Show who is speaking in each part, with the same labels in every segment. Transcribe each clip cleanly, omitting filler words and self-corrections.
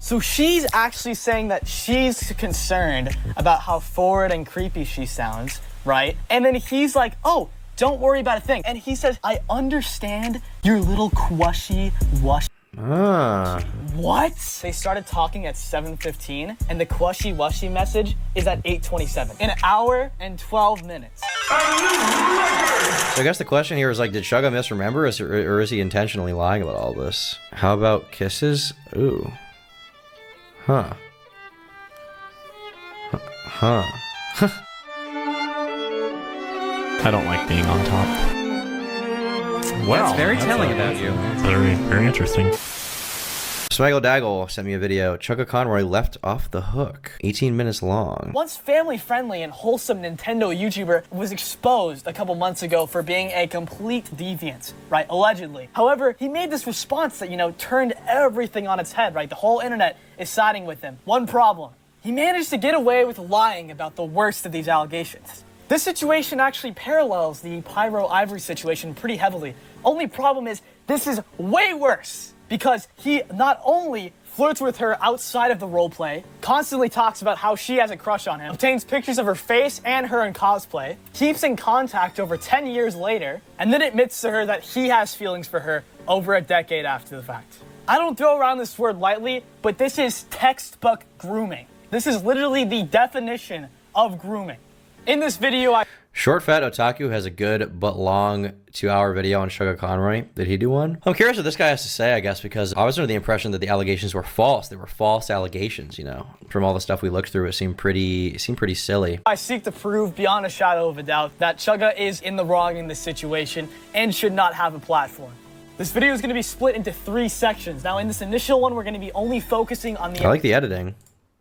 Speaker 1: So she's actually saying that she's concerned about how forward and creepy she sounds, right? And then he's like, oh, don't worry about a thing. And he says, I understand your little quashy wash. What? They started talking at 7:15 and the quashy washy message is at 8:27. In an hour and 12 minutes.
Speaker 2: So I guess the question here is like, did Suga misremember us or is he intentionally lying about all this? How about kisses? Ooh. Huh. Huh.
Speaker 3: I don't like being on top.
Speaker 4: Wow. That's very telling about you.
Speaker 3: Very, very interesting.
Speaker 2: Smaggle Daggle sent me a video. Chugga Conroy left off the hook. 18 minutes long.
Speaker 1: Once family-friendly and wholesome Nintendo YouTuber was exposed a couple months ago for being a complete deviant, right? Allegedly. However, he made this response that, you know, turned everything on its head, right? The whole internet is siding with him. One problem. He managed to get away with lying about the worst of these allegations. This situation actually parallels the Pyro Ivory situation pretty heavily. Only problem is, this is way worse. Because he not only flirts with her outside of the roleplay, constantly talks about how she has a crush on him, obtains pictures of her face and her in cosplay, keeps in contact over 10 years later, and then admits to her that he has feelings for her over a decade after the fact. I don't throw around this word lightly, but this is textbook grooming. This is literally the definition of grooming. In this video,
Speaker 2: Short Fat Otaku has a good but long 2-hour video on Chugga Conroy. Did he do one? I'm curious what this guy has to say, I guess, because I was under the impression that the allegations were false. They were false allegations, you know. From all the stuff we looked through, it seemed pretty silly.
Speaker 1: I seek to prove beyond a shadow of a doubt that Chugga is in the wrong in this situation and should not have a platform. This video is going to be split into 3 sections. Now, in this initial one, we're going to be only focusing on the
Speaker 2: I like the editing.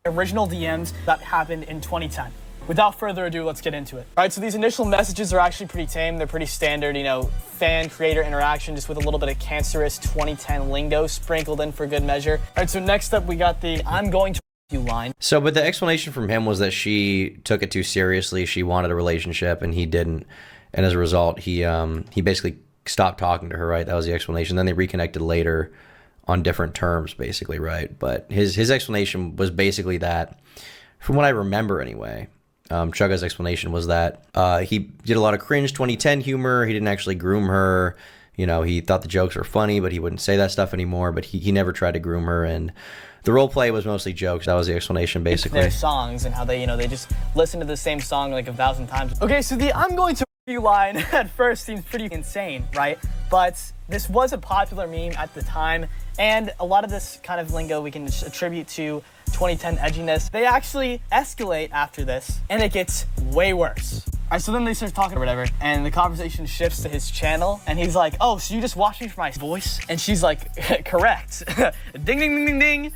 Speaker 1: Original DMs that happened in 2010. Without further ado, let's get into it. All right, so these initial messages are actually pretty tame. They're pretty standard, you know, fan-creator interaction, just with a little bit of cancerous 2010 lingo sprinkled in for good measure. All right, so next up, we got the I'm going to you line.
Speaker 2: So, but the explanation from him was that she took it too seriously. She wanted a relationship, and he didn't. And as a result, he basically stopped talking to her, right? That was the explanation. Then they reconnected later on different terms, basically, right? But his explanation was basically that, from what I remember anyway, Chugga's explanation was that he did a lot of cringe 2010 humor. He didn't actually groom her. You know, he thought the jokes were funny, but he wouldn't say that stuff anymore. But he never tried to groom her, and the role play was mostly jokes. That was the explanation, basically.
Speaker 1: Their songs and how they, you know, they just listen to the same song like 1,000 times. Okay, so the I'm going to you line at first seems pretty insane, right? But this was a popular meme at the time, and a lot of this kind of lingo we can attribute to 2010 edginess. They actually escalate after this, and it gets way worse. All right, so then they start talking or whatever, and the conversation shifts to his channel, and he's like, oh, so you just watch me for my voice? And she's like, correct. Ding, ding, ding, ding, ding.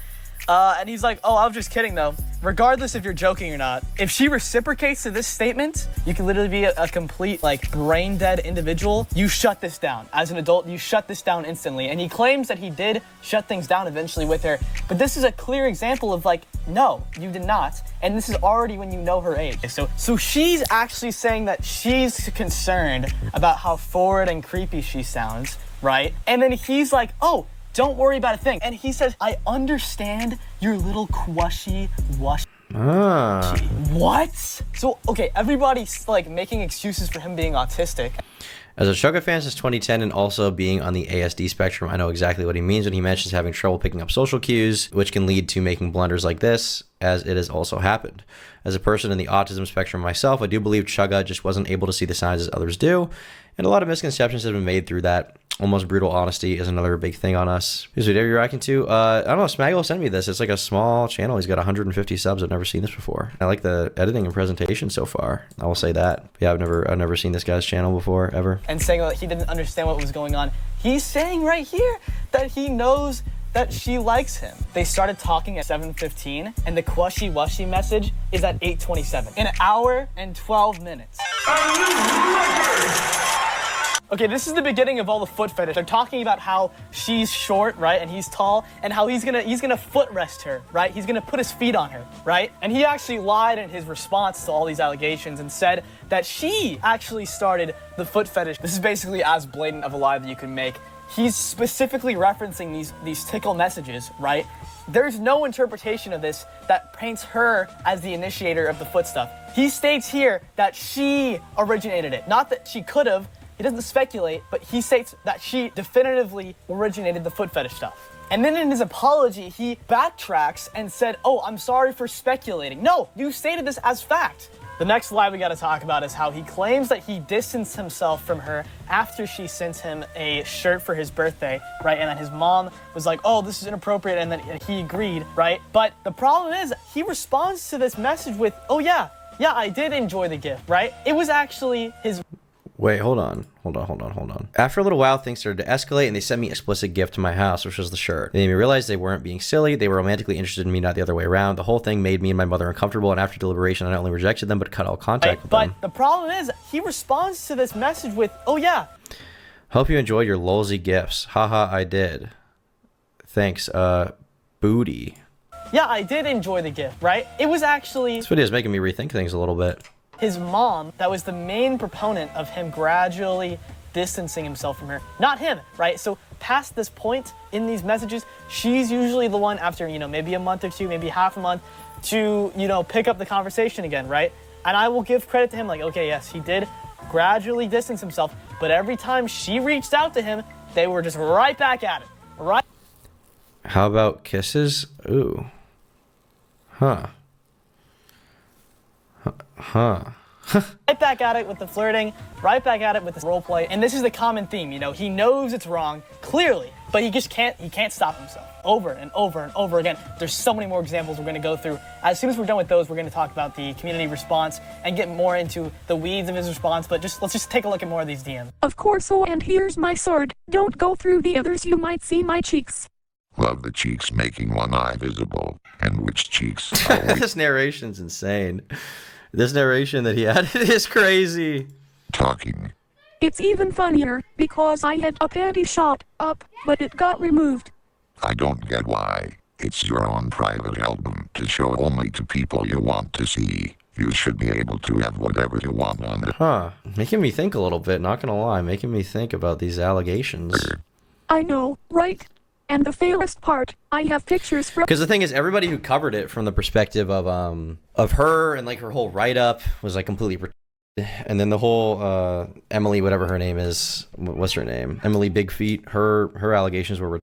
Speaker 1: And he's like, oh, I was just kidding though. Regardless if you're joking or not, if she reciprocates to this statement, you can literally be a complete, like, brain dead individual. You shut this down. As an adult, you shut this down instantly. And he claims that he did shut things down eventually with her. But this is a clear example of, like, no, you did not. And this is already when you know her age. So she's actually saying that she's concerned about how forward and creepy she sounds, right? And then he's like, oh, don't worry about a thing. And he says, I understand your little quashy wash. What? So, okay, everybody's like making excuses for him being autistic.
Speaker 2: As a Chugga fan since 2010 and also being on the ASD spectrum, I know exactly what he means when he mentions having trouble picking up social cues, which can lead to making blunders like this, as it has also happened. As a person in the autism spectrum myself, I do believe Chugga just wasn't able to see the signs as others do, and a lot of misconceptions have been made through that. Almost brutal honesty is another big thing on us. Who's video you're reacting to? I don't know, Smaggle sent me this. It's like a small channel. He's got 150 subs. I've never seen this before. I like the editing and presentation so far. I will say that. Yeah, I've never seen this guy's channel before, ever.
Speaker 1: And saying that he didn't understand what was going on. He's saying right here that he knows that she likes him. They started talking at 7:15, and the quashy washy message is at 8:27. In an hour and 12 minutes. Okay, this is the beginning of all the foot fetish. They're talking about how she's short, right, and he's tall, and how he's gonna foot rest her, right? He's gonna put his feet on her, right? And he actually lied in his response to all these allegations and said that she actually started the foot fetish. This is basically as blatant of a lie that you can make. he's specifically referencing these tickle messages, right? There's no interpretation of this that paints her as the initiator of the foot stuff. He states here that she originated it. Not that she could have. He doesn't speculate, but he states that she definitively originated the foot fetish stuff. And then in his apology, he backtracks and said, oh, I'm sorry for speculating. No, you stated this as fact. The next lie we gotta talk about is how he claims that he distanced himself from her after she sent him a shirt for his birthday, right? And that his mom was like, oh, this is inappropriate, and then he agreed, right? But the problem is, he responds to this message with, oh yeah, I did enjoy the gift, right? It was actually his...
Speaker 2: Wait, hold on. After a little while, things started to escalate, and they sent me an explicit gift to my house, which was the shirt. They made me realize they weren't being silly. They were romantically interested in me, not the other way around. The whole thing made me and my mother uncomfortable, and after deliberation, I not only rejected them, but cut all contact with them.
Speaker 1: But the problem is, he responds to this message with, oh yeah.
Speaker 2: Hope you enjoyed your lolsy gifts. Haha, I did. Thanks, booty.
Speaker 1: Yeah, I did enjoy the gift, right? It was actually...
Speaker 2: This video is making me rethink things a little bit.
Speaker 1: His mom that was the main proponent of him gradually distancing himself from her. Not him, right? So past this point in these messages, she's usually the one after, maybe a month or two, maybe half a month to, pick up the conversation again, right? And I will give credit to him, like, okay, yes, he did gradually distance himself, but every time she reached out to him, they were just right back at it, right?
Speaker 2: How about kisses? Ooh. Huh.
Speaker 1: Right back at it with the flirting, right back at it with the role play, and this is the common theme, he knows it's wrong, clearly, but he can't stop himself. Over and over and over again. There's so many more examples we're gonna go through. As soon as we're done with those, we're gonna talk about the community response and get more into the weeds of his response, but let's just take a look at more of these DMs.
Speaker 5: Of course, oh, and here's my sword. Don't go through the others, you might see my cheeks.
Speaker 6: Love the cheeks making one eye visible. And which cheeks?
Speaker 2: This narration's insane. This narration that he added is crazy.
Speaker 6: Talking.
Speaker 5: It's even funnier, because I had a panty shot up, but it got removed.
Speaker 6: I don't get why. It's your own private album to show only to people you want to see. You should be able to have whatever you want on it.
Speaker 2: Huh. Making me think a little bit, not gonna lie. Making me think about these allegations.
Speaker 5: I know, right? And the fairest part, I have pictures from...
Speaker 2: Because the thing is, everybody who covered it from the perspective of her and like her whole write-up was like completely... And then the whole Emily, whatever her name is, what's her name? Emily Big Feet, her allegations were...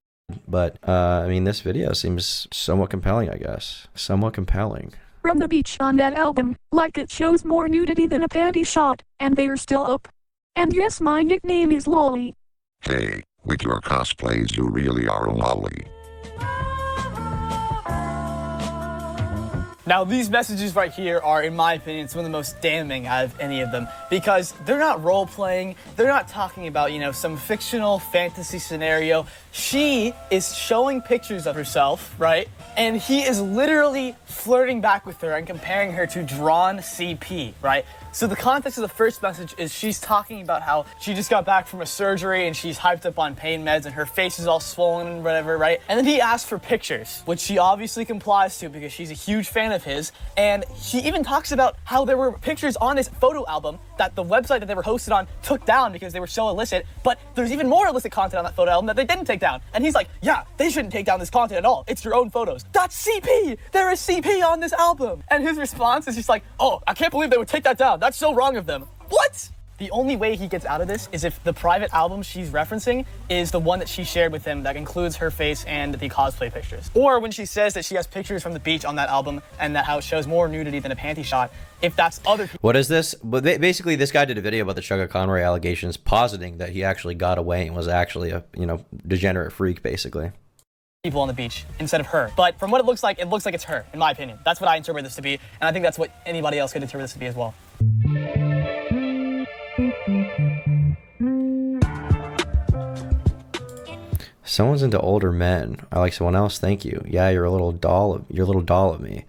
Speaker 2: But, I mean, this video seems somewhat compelling, I guess. Somewhat compelling.
Speaker 5: From the beach on that album, like it shows more nudity than a panty shot, and they're still up. And yes, my nickname is Lolly.
Speaker 6: Hey, with your cosplays you really are a lolly.
Speaker 1: Now, these messages right here are, in my opinion, some of the most damning out of any of them, because they're not role-playing, they're not talking about, some fictional fantasy scenario. She is showing pictures of herself, right? And he is literally flirting back with her and comparing her to drawn CP, right? So the context of the first message is she's talking about how she just got back from a surgery and she's hyped up on pain meds and her face is all swollen and whatever, right? And then he asks for pictures, which she obviously complies to because she's a huge fan of his. And she even talks about how there were pictures on this photo album that the website that they were hosted on took down because they were so illicit, but there's even more illicit content on that photo album that they didn't take down. And he's like, yeah, they shouldn't take down this content at all. It's your own photos. That's CP! There is CP on this album! And his response is just like, oh, I can't believe they would take that down. That's so wrong of them. What? The only way he gets out of this is if the private album she's referencing is the one that she shared with him that includes her face and the cosplay pictures. Or when she says that she has pictures from the beach on that album and that how it shows more nudity than a panty shot, if that's other people.
Speaker 2: What is this? But basically, this guy did a video about the Chugga Conroy allegations, positing that he actually got away and was actually a, degenerate freak, basically.
Speaker 1: People on the beach instead of her. But from what it looks like it's her, in my opinion. That's what I interpret this to be, and I think that's what anybody else could interpret this to be as well.
Speaker 2: Someone's into older men. I like someone else, thank you. Yeah, you're a little doll of me.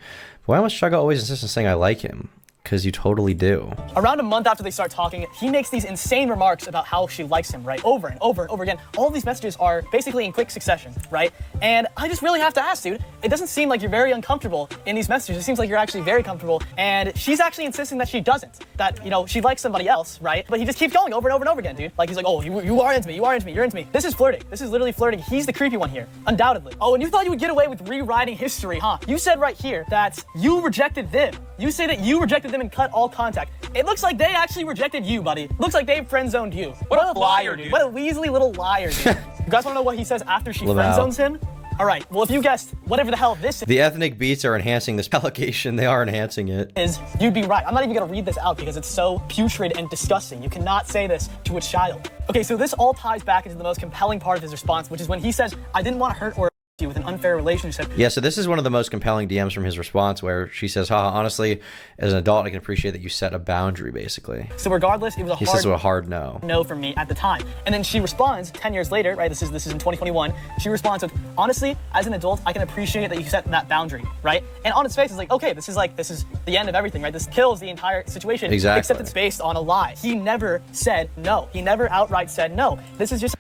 Speaker 2: But why must Chugga always insist on saying I like him? Because you totally do.
Speaker 1: Around a month after they start talking, he makes these insane remarks about how she likes him, right? Over and over and over again. All of these messages are basically in quick succession, right? And I just really have to ask, dude, it doesn't seem like you're very uncomfortable in these messages. It seems like you're actually very comfortable. And she's actually insisting that she doesn't, that, you know, she likes somebody else, right? But he just keeps going over and over and over again, dude. Like, he's like, oh, you are into me, you are into me, you're into me. This is flirting. This is literally flirting. He's the creepy one here, undoubtedly. Oh, and you thought you would get away with rewriting history, huh? You said right here that you rejected them. You say that you rejected them and cut all contact. It looks like they actually rejected you, buddy. Looks like they friend-zoned you. What a liar, dude. What a Weasley little liar, dude. You guys want to know what he says after she friend-zones him? All right, well, if you guessed whatever the hell this is.
Speaker 2: The ethnic beats are enhancing this allegation. They are enhancing it.
Speaker 1: You'd be right. I'm not even going to read this out because it's so putrid and disgusting. You cannot say this to a child. Okay, so this all ties back into the most compelling part of his response, which is when he says, I didn't want to hurt or you with an unfair relationship.
Speaker 2: Yeah, so this is one of the most compelling DMs from his response where she says, haha, honestly, as an adult, I can appreciate that you set a boundary, basically.
Speaker 1: So regardless, it was
Speaker 2: a hard no.
Speaker 1: No from me at the time. And then she responds 10 years later, right? This is in 2021. She responds with, honestly, as an adult, I can appreciate that you set that boundary, right? And on its face, it's like, okay, this is the end of everything, right? This kills the entire situation.
Speaker 2: Exactly.
Speaker 1: Except it's based on a lie. He never said no. He never outright said no. This is just...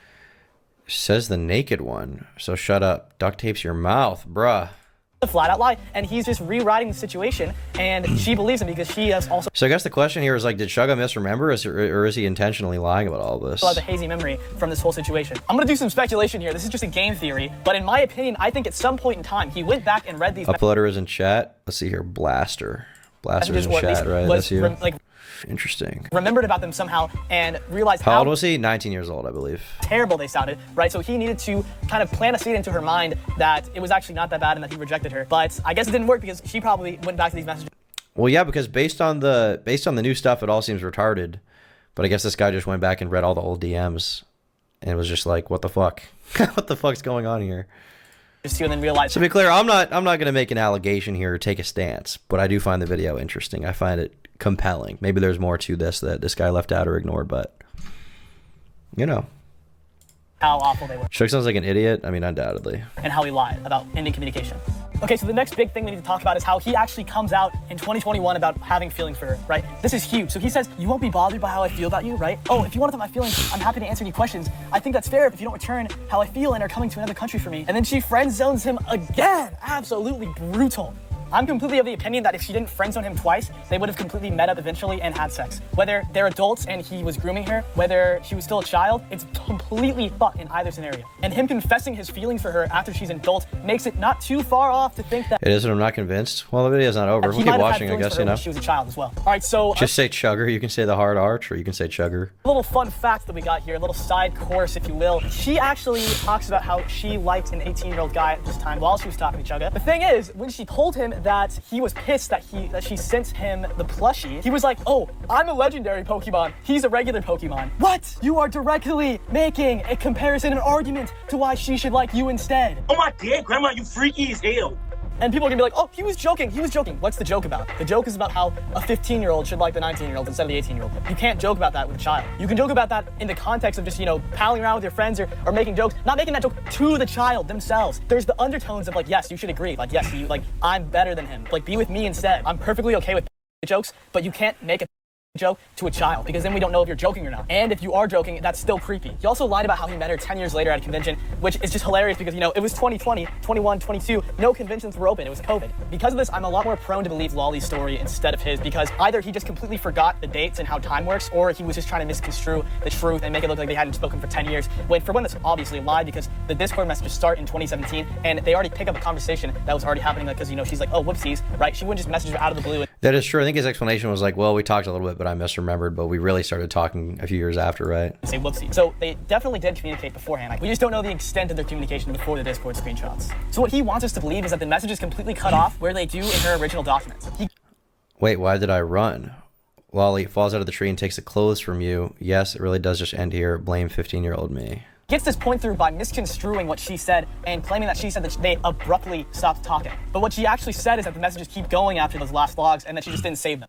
Speaker 2: Says the naked one. So shut up. Duct tapes your mouth, bruh.
Speaker 1: A flat out lie, and he's just rewriting the situation, and she believes him because she has also...
Speaker 2: So I guess the question here is like, did Chugga misremember, or is he intentionally lying about all this?
Speaker 1: ...has a hazy memory from this whole situation. I'm gonna do some speculation here. This is just a game theory, but in my opinion, I think at some point in time, he went back and read these...
Speaker 2: Uploader is in chat. Let's see here. Blaster is in chat, right? That's you. Interesting.
Speaker 1: Remembered about them somehow and realized
Speaker 2: how old was he? 19 years old, I believe.
Speaker 1: Terrible they sounded, right? So he needed to kind of plant a seed into her mind that it was actually not that bad and that he rejected her. But I guess it didn't work because she probably went back to these messages.
Speaker 2: Well, yeah, because based on the new stuff, it all seems retarded. But I guess this guy just went back and read all the old DMs and was just like, what the fuck? What the fuck's going on here?
Speaker 1: And then realized.
Speaker 2: To be clear, I'm not gonna make an allegation here or take a stance, but I do find the video interesting. I find it compelling. Maybe there's more to this that this guy left out or ignored, but you know.
Speaker 1: How awful they were.
Speaker 2: Shook sounds like an idiot. I mean, undoubtedly.
Speaker 1: And how he lied about ending communication. Okay, so the next big thing we need to talk about is how he actually comes out in 2021 about having feelings for her, right? This is huge. So he says, you won't be bothered by how I feel about you, right? Oh, if you want to know my feelings, I'm happy to answer any questions. I think that's fair if you don't return how I feel and are coming to another country for me. And then she friend zones him again. Absolutely brutal. I'm completely of the opinion that if she didn't friend zone him twice, they would have completely met up eventually and had sex. Whether they're adults and he was grooming her, whether she was still a child, it's completely fucked in either scenario. And him confessing his feelings for her after she's an adult makes it not too far off to think that
Speaker 2: it is, and I'm not convinced. Well, the video's not over. We'll keep watching, I guess, you know.
Speaker 1: She was a child as well. All right, so
Speaker 2: just say Chugger. You can say the hard arch, or you can say Chugger.
Speaker 1: A little fun fact that we got here, a little side course, if you will. She actually talks about how she liked an 18-year-old guy at this time while she was talking to Chugga. The thing is, when she told him that he was pissed that she sent him the plushie, he was like, oh, I'm a legendary Pokemon. He's a regular Pokemon. What? You are directly making a comparison, an argument to why she should like you instead.
Speaker 7: Oh my god, Grandma, you freaky as hell.
Speaker 1: And people are gonna be like, oh, he was joking. What's the joke about? The joke is about how a 15-year-old should like the 19-year-old instead of the 18-year-old. You can't joke about that with a child. You can joke about that in the context of just, you know, palling around with your friends or making jokes, not making that joke to the child themselves. There's the undertones of like, yes, you should agree. Like, yes, I'm better than him. Like, be with me instead. I'm perfectly okay with jokes, but you can't make a joke to a child because then we don't know if you're joking or not. And if you are joking, that's still creepy. He also lied about how he met her 10 years later at a convention, which is just hilarious because, you know, it was 2020, 21, 22, no conventions were open. It was COVID. Because of this, I'm a lot more prone to believe Lolly's story instead of his because either he just completely forgot the dates and how time works, or he was just trying to misconstrue the truth and make it look like they hadn't spoken for 10 years. When for one, that's obviously a lie because the Discord messages start in 2017 and they already pick up a conversation that was already happening because, you know, she's like, oh, whoopsies, right? She wouldn't just message her out of the blue.
Speaker 2: That is true. I think his explanation was like, well, we talked a little bit, but I misremembered, but we really started talking a few years after, right?
Speaker 1: Say whoopsie. So they definitely did communicate beforehand. We just don't know the extent of their communication before the Discord screenshots. So what he wants us to believe is that the message is completely cut off where they do in her original documents.
Speaker 2: Wait, why did I run? Lolly falls out of the tree and takes the clothes from you. Yes, it really does just end here. Blame 15-year-old me.
Speaker 1: Gets this point through by misconstruing what she said and claiming that she said that they abruptly stopped talking. But what she actually said is that the messages keep going after those last logs and that she just didn't save them.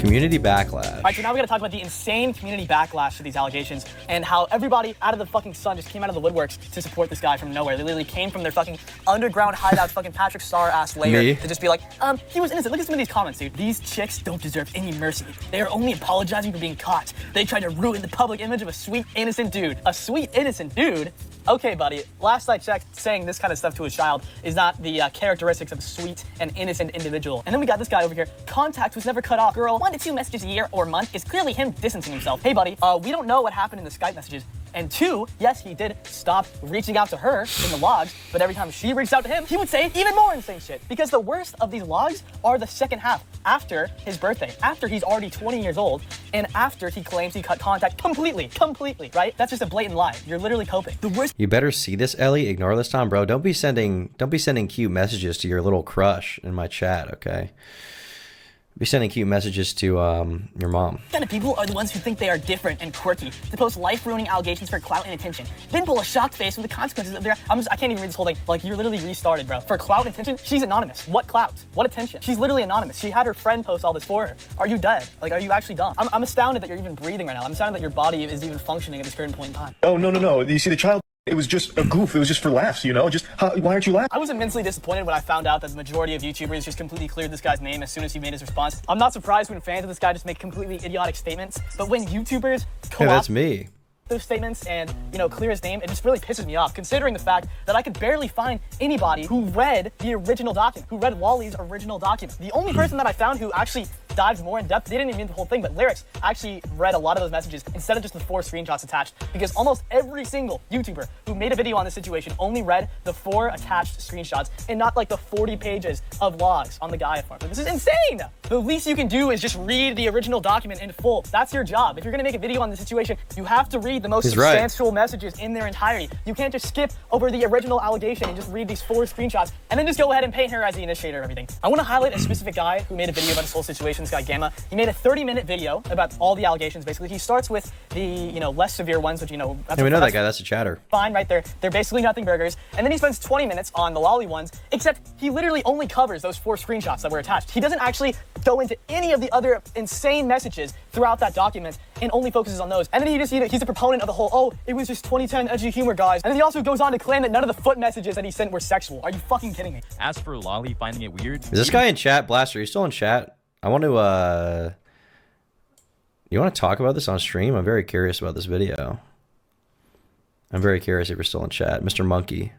Speaker 2: Community backlash.
Speaker 1: All right, so now we gotta talk about the insane community backlash to these allegations and how everybody out of the fucking sun just came out of the woodworks to support this guy from nowhere. They literally came from their fucking underground hideout, fucking Patrick Star-ass lair to just be like, he was innocent. Look at some of these comments, dude. These chicks don't deserve any mercy. They are only apologizing for being caught. They tried to ruin the public image of a sweet, innocent dude. A sweet, innocent dude? Okay, buddy, last I checked, saying this kind of stuff to a child is not the characteristics of a sweet and innocent individual. And then we got this guy over here. Contact was never cut off. Girl, 1 to 2 messages a year or month is clearly him distancing himself. Hey, buddy, we don't know what happened in the Skype messages. And 2, yes, he did stop reaching out to her in the logs, but every time she reached out to him, he would say even more insane shit. Because the worst of these logs are the second half, after his birthday, after he's already 20 years old, and after he claims he cut contact completely, right? That's just a blatant lie. You're literally coping. The worst.
Speaker 2: You better see this, Ellie. Ignore this, Tom, bro. Don't be sending cute messages to your little crush in my chat, okay? Be sending cute messages to your mom.
Speaker 1: Kind of people are the ones who think they are different and quirky, to post life-ruining allegations for clout and attention, then pull a shocked face with the consequences of their. I can't even read this whole thing. Like, you're literally restarted, bro. For clout and attention, she's anonymous. What clout? What attention? She's literally anonymous. She had her friend post all this for her. Are you dead? Like, are you actually dumb? I'm astounded that you're even breathing right now. I'm astounded that your body is even functioning at this current point in time.
Speaker 8: Oh, no. You see, the child. It was just a goof. It was just for laughs, you know? Why aren't you laughing?
Speaker 1: I was immensely disappointed when I found out that the majority of YouTubers just completely cleared this guy's name as soon as he made his response. I'm not surprised when fans of this guy just make completely idiotic statements, but when YouTubers
Speaker 2: Hey, that's me.
Speaker 1: those statements and, clear his name, it just really pisses me off, considering the fact that I could barely find anybody who read the original document, who read Wally's original document. The only person that I found who actually dived more in depth, they didn't even read the whole thing, but Lyrics actually read a lot of those messages instead of just the 4 screenshots attached, because almost every single YouTuber who made a video on this situation only read the 4 attached screenshots and not like the 40 pages of logs on the Gaia farm. This is insane! The least you can do is just read the original document in full. That's your job. If you're gonna make a video on this situation, you have to read the most substantial messages in their entirety. You can't just skip over the original allegation and just read these 4 screenshots and then just go ahead and paint her as the initiator of everything. I want to highlight a specific guy who made a video about this whole situation, this guy Gamma. He made a 30-minute video about all the allegations, basically. He starts with the, less severe ones, which, that's
Speaker 2: yeah, we know that guy. That's a chatter.
Speaker 1: Fine, right there. They're basically nothing burgers. And then he spends 20 minutes on the lolly ones, except he literally only covers those 4 screenshots that were attached. He doesn't actually go into any of the other insane messages throughout that document and only focuses on those. And then he just, he's a proponent of the whole, it was just 2010 edgy humor, guys. And then he also goes on to claim that none of the foot messages that he sent were sexual. Are you fucking kidding me?
Speaker 4: As for Lolly finding it weird...
Speaker 2: Is this guy in chat? Blaster, are you still in chat? I want to, you want to talk about this on stream? I'm very curious about this video. I'm very curious if you're still in chat. Mr. Monkey.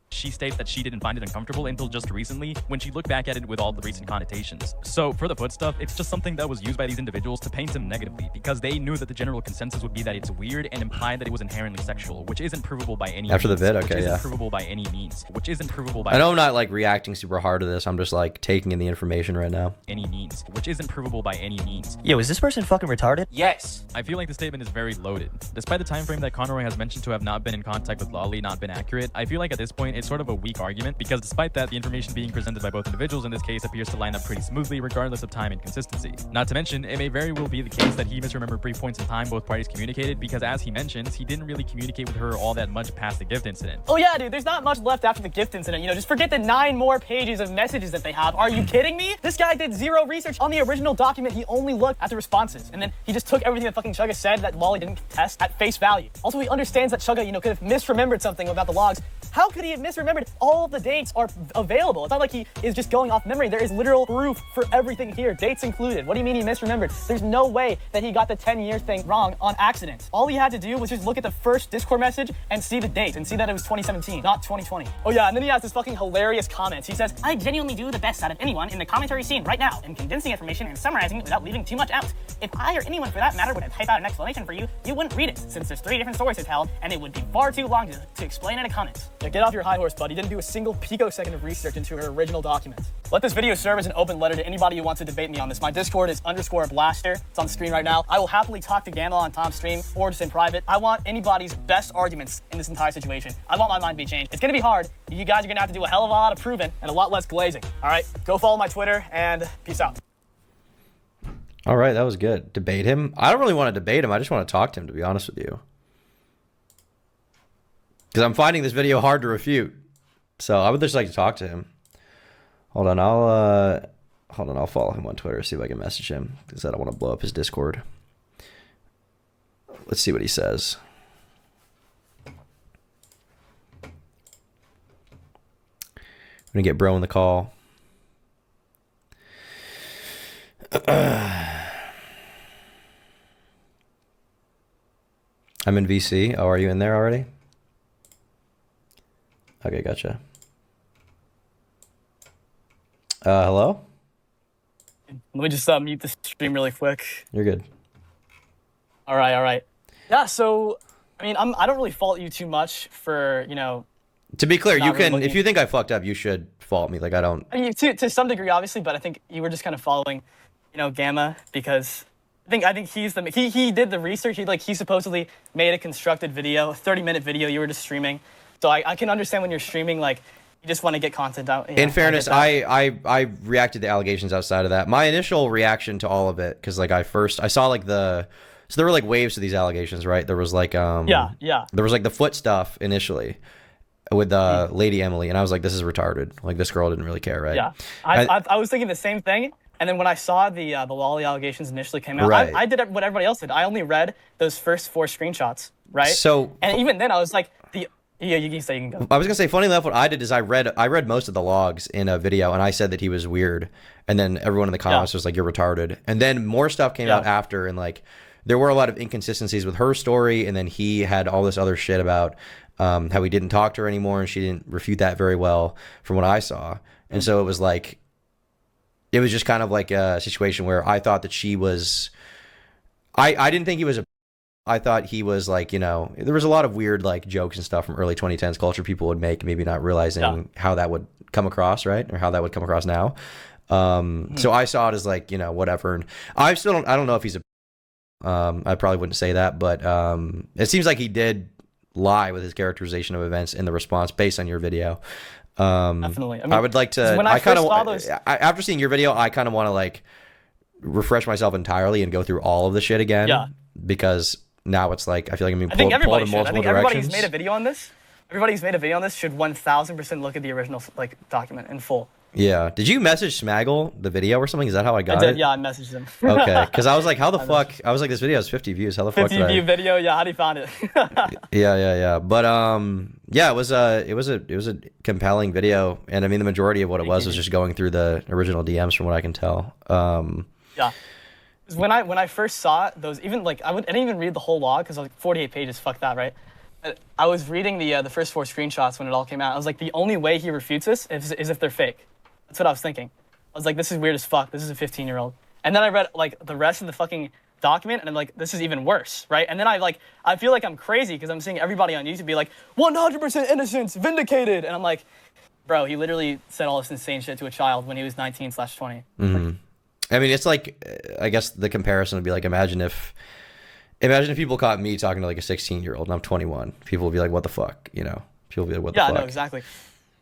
Speaker 4: She states that she didn't find it uncomfortable until just recently when she looked back at it with all the recent connotations. So for the foot stuff, it's just something that was used by these individuals to paint him negatively because they knew that the general consensus would be that it's weird and implied that it was inherently sexual, which isn't provable by any
Speaker 2: After
Speaker 4: means.
Speaker 2: the vid, okay,
Speaker 4: which
Speaker 2: yeah.
Speaker 4: isn't provable by any means. Which isn't provable by
Speaker 2: I know I'm not like reacting super hard to this. I'm just like taking in the information right now.
Speaker 4: any means. Which isn't provable by any means.
Speaker 9: Yo, is this person fucking retarded?
Speaker 7: Yes.
Speaker 4: I feel like the statement is very loaded. Despite the time frame that Conroy has mentioned to have not been in contact with Lolly not been accurate, I feel like at this point it's sort of a weak argument because despite that, the information being presented by both individuals in this case appears to line up pretty smoothly regardless of time and consistency. Not to mention, it may very well be the case that he misremembered brief points in time both parties communicated because as he mentions, he didn't really communicate with her all that much past the gift incident.
Speaker 1: Oh yeah, dude, there's not much left after the gift incident. Just forget the 9 more pages of messages that they have. Are you kidding me? This guy did 0 research on the original document. He only looked at the responses. And then he just took everything that fucking Chugga said that Lolly didn't contest at face value. Also, he understands that Chugga, could have misremembered something about the logs. How could he have misremembered? All of the dates are available. It's not like he is just going off memory. There is literal proof for everything here, dates included. What do you mean he misremembered? There's no way that he got the 10-year thing wrong on accident. All he had to do was just look at the first Discord message and see the date and see that it was 2017, not 2020. Oh yeah, and then he has this fucking hilarious comments. He says, I genuinely do the best out of anyone in the commentary scene right now in condensing information and summarizing it without leaving too much out. If I or anyone for that matter would have typed out an explanation for you, you wouldn't read it since there's 3 different stories to tell and it would be far too long to explain in a comment. Yeah, get off your high horse, bud. He didn't do a single picosecond of research into her original document. Let this video serve as an open letter to anybody who wants to debate me on this. My Discord is _blaster. It's on the screen right now. I will happily talk to Gamma on Tom's stream or just in private. I want anybody's best arguments in this entire situation. I want my mind to be changed. It's gonna be hard. You guys are gonna have to do a hell of a lot of proving and a lot less glazing. All right, go follow my Twitter and peace out.
Speaker 2: All right, that was good. Debate him? I don't really want to debate him. I just want to talk to him, to be honest with you. Because I'm finding this video hard to refute. So I would just like to talk to him. Hold on, Hold on, I'll follow him on Twitter, see if I can message him, because I don't want to blow up his Discord. Let's see what he says. I'm gonna get bro in the call. I'm in VC. Oh, are you in there already? Okay, gotcha. Hello?
Speaker 1: Let me just mute the stream really quick.
Speaker 2: You're good.
Speaker 1: All right. Yeah, so, I mean, I don't really fault you too much for, you know...
Speaker 2: To be clear, you
Speaker 1: not really
Speaker 2: can,
Speaker 1: looking-
Speaker 2: if you think I fucked up, you should fault me. Like, I don't...
Speaker 1: I mean, to some degree, obviously, but I think you were just kind of following, you know, Gamma, because I think he's the... He did the research. He supposedly made a constructed video, a 30-minute video you were just streaming. So I can understand when you're streaming, like, you just want to get content out.
Speaker 2: In fairness, I reacted to allegations outside of that. My initial reaction to all of it, because like I saw like so there were like waves to these allegations, right? There was like
Speaker 1: yeah.
Speaker 2: There was like the foot stuff initially with Lady Emily, and I was like, this is retarded. Like this girl didn't really care, right?
Speaker 1: Yeah, I was thinking the same thing. And then when I saw the Lolly allegations initially came out,
Speaker 2: Right.
Speaker 1: I did what everybody else did. I only read those first 4 screenshots, right?
Speaker 2: So
Speaker 1: and even then I was like, yeah, you can go.
Speaker 2: I was gonna say, funny enough, what I did is I read most of the logs in a video, and I said that he was weird, and then everyone in the comments was like, "You're retarded." And then more stuff came out after, and like there were a lot of inconsistencies with her story, and then he had all this other shit about how he didn't talk to her anymore, and she didn't refute that very well, from what I saw. And so it was like, it was just kind of like a situation where I thought that she was, I didn't think he was a. I thought he was like, you know, there was a lot of weird like jokes and stuff from early 2010s culture people would make, maybe not realizing how that would come across, right? Or how that would come across now. So I saw it as like, you know, whatever. And I don't know if he's a, I probably wouldn't say that, but it seems like he did lie with his characterization of events in the response based on your video.
Speaker 1: Definitely.
Speaker 2: I would like to,
Speaker 1: when I first saw those...
Speaker 2: after seeing your video, I kind of want to like refresh myself entirely and go through all of the shit again. Yeah. Because now it's like, I feel like I'm being pulled in multiple directions.
Speaker 1: I think everybody who's made a video on this, should 1000% look at the original like document in full.
Speaker 2: Yeah. Did you message Smaggle the video or something? Is that how I got it?
Speaker 1: I did, yeah, I messaged him.
Speaker 2: Okay. Because I was like, how the fuck? I was like, this video has 50 views. How the fuck
Speaker 1: 50 view video, yeah, how do you find it?
Speaker 2: Yeah. But yeah, it was a compelling video. And I mean, the majority of what it was just going through the original DMs from what I can tell.
Speaker 1: Yeah. When I first saw those, even like I didn't even read the whole log because like 48 pages, fuck that, right? I was reading the first 4 screenshots when it all came out. I was like, the only way he refutes this is if they're fake. That's what I was thinking. I was like, this is weird as fuck. This is a 15-year-old. And then I read like the rest of the fucking document, and I'm like, this is even worse, right? And then I feel like I'm crazy because I'm seeing everybody on YouTube be like, 100% innocence, vindicated, and I'm like, bro, he literally said all this insane shit to a child when he was 19/20.
Speaker 2: Mm-hmm. I mean, it's like, I guess the comparison would be like, imagine if people caught me talking to like a 16-year-old and I'm 21. People would be like, what the fuck? You know, people would be like, what the fuck?
Speaker 1: Yeah, no, exactly.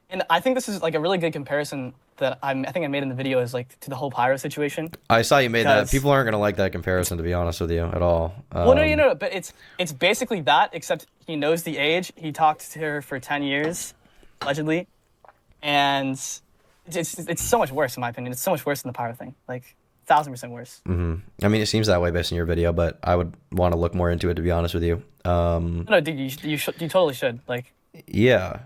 Speaker 1: And I think this is like a really good comparison that I think I made in the video is like to the whole Pyro situation.
Speaker 2: I saw you made that. People aren't going to like that comparison, to be honest with you, at all.
Speaker 1: Well, no, but it's basically that, except he knows the age. He talked to her for 10 years, allegedly. And it's so much worse in my opinion. It's so much worse than the Pyro thing. Like 1000% worse.
Speaker 2: Mm-hmm. I mean, it seems that way based on your video, but I would want to look more into it, to be honest with you.
Speaker 1: No, dude, you totally should. Like.
Speaker 2: Yeah.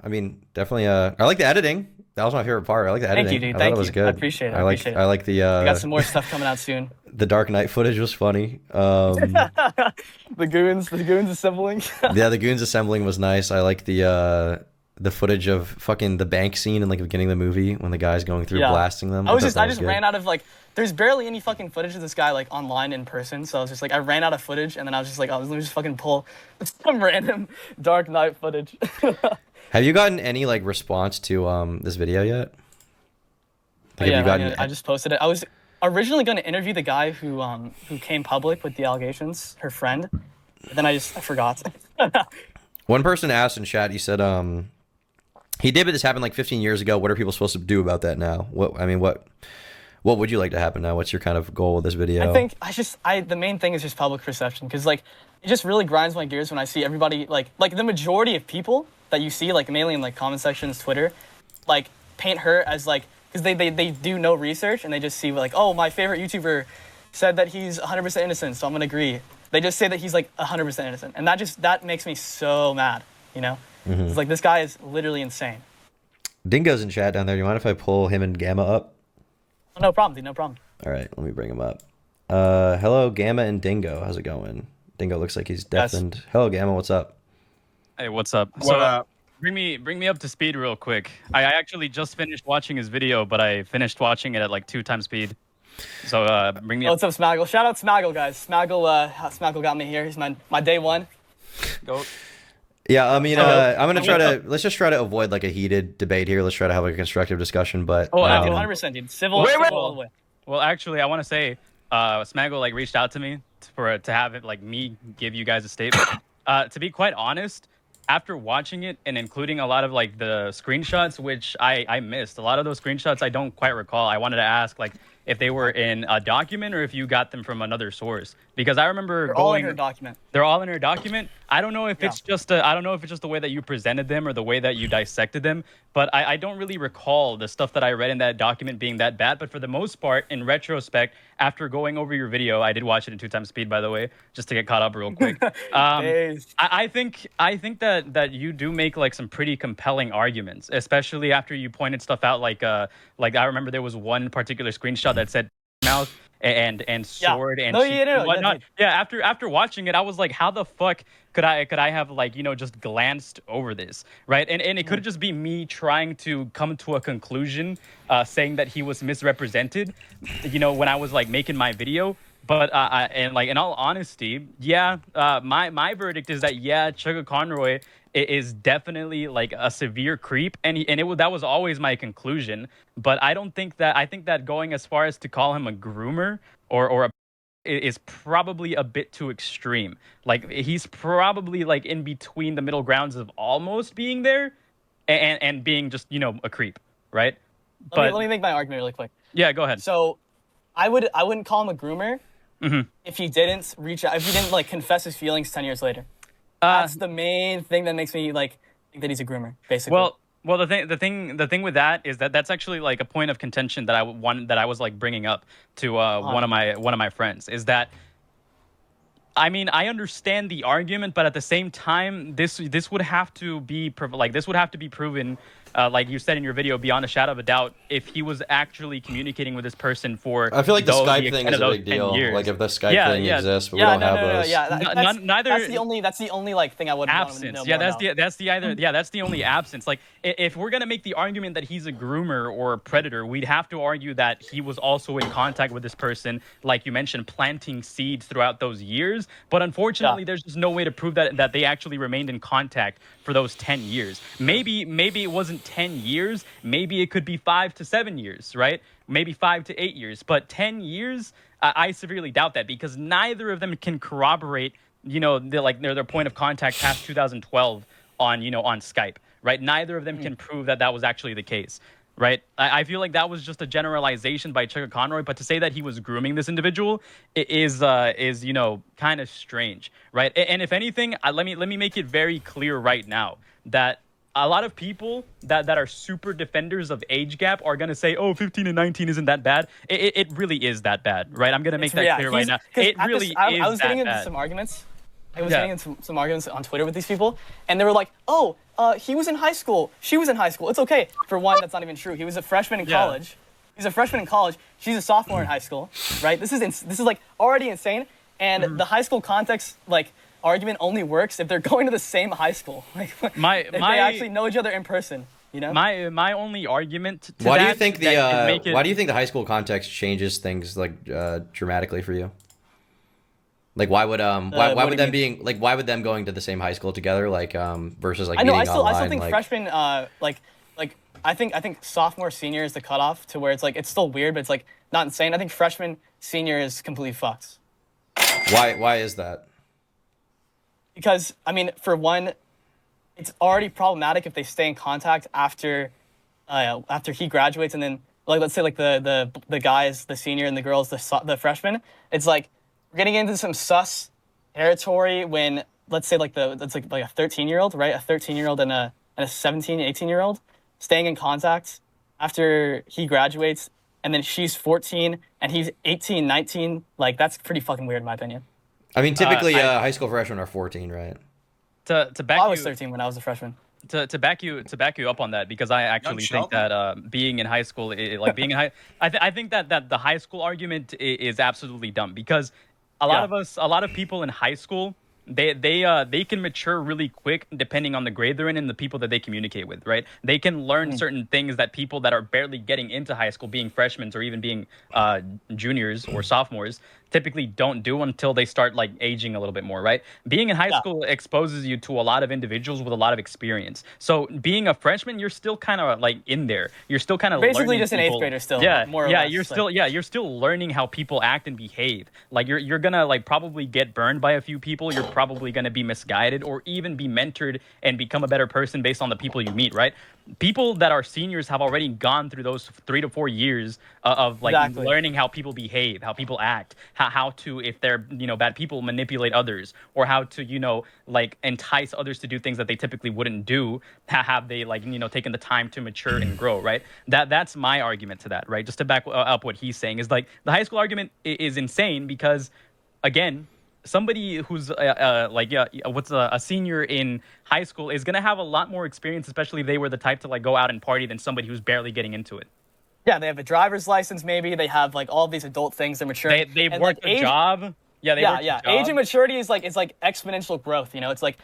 Speaker 2: I mean, definitely. I like the editing. That was my favorite part. I like the editing.
Speaker 1: Thank you, dude.
Speaker 2: I thought it was good.
Speaker 1: I appreciate it.
Speaker 2: I like the.
Speaker 1: I got some more stuff coming out soon.
Speaker 2: The Dark Knight footage was funny.
Speaker 1: The goons assembling.
Speaker 2: Yeah, the goons assembling was nice. I like the footage of fucking the bank scene in like the beginning of the movie when the guy's going through blasting them.
Speaker 1: I just ran out of like, there's barely any fucking footage of this guy like online in person, so I was just like, I ran out of footage, and then I was just like, let me just fucking pull some random Dark Knight footage.
Speaker 2: Have you gotten any like response to this video yet? Like,
Speaker 1: I just posted it. I was originally going to interview the guy who came public with the allegations, her friend, but then I forgot.
Speaker 2: One person asked in chat, he said, he did, but this happened like 15 years ago. What are people supposed to do about that now? What would you like to happen now? What's your kind of goal with this video?
Speaker 1: I think the main thing is just public perception, because like it just really grinds my gears when I see everybody like the majority of people that you see like mainly in like comment sections, Twitter, like paint her as like because they do no research and they just see like, oh, my favorite YouTuber said that he's 100% innocent, so I'm gonna agree. They just say that he's like 100% innocent, and that makes me so mad. You know, it's like this guy is literally insane.
Speaker 2: Dingo's in chat down there. Do you mind if I pull him and Gamma up?
Speaker 1: Oh, no problem, dude. No problem.
Speaker 2: All right, let me bring him up. Hello, Gamma and Dingo. How's it going? Dingo looks like he's deafened. Yes. Hello, Gamma. What's up?
Speaker 9: Hey, what's up?
Speaker 7: What up?
Speaker 9: Bring me up to speed real quick. I actually just finished watching his video, but I finished watching it at like 2 times speed. So bring me up.
Speaker 1: What's up, Smaggle? Shout out Smaggle, guys. Smaggle got me here. He's my day one.
Speaker 9: Go.
Speaker 2: Yeah, I mean, I'm gonna try to let's just try to avoid like a heated debate here. Let's try to have like a constructive discussion. But
Speaker 1: 100%, dude. Civil all the way.
Speaker 9: Well, actually, I want to say, Smaggle like reached out to me to have it like me give you guys a statement. To be quite honest, after watching it and including a lot of like the screenshots, which I missed, a lot of those screenshots I don't quite recall. I wanted to ask like if they were in a document or if you got them from another source, because I remember
Speaker 1: they're all in her document.
Speaker 9: They're all in her document. I don't know if it's just the way that you presented them or the way that you dissected them, but I don't really recall the stuff that I read in that document being that bad. But for the most part, in retrospect, after going over your video, I did watch it in 2 times speed, by the way, just to get caught up real quick. I think that you do make like some pretty compelling arguments, especially after you pointed stuff out like I remember there was one particular screenshot that said mouth and sword and whatnot. Yeah, after watching it, I was like, how the fuck could I have like, you know, just glanced over this, right? And it could just be me trying to come to a conclusion, saying that he was misrepresented, you know, when I was like making my video. But and like in all honesty, my verdict is that Chugga Conroy is definitely like a severe creep, and that was always my conclusion. But I think that going as far as to call him a groomer or a is probably a bit too extreme. Like he's probably like in between the middle grounds of almost being there and being just, you know, a creep, right?
Speaker 1: Let me make my argument really quick.
Speaker 9: Yeah, go ahead.
Speaker 1: So I wouldn't call him a groomer if he didn't reach out, if he didn't like confess his feelings 10 years later. That's the main thing that makes me like think that he's a groomer, basically.
Speaker 9: Well, the thing with that is that's actually like a point of contention that I was like bringing up to one of my friends, is that, I mean, I understand the argument, but at the same time, this would have to be proven, like you said in your video, beyond a shadow of a doubt, if he was actually communicating with this person for.
Speaker 2: I feel like the Skype thing is a big deal. Like if the Skype thing exists, but we don't have those.
Speaker 1: That's the only like thing I would
Speaker 9: absence.
Speaker 1: Want to know
Speaker 9: That's the only absence. Like if we're gonna make the argument that he's a groomer or a predator, we'd have to argue that he was also in contact with this person, like you mentioned, planting seeds throughout those years. But unfortunately, there's just no way to prove that they actually remained in contact for those 10 years. Maybe it wasn't 10 years. Maybe it could be 5 to 7 years, right? Maybe 5 to 8 years. But 10 years, I severely doubt that, because neither of them can corroborate, you know, their point of contact past 2012 on Skype, right? Neither of them can prove that was actually the case. Right, I feel like that was just a generalization by Chugga Conroy, but to say that he was grooming this individual is you know, kind of strange, right? And if anything, let me make it very clear right now that a lot of people that are super defenders of age gap are gonna say, oh, 15 and 19 isn't that bad. It really is that bad, right? I'm gonna make that clear right now. It really is that bad.
Speaker 1: I was getting into some arguments. Getting into some arguments on Twitter with these people, and they were like, oh, he was in high school. She was in high school. It's okay. For one, that's not even true. He was a freshman in college. He's a freshman in college. She's a sophomore in high school, right? This is like already insane. And the high school context, like, argument only works if they're going to the same high school. Like, if they actually know each other in person. You know?
Speaker 9: My only argument to
Speaker 2: why do you think the high school context changes things like dramatically for you? Like why would them going to the same high school together versus like meeting online?
Speaker 1: I still think freshmen I think sophomore senior is the cutoff to where it's like it's still weird, but it's like not insane. I think freshman senior is completely fucked.
Speaker 2: Why is that?
Speaker 1: Because I mean, for one, it's already problematic if they stay in contact after he graduates, and then like let's say like the guys, the senior, and the girls, the freshmen. It's like we're getting into some sus territory when, let's say, that's like a 13-year-old, right? A 13-year-old and a 17, 18-year-old staying in contact after he graduates, and then she's 14 and he's 18, 19. Like, that's pretty fucking weird in my opinion.
Speaker 2: I mean, typically high school freshmen are 14, right?
Speaker 9: To back
Speaker 1: I was
Speaker 9: you
Speaker 1: 13 when I was a freshman.
Speaker 9: to back you up on that, because I actually think that being in high school, being in I think that the high school argument is absolutely dumb, because a lot of people in high school, they can mature really quick depending on the grade they're in and the people that they communicate with, right? They can learn certain things that people that are barely getting into high school, being freshmen or even being juniors or sophomores, typically don't do until they start like aging a little bit more, right? Being in high school exposes you to a lot of individuals with a lot of experience. So being a freshman, you're still kind of like in there. You're still kind of
Speaker 1: basically just an 8th grader still.
Speaker 9: Yeah,
Speaker 1: more or less.
Speaker 9: You're still learning how people act and behave. Like you're gonna like probably get burned by a few people. You're probably gonna be misguided or even be mentored and become a better person based on the people you meet, right? People that are seniors have already gone through those 3 to 4 years of like learning how people behave, how people act, how to, if they're bad people, manipulate others, or how to like entice others to do things that they typically wouldn't do. Have they like taken the time to mature and grow, right? That's my argument to that, right? Just to back up what he's saying is like the high school argument is insane because, again, somebody who's a senior in high school is going to have a lot more experience, especially if they were the type to like go out and party, than somebody who's barely getting into it.
Speaker 1: Yeah, they have a driver's license, maybe. They have like all these adult things. They're mature.
Speaker 9: They've worked a job. Yeah.
Speaker 1: Age and maturity is like exponential growth. It's like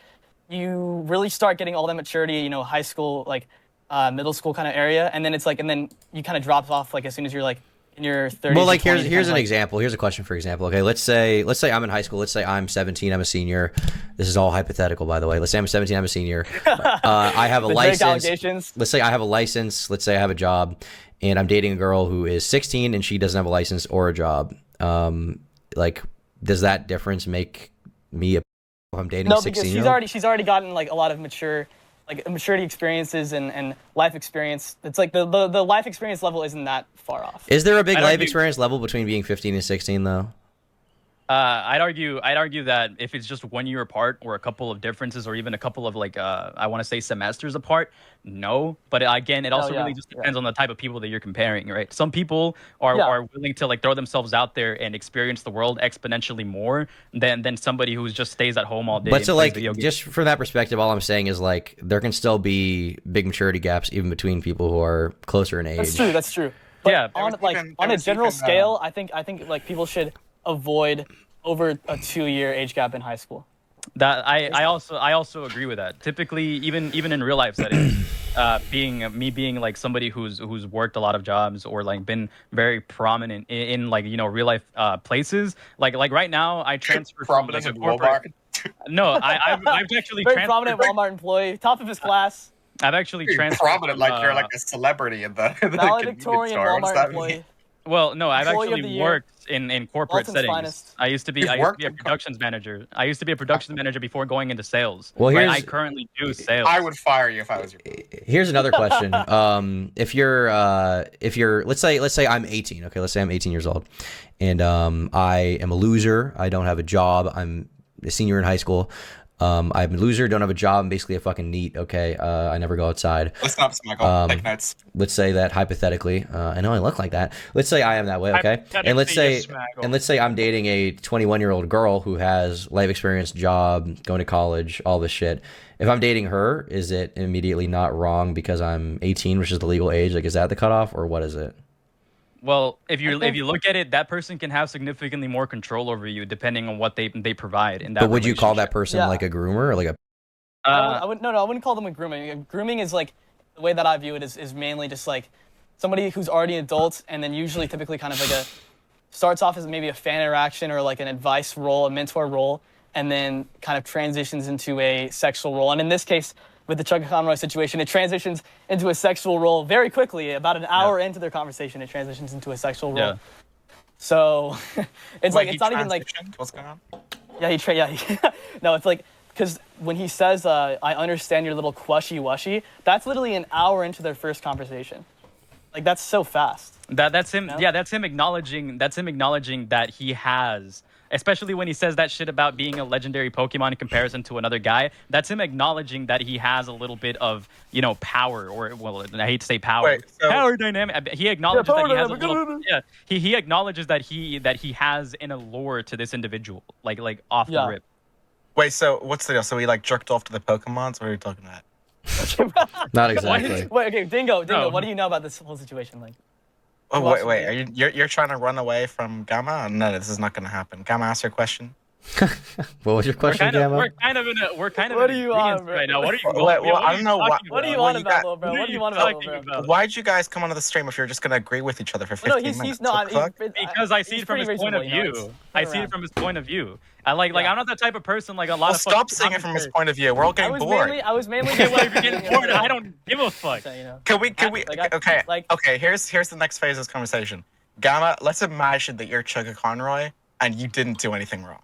Speaker 1: you really start getting all that maturity, high school, like middle school kind of area, and then it's like, and then you kind of drop off like as soon as you're like in your 30s.
Speaker 2: Well, like here's an example. Here's a question for example. Okay, let's say I'm in high school. Let's say I'm 17. I'm a senior. This is all hypothetical, by the way. Let's say I'm 17. I'm a senior. I have a license. Let's say I have a license. Let's say I have a job, and I'm dating a girl who is 16 and she doesn't have a license or a job. Like, does that difference make me if I'm dating a 16-year-old?
Speaker 1: No, because she's already gotten like a lot of maturity experiences and life experience. It's like the life experience level isn't that far off.
Speaker 2: Is there a big life experience level between being 15 and 16 though?
Speaker 9: I'd argue that if it's just 1 year apart or a couple of differences or even a couple of like I want to say semesters apart, no. But again, it also really just depends on the type of people that you're comparing, right? Some people are willing to like throw themselves out there and experience the world exponentially more than somebody who just stays at home all day.
Speaker 2: But so like just from that perspective, all I'm saying is like there can still be big maturity gaps even between people who are closer in age.
Speaker 1: That's true. But
Speaker 9: yeah,
Speaker 1: on a general scale, I think like people should avoid over a 2-year age gap in high school.
Speaker 9: That I also agree with that. Typically, even in real life settings, being like somebody who's worked a lot of jobs or like been very prominent in like real life places. Like right now, I transferred from like a corporate. No, I've actually
Speaker 1: very prominent Walmart employee, top of his class.
Speaker 9: I've actually transferred
Speaker 10: prominent, like you're like a celebrity in the
Speaker 1: valedictorian Walmart employee.
Speaker 9: Well, no, I've actually worked in corporate settings.
Speaker 1: Finest.
Speaker 9: I used to be a productions manager. I used to be a productions manager before going into sales.
Speaker 2: Well,
Speaker 9: I currently do sales.
Speaker 10: I would fire you if I was you.
Speaker 2: Here's another question. If you're let's say I'm 18. Okay, let's say I'm 18 years old, and I am a loser. I don't have a job. I'm a senior in high school. I'm a loser, don't have a job, I'm basically a fucking NEET, okay? I never go outside.
Speaker 10: Listen up, Smiggle. Take notes.
Speaker 2: Let's say that hypothetically, I know I look like that. Let's say I am that way, okay? And let's say I'm dating a 21-year-old girl who has life experience, job, going to college, all this shit. If I'm dating her, is it immediately not wrong because I'm 18, which is the legal age? Like, is that the cutoff, or what is it?
Speaker 9: Well, if you look at it, that person can have significantly more control over you depending on what they provide in that.
Speaker 2: But would you call that person like a groomer or like a?
Speaker 1: I wouldn't call them a grooming. Grooming is like the way that I view it is mainly just like somebody who's already an adult and then usually typically kind of like starts off as maybe a fan interaction or like an advice role, a mentor role, and then kind of transitions into a sexual role. And in this case, with the Chuck Conroy situation, it transitions into a sexual role very quickly. About an hour into their conversation, it transitions into a sexual role. Yeah. So it's like it's not even like
Speaker 10: what's going on.
Speaker 1: Yeah, no, it's like because when he says, "I understand your little quashy-washy," that's literally an hour into their first conversation. Like that's so fast.
Speaker 9: That's him. Yeah, that's him acknowledging. That's him acknowledging that he has especially when he says that shit about being a legendary Pokemon in comparison to another guy. That's him acknowledging that he has a little bit of, you know, power, or, well, I hate to say power.
Speaker 10: Wait, so-
Speaker 9: Power dynamic. He acknowledges
Speaker 1: power
Speaker 9: that he has a
Speaker 1: dynamic.
Speaker 9: little, yeah, he acknowledges that he has an allure to this individual, like off the rip.
Speaker 10: Wait, so what's the deal? So he like jerked off to the Pokemons? What are you talking about?
Speaker 2: Not exactly.
Speaker 1: Wait, okay, Dingo,
Speaker 9: No.
Speaker 1: what do you know about this whole situation? Like,
Speaker 10: Oh
Speaker 1: Watch
Speaker 10: wait,
Speaker 1: it.
Speaker 10: are you're trying to run away from Gamma? No, this is not gonna happen. Gamma, ask your question.
Speaker 2: What was your question, Gamma?
Speaker 9: We're kind of in
Speaker 1: What
Speaker 9: in
Speaker 1: do you want,
Speaker 9: agreement
Speaker 1: bro?
Speaker 9: right now. What are you?
Speaker 10: Well, I don't know
Speaker 9: talking
Speaker 1: what do you
Speaker 9: about?
Speaker 1: want
Speaker 10: you
Speaker 1: about,
Speaker 10: got-
Speaker 1: little bro? What do you want
Speaker 9: talking
Speaker 1: about, little bro?
Speaker 9: about?
Speaker 10: Why'd you guys come onto the stream if you're just gonna agree with each other for 15
Speaker 1: No,
Speaker 10: minutes?
Speaker 1: he's
Speaker 10: What the fuck?
Speaker 9: Because I see
Speaker 1: he's
Speaker 9: it from
Speaker 1: pretty
Speaker 9: his point of
Speaker 1: reasonable, you know,
Speaker 9: view.
Speaker 1: it's
Speaker 9: I
Speaker 1: turn
Speaker 9: see it
Speaker 1: around.
Speaker 9: from his point of view. I'm not that type of person like a lot
Speaker 10: Well,
Speaker 9: of.
Speaker 10: stop
Speaker 9: fucking
Speaker 10: seeing it from his
Speaker 9: commentators.
Speaker 10: point of view. We're all getting bored.
Speaker 1: I was mainly
Speaker 9: Okay, well, if you're getting bored, I don't give a fuck.
Speaker 1: So, you know.
Speaker 10: Can we?
Speaker 1: Like,
Speaker 10: Okay. Here's the next phase of this conversation. Gamma, let's imagine that you're Chugga Conroy and you didn't do anything wrong.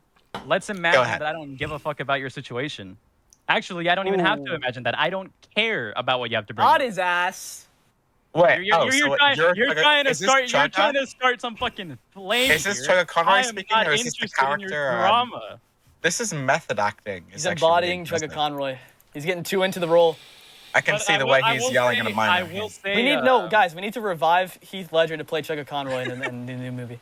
Speaker 9: Let's imagine
Speaker 10: ahead.
Speaker 9: that I don't give a fuck about your situation. Actually, I don't even have to
Speaker 1: Ooh.
Speaker 9: imagine that. I don't care about what you have to bring.
Speaker 1: On
Speaker 9: up.
Speaker 1: his ass.
Speaker 10: Wait,
Speaker 9: You're trying to
Speaker 10: is this
Speaker 9: start. You're
Speaker 10: Chugga?
Speaker 9: trying to start some fucking flame.
Speaker 10: Is this
Speaker 9: here.
Speaker 10: Chugga Conroy
Speaker 9: I am
Speaker 10: speaking,
Speaker 9: not
Speaker 10: or is this the
Speaker 9: interested in your
Speaker 10: character,
Speaker 9: drama.
Speaker 10: This is method acting.
Speaker 1: He's
Speaker 10: It's actually
Speaker 1: embodying
Speaker 10: really
Speaker 1: Chugga
Speaker 10: interesting.
Speaker 1: Conroy. He's getting too into the role.
Speaker 10: I can
Speaker 9: But
Speaker 10: see
Speaker 9: I
Speaker 10: the
Speaker 9: will-
Speaker 10: way
Speaker 9: I
Speaker 10: he's
Speaker 9: will
Speaker 10: yelling
Speaker 9: say-
Speaker 10: in a mind.
Speaker 9: I will say.
Speaker 1: We need guys. We need to revive Heath Ledger to play Chugga Conroy in the new movie.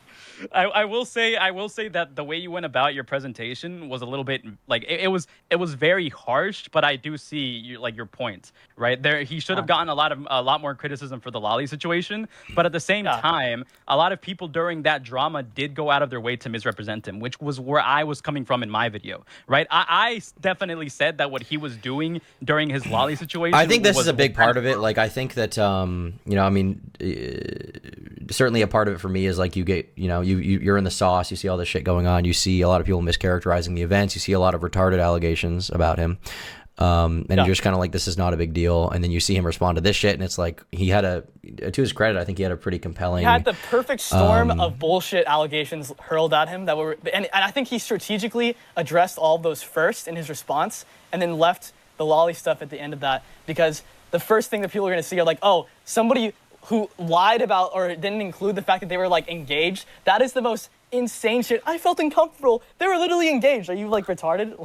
Speaker 9: I will say that the way you went about your presentation was a little bit like it was very harsh, but I do see your point right there. He should have gotten a lot more criticism for the Lolly situation, but at the same time, a lot of people during that drama did go out of their way to misrepresent him, which was where I was coming from in my video. Right, I definitely said that what he was doing during his Lolly situation.
Speaker 2: I think this
Speaker 9: was
Speaker 2: is a big part of it. Like, I think that, you know, I mean, certainly a part of it for me is like you get, you know, you're in the sauce, you see all this shit going on, you see a lot of people mischaracterizing the events, you see a lot of retarded allegations about him. And you're just kind of like, this is not a big deal. And then you see him respond to this shit, and it's like he had to his credit, I think he had a pretty compelling.
Speaker 1: He had the perfect storm of bullshit allegations hurled at him that were, and I think he strategically addressed all of those first in his response, and then left the Lolly stuff at the end of that, because the first thing that people are going to see are like, oh, somebody who lied about or didn't include the fact that they were like engaged. That is the most insane shit. I felt uncomfortable. They were literally engaged. Are you like retarded?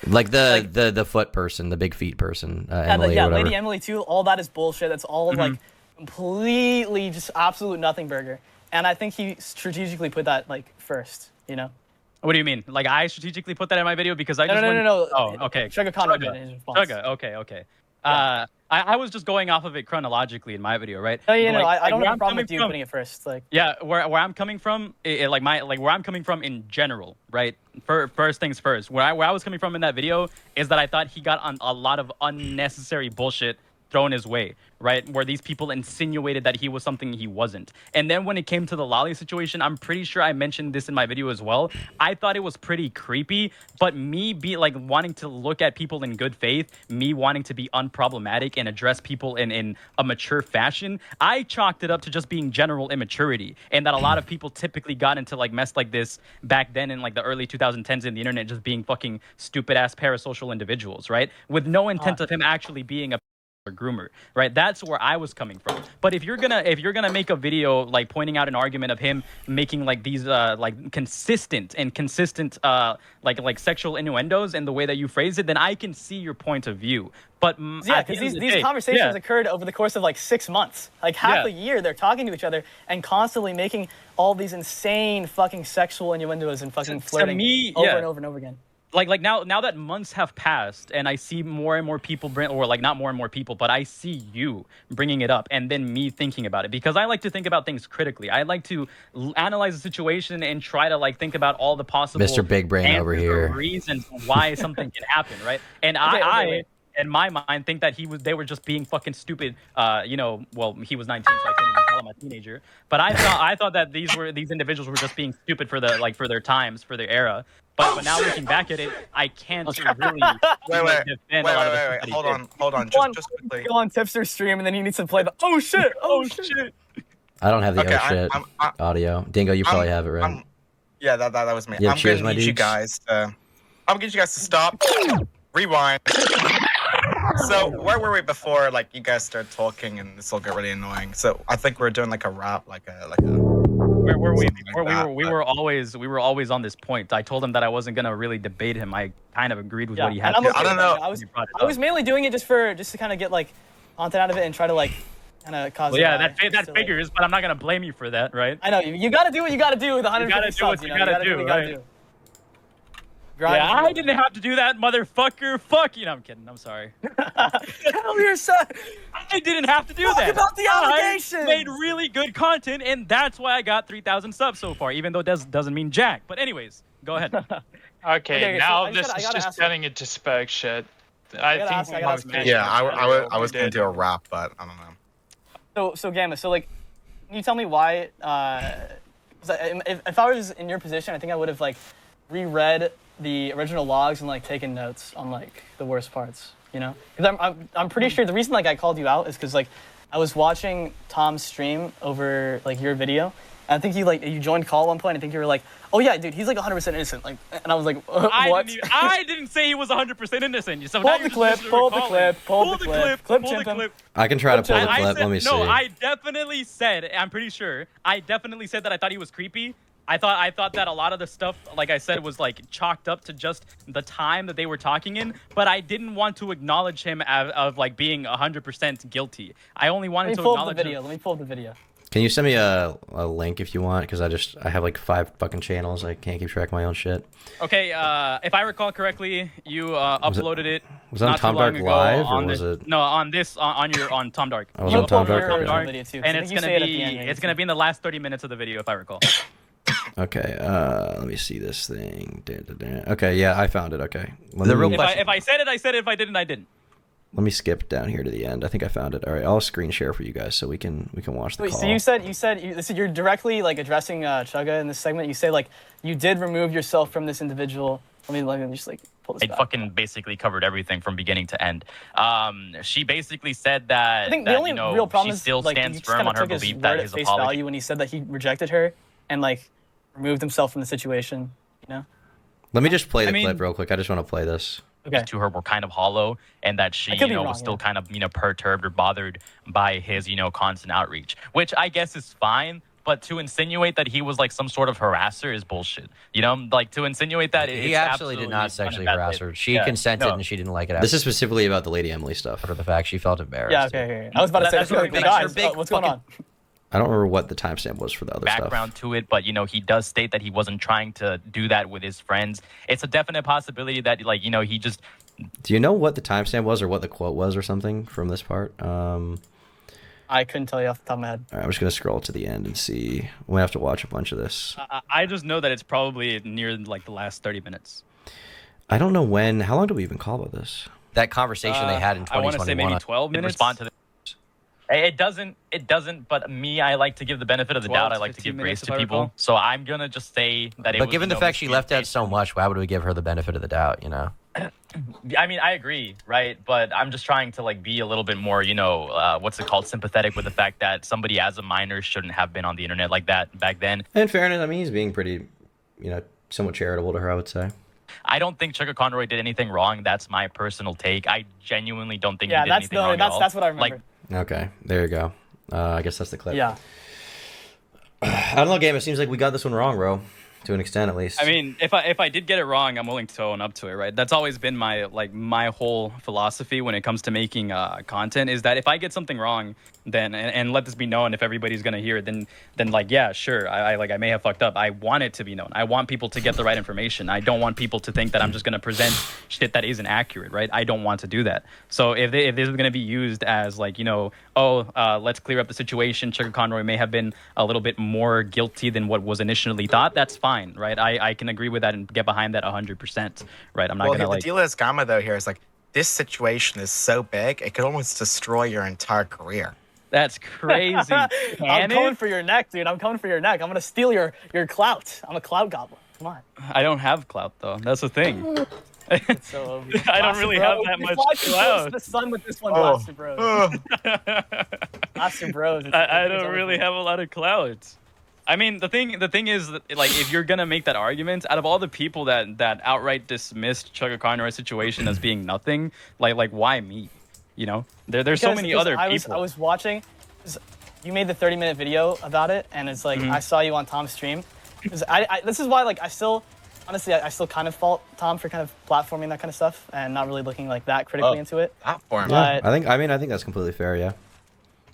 Speaker 2: Like the foot person, the big feet person, Emily,
Speaker 1: yeah,
Speaker 2: or whatever.
Speaker 1: Lady Emily too. All that is bullshit. That's all like completely just absolute nothing burger. And I think he strategically put that like first. You know.
Speaker 9: What do you mean? Like I strategically put that in my video because I just
Speaker 1: No.
Speaker 9: Oh, okay.
Speaker 1: Chugga Conroy did in his response.
Speaker 9: Chugga. Okay. I was just going off of it chronologically in my video, right?
Speaker 1: No, yeah, no,
Speaker 9: Like,
Speaker 1: I don't
Speaker 9: where
Speaker 1: have a
Speaker 9: I'm
Speaker 1: problem
Speaker 9: coming
Speaker 1: with you
Speaker 9: from-
Speaker 1: putting it first. Like,
Speaker 9: Yeah, where I'm coming from, where I'm coming from in general, right? First things first. Where I was coming from in that video is that I thought he got on a lot of unnecessary bullshit thrown his way, right? Where these people insinuated that he was something he wasn't. And then when it came to the Lolly situation, I'm pretty sure I mentioned this in my video as well. I thought it was pretty creepy, but me wanting to look at people in good faith, me wanting to be unproblematic and address people in a mature fashion, I chalked it up to just being general immaturity, and that a lot of people typically got into like mess like this back then in like the early 2010s in the internet, just being fucking stupid ass parasocial individuals, right? With no intent of him actually being a groomer, right? That's where I was coming from. But if you're gonna make a video like pointing out an argument of him making like these like consistent like sexual innuendos in the way that you phrase it, then I can see your point of view. But
Speaker 1: yeah, because these conversations occurred over the course of like 6 months, like half a year. They're talking to each other and constantly making all these insane fucking sexual innuendos and fucking flirting over and over and over again.
Speaker 9: Like now that months have passed and I see more and more people not more and more people, but I see you bringing it up and then me thinking about it, because I like to think about things critically. I like to analyze the situation and try to like think about all the possible
Speaker 2: Mr. Big Brain over here
Speaker 9: reasons why something can happen, right? And I in my mind think that they were just being fucking stupid. You know, well, he was 19, so I couldn't even call him a teenager. But I thought that these individuals were just being stupid for their times, for their era. But now looking back at it, I can't really defend a lot of the shit that he did.
Speaker 10: Hold on, just quickly.
Speaker 1: Go on Tipster stream and then he needs to play the oh shit.
Speaker 2: I don't have the
Speaker 10: Okay,
Speaker 2: audio. Dingo, you probably have it, right?
Speaker 10: Yeah, that was me.
Speaker 2: Yeah,
Speaker 10: I'm
Speaker 2: cheers,
Speaker 10: gonna
Speaker 2: my
Speaker 10: need you
Speaker 2: dudes.
Speaker 10: guys to stop, rewind. So where were we before like you guys started talking and this all got really annoying? So I think we're doing like a rap, like a
Speaker 9: we were always on this point. I told him that I wasn't gonna really debate him. I kind of agreed with what he had to say.
Speaker 10: I don't know.
Speaker 1: I was mainly doing it just to kind of get like content out of it and try to like kind of cause.
Speaker 9: Well, yeah, that figures, but I'm not gonna blame you for that, right?
Speaker 1: I know you got to do what you got to do with 150 subs.
Speaker 9: You gotta do what you gotta do.
Speaker 1: Yeah,
Speaker 9: I didn't have to do that, motherfucker. Fuck you. No, I'm kidding. I'm sorry.
Speaker 1: Hell, your son.
Speaker 9: I didn't have to do
Speaker 1: Talk
Speaker 9: that.
Speaker 1: about the allegations.
Speaker 9: I made really good content, and that's why I got 3,000 subs so far, even though it doesn't mean jack. But anyways, go ahead.
Speaker 11: Okay, now
Speaker 1: so
Speaker 11: this is just turning into spec shit. I
Speaker 10: was going to do a rap, but I don't know.
Speaker 1: So Gamma, so like, can you tell me why? If I was in your position, I think I would have like reread the original logs and like taken notes on like the worst parts, you know? Because I'm pretty sure the reason like I called you out is because like I was watching Tom's stream over like your video. And I think you joined call at one point. I think you were like, oh yeah, dude, he's like 100% innocent. Like, and I was like, what?
Speaker 9: I didn't say he was 100% innocent. So
Speaker 1: pull the clip. Pull the clip.
Speaker 2: I can try to pull the clip. Let me see.
Speaker 9: No, I definitely said. I'm pretty sure. I definitely said that I thought he was creepy. I thought that a lot of the stuff, like I said, was like chalked up to just the time that they were talking in, but I didn't want to acknowledge him of like being 100% guilty. I only wanted to acknowledge
Speaker 1: the video. Let me pull up the video.
Speaker 2: Can you send me a link if you want? Because I have like 5 fucking channels. I can't keep track of my own shit.
Speaker 9: Okay, if I recall correctly, you uploaded it.
Speaker 2: Was it on Tom Dark Live or was it?
Speaker 9: No, on Tom Dark.
Speaker 2: I was on Tom Dark.
Speaker 9: And it's gonna be in the last 30 minutes of the video if I recall.
Speaker 2: Okay, let me see this thing. Okay, yeah, I found it. Okay.
Speaker 9: If I said it, I said it. If I didn't, I didn't.
Speaker 2: Let me skip down here to the end. I think I found it. All right, I'll screen share for you guys so we can watch the call.
Speaker 1: So you said you're directly like addressing Chugga in this segment. You say like you did remove yourself from this individual. Let me just like pull this back.
Speaker 9: Fucking basically covered everything from beginning to end. She basically said that
Speaker 1: I think the only real problem is
Speaker 9: still
Speaker 1: like
Speaker 9: stands firm on her belief that his
Speaker 1: face
Speaker 9: apology
Speaker 1: value when he said that he rejected her and like removed himself from the situation. You know.
Speaker 2: Let me just play the clip real quick. I just want to play this.
Speaker 1: Okay.
Speaker 9: To her were kind of hollow, and that she was still kind of perturbed or bothered by his constant outreach, which I guess is fine. But to insinuate that he was like some sort of harasser is bullshit. Like to insinuate that
Speaker 12: he absolutely did not sexually harass her. She consented and she didn't like it.
Speaker 2: This is specifically about the Lady Emily stuff.
Speaker 12: For the fact she felt embarrassed.
Speaker 1: Yeah, okay. I was about to say, what's going on?
Speaker 2: I don't remember what the timestamp was for the other
Speaker 9: background
Speaker 2: stuff.
Speaker 9: to it, but he does state that he wasn't trying to do that with his friends. It's a definite possibility that he just.
Speaker 2: Do you know what the timestamp was or what the quote was or something from this part?
Speaker 1: I couldn't tell you off the top of my head.
Speaker 2: All right, I'm just gonna scroll to the end and see. We have to watch a bunch of this.
Speaker 9: I just know that it's probably near like the last 30 minutes.
Speaker 2: I don't know when. How long do we even call about this?
Speaker 12: That conversation they had in 2021.
Speaker 9: I want to say maybe 12 minutes. Respond to It doesn't, but me, I like to give the benefit of the doubt. I like to give grace to people. So I'm going to just say that it was.
Speaker 12: But given the fact she left out so much, why would we give her the benefit of the doubt,
Speaker 9: I mean, I agree, right? But I'm just trying to be a little bit more, what's it called, sympathetic with the fact that somebody as a minor shouldn't have been on the internet like that back then.
Speaker 2: In fairness, I mean, he's being pretty, somewhat charitable to her, I would say.
Speaker 9: I don't think Chugga Conroy did anything wrong. That's my personal take. I genuinely don't think he did anything wrong at all.
Speaker 1: That's what I remember.
Speaker 2: Okay, there you go. I guess that's the clip.
Speaker 1: Yeah.
Speaker 2: I don't know, Game. It seems like we got this one wrong, bro. To an extent, at least.
Speaker 9: I mean, if I did get it wrong, I'm willing to own up to it, right? That's always been my whole philosophy when it comes to making content, is that if I get something wrong, then and let this be known, if everybody's gonna hear it, then yeah, sure, I may have fucked up. I want it to be known. I want people to get the right information. I don't want people to think that I'm just gonna present shit that isn't accurate, right? I don't want to do that. So if this is gonna be used as let's clear up the situation, Chugga Conroy may have been a little bit more guilty than what was initially thought, that's fine, right? I can agree with that and get behind that 100%, right? I'm not gonna
Speaker 10: the deal is, Gamma, though, here is this situation is so big, it could almost destroy your entire career.
Speaker 9: That's crazy.
Speaker 1: I'm coming for your neck, dude. I'm coming for your neck. I'm gonna steal your clout. I'm a clout goblin. Come on.
Speaker 9: I don't have clout though. That's the thing.
Speaker 1: So
Speaker 9: I don't really have that much clout.
Speaker 1: The sun with this one, Blaster Bros. Blaster Bros.
Speaker 9: I don't really have a lot of clout. I mean, the thing is that, if you're gonna make that argument, out of all the people that outright dismissed Chugga Conroy's situation as being nothing, why me? There's so many other people.
Speaker 1: I was watching. you made the 30-minute video about it, and it's like I saw you on Tom's stream. This is why like I still kind of fault Tom for kind of platforming that kind of stuff and not really looking like that critically into it.
Speaker 10: Platform.
Speaker 2: Yeah, I think that's completely fair. Yeah.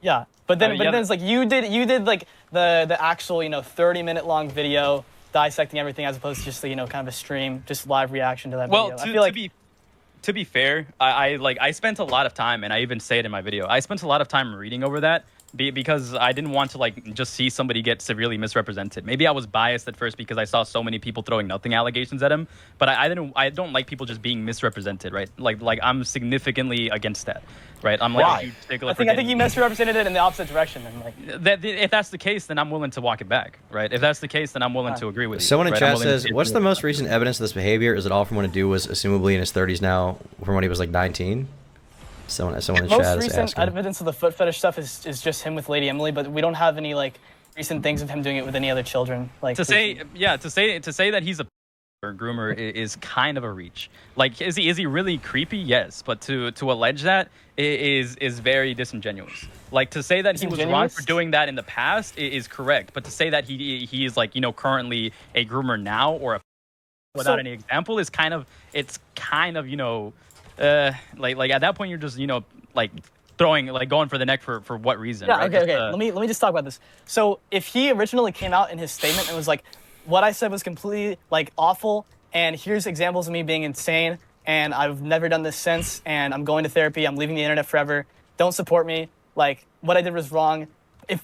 Speaker 1: Yeah, but then it's like you did like the actual 30-minute long video dissecting everything as opposed to just kind of a stream, just live reaction to that video. I feel like
Speaker 9: to be fair, I spent a lot of time, and I even say it in my video, I spent a lot of time reading over that because I didn't want to like just see somebody get severely misrepresented. Maybe I was biased at first because I saw so many people throwing nothing allegations at him, but I don't like people just being misrepresented, right? Like I'm significantly against that, right? I'm like,
Speaker 1: I think you misrepresented it in the opposite direction, and like
Speaker 9: if that's the case, then I'm willing to walk it back, right? If that's the case, then I'm willing to agree with you.
Speaker 2: Someone in
Speaker 9: right?
Speaker 2: chat says, "What's the most recent evidence of this behavior? Is it all from when a dude was assumably in his 30s now, from when he was like 19?" Someone in chat is
Speaker 1: most recent
Speaker 2: asking.
Speaker 1: evidence of the foot fetish stuff is just him with Lady Emily, but we don't have any like recent things of him doing it with any other children. Like to say
Speaker 9: that he's a groomer is kind of a reach. Like, is he really creepy? Yes, but to allege that is very disingenuous. Like, to say that he was wrong for doing that in the past is correct, but to say that he is like currently a groomer now or without any example is kind of like at that point you're just like throwing like going for the neck for what reason?
Speaker 1: Yeah,
Speaker 9: right?
Speaker 1: okay. Let me just talk about this. So if he originally came out in his statement and was like, what I said was completely like awful, and here's examples of me being insane, and I've never done this since, and I'm going to therapy, I'm leaving the internet forever, don't support me, like what I did was wrong.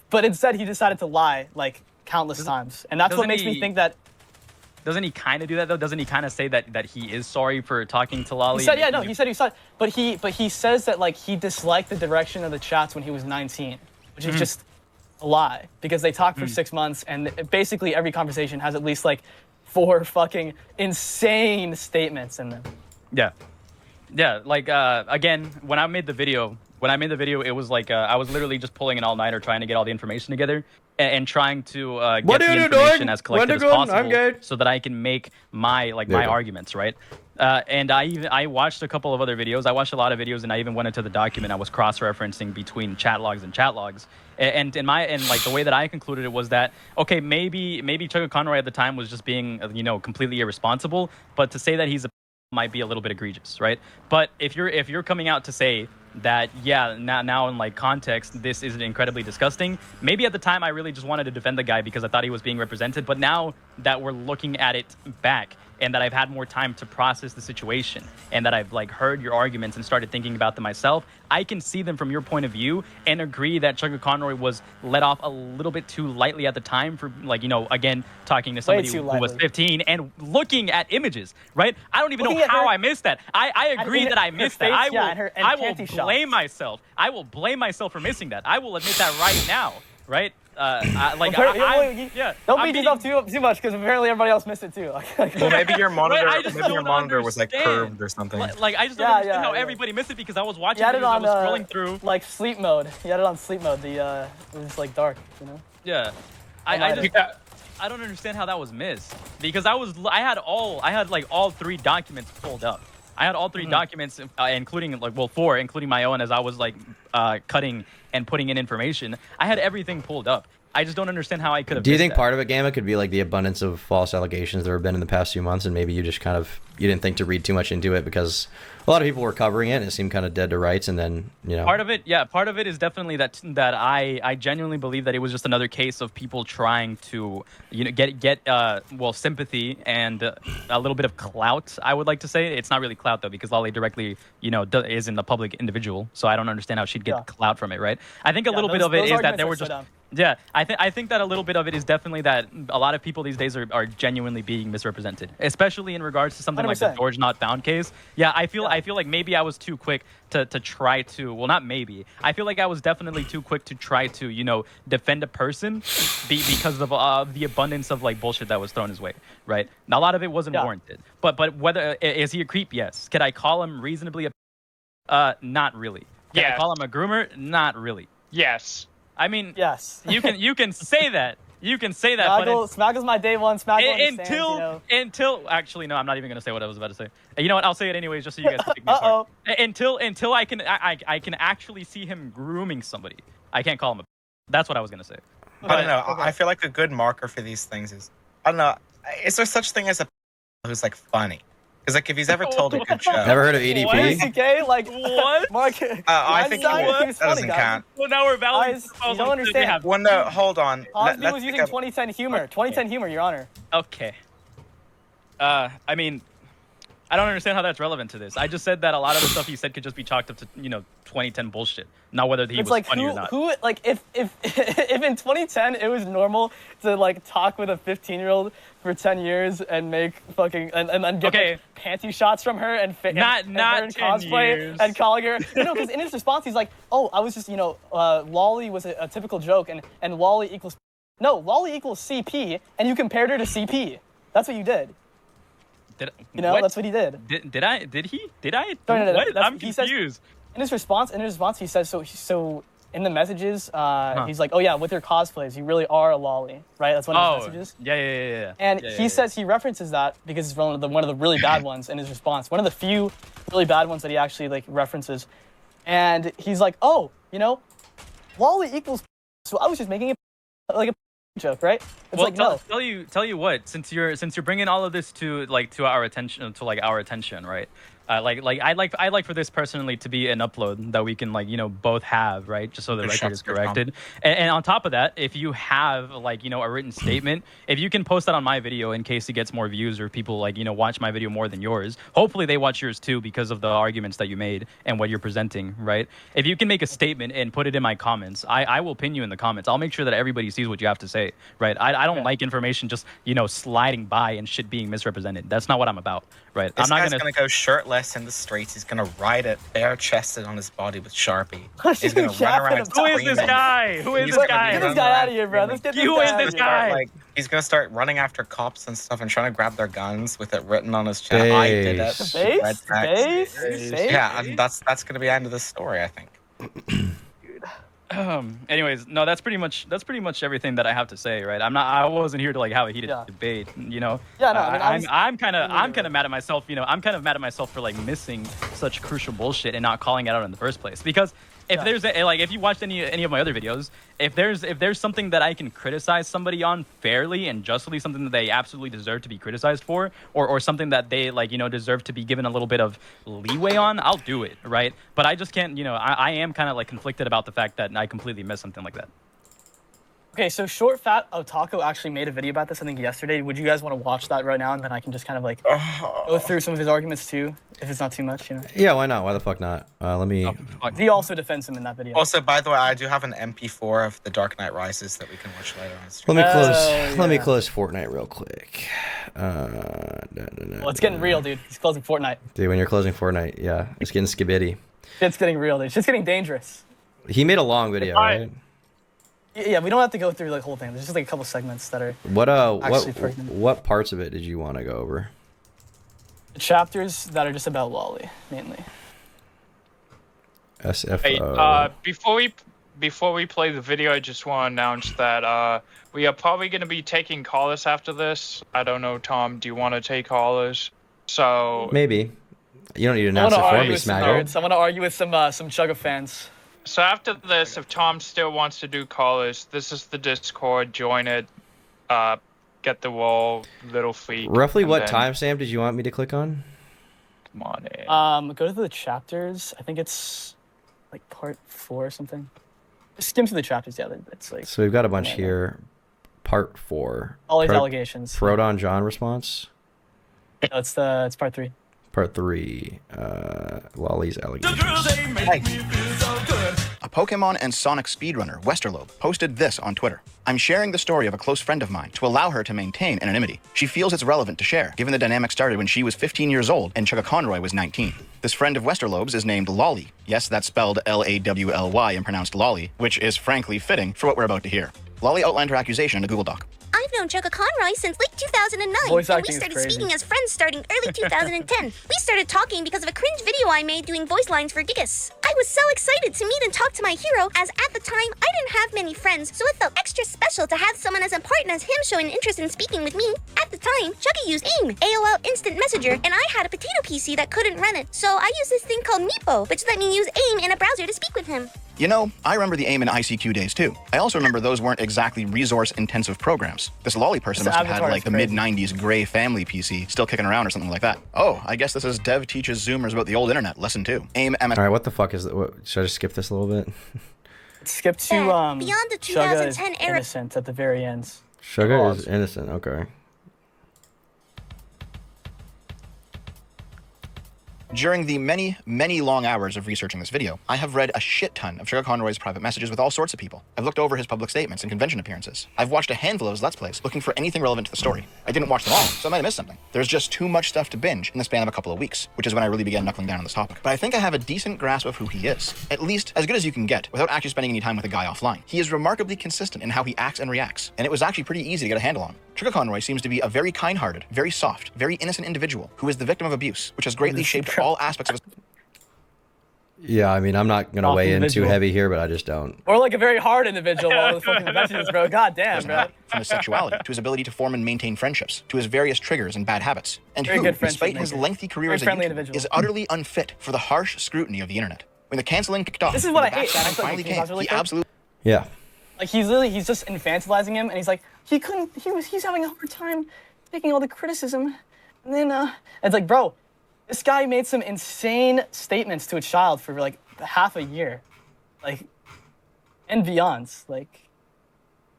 Speaker 1: But instead he decided to lie like countless times, and that's what makes me think that.
Speaker 9: Doesn't he kind of do that though? Doesn't he kind of say that he is sorry for talking to Lolly?
Speaker 1: He said, he said he was sorry, but he says that like he disliked the direction of the chats when he was 19, which is just a lie because they talked for 6 months and basically every conversation has at least like 4 fucking insane statements in them.
Speaker 9: Yeah. Like again, when I made the video, it was like I was literally just pulling an all-nighter trying to get all the information together and trying to get the information as collected as possible so that I can make my arguments, right? And I watched a couple of other videos. I watched a lot of videos, and I even went into the document. I was cross-referencing between chat logs and chat logs. And like the way that I concluded it was that okay, maybe Chugga Conroy at the time was just being completely irresponsible, but to say that he's might be a little bit egregious, right? But if you're coming out to say that now in like context this is incredibly disgusting, maybe at the time I really just wanted to defend the guy because I thought he was being represented, but now that we're looking at it back and that I've had more time to process the situation and that I've like heard your arguments and started thinking about them myself, I can see them from your point of view and agree that Chugga Conroy was let off a little bit too lightly at the time for like again talking to somebody who was 15 and looking at images, right? I don't even know how I missed that. I agree that I missed that. I will blame myself. I will blame myself for missing that. I will admit that right now, right? Don't
Speaker 1: beat yourself too much because apparently everybody else missed it too.
Speaker 10: Well, maybe your monitor, was like curved or something.
Speaker 9: Like I just don't understand how everybody missed it because I was watching videos, I was scrolling through
Speaker 1: like sleep mode. You had it on sleep mode. It was like dark,
Speaker 9: Yeah, I don't understand how that was missed because I had all 3 documents pulled up. I had all 3 documents, including 4, including my own, as I was like cutting and putting in information. I had everything pulled up. I just don't understand how I could have.
Speaker 2: Do you think part of it, Gamma, could be like the abundance of false allegations there have been in the past few months, and maybe you just you didn't think to read too much into it because a lot of people were covering it and it seamed kind of dead to rights, and then
Speaker 9: part of it is definitely that I genuinely believe that it was just another case of people trying to get sympathy and a little bit of clout. I would like to say it's not really clout though because Lolly directly isn't a public individual, so I don't understand how she'd get clout from it, right? I think a little bit of it is that there were just. Yeah, I think that a little bit of it is definitely that a lot of people these days are genuinely being misrepresented, especially in regards to something 100%. Like the George Not Found case. Yeah, I feel like maybe I was too quick to try to, well, not maybe. I feel like I was definitely too quick to try to, defend a person because of the abundance of like bullshit that was thrown his way, right? Now, a lot of it wasn't warranted. But whether is he a creep? Yes. Could I call him reasonably not really. Can I call him a groomer? Not really.
Speaker 11: Yes.
Speaker 9: I mean,
Speaker 1: yes.
Speaker 9: you can say that. You can say that.
Speaker 1: Smaggle's my day one. Smaggle
Speaker 9: until actually no, I'm not even gonna say what I was about to say. You know what? I'll say it anyways, just so you guys can pick me apart. Until I can actually see him grooming somebody. I can't call him a.
Speaker 4: That's what I was gonna say.
Speaker 10: I don't know. I feel like a good marker for these things is, I don't know, is there such thing as a who's like funny? Because like if he's ever told a good joke.
Speaker 2: Never heard of EDP?
Speaker 1: What? Okay, like
Speaker 4: what?
Speaker 1: Mark,
Speaker 10: I think
Speaker 1: that
Speaker 10: doesn't count.
Speaker 4: Well, now we're validating.
Speaker 1: You don't understand.
Speaker 10: Well, no, hold on.
Speaker 1: Cosby was using 2010 humor. 2010 humor, Your Honor.
Speaker 4: Okay. I mean, I don't understand how that's relevant to this. I just said that a lot of the stuff he said could just be chalked up to 2010 bullshit, not whether he was
Speaker 1: like
Speaker 4: funny or not.
Speaker 1: Who like if in 2010 it was normal to like talk with a 15-year-old for 10 years and make fucking and get like, panty shots from her and fit
Speaker 4: not
Speaker 1: her in
Speaker 4: 10
Speaker 1: cosplay
Speaker 4: years.
Speaker 1: and calling her because in his response he's like, oh, I was just Lolly was a typical joke and Lolly equals Lolly equals CP and you compared her to CP. That's what you did.
Speaker 4: What?
Speaker 1: That's what he did.
Speaker 4: Did I?
Speaker 1: No,
Speaker 4: what? I'm
Speaker 1: he
Speaker 4: confused.
Speaker 1: Says, in his response, he says so. In the messages, he's like, "Oh yeah, with your cosplays, you really are a lolly, right?" That's one of his messages.
Speaker 4: Yeah.
Speaker 1: And he says he references that because it's one of the really bad ones in his response. One of the few really bad ones that he actually like references. And he's like, "Oh, lolly equals." So I was just making it like a joke, right? It's
Speaker 4: well,
Speaker 1: like no.
Speaker 4: Tell you what. Since you're bringing all of this to our attention, right? I'd like for this personally to be an upload that we can both have, right? Just so the record is corrected. And on top of that, if you have a written statement, if you can post that on my video in case it gets more views or people watch my video more than yours. Hopefully they watch yours too because of the arguments that you made and what you're presenting, right? If you can make a statement and put it in my comments, I will pin you in the comments. I'll make sure that everybody sees what you have to say, right? I don't like information just sliding by and shit being misrepresented. That's not what I'm about, right?
Speaker 10: This
Speaker 4: I'm not
Speaker 10: gonna go shirtless in the streets. He's gonna ride it bare-chested on his body with Sharpie. He's gonna run around.
Speaker 4: Who is this guy? Who is this guy?
Speaker 1: Get this guy out of here, bro. Let's get this guy out of here.
Speaker 10: He's gonna start running after cops and stuff and trying to grab their guns with it written on his chest. I did it.
Speaker 1: Base.
Speaker 10: Yeah, and that's gonna be the end of the story, I think.
Speaker 4: Anyways, no, that's pretty much everything that I have to say, right? I wasn't here to have a heated debate,
Speaker 1: Yeah, no,
Speaker 4: I'm kind of mad at myself, I'm kind of mad at myself for missing such crucial bullshit and not calling it out in the first place. Because if there's if you watched any of my other videos, if there's something that I can criticize somebody on fairly and justly, something that they absolutely deserve to be criticized for, or something that they deserve to be given a little bit of leeway on, I'll do it, right? But I just can't, I am kind of conflicted about the fact that I completely missed something like that.
Speaker 1: Okay, so Short Fat Otaku actually made a video about this, I think, yesterday. Would you guys want to watch that right now, and then I can just kind of go through some of his arguments too, if it's not too much,
Speaker 2: Yeah, why not? Why the fuck not? Let me.
Speaker 1: He also defends him in that video.
Speaker 10: Also, by the way, I do have an MP4 of The Dark Knight Rises that we can watch later on.
Speaker 2: Let me close Fortnite real quick.
Speaker 1: Well, it's getting real, dude. He's closing Fortnite.
Speaker 2: Dude, when you're closing Fortnite, yeah, it's getting skibidi.
Speaker 1: It's getting real, dude. It's just getting dangerous.
Speaker 2: He made a long video, right?
Speaker 1: Yeah, we don't have to go through the whole thing. There's just a couple segments that are
Speaker 2: what parts of it did you want to go over?
Speaker 1: The chapters that are just about Lolly, mainly.
Speaker 2: SFO.
Speaker 11: Hey, before we play the video, I just want to announce that we are probably going to be taking callers after this. I don't know, Tom. Do you want to take callers? So
Speaker 2: maybe. You don't need to announce it for me, Smaggle.
Speaker 1: I want to argue with some Chugga fans.
Speaker 11: So after this, if Tom still wants to do callers, this is the Discord. Join it. Get the wall, little feet.
Speaker 2: Roughly what timestamp did you want me to click on?
Speaker 11: Come on in.
Speaker 1: Go to the chapters. I think it's part 4 or something. Skim through the chapters. Yeah, it's
Speaker 2: So we've got a bunch here. Part 4.
Speaker 1: All these allegations.
Speaker 2: Frodon John response.
Speaker 1: No, it's part 3.
Speaker 2: Part 3. Lolly's allegations.
Speaker 13: A Pokemon and Sonic speedrunner, Westerlobe, posted this on Twitter. I'm sharing the story of a close friend of mine to allow her to maintain anonymity. She feels it's relevant to share, given the dynamic started when she was 15 years old and Chugga Conroy was 19. This friend of Westerlobe's is named Lolly. Yes, that's spelled Lawly and pronounced Lolly, which is frankly fitting for what we're about to hear. Lolly outlined her accusation in a Google Doc.
Speaker 14: I've known Chugga Conroy since late 2009, and we started speaking as friends starting early 2010. We started talking because of a cringe video I made doing voice lines for Gigas. I was so excited to meet and talk to my hero, as at the time, I didn't have many friends, so it felt extra special to have someone as important as him showing interest in speaking with me. At the time, Chugga used AIM, AOL Instant Messenger, and I had a potato PC that couldn't run it, so I used this thing called Meepo, which let me use AIM in a browser to speak with him.
Speaker 13: You know, I remember the AIM and ICQ days too. I also remember those weren't exactly resource-intensive programs. This lolly person must have had like the mid-90s gray family PC still kicking around or something like that. Oh, I guess this is Dev Teaches Zoomers About the Old Internet, lesson 2. AIM MS.
Speaker 2: All right, what the fuck is that? Should I just skip this a little bit?
Speaker 1: Skip to
Speaker 14: Beyond the 2010 era.
Speaker 1: Innocent at the very end.
Speaker 2: Sugar is innocent. Okay.
Speaker 13: During the many, many long hours of researching this video, I have read a shit ton of Sugar Conroy's private messages with all sorts of people. I've looked over his public statements and convention appearances. I've watched a handful of his Let's Plays, looking for anything relevant to the story. I didn't watch them all, so I might have missed something. There's just too much stuff to binge in the span of a couple of weeks, which is when I really began knuckling down on this topic. But I think I have a decent grasp of who he is. At least, as good as you can get, without actually spending any time with the guy offline. He is remarkably consistent in how he acts and reacts, and it was actually pretty easy to get a handle on. Sugar Conroy seems to be a very kind-hearted, very soft, very innocent individual who is the victim of abuse, which has greatly shaped all aspects of his...
Speaker 2: Yeah, I mean, I'm not going to weigh in too heavy here, but I just don't.
Speaker 1: Or like a very hard individual all the fucking messages, bro. God damn, bro.
Speaker 13: From his sexuality, to his ability to form and maintain friendships, to his various triggers and bad habits, and who, despite his lengthy career as a YouTuber, is utterly unfit for the harsh scrutiny of the internet. When the canceling kicked off,
Speaker 1: this is what I hate.
Speaker 13: Finally came, he absolutely...
Speaker 2: Yeah.
Speaker 1: Like he's just infantilizing him, and he's like, he's having a hard time taking all the criticism, and then it's like, bro, this guy made some insane statements to a child for like half a year, like, and beyond, like.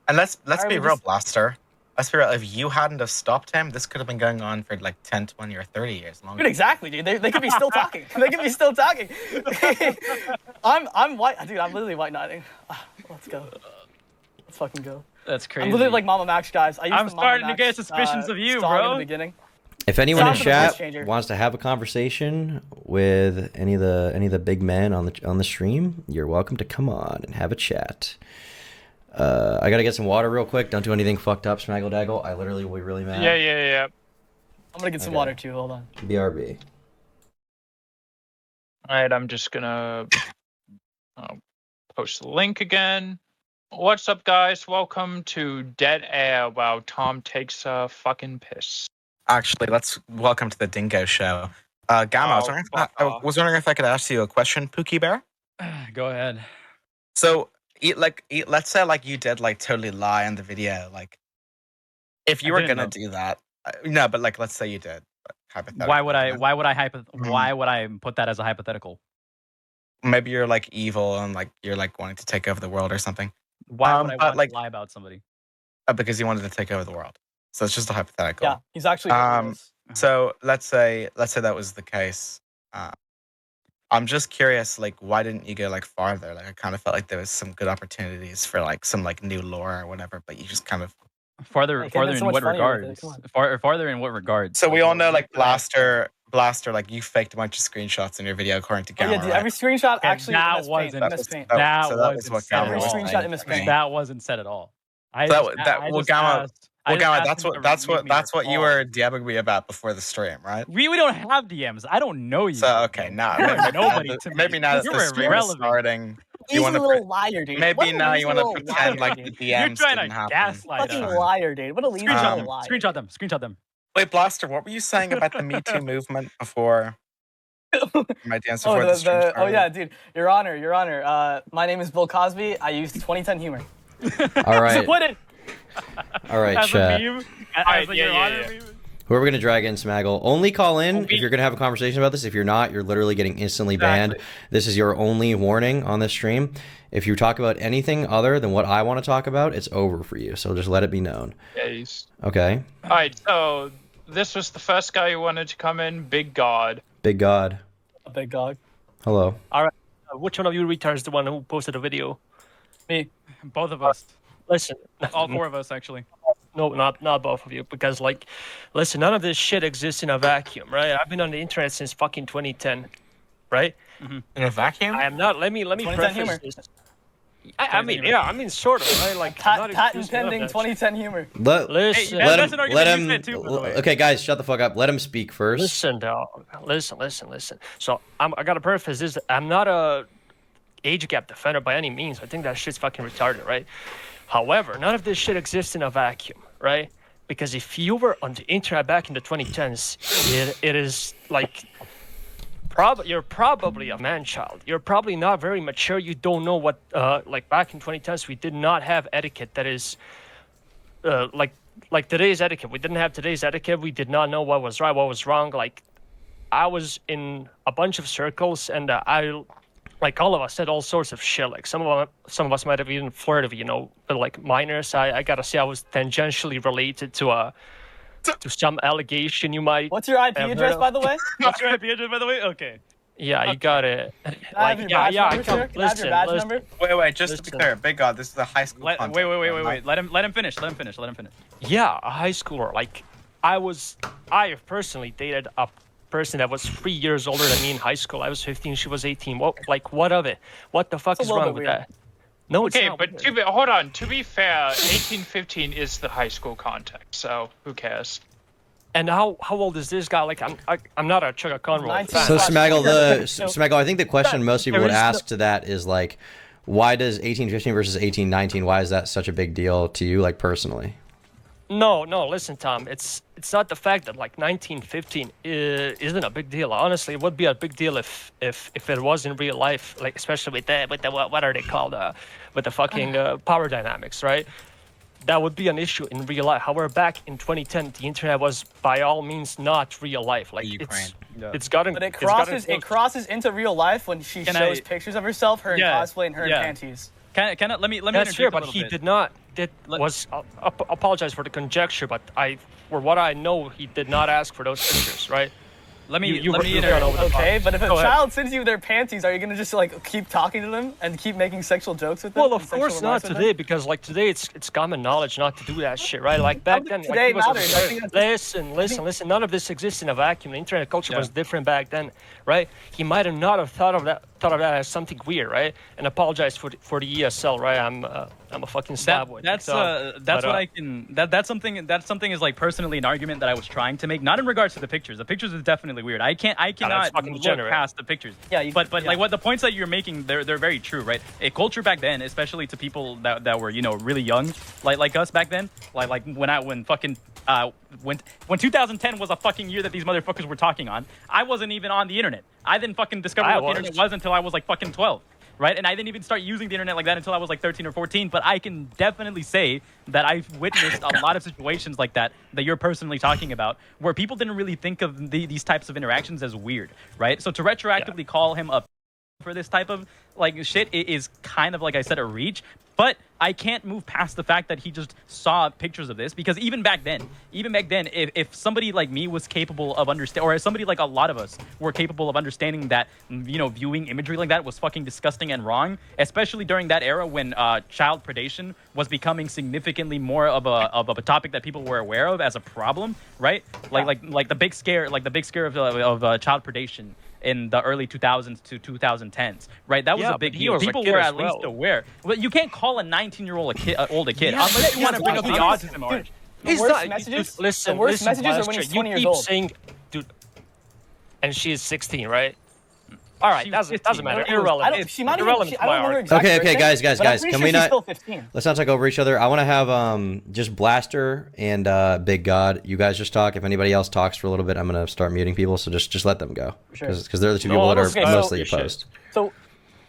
Speaker 10: And let's be real, Blaster. Let's be real. If you hadn't have stopped him, this could have been going on for like 10, 20, or 30 years longer.
Speaker 1: Dude, exactly, dude. They could be still talking. They could be still talking. I'm white, dude. I'm literally white knighting. Let's go. Let's fucking go.
Speaker 9: That's crazy.
Speaker 1: I'm literally like Mama Max, guys.
Speaker 9: I'm starting to get suspicions of you,
Speaker 1: bro.
Speaker 9: bro.
Speaker 1: In the beginning.
Speaker 2: If anyone in chat wants to have a conversation with any of the big men on the stream, you're welcome to come on and have a chat. I gotta get some water real quick. Don't do anything fucked up, Smaggle Daggle. I literally will be really mad.
Speaker 11: Yeah.
Speaker 1: I'm gonna get some water too. Hold on.
Speaker 2: BRB.
Speaker 11: All right, I'm just gonna post the link again. What's up, guys? Welcome to Dead Air while Tom takes a fucking piss.
Speaker 10: Actually, let's welcome to the Dingo Show. Gamma, I was wondering if I could ask you a question, Pookie Bear.
Speaker 9: Go ahead.
Speaker 10: So, let's say like you did like totally lie in the video, like if you were gonna do that. No, but like let's say you did. Hypothetically.
Speaker 9: Why would I put that as a hypothetical?
Speaker 10: Maybe you're like evil and like you're like wanting to take over the world or something.
Speaker 9: Why would I want to lie about somebody?
Speaker 10: Because he wanted to take over the world. So it's just a hypothetical.
Speaker 1: Yeah, he's actually.
Speaker 10: So let's say that was the case. I'm just curious, like, why didn't you go like farther? Like, I kind of felt like there was some good opportunities for like some like new lore or whatever, but you just kind of
Speaker 9: farther in what regards? Farther in what regards?
Speaker 10: So we all know like Blaster, like you faked a bunch of screenshots in your video according to Gamma.
Speaker 1: Yeah, dude, every screenshot actually
Speaker 9: that wasn't That wasn't said at all.
Speaker 10: That's what you were DMing me about before the stream, right?
Speaker 9: We don't have DMs. I don't know you.
Speaker 10: So okay, maybe now that the stream is starting,
Speaker 1: you want to little liar, dude.
Speaker 10: Maybe now you want to pretend like the DMs
Speaker 9: You're trying to gaslight
Speaker 1: us. Fucking liar, dude. What a lazy liar.
Speaker 9: Screenshot them.
Speaker 10: Wait, Blaster, what were you saying about the Me Too movement before? My dance before the stream started?
Speaker 1: Oh yeah, dude. Your Honor. My name is Bill Cosby. I use 2010 humor.
Speaker 2: All right.
Speaker 1: Disappointed.
Speaker 2: All right, chat.
Speaker 11: Yeah.
Speaker 2: Who are we going to drag in, Smaggle? Only call in if you're going to have a conversation about this. If you're not, you're literally getting instantly banned. This is your only warning on this stream. If you talk about anything other than what I want to talk about, it's over for you. So just let it be known.
Speaker 11: Yes.
Speaker 2: Okay.
Speaker 11: All right, so this was the first guy who wanted to come in, Big God.
Speaker 2: Big God.
Speaker 1: Big God.
Speaker 2: Hello.
Speaker 15: All right. Which one of you retards is the one who posted the video?
Speaker 1: Me.
Speaker 9: Both of us.
Speaker 15: Listen.
Speaker 9: All four of us, actually.
Speaker 15: No, not both of you, because like, listen, none of this shit exists in a vacuum, right? I've been on the internet since fucking 2010, right?
Speaker 10: Mm-hmm. In a vacuum?
Speaker 15: I am not. Let me preface this. I mean, sort of, right? Like
Speaker 1: patent pending 2010 humor.
Speaker 2: Let him. Okay, guys, shut the fuck up. Let him speak first.
Speaker 15: Listen, dog. Listen. So I gotta preface this. I'm not a age gap defender by any means. I think that shit's fucking retarded, right? However, none of this shit exists in a vacuum, right? Because if you were on the internet back in the 2010s, it is like you're probably a man-child. You're probably not very mature. You don't know what, like back in 2010s, we did not have etiquette that is, like today's etiquette. We didn't have today's etiquette. We did not know what was right, what was wrong. Like, I was in a bunch of circles, and like all of us said all sorts of shit. Like some of us might have even flirted, with like minors. I gotta say I was tangentially related to some allegation you might.
Speaker 1: What's your IP address, by the way?
Speaker 9: What's your IP address, by the way? Okay.
Speaker 15: Yeah, you got it.
Speaker 1: Like,
Speaker 10: Wait, just to be clear, Big God, this is a high school.
Speaker 9: Wait. Let him finish.
Speaker 15: Yeah, a high schooler. Like, I personally dated a person that was 3 years older than me in high school. I was 15, she was 18. What of it? What the fuck is wrong with that? No, it's not.
Speaker 11: Okay, but hold on. To be fair, 18-15 is the high school context, so who cares?
Speaker 15: And how old is this guy? Like, I'm not a Chugga Conroy fan.
Speaker 2: So Smaggle, Smaggle, I think the question most people would ask to that is like, why does 18-15 versus 18-19? Why is that such a big deal to you, like personally?
Speaker 15: No, listen, Tom. It's not the fact that like 1915 isn't a big deal. Honestly, it would be a big deal if it was in real life, like especially with the what are they called, with the fucking power dynamics, right? That would be an issue in real life. However, back in 2010, the internet was by all means not real life. Like it's gotten.
Speaker 1: But it crosses into real life when she shows pictures of herself, her in cosplay and her in panties.
Speaker 9: Can I, let me
Speaker 15: That's fair, but he did not. Apologize for the conjecture, but for what I know, he did not ask for those pictures, right?
Speaker 9: Let me
Speaker 1: Okay, but if a child sends you their panties, are you gonna just like keep talking to them and keep making sexual jokes with them?
Speaker 15: Well, of course not today, because like today it's common knowledge not to do that shit, right? Like back then,
Speaker 1: today
Speaker 15: listen. None of this exists in a vacuum. The internet culture was different back then, right? He might have not have thought of that as something weird, right? And apologize for the ESL, right? I'm a fucking slab boy.
Speaker 9: That's something is like personally an argument that I was trying to make, not in regards to the pictures. The pictures is definitely weird. I cannot look past the pictures. But like what the points that you're making, they're very true, right? A culture back then, especially to people that were really young, like us back then, like when 2010 was a fucking year that these motherfuckers were talking on, I wasn't even on the internet. I didn't fucking discover what the internet was until I was like fucking 12. Right? And I didn't even start using the internet like that until I was like 13 or 14. But I can definitely say that I've witnessed a lot of situations like that you're personally talking about, where people didn't really think of these types of interactions as weird, right? So to retroactively call him up for this type of like shit is kind of, like I said, a reach. But I can't move past the fact that he just saw pictures of this, because even back then, if somebody like me was capable of understanding, or somebody like a lot of us were capable of understanding that, viewing imagery like that was fucking disgusting and wrong, especially during that era when child predation was becoming significantly more of a topic that people were aware of as a problem, right? Like the big scare of child predation in the early 2000s to 2010s, right? That was a big deal. People were at least aware. But you can't call a 19-year-old a kid unless you want to bring up the autism arch.
Speaker 15: The worst messages are when he's 20 years old. Saying, dude, and she is 16, right? All right, doesn't matter. Irrelevant.
Speaker 2: Okay, guys. Can we not? Let's not talk over each other. I want to have just Blaster and Big God. You guys just talk. If anybody else talks for a little bit, I'm gonna start muting people. So just let them go, because they're the two people that are mostly opposed.
Speaker 1: So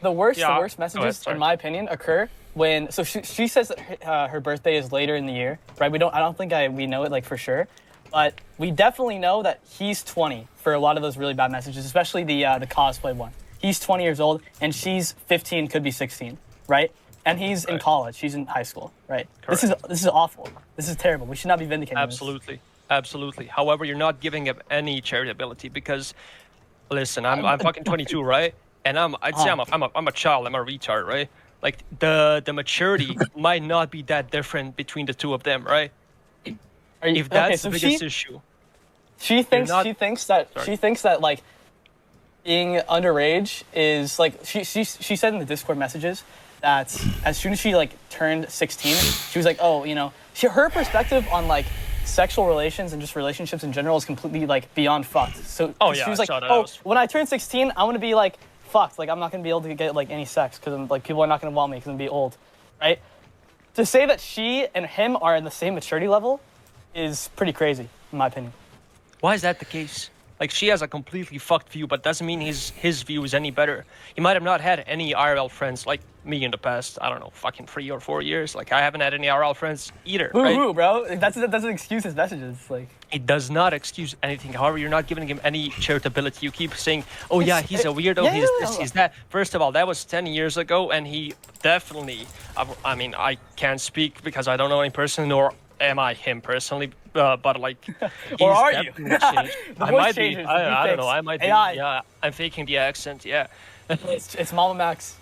Speaker 1: the worst messages, in my opinion, occur when she says that her birthday is later in the year, right? I don't think we know it like for sure. But we definitely know that he's 20 for a lot of those really bad messages, especially the cosplay one. He's 20 years old, and she's 15, could be 16, right? And he's in college. She's in high school, right? Correct. This is awful. This is terrible. We should not be vindicating
Speaker 15: Absolutely. However, you're not giving up any charitability, because, listen, I'm fucking 22, right? And I'd say I'm a child. I'm a retard, right? Like the maturity might not be that different between the two of them, right? If that's the biggest issue,
Speaker 1: she thinks that like being underage is like she said in the Discord messages that as soon as she like turned 16, she was like, oh, her perspective on like sexual relations and just relationships in general is completely like beyond fucked. So she was like, when I turn 16, I want to be like fucked. Like I'm not gonna be able to get like any sex because like people are not gonna want me because I'm gonna be old, right? To say that she and him are in the same maturity level is pretty crazy, in my opinion.
Speaker 15: Why is that the case? Like, she has a completely fucked view, but doesn't mean his view is any better. He might have not had any IRL friends like me in the past, I don't know, fucking 3 or 4 years. Like, I haven't had any IRL friends either, right?
Speaker 1: Woo, bro. That doesn't excuse his messages. Like,
Speaker 15: it does not excuse anything. However, you're not giving him any charitability. You keep saying, oh yeah, he's a weirdo, he's this, he's that. First of all, that was 10 years ago, and he definitely, I mean, I can't speak because I don't know any person, nor am I him personally, but like,
Speaker 1: or are you?
Speaker 15: I might be. I don't know. I might AI. Be. Yeah, I'm faking the accent. Yeah.
Speaker 1: it's Mama Max.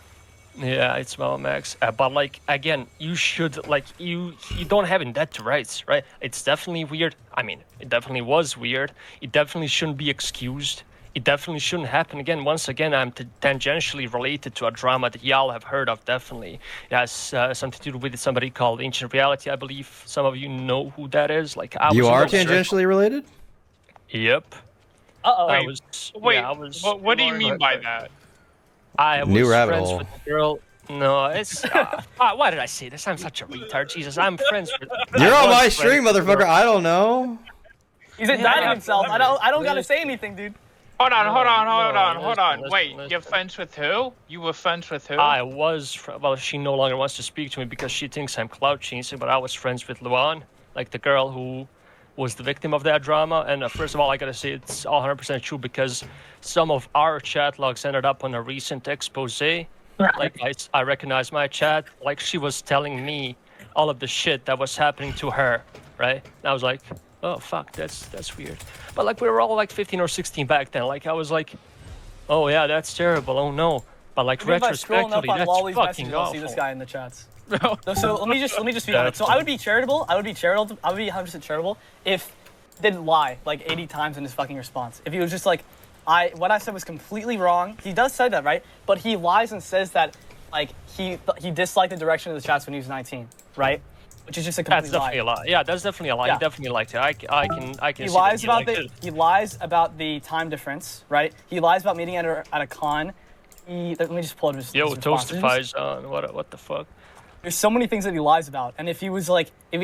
Speaker 15: Yeah, it's Mama Max. But like, again, you should like you don't have indebted rights, right? It's definitely weird. I mean, it definitely was weird. It definitely shouldn't be excused. It definitely shouldn't happen again. Once again, I'm tangentially related to a drama that y'all have heard of, definitely. It has something to do with somebody called Ancient Reality, I believe. Some of you know who that is. Like,
Speaker 2: you are tangentially related?
Speaker 15: Yep.
Speaker 1: Uh-oh.
Speaker 11: What do you mean by that?
Speaker 15: I was
Speaker 2: New rabbit
Speaker 15: friends
Speaker 2: hole.
Speaker 15: with a girl. No, it's... why did I say this? I'm such a retard. Jesus, I'm friends with...
Speaker 2: You're on my stream, motherfucker. I don't know.
Speaker 1: He's indicting himself. I don't gotta say anything, dude.
Speaker 11: Hold on. Wait, you're friends with who? You were friends with who?
Speaker 15: I was, well, she no longer wants to speak to me because she thinks I'm clout chasing, but I was friends with Luan, like the girl who was the victim of that drama. And first of all, I gotta say it's all 100% true because some of our chat logs ended up on a recent expose. Like, I recognize my chat, like she was telling me all of the shit that was happening to her, right? And I was like, oh fuck, that's weird. But like, we were all like 15 or 16 back then. Like, I was like, oh yeah, that's terrible, oh no. But like, retrospectively, that's fucking awful.
Speaker 1: See this guy in the chats. So let me just speak on it. So I would be charitable. I would be 100% charitable if he didn't lie like 80 times in his fucking response. If he was just like, what I said was completely wrong. He does say that, right? But he lies and says that like he disliked the direction of the chats when he was 19, right? Which is just a complete
Speaker 15: definitely a lie. Yeah, that's definitely a lie.
Speaker 1: Yeah.
Speaker 15: He definitely liked it. I can
Speaker 1: he
Speaker 15: see
Speaker 1: lies
Speaker 15: that
Speaker 1: about he lies about the time difference, right? He lies about meeting at a con. Let me just pull up his
Speaker 15: Toastifies on what the fuck?
Speaker 1: There's so many things that he lies about, and if he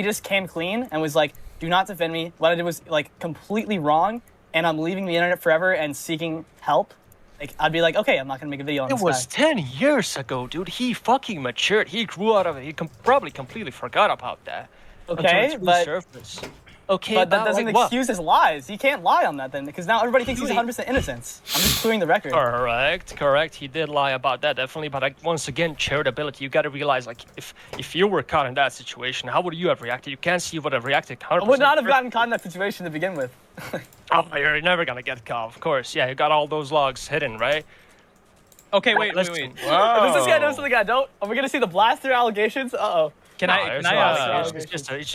Speaker 1: just came clean and was like, do not defend me, what I did was like completely wrong, and I'm leaving the internet forever and seeking help, like I'd be like, okay, I'm not gonna make a video on this.
Speaker 15: It was 10 years ago, dude. He fucking matured. He grew out of it. He probably completely forgot about that.
Speaker 1: Okay, but
Speaker 15: okay,
Speaker 1: but that doesn't excuse his lies. He can't lie on that then, because now everybody thinks he's 100% innocent. I'm just clearing the record.
Speaker 15: Correct. He did lie about that, definitely. But like, once again, charitability. You got to realize, like, if you were caught in that situation, how would you have reacted? You can't see you would have reacted 100%.
Speaker 1: I would not have gotten caught in that situation to begin with.
Speaker 15: Oh, you're never gonna get caught, of course. Yeah, you got all those logs hidden, right?
Speaker 9: Okay, wait.
Speaker 1: Does this guy know something I don't? Are we gonna see the blaster allegations? Uh-oh.
Speaker 15: It's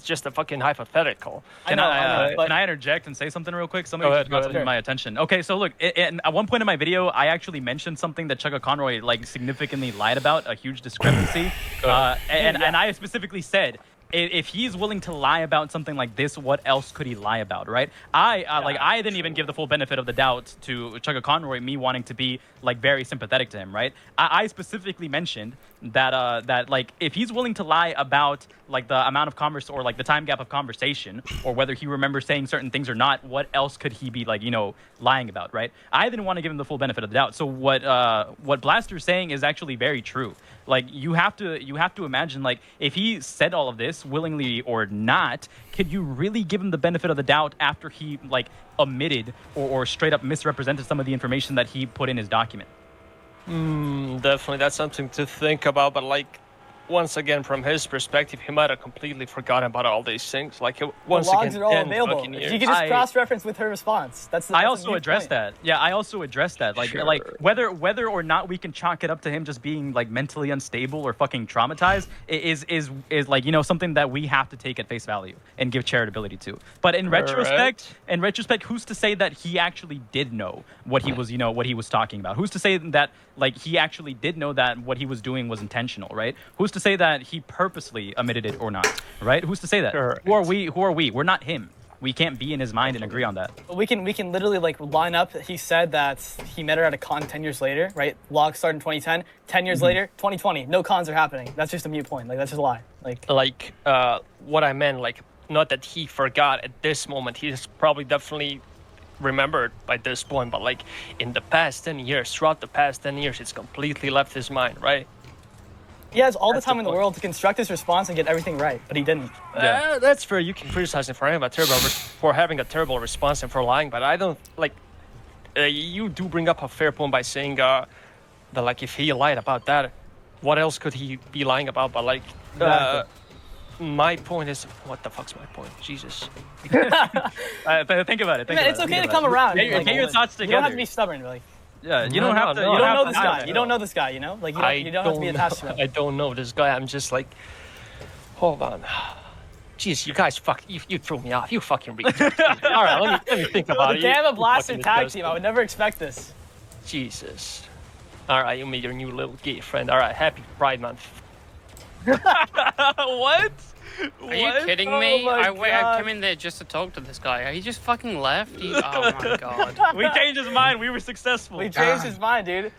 Speaker 15: just a fucking hypothetical.
Speaker 9: Can I interject and say something real quick? Somebody just brought something to my attention. Okay, so look, at one point in my video, I actually mentioned something that Chugga Conroy like significantly lied about, a huge discrepancy, and I specifically said, if he's willing to lie about something like this, what else could he lie about, right? I didn't even give the full benefit of the doubt to Chugga Conroy, me wanting to be like very sympathetic to him, right? I specifically mentioned that like if he's willing to lie about like the amount of converse or like the time gap of conversation or whether he remembers saying certain things or not, what else could he be like, lying about, right? I didn't want to give him the full benefit of the doubt. So what Blaster's saying is actually very true. Like you have to imagine, like, if he said all of this willingly or not, could you really give him the benefit of the doubt after he like omitted or straight up misrepresented some of the information that he put in his document?
Speaker 15: Definitely, that's something to think about. But like, once again, from his perspective, he might have completely forgotten about all these things. Like, once
Speaker 1: the logs
Speaker 15: again,
Speaker 1: are all available. You can just cross-reference with her response.
Speaker 9: I also addressed that. Yeah, I also addressed that. Like, like whether or not we can chalk it up to him just being like mentally unstable or fucking traumatized is like something that we have to take at face value and give charitability to. But in retrospect, who's to say that he actually did know what he was what he was talking about? Who's to say that like he actually did know that what he was doing was intentional, right? Who's to say that he purposely omitted it or not, right? Who's to say that? Who are we? We're not him. We can't be in his mind and agree on that.
Speaker 1: We can literally like line up. He said that he met her at a con 10 years later, right? Logs started in 2010. 10 years later, 2020. No cons are happening. That's just a mute point. Like, that's just a lie.
Speaker 15: Like what I meant, like, not that he forgot at this moment. He's probably definitely remembered by this point, but like in the past 10 years, throughout the past 10 years, it's completely left his mind, right?
Speaker 1: He has all the time in the world to construct his response and get everything right, but he didn't.
Speaker 15: That's fair. You can criticize him for having a terrible response and for lying, but I don't like. You do bring up a fair point by saying that like if he lied about that, what else could he be lying about? But like, my point is, what the fuck's my point? Jesus.
Speaker 9: Think about it.
Speaker 1: It's okay to come around.
Speaker 9: Get your thoughts together.
Speaker 1: You don't have to be stubborn, really.
Speaker 9: Yeah, you don't have to.
Speaker 1: You don't know this guy. You don't know this guy. You know, like you don't have to be attached to him.
Speaker 15: I don't know this guy. I'm just like, hold on. Jeez, you guys, you threw me off. You fucking retard. All right, let me think about it.
Speaker 1: The Gamma Blaster tag team. I would never expect this.
Speaker 15: Jesus. All right, you made your new little gay friend. All right, happy Pride Month.
Speaker 9: What?
Speaker 16: Are you kidding me? I came in there just to talk to this guy. He just fucking left. Oh my god.
Speaker 9: We changed his mind. We were successful.
Speaker 1: We changed his mind, dude.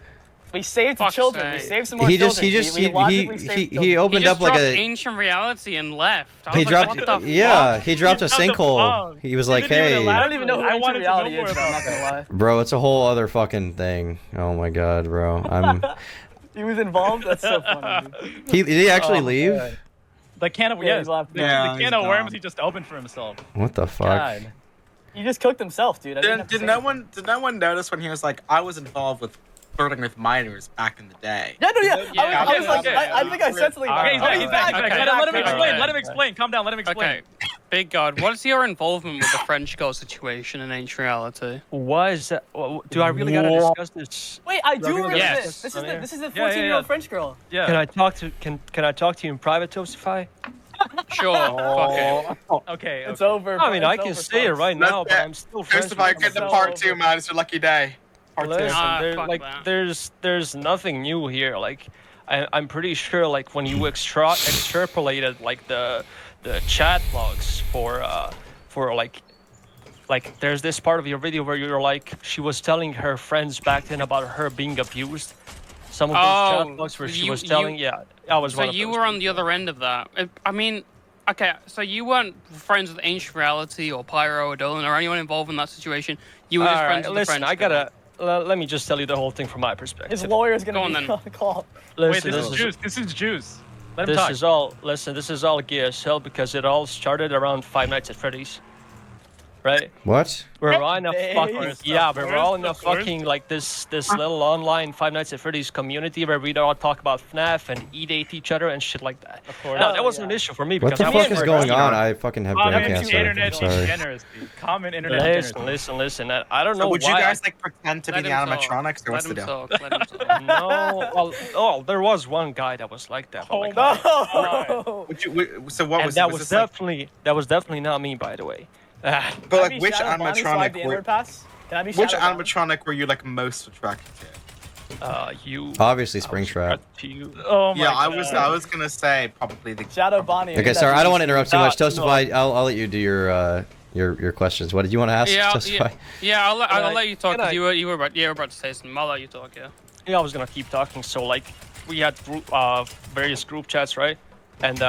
Speaker 1: We saved the children. We saved some more children.
Speaker 2: He opened up like a
Speaker 16: ancient reality and left.
Speaker 2: He dropped he dropped a sinkhole. He was like, hey.
Speaker 1: I don't even know who ancient reality is. I'm not gonna lie.
Speaker 2: Bro, it's a whole other fucking thing. Oh my god, bro.
Speaker 1: He was involved. That's so funny.
Speaker 2: Did he actually leave?
Speaker 1: God.
Speaker 9: The can of the can of worms he just opened for himself.
Speaker 2: What the fuck?
Speaker 1: God. He just cooked himself, dude.
Speaker 10: Did no one notice when he was like, I was involved with flirting with minors back in the day?
Speaker 1: I think I said something about it.
Speaker 9: He's back. Let him explain. Let him explain. Calm down. Let him explain.
Speaker 16: Okay. Big God, what's your involvement with the French girl situation in ancient reality?
Speaker 15: Do I really gotta discuss this?
Speaker 1: Wait, I do remember this. This is the 14-year-old French girl.
Speaker 9: Yeah.
Speaker 15: Can I talk to you in private, Toastify?
Speaker 16: Sure. Fuck it.
Speaker 9: Okay.
Speaker 1: It's over.
Speaker 15: I mean, I can say it right now, but I'm still friends.
Speaker 10: Toastify, get the part 2, man. It's your lucky day.
Speaker 15: There's nothing new here. Like, I'm pretty sure, like, when you extrapolated like the chat logs for like there's this part of your video where you're like, she was telling her friends back then about her being abused. Some of those chat logs where she was telling, I was one of those.
Speaker 16: So you were on the other end of that. I mean, okay, so you weren't friends with Ancient Reality or Pyro or Dolan or anyone involved in that situation. You were just friends with the French girl.
Speaker 15: Let me just tell you the whole thing from my perspective.
Speaker 1: His lawyer's gonna be on the call.
Speaker 9: Wait, this is juice. This is juice. Let him talk.
Speaker 15: This is all GSL because it all started around Five Nights at Freddy's, right?
Speaker 2: What?
Speaker 15: We're all in a we're all in a fucking like this little online Five Nights at Freddy's community where we all talk about FNAF and eat each other and shit like that. Of course. No, that wasn't an issue for me
Speaker 2: what
Speaker 15: because
Speaker 2: the fuck is going on? I fucking have brain cancer. I'm sorry.
Speaker 9: Common internet generosity.
Speaker 15: Listen. I don't know
Speaker 10: would
Speaker 15: why.
Speaker 10: you guys like pretend to be the animatronics or what's the deal?
Speaker 15: No. Well, there was one guy that was like that.
Speaker 1: Oh no!
Speaker 10: So what was
Speaker 15: that? That was definitely not me, by the way.
Speaker 10: But like, which animatronic were you like most attracted to?
Speaker 15: You.
Speaker 2: Obviously, Springtrap.
Speaker 1: Oh my
Speaker 10: God. I was gonna say probably the
Speaker 1: Shadow Bonnie.
Speaker 2: Okay, sorry, I don't want to interrupt too much. Toastify, I'll let you do your questions. What did you want to ask? Toastify?
Speaker 16: I'll let you talk. Cause you were about to say something. I'll let you talk.
Speaker 15: Yeah, I was gonna keep talking. So like, we had various group chats, right? And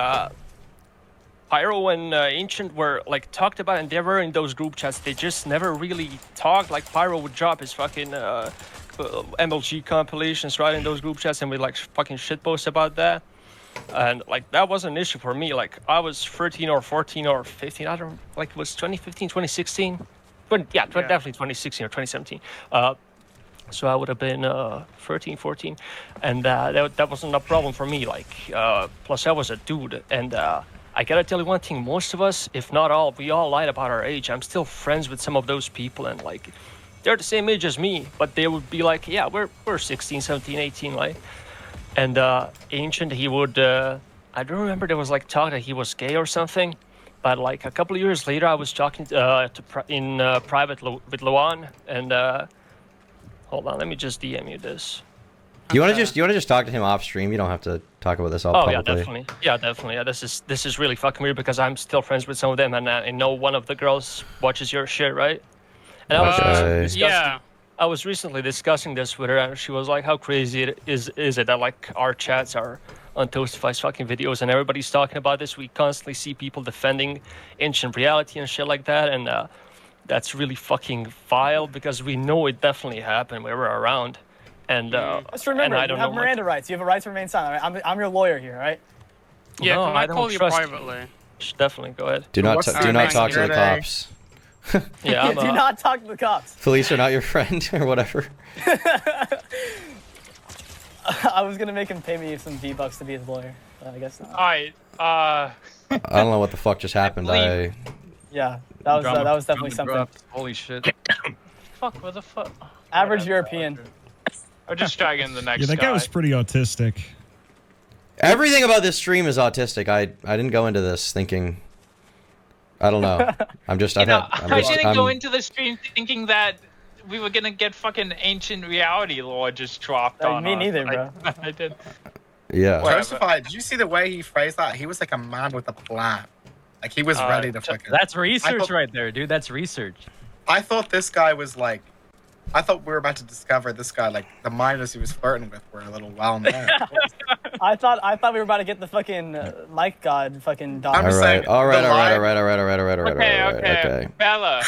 Speaker 15: Pyro and Ancient were like talked about, and they were in those group chats. They just never really talked. Like Pyro would drop his fucking MLG compilations right in those group chats, and we like fucking shitpost about that. And like that wasn't an issue for me. Like I was 13 or 14 or 15. I don't like it was 2015, 2016. But yeah, definitely 2016 or 2017. So I would have been 13, 14, and that wasn't a problem for me. Like plus I was a dude, and I gotta tell you one thing, most of us, if not all, we all lied about our age. I'm still friends with some of those people, and like, they're the same age as me, but they would be like, yeah, we're 16, 17, 18, like. And Ancient, he would, I don't remember, there was like talk that he was gay or something, but like a couple of years later, I was talking in private with Luan, and hold on, let me just DM you this.
Speaker 2: You want to just talk to him off stream? You don't have to talk about this all publicly.
Speaker 15: Yeah, definitely. Yeah, this is really fucking weird because I'm still friends with some of them, and I know one of the girls watches your shit, right? And I was recently discussing this with her, and she was like, "How crazy is it that like our chats are on Toastify's fucking videos, and everybody's talking about this? We constantly see people defending Ancient Reality and shit like that, and that's really fucking vile because we know it definitely happened. We were around, and
Speaker 1: Just remember,
Speaker 15: and I don't
Speaker 1: you have
Speaker 15: know
Speaker 1: Miranda rights. You have a right to remain silent. Right? I'm your lawyer here, right?
Speaker 16: Yeah,
Speaker 15: No,
Speaker 16: can I
Speaker 15: don't
Speaker 16: call you
Speaker 15: trust
Speaker 16: privately?
Speaker 15: Definitely, go ahead.
Speaker 2: Do not talk to the cops.
Speaker 15: Yeah,
Speaker 1: do not talk to the cops.
Speaker 2: Police are not your friend or whatever.
Speaker 1: I was gonna make him pay me some V-bucks to be his lawyer, but I guess not.
Speaker 11: Alright,
Speaker 2: I don't know what the fuck just happened.
Speaker 1: Yeah, that was definitely something.
Speaker 4: Holy shit.
Speaker 11: fuck, what the fuck?
Speaker 1: Average European.
Speaker 11: I'll just drag in the next
Speaker 17: Yeah, that guy was pretty autistic.
Speaker 2: Everything about this stream is autistic. I didn't go into this thinking. I don't know. I'm just.
Speaker 11: I didn't go into the stream thinking that we were gonna get fucking ancient reality lore just dropped on
Speaker 1: me
Speaker 11: us.
Speaker 1: neither, bro.
Speaker 11: I did.
Speaker 2: Yeah.
Speaker 10: Josephi, did you see the way he phrased that? He was like a man with a plan. Like he was ready to fucking.
Speaker 4: That's research right there, dude. That's research.
Speaker 10: I thought this guy was like. I thought we were about to discover this guy, like the minors he was flirting with were a little well known.
Speaker 1: I thought we were about to get the fucking Mike God fucking dog.
Speaker 2: All right. Okay.
Speaker 11: Bella,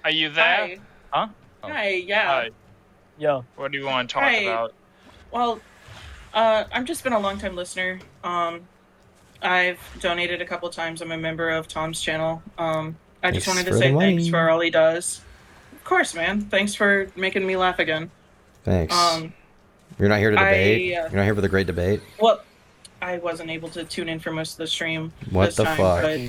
Speaker 11: are you there?
Speaker 18: Hi. Hi, yeah.
Speaker 11: Hi.
Speaker 1: Yo.
Speaker 11: What do you want to talk about?
Speaker 18: Well, I've just been a long-time listener. I've donated a couple times. I'm a member of Tom's channel. I just wanted to say thanks for all he does. Of course, man. Thanks for making me laugh again.
Speaker 2: Thanks. You're not here to debate? You're not here for the great debate?
Speaker 18: Well, I wasn't able to tune in for most of the stream
Speaker 2: What the
Speaker 18: time,
Speaker 2: fuck?
Speaker 18: but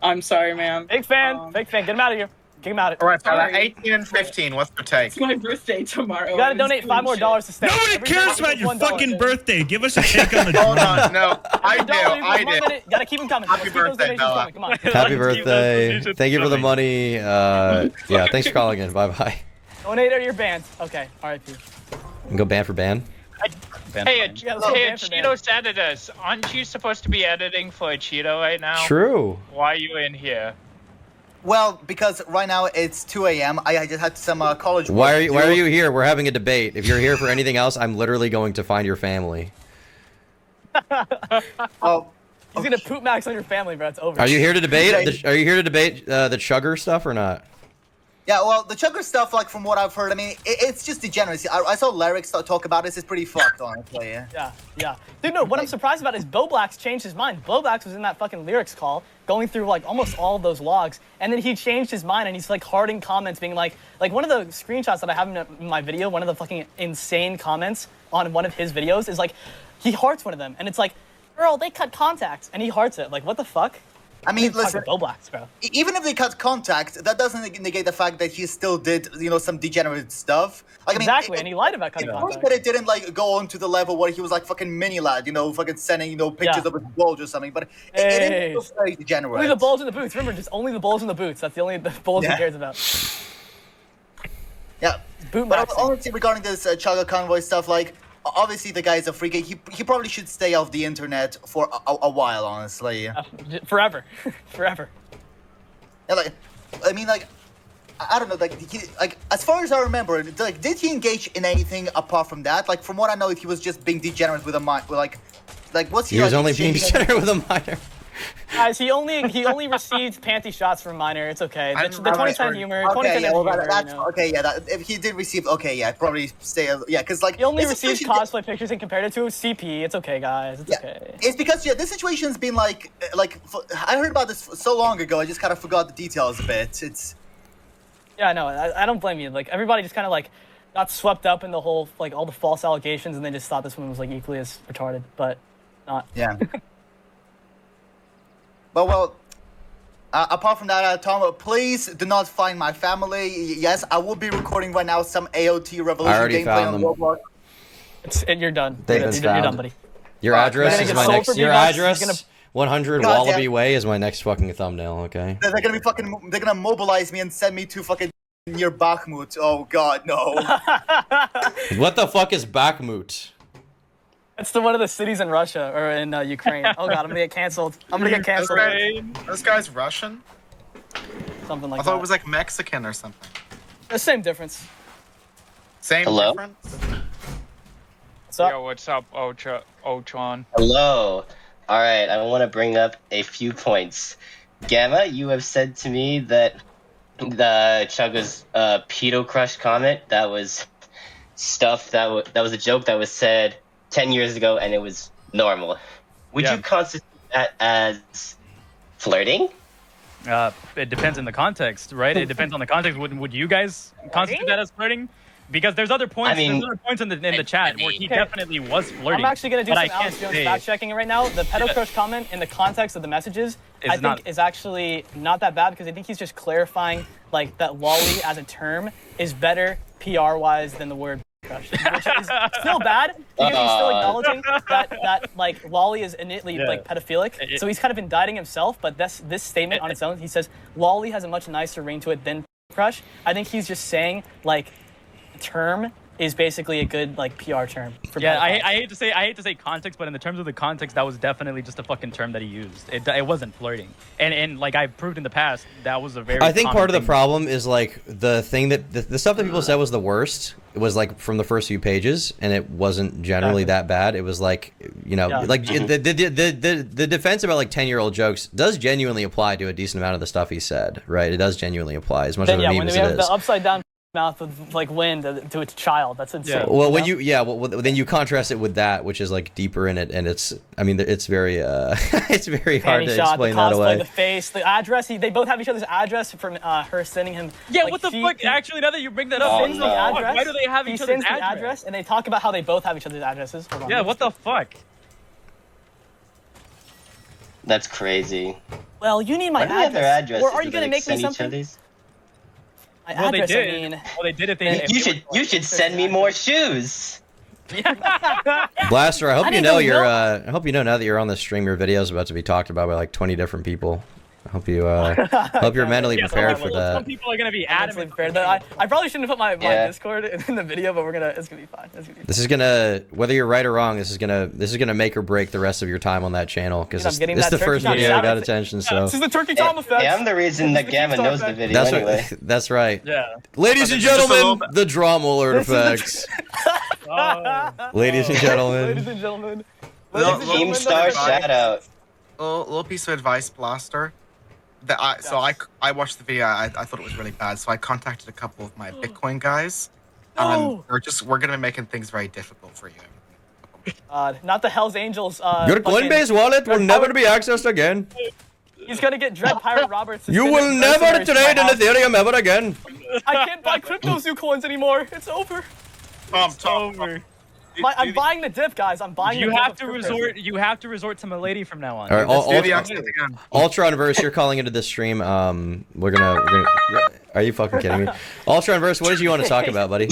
Speaker 18: I'm sorry, man.
Speaker 1: Fake fan. Fake fan. Get him out of here. Get him out of
Speaker 10: All right, Bella,
Speaker 18: Sorry.
Speaker 10: 18 and 15. What's your take?
Speaker 18: It's my birthday tomorrow.
Speaker 1: You gotta donate $5 more to stay.
Speaker 17: Nobody cares about your fucking birthday. Give us a take on the
Speaker 10: Hold on, no, I do.
Speaker 1: Gotta keep them coming.
Speaker 10: Happy birthday, Bella.
Speaker 1: Come on.
Speaker 2: Happy birthday. Thank you for the money. Yeah, thanks for calling in. Bye-bye.
Speaker 1: Donate or you're banned. Okay, RIP.
Speaker 2: You can go ban for ban.
Speaker 11: Hey, Cheeto said to us, aren't you supposed to be editing for a Cheeto right now?
Speaker 2: True.
Speaker 11: Why are you in here?
Speaker 19: Well, because right now it's 2 a.m. I just had some college work.
Speaker 2: Why are you here? We're having a debate. If you're here for anything else, I'm literally going to find your family.
Speaker 19: Oh,
Speaker 1: he's gonna poop max on your family, bro. It's over.
Speaker 2: Are you here to debate? Are you here to debate the chugger stuff or not?
Speaker 19: Yeah, well, the chugger stuff, like from what I've heard, I mean, it's just degeneracy. I saw Lyrics talk about this. It's pretty fucked, honestly.
Speaker 1: Yeah. Dude, no, what I'm surprised about is Boblax changed his mind. Boblax was in that fucking Lyrics call, going through like almost all of those logs, and then he changed his mind and he's like hearting comments, being like one of the screenshots that I have in my video, one of the fucking insane comments on one of his videos is like, he hearts one of them, and it's like, girl, they cut contact, and he hearts it. Like, what the fuck?
Speaker 19: I mean, listen,
Speaker 1: Boblax, bro.
Speaker 19: Even if they cut contact, that doesn't negate the fact that he still did, some degenerate stuff. Like,
Speaker 1: Exactly, and he lied about cutting contact.
Speaker 19: But it didn't like go on to the level where he was like fucking mini lad, fucking sending pictures of his bulge or something. But it didn't feel very degenerate.
Speaker 1: Only the bulge in the boots. Remember, just only the bulge in the boots. That's the only bulge he cares about.
Speaker 19: Yeah. But honestly, regarding this Chugga Convoy stuff, like, obviously the guy's a freak. He probably should stay off the internet for a while, honestly.
Speaker 1: Forever. Forever.
Speaker 19: Yeah, like, I mean, like, I don't know, like, as far as I remember, like, did he engage in anything apart from that? Like, from what I know, he was just being degenerate with a minor. Like, what's he?
Speaker 2: He was only being degenerate with a minor.
Speaker 1: Guys, he only received panty shots from minor. It's okay. The 2010 humor.
Speaker 19: Okay, if he did receive, probably stay. Yeah, because like
Speaker 1: he only received cosplay pictures and compared it to a CP. It's okay, guys. It's okay.
Speaker 19: It's because this situation's been like I heard about this so long ago. I just kind of forgot the details a bit. It's.
Speaker 1: Yeah, no, I don't blame you. Like everybody just kind of like got swept up in the whole like all the false allegations, and they just thought this one was like equally as retarded, but not.
Speaker 19: Yeah. But well, apart from that, Tom, please do not find my family. Yes, I will be recording right now some AOT Revolution gameplay on Roblox.
Speaker 1: You're done.
Speaker 2: You're
Speaker 1: done, buddy.
Speaker 2: Your address is my next. Your address. 100 Wallaby Way is my next fucking thumbnail. Okay.
Speaker 19: They're gonna be fucking. They're gonna mobilize me and send me to fucking near Bakhmut. Oh God, no.
Speaker 2: What the fuck is Bakhmut?
Speaker 1: It's one of the cities in Russia or in Ukraine. Oh God, I'm gonna get canceled.
Speaker 10: This guy's Russian?
Speaker 1: Something like that.
Speaker 10: I thought it was like Mexican or something.
Speaker 1: The same difference.
Speaker 10: Same difference?
Speaker 1: What's up?
Speaker 11: Yo, what's up, Ochon?
Speaker 20: Hello. Alright, I want to bring up a few points. Gamma, you have said to me that the Chugga's pedo crush comment. That was stuff that was a joke that was said 10 years ago, and it was normal. Would you constitute that as flirting?
Speaker 4: It depends on the context, right? It depends on the context. Would you guys constitute that as flirting? Because there's other points. There's other points in the chat where he definitely was flirting.
Speaker 1: I'm actually gonna do some Alex Jones fact checking right now. The pedo crush comment in the context of the messages, I think is actually not that bad because I think he's just clarifying like that lolly as a term is better PR wise than the word crush, which is still bad because he's still acknowledging that like lolly is innately like pedophilic. So he's kind of indicting himself. But this statement on its own, he says lolly has a much nicer ring to it than crush. I think he's just saying like term is basically a good like PR term for
Speaker 4: I hate to say context, but in the terms of the context, that was definitely just a fucking term that he used. It wasn't flirting, and like I've proved in the past, that was a very.
Speaker 2: I think part of the problem is like the thing that the stuff that people said was the worst. It was like from the first few pages, and it wasn't generally that bad. It was like like the defense about like 10-year-old jokes does genuinely apply to a decent amount of the stuff he said. Right, it does genuinely apply as much of a meme as it is.
Speaker 1: The upside down mouth of like wind to its child. That's insane.
Speaker 2: Well, when then you contrast it with that, which is like deeper in it, and it's very it's very hard to explain that away.
Speaker 1: The face, the address. They both have each other's address from her sending him.
Speaker 4: Yeah, like, what the fuck? Actually, now that you bring that up, why do they have each other's
Speaker 1: address? And they talk about how they both have each other's addresses. Hold on,
Speaker 4: yeah, what the fuck?
Speaker 20: That's crazy.
Speaker 1: Well, you need my address. Or are you gonna make me something?
Speaker 4: Well, they did. Well, they did it.
Speaker 20: You should send me more shoes.
Speaker 2: Blaster, I hope you know I hope you know now that you're on this stream, your video is about to be talked about by like 20 different people. I hope you hope you're mentally prepared for that.
Speaker 4: Some people are gonna be adamant.
Speaker 1: I probably shouldn't have put my Discord in the video, but it's gonna be fine.
Speaker 2: This is gonna, whether you're right or wrong, this is gonna make or break the rest of your time on that channel because this is the first video that got attention. So
Speaker 1: this is the Turkey Tom effect.
Speaker 20: Yeah, I'm the reason that Gamma knows the video anyway.
Speaker 2: That's right.
Speaker 4: Yeah.
Speaker 2: Ladies and gentlemen, the drama alert effects. Ladies and gentlemen.
Speaker 1: Ladies and gentlemen.
Speaker 20: Keemstar shout out.
Speaker 10: Little piece of advice, Blaster. I watched the video. I thought it was really bad, so I contacted a couple of my Bitcoin guys. We're gonna be making things very difficult for you.
Speaker 1: Not the Hell's Angels.
Speaker 2: Your Coinbase wallet will never be accessed again.
Speaker 1: He's gonna get Dread Pirate Roberts.
Speaker 2: You will never trade in Ethereum ever again.
Speaker 1: I can't buy crypto zoo coins anymore. It's over. I'm buying the dip, guys. I'm buying.
Speaker 4: You have to resort to Milady from now on.
Speaker 2: All right, Ultronverse, you're calling into this stream. We're gonna. Are you fucking kidding me? Ultronverse, what did you want to talk about, buddy?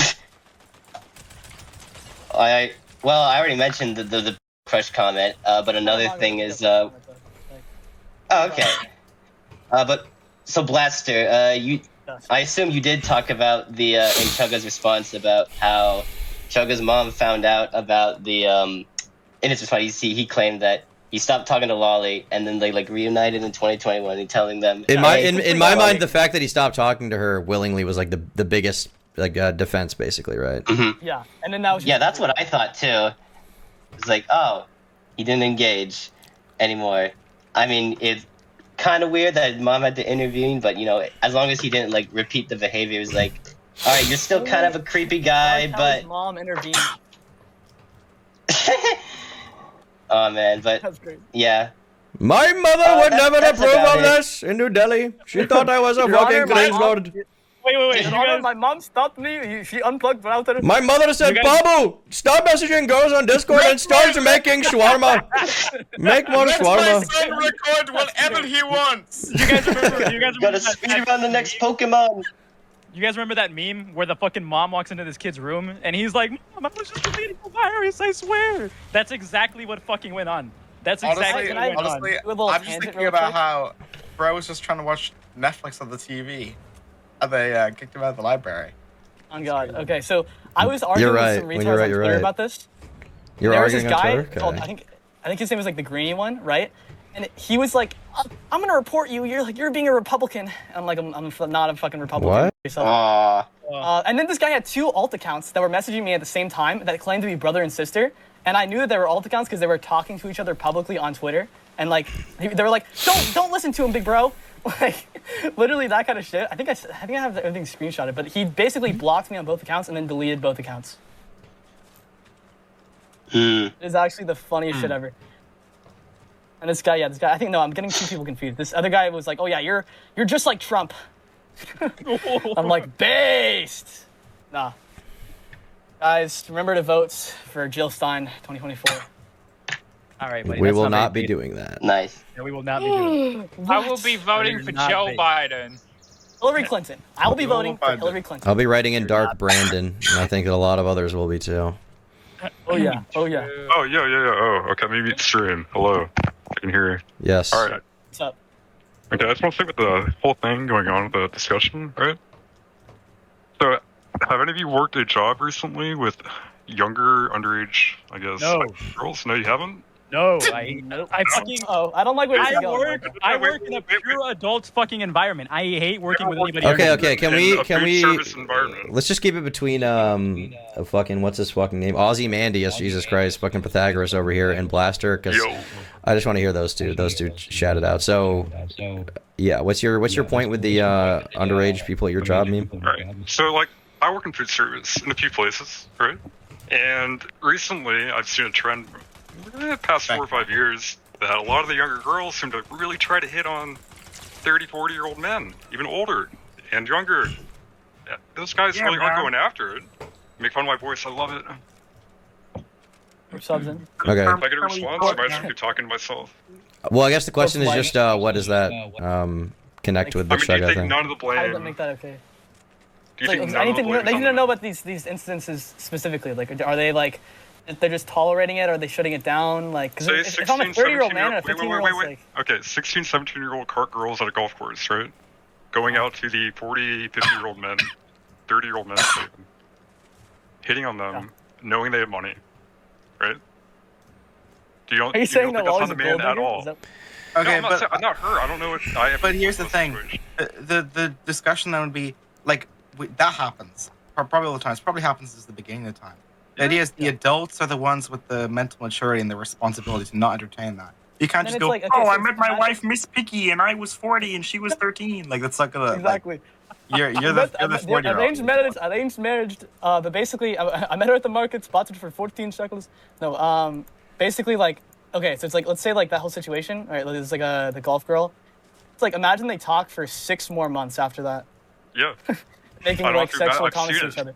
Speaker 20: I already mentioned the crush comment, but another thing is okay. But so Blaster, I assume you did talk about the in Chugga's response about how Chugga's mom found out about the in his response he claimed that he stopped talking to Lolly and then they like reunited in 2021 and telling them
Speaker 2: in my mind the fact that he stopped talking to her willingly was like the biggest like defense basically, right?
Speaker 20: Mm-hmm.
Speaker 1: Yeah, and then that was
Speaker 20: that's what I thought too. It's like, oh, he didn't engage anymore. I mean, it's kind of weird that mom had to intervene, but as long as he didn't like repeat the behavior, it was like, all right, you're still kind of a creepy guy, but
Speaker 1: his mom intervened.
Speaker 20: Oh man, but yeah.
Speaker 2: My mother would never approve of this in New Delhi. She thought I was a fucking crazy lord.
Speaker 1: Wait. My mom stopped me. She unplugged router.
Speaker 2: My mother said, Babu, stop messaging girls on Discord and start making shawarma. Make more shawarma.
Speaker 10: Let my son record whatever he wants.
Speaker 4: You guys remember
Speaker 20: gotta speedrun the next Pokemon.
Speaker 4: You guys remember that meme where the fucking mom walks into this kid's room and he's like, Mom, I was just deleting a virus, I swear. That's exactly what fucking went on. That's exactly what went on.
Speaker 10: I'm just thinking about how bro was just trying to watch Netflix on the TV. And they kicked him out of the library.
Speaker 1: Oh god. Okay, so I was arguing with some retards on Twitter about this.
Speaker 2: You're arguing on Twitter?
Speaker 1: There was this guy called, I think his name was like the greeny one, right? And he was like, I'm gonna report you. You're being a Republican. I'm like, I'm not a fucking Republican.
Speaker 2: What?
Speaker 1: And then this guy had two alt accounts that were messaging me at the same time that claimed to be brother and sister. And I knew that they were alt accounts because they were talking to each other publicly on Twitter. And like, they were like, don't listen to him, big bro. Like, literally that kind of shit. I think I have everything screenshotted, but he basically blocked me on both accounts and then deleted both accounts. It is actually the funniest shit ever. And this guy, I think, no, I'm getting two people confused. This other guy was like, oh yeah, you're just like Trump. I'm like, based. Nah. Guys, remember to vote for Jill Stein 2024.
Speaker 9: All right, buddy.
Speaker 2: We will not be doing that.
Speaker 20: Nice.
Speaker 9: Yeah, we will not be doing it.
Speaker 11: I will be voting for Joe Biden.
Speaker 1: Hillary Clinton. I will be voting for Hillary Clinton.
Speaker 2: I'll be writing in Dark Brandon, and I think a lot of others will be too.
Speaker 1: Oh yeah. Oh yeah.
Speaker 21: Oh yeah. Oh, okay. Maybe it's stream. Hello. I can hear you.
Speaker 2: Yes.
Speaker 21: All right.
Speaker 1: What's up?
Speaker 21: Okay, I just want to say with the whole thing going on with the discussion, right? So, have any of you worked a job recently with younger, underage, I guess, girls? No, you haven't?
Speaker 9: No, I fucking.
Speaker 1: Oh, I don't like where
Speaker 9: I work in a pure adult fucking environment. I hate working with anybody.
Speaker 2: Okay. Can we?
Speaker 21: Service environment.
Speaker 2: Let's just keep it between fucking what's his fucking name? Ozymandias, Jesus Christ, fucking Pythagoras over here, and Blaster, because I just want to hear those two shout it out. So, yeah, what's your point with the underage people at your job, meme?
Speaker 21: Right. So, like, I work in food service in a few places, right? And recently, I've seen a trend. Past 4 or 5 years, that a lot of the younger girls seem to really try to hit on 30, 40-year-old men, even older and younger. Yeah, those guys really aren't going after it. Make fun of my voice, I love it.
Speaker 1: Okay.
Speaker 21: If I get a response, I might just be talking to myself.
Speaker 2: Well, I guess the question is just, what does that connect with the Chugga thing?
Speaker 21: Do you think none of the blame?
Speaker 1: How does that make that okay?
Speaker 21: Do you think none of the blame?
Speaker 1: I need to know about these instances specifically. Like, are they like? They're just tolerating it, or are they shutting it down? Like, because if I'm a 30-year-old man and a 15-year-old, like...
Speaker 21: Okay, 16, 17-year-old cart girls at a golf course, right? Going out to the 40, 50-year-old men, 30-year-old men, hitting on them, knowing they have money, right?
Speaker 1: Are you saying that
Speaker 21: that's not the man at all?
Speaker 10: Okay,
Speaker 21: no, I'm not her. I don't know if I have.
Speaker 10: But here's the thing: the discussion then would be like that happens probably all the time. It probably happens at the beginning of the time. The idea is the adults are the ones with the mental maturity and the responsibility to not entertain that. You can't just go,
Speaker 7: like, okay, I met my wife, Miss Piggy, and I was 40 and she was 13.
Speaker 10: Like, that's not gonna...
Speaker 1: Exactly.
Speaker 10: Like, you're the 40-year-old.
Speaker 1: Arranged marriage, but basically, I met her at the market, spotted for 14 shekels. No, basically, like, okay, so it's like, let's say, like, that whole situation, all right, it's like the golf girl. It's like, imagine they talk for 6 more months after that.
Speaker 21: Yeah.
Speaker 1: Making, like, sexual comments to each other.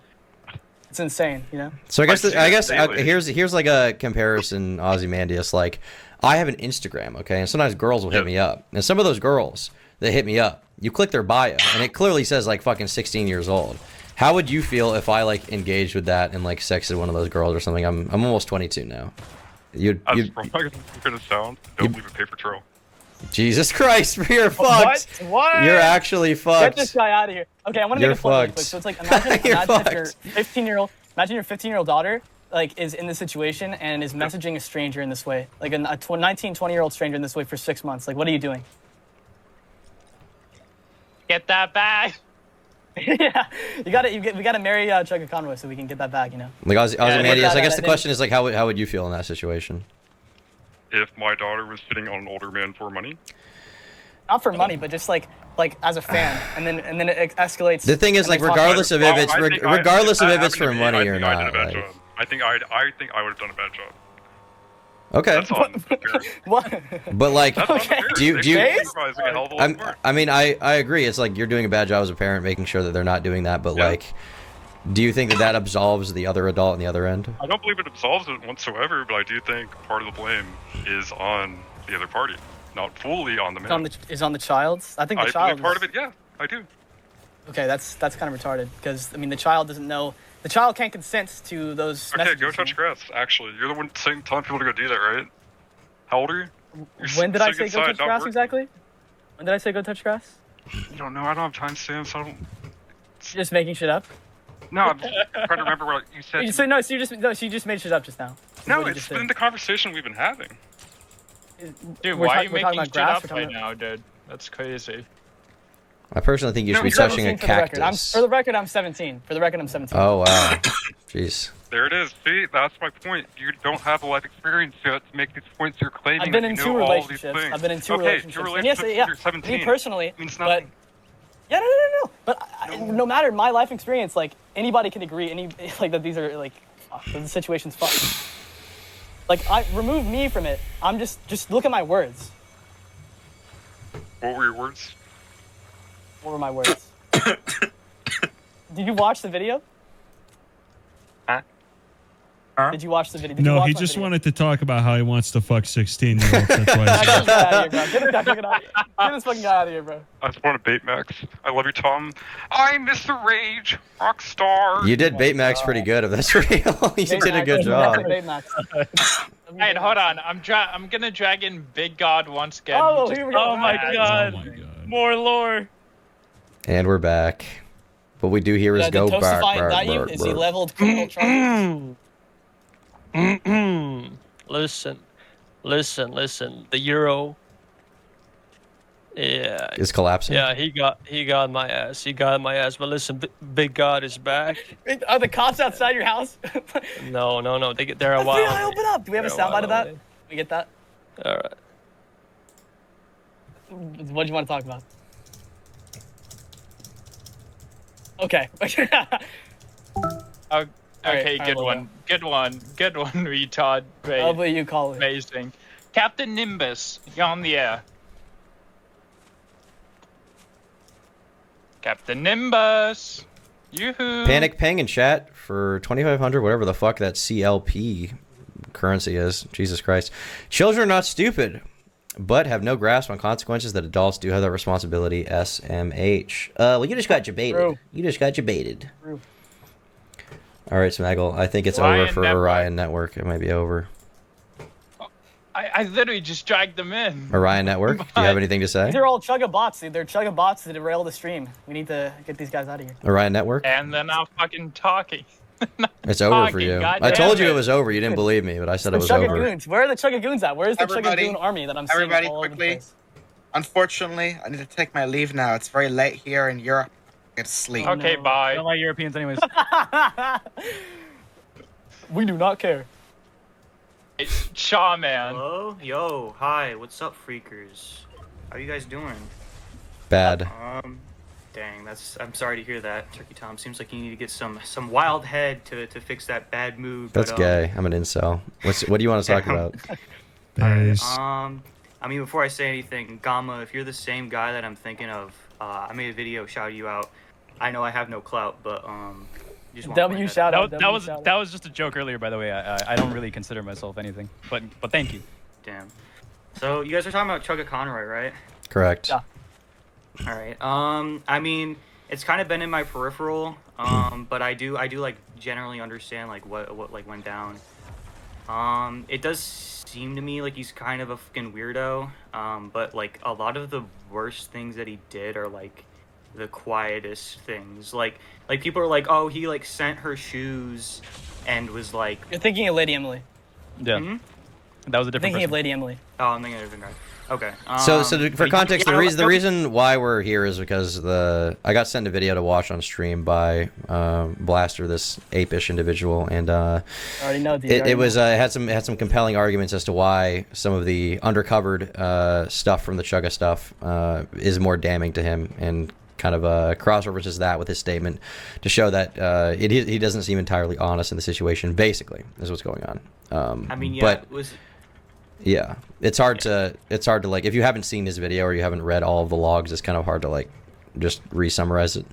Speaker 1: It's insane, you know.
Speaker 2: So I guess here's like a comparison, Ozymandias. Like, I have an Instagram, okay, and sometimes girls will hit me up, and some of those girls that hit me up, you click their bio, and it clearly says like fucking 16 years old. How would you feel if I like engaged with that and like sexted one of those girls or something? I'm almost 22 now. You're
Speaker 21: gonna sound. Don't leave a paper trail.
Speaker 2: Jesus Christ, you're fucked.
Speaker 1: What?
Speaker 2: You're actually fucked.
Speaker 1: Get this guy out of here. Okay, I want to make a point really quick. So it's like, imagine if your 15-year-old daughter like is in this situation and is messaging a stranger in this way, like a 19, 20-year-old stranger in this way for 6 months. Like, what are you doing?
Speaker 11: Get that back.
Speaker 1: Yeah, we gotta marry Chugga Conroy so we can get that back, you know.
Speaker 2: Like Ozymandias, I guess the question is like, how would you feel in that situation?
Speaker 21: If my daughter was sitting on an older man for money?
Speaker 1: Not for money, but just like as a fan, and then it escalates.
Speaker 2: The thing is, like, regardless of if it's for money or not.
Speaker 21: I think I would have done a bad job.
Speaker 2: Okay.
Speaker 21: That's unfair.
Speaker 1: What?
Speaker 2: But like,
Speaker 1: okay.
Speaker 2: do you?
Speaker 21: I
Speaker 2: mean, I agree. It's like you're doing a bad job as a parent, making sure that they're not doing that. But like, do you think that absolves the other adult on the other end?
Speaker 21: I don't believe it absolves it whatsoever, but I do think part of the blame is on the other party, not fully on the man.
Speaker 1: Is on the child? I think the child.
Speaker 21: I believe part of it. Yeah, I do.
Speaker 1: Okay, that's kind of retarded because I mean the child doesn't know. The child can't consent to those messages.
Speaker 21: Go touch grass, actually. You're the one telling people to go do that, right? How old are you?
Speaker 1: When did I say go touch grass exactly? When did I say go touch grass?
Speaker 21: You don't know. I don't have timestamps. I don't...
Speaker 1: You're just making shit up?
Speaker 21: No, I'm just trying to remember what you said.
Speaker 1: She just made shit up just now.
Speaker 21: No, it's been the conversation we've been having.
Speaker 11: Dude, why are you making shit up right now, dude? That's crazy.
Speaker 2: I personally think you should be touching a cactus.
Speaker 1: For the record, I'm 17.
Speaker 2: Oh, wow. Jeez.
Speaker 21: There it is. See, that's my point. You don't have a life experience yet to make these points you're claiming.
Speaker 1: I've been
Speaker 21: that
Speaker 1: in
Speaker 21: you
Speaker 1: two
Speaker 21: know all these
Speaker 1: relationships.
Speaker 21: things.
Speaker 1: I've been in two
Speaker 21: Okay,
Speaker 1: relationships.
Speaker 21: two
Speaker 1: And
Speaker 21: relationships
Speaker 1: yes, yeah,
Speaker 21: you're 17.
Speaker 1: me personally,
Speaker 21: means
Speaker 1: but
Speaker 21: nothing.
Speaker 1: yeah, no. But no matter my life experience, like anybody can agree, like that these are like the situation's fucked. Like remove me from it. I'm just look at my words.
Speaker 21: What were your words?
Speaker 1: What were my words? Did you watch the video? Did you watch the video? Did you
Speaker 17: No,
Speaker 1: watch
Speaker 17: he
Speaker 1: my
Speaker 17: just
Speaker 1: video?
Speaker 17: wanted to talk about how he wants to fuck 16-year-olds. That's why.
Speaker 1: Get this guy out of here, bro. Get this fucking guy out of here, bro.
Speaker 21: I just want to bait Max. I love you, Tom. I'm Mr. Rage, Rockstar.
Speaker 2: You did Baymax pretty good, if that's real. You did a good job.
Speaker 11: Hey, hold on. I'm gonna drag in Big God once again.
Speaker 1: Oh, here we go.
Speaker 15: Oh my god. More lore.
Speaker 2: And we're back. What we do here is
Speaker 1: Did
Speaker 2: go
Speaker 1: Toastify
Speaker 2: bar.
Speaker 1: indict you? Is he leveled criminal charges?
Speaker 15: Listen. The Euro. Yeah.
Speaker 2: Is collapsing.
Speaker 15: Yeah, he got my ass. But listen, Big God is back.
Speaker 1: Are the cops outside your house?
Speaker 15: No. They're a while.
Speaker 1: FBI, open up. Do we have a soundbite of that? We get that?
Speaker 15: All right.
Speaker 1: What do you want to talk about? Okay.
Speaker 11: Okay, good one, retard. Great.
Speaker 1: How about you call it?
Speaker 11: Amazing. Captain Nimbus, you're on the air. Captain Nimbus! Yoo-hoo!
Speaker 2: Panic Ping in chat for 2,500, whatever the fuck that CLP currency is. Jesus Christ. Children are not stupid, but have no grasp on consequences that adults do have that responsibility. SMH. Well, you just got debated.
Speaker 1: True.
Speaker 2: You just got debated.
Speaker 1: True.
Speaker 2: All right, Smaggle. I think it's over for Orion Network. It might be over.
Speaker 11: I literally just dragged them in.
Speaker 2: Orion Network. Do you have anything to say?
Speaker 1: They're all chugga bots, dude. They're chugga bots that derail the stream. We need to get these guys out of here.
Speaker 2: Orion Network.
Speaker 11: And they're now fucking talking.
Speaker 2: It's over for you. I told you it was over. You didn't believe me, but I said it was over.
Speaker 1: Goons. Where are the chugga goons at? Where's the chugga
Speaker 10: Everybody-
Speaker 1: goon army that I'm seeing
Speaker 10: Everybody,
Speaker 1: all over the
Speaker 10: quickly.
Speaker 1: place?
Speaker 10: Unfortunately, I need to take my leave now. It's very late here in Europe. I get to sleep.
Speaker 11: Okay, bye.
Speaker 4: I don't like Europeans anyways.
Speaker 1: We do not care.
Speaker 11: It's Shaw, man.
Speaker 3: Hello? Yo, hi, what's up, freakers? How you guys doing?
Speaker 2: Bad.
Speaker 3: Dang, I'm sorry to hear that, Turkey Tom. Seems like you need to get some wild head to fix that bad mood.
Speaker 2: That's gay. I'm an incel. What do you want to talk about?
Speaker 3: I mean, before I say anything, Gamma, if you're the same guy that I'm thinking of, I made a video shouting you out. I know I have no clout, but just wanna
Speaker 1: W
Speaker 3: point
Speaker 1: shout out.
Speaker 4: That was just a joke earlier, by the way. I don't really consider myself anything, but thank you.
Speaker 3: Damn. So you guys are talking about Chugga Conroy, right?
Speaker 2: Correct.
Speaker 1: Yeah.
Speaker 3: All right. I mean, it's kind of been in my peripheral, but I do like generally understand like what like went down. It does seem to me like he's kind of a fucking weirdo. But like a lot of the worst things that he did are like the quietest things. Like people are like, oh, he like sent her shoes, and was like.
Speaker 1: You're thinking of Lady Emily.
Speaker 4: Yeah. That was a different.
Speaker 1: Thinking
Speaker 4: person.
Speaker 1: of Lady Emily.
Speaker 3: Oh, I'm thinking of a different guy. Okay.
Speaker 2: So for context, the reason why we're here is because I got sent a video to watch on stream by Blaster, this ape-ish individual, and
Speaker 1: I already know.
Speaker 2: It had some compelling arguments as to why some of the undercovered stuff from the Chugga stuff is more damning to him, and kind of cross references that with his statement to show that he doesn't seem entirely honest in the situation. Basically, is what's going on.
Speaker 3: I mean, yeah,
Speaker 2: but,
Speaker 3: it was.
Speaker 2: Yeah, it's hard to like, if you haven't seen his video or you haven't read all of the logs, it's kind of hard to like just re-summarize it.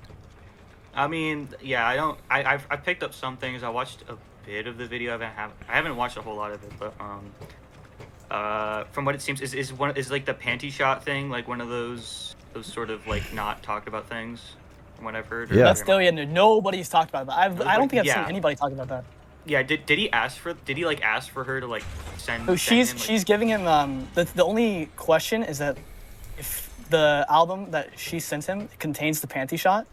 Speaker 3: I mean, yeah, I've picked up some things. I watched a bit of the video. I haven't watched a whole lot of it, but from what it seems, is like the panty shot thing like one of those sort of like not talked about things from what I've heard.
Speaker 2: Yeah.
Speaker 1: That's still nobody's talked about that. I don't think I've seen anybody talk about that.
Speaker 3: Yeah, did he ask for her to like send?
Speaker 1: So she's giving him the only question is that if the album that she sent him contains the panty shot,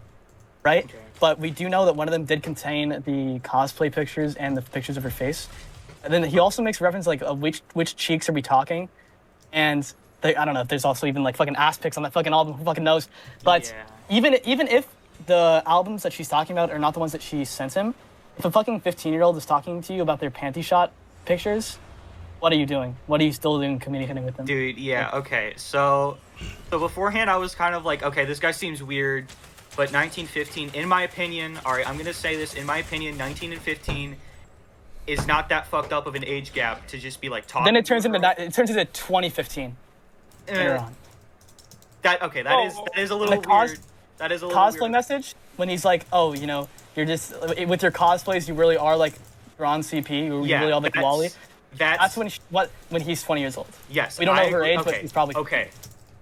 Speaker 1: right? Okay. But we do know that one of them did contain the cosplay pictures and the pictures of her face. And then he also makes reference like of which cheeks are we talking, and I don't know if there's also even like fucking ass pics on that fucking album. Who fucking knows? But even if the albums that she's talking about are not the ones that she sent him, if a fucking 15-year-old is talking to you about their panty shot pictures, what are you doing? What are you still doing communicating with them?
Speaker 3: Dude, yeah, okay. So beforehand I was kind of like, okay, this guy seems weird, but 19, 15, in my opinion, all right, I'm going to say this, in my opinion, 19 and 15 is not that fucked up of an age gap to just be like talking.
Speaker 1: Then it turns into 2015. Later on.
Speaker 3: That is a little weird. That is a little
Speaker 1: cosplay
Speaker 3: weird.
Speaker 1: message when he's like, oh, you know, you're just with your cosplays, you really are like you're on CP, you really are like lolly. That's when he's 20 years old.
Speaker 3: Yes,
Speaker 1: we don't know her age, but he's probably
Speaker 3: okay.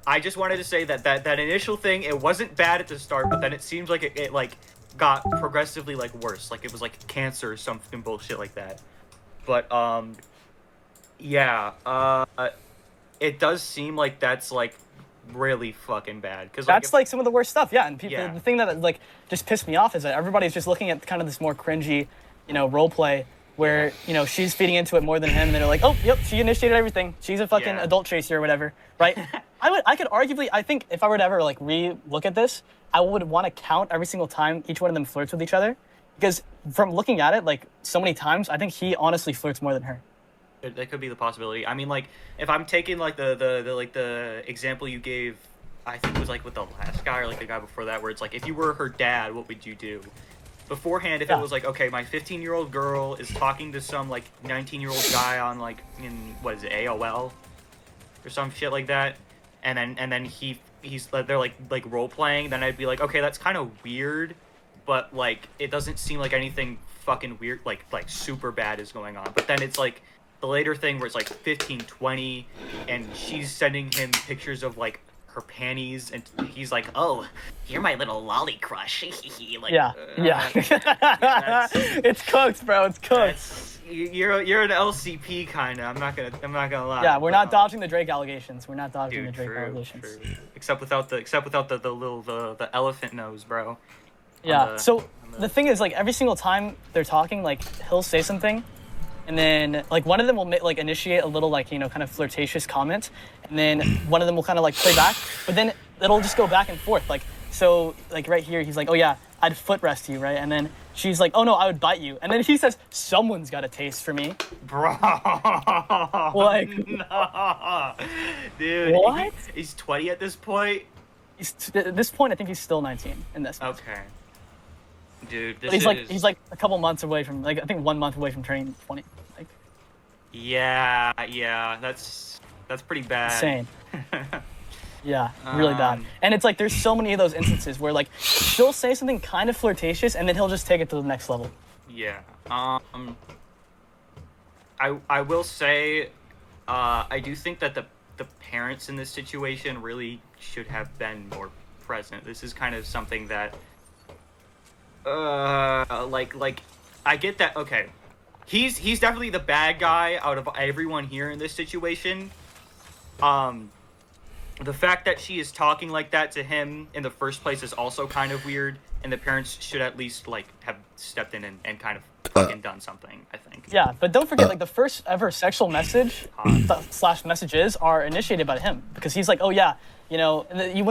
Speaker 3: I just wanted to say that initial thing, it wasn't bad at the start, but then it seems like it like got progressively like worse, like it was like cancer or something bullshit like that. But it does seem like that's like really fucking bad because
Speaker 1: that's like some of the worst stuff. Yeah, and people, the thing that like just pissed me off is that everybody's just looking at kind of this more cringy, you know, role play where you know she's feeding into it more than him, and they're like, oh, yep, she initiated everything. She's a fucking adult chaser or whatever, right? I could arguably, I think if I were to ever like re-look at this, I would want to count every single time each one of them flirts with each other, because from looking at it like so many times, I think he honestly flirts more than her.
Speaker 3: That could be the possibility. I mean, like, if I'm taking like the example you gave, I think it was like with the last guy or like the guy before that, where it's like, if you were her dad, what would you do? Beforehand, if it was like, okay, my 15-year-old girl is talking to some like 19-year-old guy on like what is it, AOL or some shit like that, and then they're like role playing, then I'd be like, okay, that's kind of weird, but like it doesn't seem like anything fucking weird, like super bad is going on. But then it's like the later thing where it's like 15, 20, and she's sending him pictures of like her panties, and he's like, oh, you're my little lolly crush. Like,
Speaker 1: it's cooked, bro. It's cooked.
Speaker 3: You're an LCP kind of. I'm not gonna lie.
Speaker 1: Yeah, we're not dodging the Drake allegations. We're not dodging the Drake allegations.
Speaker 3: True. Except without the elephant nose, bro.
Speaker 1: Yeah. So the thing is, like, every single time they're talking, like, he'll say something, and then like one of them will like initiate a little like, you know, kind of flirtatious comment, and then one of them will kind of like play back, but then it'll just go back and forth. Like, so like right here he's like, oh yeah, I'd foot rest you, right? And then she's like, oh no, I would bite you. And then he says, someone's got a taste for me,
Speaker 3: bro.
Speaker 1: Like,
Speaker 3: no. Dude,
Speaker 1: what?
Speaker 3: He's 20 at this point.
Speaker 1: At this point I think he's still 19 in this.
Speaker 3: Okay. Dude,
Speaker 1: he's like a couple months away from, like, I think 1 month away from turning 20. Like,
Speaker 3: yeah, that's pretty bad.
Speaker 1: Insane. Yeah, really bad. And it's like there's so many of those instances where like she'll say something kind of flirtatious and then he'll just take it to the next level.
Speaker 3: Yeah. I will say, I do think that the parents in this situation really should have been more present. This is kind of something that like I get that. Okay, he's definitely the bad guy out of everyone here in this situation. The fact that she is talking like that to him in the first place is also kind of weird, and the parents should at least like have stepped in and kind of fucking done something, I think.
Speaker 1: Yeah, but don't forget, like, the first ever sexual message slash messages are initiated by him, because he's like, oh yeah, you know, you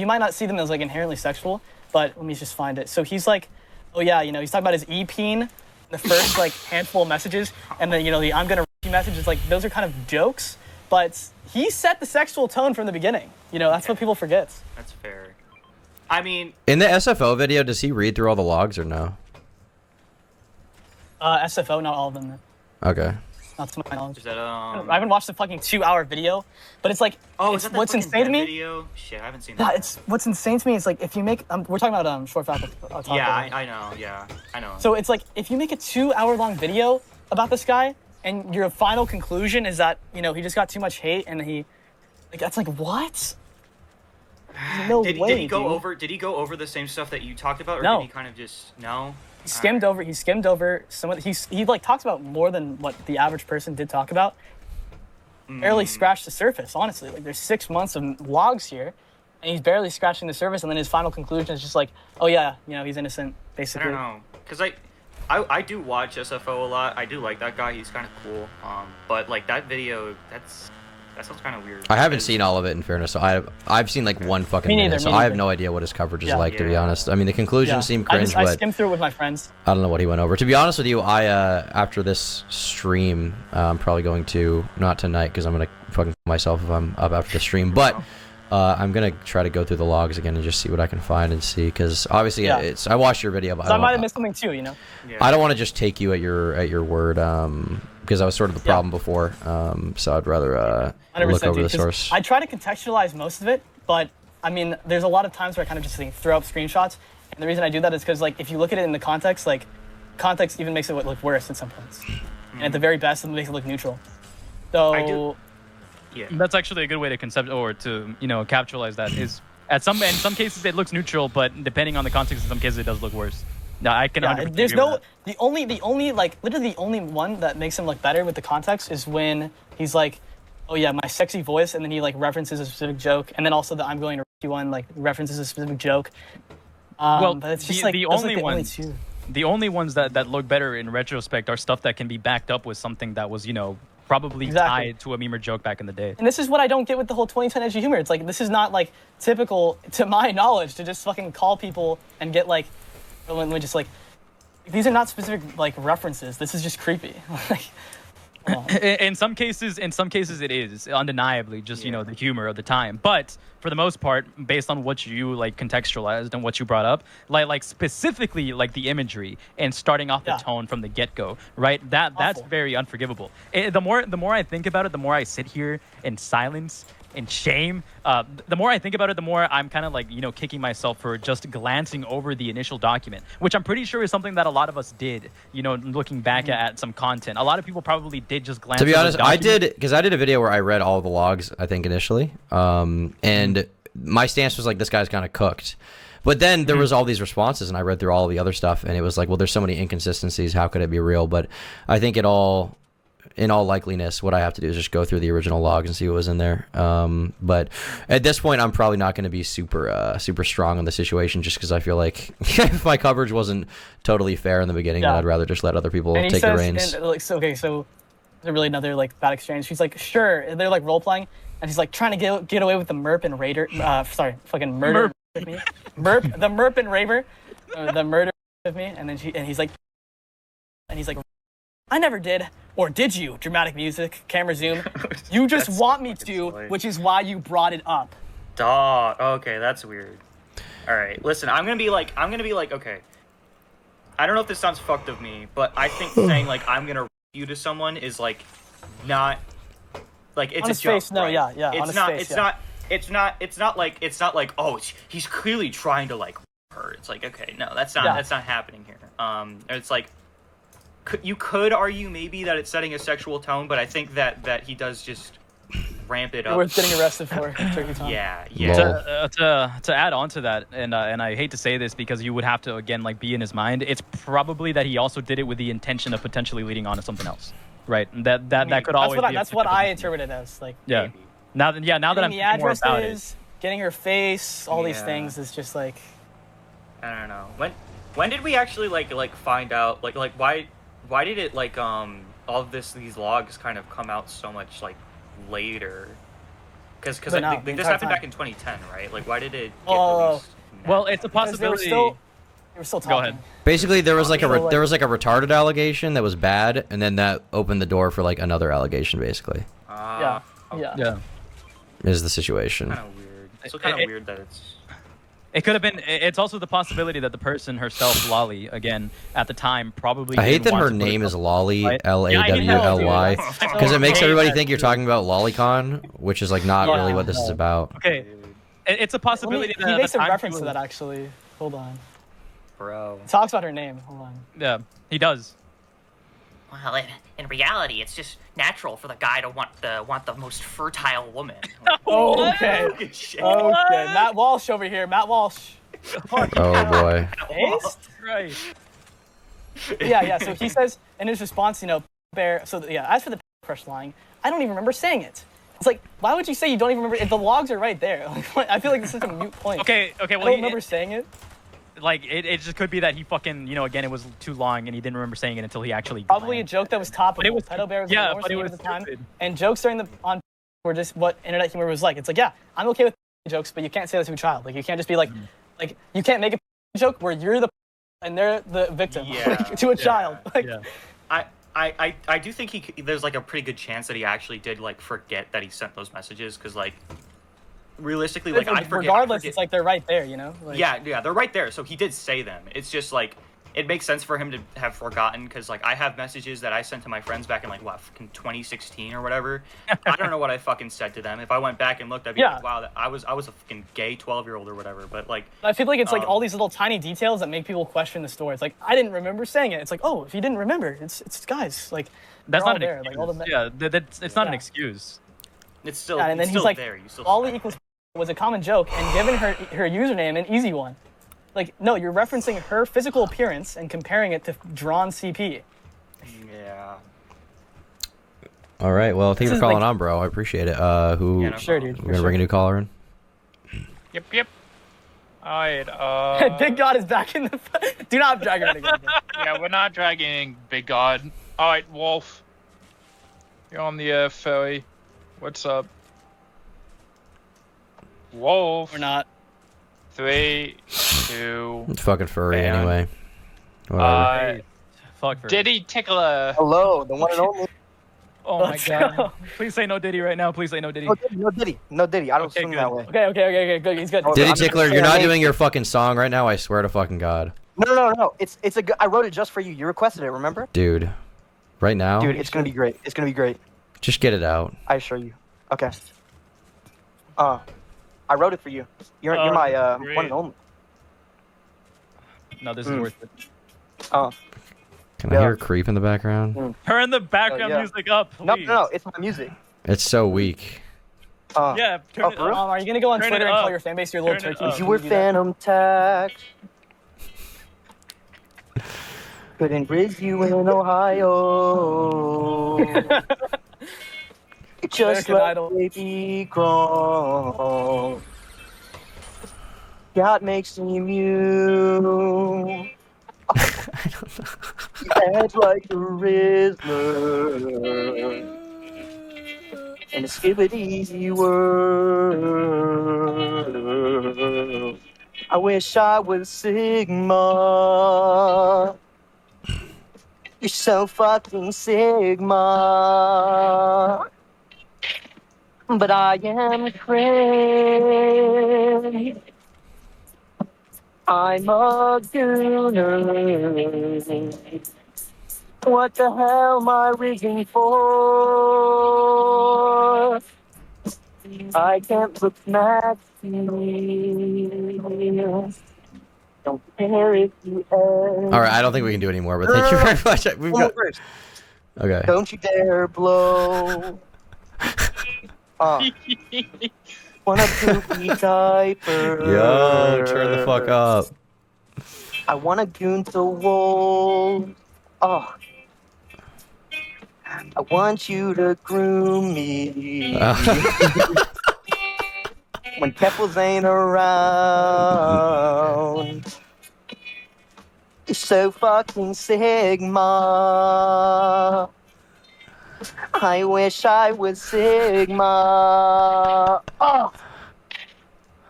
Speaker 1: might not see them as like inherently sexual, but let me just find it. So he's like, oh yeah, you know, he's talking about his e-peen, the first like handful of messages, and then, you know, the I'm gonna message is like, those are kind of jokes, but he set the sexual tone from the beginning. You know, that's what people forget.
Speaker 3: That's fair. I mean,
Speaker 2: in the SFO video, does he read through all the logs or no?
Speaker 1: SFO, not all of them.
Speaker 2: Okay.
Speaker 1: Not to my knowledge.
Speaker 3: Is that,
Speaker 1: I haven't watched the fucking 2-hour video, but it's like, what's insane to me?
Speaker 3: Video? Shit, I haven't seen
Speaker 1: that.
Speaker 3: that.
Speaker 1: What's insane to me is like, if you make, we're talking about short fact.
Speaker 3: I know. Yeah, I know.
Speaker 1: So it's like, if you make a 2-hour-long video about this guy, and your final conclusion is that, you know, he just got too much hate, and he, like, that's like, what? No way.
Speaker 3: Did he go over the same stuff that you talked about, or
Speaker 1: no.
Speaker 3: did he kind of just no?
Speaker 1: He skimmed over some of he like talks about more than what the average person did talk about. Barely scratched the surface, honestly. Like, there's 6 months of logs here, and he's barely scratching the surface, and then his final conclusion is just like, oh yeah, you know, he's innocent, basically.
Speaker 3: I don't know, because I do watch SFO a lot. I do like that guy. He's kind of cool. But like that video, that's That sounds kind of weird.
Speaker 2: I haven't seen all of it, in fairness. So I've seen like one fucking
Speaker 1: Me neither,
Speaker 2: minute, so
Speaker 1: me
Speaker 2: I have
Speaker 1: neither.
Speaker 2: no idea what his coverage is
Speaker 1: Yeah.
Speaker 2: like, to be honest. I mean, the conclusion seemed
Speaker 1: I
Speaker 2: cringe,
Speaker 1: I
Speaker 2: but
Speaker 1: skimmed through it with my friends.
Speaker 2: I don't know what he went over. To be honest with you, I after this stream, I'm probably going to, not tonight because I'm gonna fucking kill myself if I'm up after the stream, but I'm gonna try to go through the logs again and just see what I can find and see, because obviously I watched your video, but
Speaker 1: So I might have missed something too, you know.
Speaker 2: I don't want to just take you at your word, because I was sort of the problem before. So I'd rather look over the source.
Speaker 1: I try to contextualize most of it, but I mean, there's a lot of times where I kind of just throw up screenshots, and the reason I do that is because like if you look at it in the context, like context even makes it look worse at some points, and at the very best, it makes it look neutral. So.
Speaker 3: Yeah.
Speaker 4: That's actually a good way to capitalize that. Is in some cases it looks neutral, but depending on the context, in some cases it does look worse. No, I can.
Speaker 1: Yeah, there's no the only like literally the only one that makes him look better with the context is when he's like, oh yeah, my sexy voice, and then he like references a specific joke, and then also the I'm going to you one like references a specific joke.
Speaker 4: Well,
Speaker 1: but it's just
Speaker 4: the only ones that look better in retrospect are stuff that can be backed up with something that was probably tied to a meme or joke back in the day.
Speaker 1: And this is what I don't get with the whole 2010 edgy humor. It's like, this is not like typical, to my knowledge, to just fucking call people and get like, just like, these are not specific like references. This is just creepy.
Speaker 4: In some cases it is undeniably just the humor of the time, but for the most part, based on what you like contextualized and what you brought up, like specifically like the imagery and starting off the tone from the get-go, right? That's very unforgivable. The more I think about it, the more I sit here in silence and shame. The more I think about it, the more I'm kind of like kicking myself for just glancing over the initial document, which I'm pretty sure is something that a lot of us did. Looking back at some content, a lot of people probably did just glance.
Speaker 2: To be
Speaker 4: over
Speaker 2: honest,
Speaker 4: the
Speaker 2: I
Speaker 4: document.
Speaker 2: did, because I did a video where I read all the logs, I think, initially, and my stance was like, this guy's kind of cooked. But then there was all these responses, and I read through all the other stuff, and it was like, well, there's so many inconsistencies. How could it be real? But I think in all likeliness, what I have to do is just go through the original logs and see what was in there. But at this point, I'm probably not going to be super strong on the situation, just because I feel like if my coverage wasn't totally fair in the beginning, then I'd rather just let other people take the reins.
Speaker 1: And, like, so really another like bad exchange. She's like, sure, and they're like role playing, and she's like trying to get away with the merp and raider. Fucking murder with me. The merp and raver, the murder with me, and then he's like, I never did. Or did you? Dramatic music, camera zoom. You just want me to, which is why you brought it up.
Speaker 3: Dog. Okay, that's weird. All right, listen. I'm gonna be like, okay. I don't know if this sounds fucked of me, but I think saying like I'm gonna you to someone is like not like it's
Speaker 1: on
Speaker 3: a
Speaker 1: his
Speaker 3: joke.
Speaker 1: face, no,
Speaker 3: right?
Speaker 1: yeah.
Speaker 3: It's
Speaker 1: on his
Speaker 3: not.
Speaker 1: face,
Speaker 3: It's not like oh he's clearly trying to like her. It's like okay, no, that's not happening here. It's like. You could argue maybe that it's setting a sexual tone, but I think that he does just ramp it up.
Speaker 1: Worth getting arrested for Turkey Tom.
Speaker 3: Yeah.
Speaker 4: To add on to that, and I hate to say this because you would have to again like be in his mind. It's probably that he also did it with the intention of potentially leading on to something else, right? That could always.
Speaker 1: That's what I interpret it as. Like
Speaker 4: yeah.
Speaker 1: Maybe.
Speaker 4: Now that I'm
Speaker 1: the
Speaker 4: thinking more about
Speaker 1: addresses, getting her face, all these things is just like.
Speaker 3: I don't know. When did we actually like find out like why did it like all of these logs kind of come out so much like later? Because this happened back in 2010, right? Like why did it get released?
Speaker 4: Well, it's a possibility.
Speaker 1: They were still talking.
Speaker 4: Go ahead.
Speaker 2: Basically, there was like a retarded allegation that was bad, and then that opened the door for like another allegation. Basically,
Speaker 1: yeah.
Speaker 2: Is the situation.
Speaker 3: Kind of weird. It's kind of weird that it's.
Speaker 4: It could have been. It's also the possibility that the person herself, Lolly, again at the time, probably.
Speaker 2: I hate that her name is Lolly, Lawly, because it makes everybody think you're talking about Lolicon, which is like not really what this is about.
Speaker 4: Okay, it's a possibility that
Speaker 1: he makes a reference to that actually. Hold on,
Speaker 3: bro.
Speaker 1: He talks about her name. Hold on.
Speaker 4: Yeah, he does.
Speaker 5: Well, in reality, it's just natural for the guy to want the most fertile woman.
Speaker 1: Okay. Matt Walsh over here. Matt Walsh.
Speaker 2: Oh boy.
Speaker 4: Right.
Speaker 1: Yeah. So he says in his response, Bear. So yeah, as for the crush line, I don't even remember saying it. It's like, why would you say you don't even remember? The logs are right there. I feel like this is a moot point.
Speaker 4: Okay. Well,
Speaker 1: I don't remember saying it.
Speaker 4: Like it just could be that he fucking again it was too long and he didn't remember saying it until he actually
Speaker 1: probably a joke that was topical.
Speaker 4: But it was
Speaker 1: Pedo Bear was
Speaker 4: but it was
Speaker 1: at the time, and jokes during on were just what internet humor was like. It's like, yeah, I'm okay with jokes, but you can't say that to a child. Like, you can't just be like you can't make a joke where you're the and they're the victim to a child. Like,
Speaker 3: I do think there's like a pretty good chance that he actually did like forget that he sent those messages, because like realistically, like I forget.
Speaker 1: Regardless, it's like they're right there, you know. Like,
Speaker 3: yeah, they're right there. So he did say them. It's just like it makes sense for him to have forgotten, because like I have messages that I sent to my friends back in like what, fucking 2016 or whatever. I don't know what I fucking said to them. If I went back and looked, I'd be like, wow, I was a fucking gay 12-year-old or whatever. But like,
Speaker 1: I feel like it's like all these little tiny details that make people question the story. It's like, I didn't remember saying it. It's like, oh, if you didn't remember, it's guys, like
Speaker 4: that's not an
Speaker 1: there.
Speaker 4: excuse.
Speaker 1: Like, all the
Speaker 4: it's not an excuse.
Speaker 3: It's still
Speaker 1: and then
Speaker 3: it's
Speaker 1: he's
Speaker 3: still
Speaker 1: like,
Speaker 3: there. You still
Speaker 1: Lolly equals was a common joke, and given her username an easy one. Like, no, you're referencing her physical appearance and comparing it to drawn CP.
Speaker 3: Yeah.
Speaker 2: All right. Well, thank you for calling on, bro. I appreciate it.
Speaker 1: Sure, dude.
Speaker 2: We're gonna bring a new caller in.
Speaker 11: Yep. Alright,
Speaker 1: Big God is back in the... Do not drag him again.
Speaker 11: Yeah, we're not dragging Big God. Alright, Wolf. You're on the ferry. What's up? Wolf.
Speaker 1: We're not.
Speaker 11: 3, 2...
Speaker 2: It's fucking furry anyway.
Speaker 4: Fuck furry.
Speaker 11: Diddy Tickler.
Speaker 6: Hello, the one and only.
Speaker 4: Oh my god. Please say no Diddy right now. Please say no Diddy.
Speaker 6: No Diddy. I don't swing that way.
Speaker 1: Okay, good. He's good.
Speaker 2: Diddy Tickler, you're not doing your fucking song right now. I swear to fucking God.
Speaker 6: No. It's a good. I wrote it just for you. You requested it. Remember?
Speaker 2: Dude, right now.
Speaker 6: Dude, it's gonna be great. It's gonna be great.
Speaker 2: Just get it out.
Speaker 6: I assure you. Okay. I wrote it for you. You're my one and only.
Speaker 4: No, this is worth it.
Speaker 2: Can I hear a creep in the background?
Speaker 4: Turn the background music up, please.
Speaker 6: No, it's my music.
Speaker 2: It's so weak.
Speaker 4: Yeah, turn it up.
Speaker 1: Are you gonna go on
Speaker 4: Turn
Speaker 1: Twitter
Speaker 4: it
Speaker 1: and
Speaker 4: up.
Speaker 1: call your fan base your little
Speaker 4: Turn it
Speaker 1: turkey?
Speaker 4: up.
Speaker 6: You were Phantom Tax. Couldn't raise you in Ohio. Just
Speaker 1: American
Speaker 6: like baby grown. God makes me immune. Act like a Rizzler. And a skibbity world. I wish I was Sigma. You're so fucking Sigma. But I am Cray. I'm a gooner. What the hell am I rigging for? I can't look maxi. Don't care if you ever.
Speaker 2: All right, I don't think we can do any more, but thank you very much. We've got... Okay.
Speaker 6: Don't you dare blow. Want a poopy diaper.
Speaker 2: Yo, turn the fuck up.
Speaker 6: I want a goon to wolf. Oh. I want you to groom me. When Keppels ain't around. You're so fucking Sigma. I wish I was Sigma. Oh.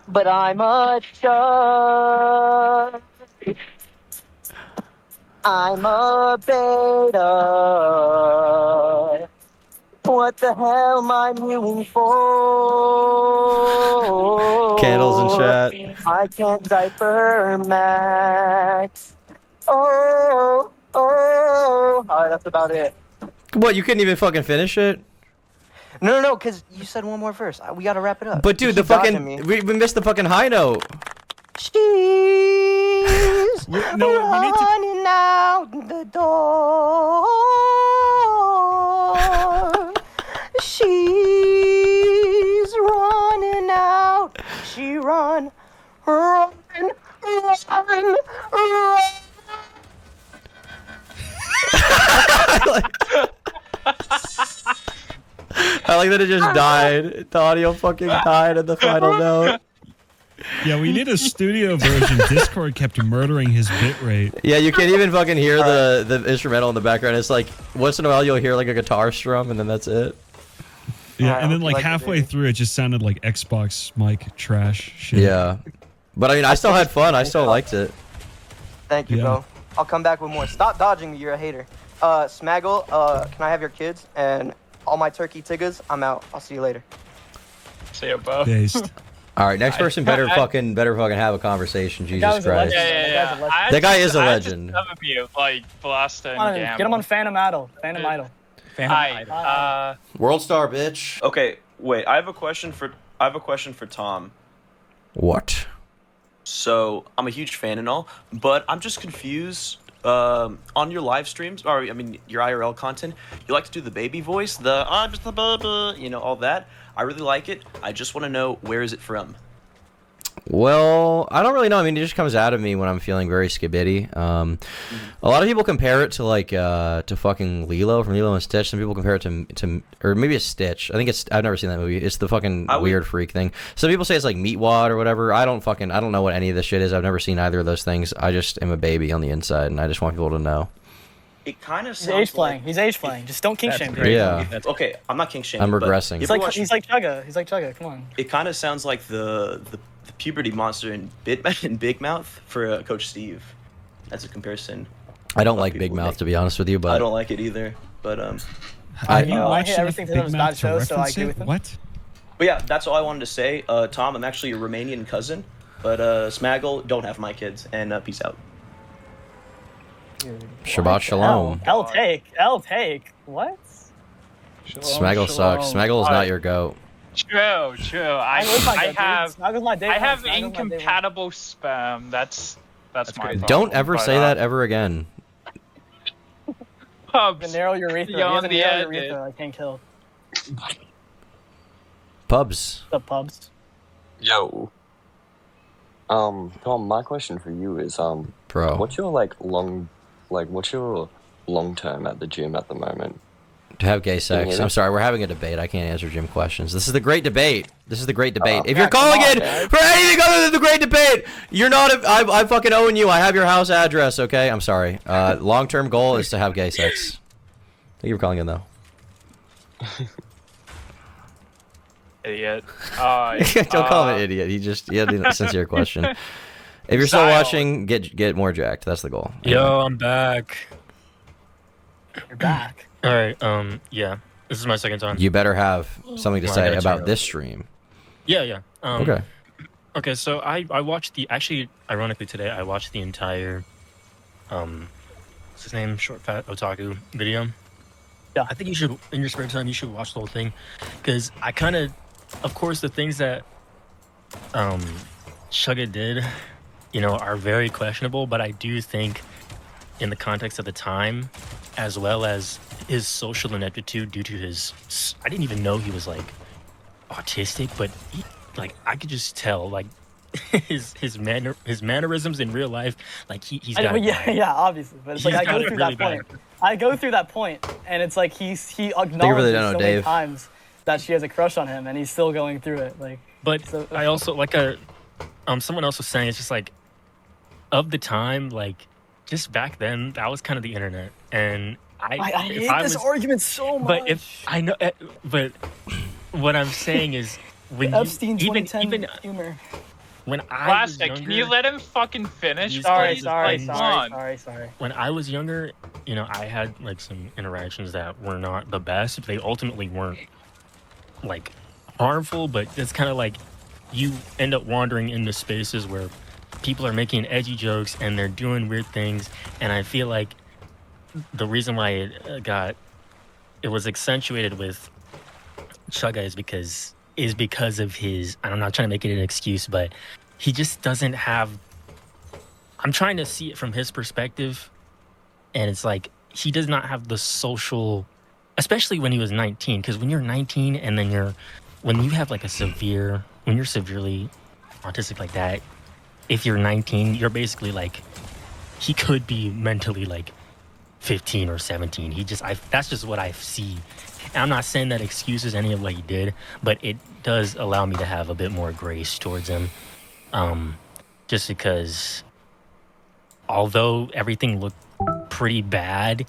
Speaker 6: But I'm a chud. I'm a beta. What the hell am I moving for?
Speaker 2: Candles in chat.
Speaker 6: I can't diaper max. Oh. Alright, that's about it.
Speaker 2: What, you couldn't even fucking finish it?
Speaker 6: No, because you said one more verse. We gotta wrap it up.
Speaker 2: But dude, the fucking we missed the fucking high note.
Speaker 6: She's running out the door. She's running out. She run.
Speaker 2: I like that it just died. The audio fucking died at the final note.
Speaker 17: Yeah, we need a studio version. Discord kept murdering his bitrate.
Speaker 2: Yeah, you can't even fucking hear the instrumental in the background. It's like once in a while you'll hear like a guitar strum and then that's it.
Speaker 17: Yeah, and then like halfway through, it just sounded like Xbox mic trash shit.
Speaker 2: Yeah, but I mean, I still had fun. I still liked it.
Speaker 6: Thank you, bro. I'll come back with more. Stop dodging me. You're a hater. Smaggle, can I have your kids? And all my turkey tiggas, I'm out. I'll see you later.
Speaker 11: See you, bro.
Speaker 2: All right, next person better fucking have a conversation. Jesus Christ.
Speaker 11: Yeah.
Speaker 2: That guy is a legend.
Speaker 11: Some of you, like Blaster and Gamma.
Speaker 1: Get him on Phantom Idol. Phantom Idol.
Speaker 11: Hi.
Speaker 2: World Star, bitch.
Speaker 8: Okay, wait. I have a question for Tom.
Speaker 2: What?
Speaker 8: So I'm a huge fan and all, but I'm just confused. On your live streams, or I mean your IRL content, you like to do the baby voice, the I'm just the blah, you know, all that. I really like it. I just want to know, where is it from?
Speaker 2: Well, I don't really know. I mean, it just comes out of me when I'm feeling very skibidi. A lot of people compare it to like to fucking Lilo from Lilo and Stitch. Some people compare it to or maybe a Stitch. I think I've never seen that movie. It's the fucking weird freak thing. Some people say it's like Meatwad or whatever. I don't know what any of this shit is. I've never seen either of those things. I just am a baby on the inside, and I just want people to know.
Speaker 8: It kind of
Speaker 1: He's
Speaker 8: sounds
Speaker 1: age playing. He's age playing. Just don't kink shame.
Speaker 2: Yeah.
Speaker 8: Okay, I'm not king shaming.
Speaker 2: I'm regressing.
Speaker 1: He's like Chugga. He's like Chugga. Come on.
Speaker 8: It kind of sounds like the puberty monster in Big Mouth for Coach Steve. That's a comparison.
Speaker 2: I don't like Big Mouth, to be honest with you, but
Speaker 8: I don't like it either. But
Speaker 1: I hate everything to them is bad show, so I agree with him.
Speaker 17: What?
Speaker 8: But yeah, that's all I wanted to say. Tom, I'm actually a Romanian cousin, but Smaggle, don't have my kids, and peace out.
Speaker 2: Shabbat shalom.
Speaker 1: L take. What?
Speaker 2: Smaggle sucks. Smaggle is not your goat.
Speaker 11: True. I have incompatible sperm. That's my problem.
Speaker 2: Don't ever say that ever again.
Speaker 11: Pubs.
Speaker 1: The narrow urethra. He has a narrow urethra. I can't kill.
Speaker 2: Pubs.
Speaker 1: The pubs.
Speaker 22: Yo. Tom, my question for you is
Speaker 2: Bro.
Speaker 22: what's your long term at the gym at the moment?
Speaker 2: To have gay sex. I'm sorry, we're having a debate. I can't answer gym questions. This is the great debate. If you're calling it for anything other than the great debate, you're not. I fucking own you. I have your house address. Okay, I'm sorry. Long-term goal is to have gay sex. Thank you for calling in, though.
Speaker 11: Idiot.
Speaker 2: Don't call him an idiot. He had a sincere question. If you're still watching, get more jacked. That's the goal.
Speaker 23: Yo, I'm back.
Speaker 1: You're back.
Speaker 23: All right. Yeah. This is my second time.
Speaker 2: You better have something to say about this stream.
Speaker 23: Yeah.
Speaker 2: Okay.
Speaker 23: Okay. So I watched ironically today I watched the entire what's his name, Short Fat Otaku video.
Speaker 1: Yeah.
Speaker 23: I think you should, in your spare time, you should watch the whole thing, because I kind of course, the things that Chugga did, are very questionable, but I do think in the context of the time, as well as his social ineptitude due to his, I didn't even know he was like autistic, but I could just tell his mannerisms in real life, he's got
Speaker 1: obviously, but it's I go through that point. I go through that point, and it's like he acknowledges so many times that she has a crush on him, and he's still going through it.
Speaker 23: But so, I also someone else was saying, it's just of the time, just back then, that was kind of the internet, and
Speaker 1: I hate this argument so much.
Speaker 23: But what I'm saying is, when
Speaker 1: Epstein 2010 humor.
Speaker 23: When I was younger,
Speaker 11: can you let him fucking finish?
Speaker 1: Sorry.
Speaker 23: When I was younger, I had some interactions that were not the best. They ultimately weren't harmful, but it's kind of you end up wandering into spaces where people are making edgy jokes and they're doing weird things, and I feel like the reason why it was accentuated with Chugga is because of his, I'm not trying to make it an excuse, but he just doesn't have, I'm trying to see it from his perspective, and it's he does not have the social, especially when he was 19, because when you're 19 and then when you have when you're severely autistic like that, if you're 19, you're basically he could be mentally 15 or 17. That's just what I see. And I'm not saying that excuses any of what he did, but it does allow me to have a bit more grace towards him. Just because although everything looked pretty bad,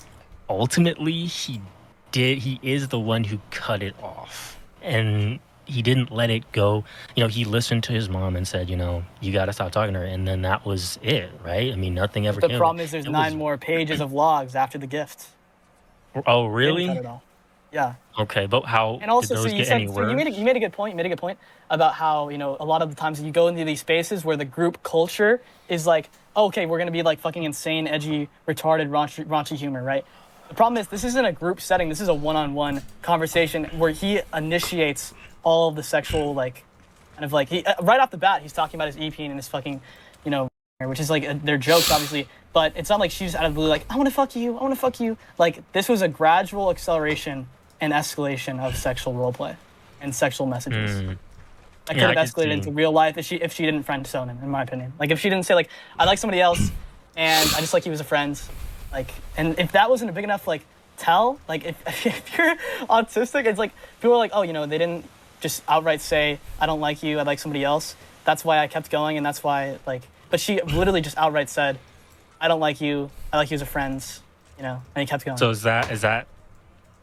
Speaker 23: ultimately he is the one who cut it off. and he didn't let it go. You know, he listened to his mom and said, you know, you got to stop talking to her. And then that was it, right? I mean, nothing ever came.
Speaker 1: The problem is there's 9 more pages of logs after the gift.
Speaker 23: Oh, really?
Speaker 1: Didn't cut it off. Yeah.
Speaker 23: Okay, but how
Speaker 1: And also,
Speaker 23: did
Speaker 1: so
Speaker 23: those
Speaker 1: you
Speaker 23: get
Speaker 1: said
Speaker 23: any worse?
Speaker 1: you made a good point. You made a good point about how, you know, a lot of the times you go into these spaces where the group culture is like, oh, okay, we're gonna be like fucking insane, edgy, retarded, raunchy humor, right? The problem is this isn't a group setting. This is a one-on-one conversation where he initiates all of the sexual, like, kind of like he right off the bat he's talking about his EP and his fucking, you know, which is like they're jokes obviously, but it's not like she's out of the blue like I want to fuck you. Like this was a gradual acceleration and escalation of sexual roleplay and sexual messages. That could have escalated into real life if she didn't friend zone him, in my opinion. Like if she didn't say like I like somebody else and I just like you as a friend, like, and if that wasn't a big enough like tell, like if you're autistic, it's like people are like, oh, you know, they didn't just outright say I don't like you, I like somebody else. That's why I kept going, and that's why like. But she literally just outright said, I don't like you, I like you as a friend, you know, and he kept going.
Speaker 23: So is that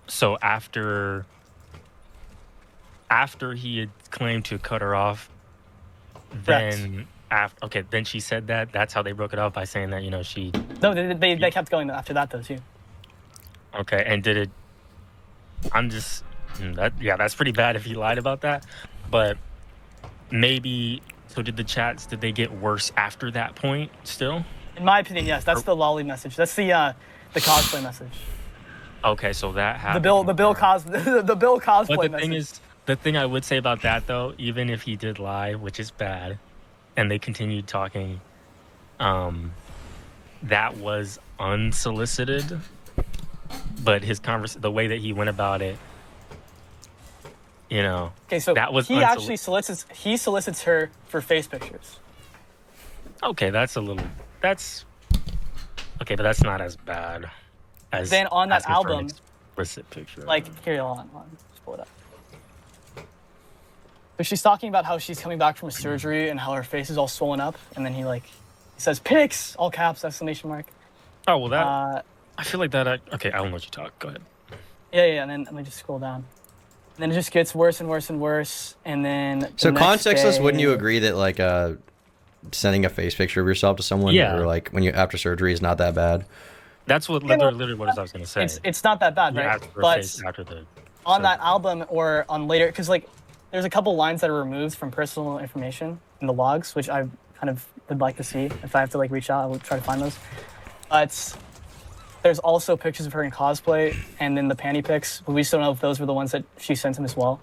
Speaker 23: so after he had claimed to cut her off, then then she said that's how they broke it off, by saying that, you know, she...
Speaker 1: No, they kept going after that though too.
Speaker 23: Okay, and did it... I'm just... that's pretty bad if he lied about that, but maybe... So did the chats, did they get worse after that point still?
Speaker 1: In my opinion, yes. That's the lolly message. That's the cosplay message.
Speaker 23: Okay, so that happened.
Speaker 1: The Bill cosplay
Speaker 23: But the
Speaker 1: message.
Speaker 23: thing I would say about that though, even if he did lie, which is bad, and they continued talking, that was unsolicited. But his the way that he went about it, you know.
Speaker 1: Okay, so
Speaker 23: that was
Speaker 1: he actually solicits her for face pictures.
Speaker 23: Okay, but that's not as bad as
Speaker 1: then on that
Speaker 23: asking for an
Speaker 1: album,
Speaker 23: explicit picture.
Speaker 1: Like here, hold on, just pull it up. So she's talking about how she's coming back from a surgery and how her face is all swollen up, and then he says pics, all caps, exclamation mark.
Speaker 23: Oh well, that I feel like that. Okay, I won't let you talk. Go ahead.
Speaker 1: Yeah, and then let me just scroll down. And then it just gets worse and worse and worse, and then
Speaker 2: So contextless, wouldn't you agree that like sending a face picture of yourself to someone, or like when you after surgery, is not that bad?
Speaker 23: That's what literally what I was gonna say.
Speaker 1: It's not that bad, right? But on that album or on later, because like there's a couple lines that are removed from personal information in the logs, which I kind of would like to see. If I have to like reach out, I will try to find those. But there's also pictures of her in cosplay, and then the panty pics, but we still don't know if those were the ones that she sent him as well.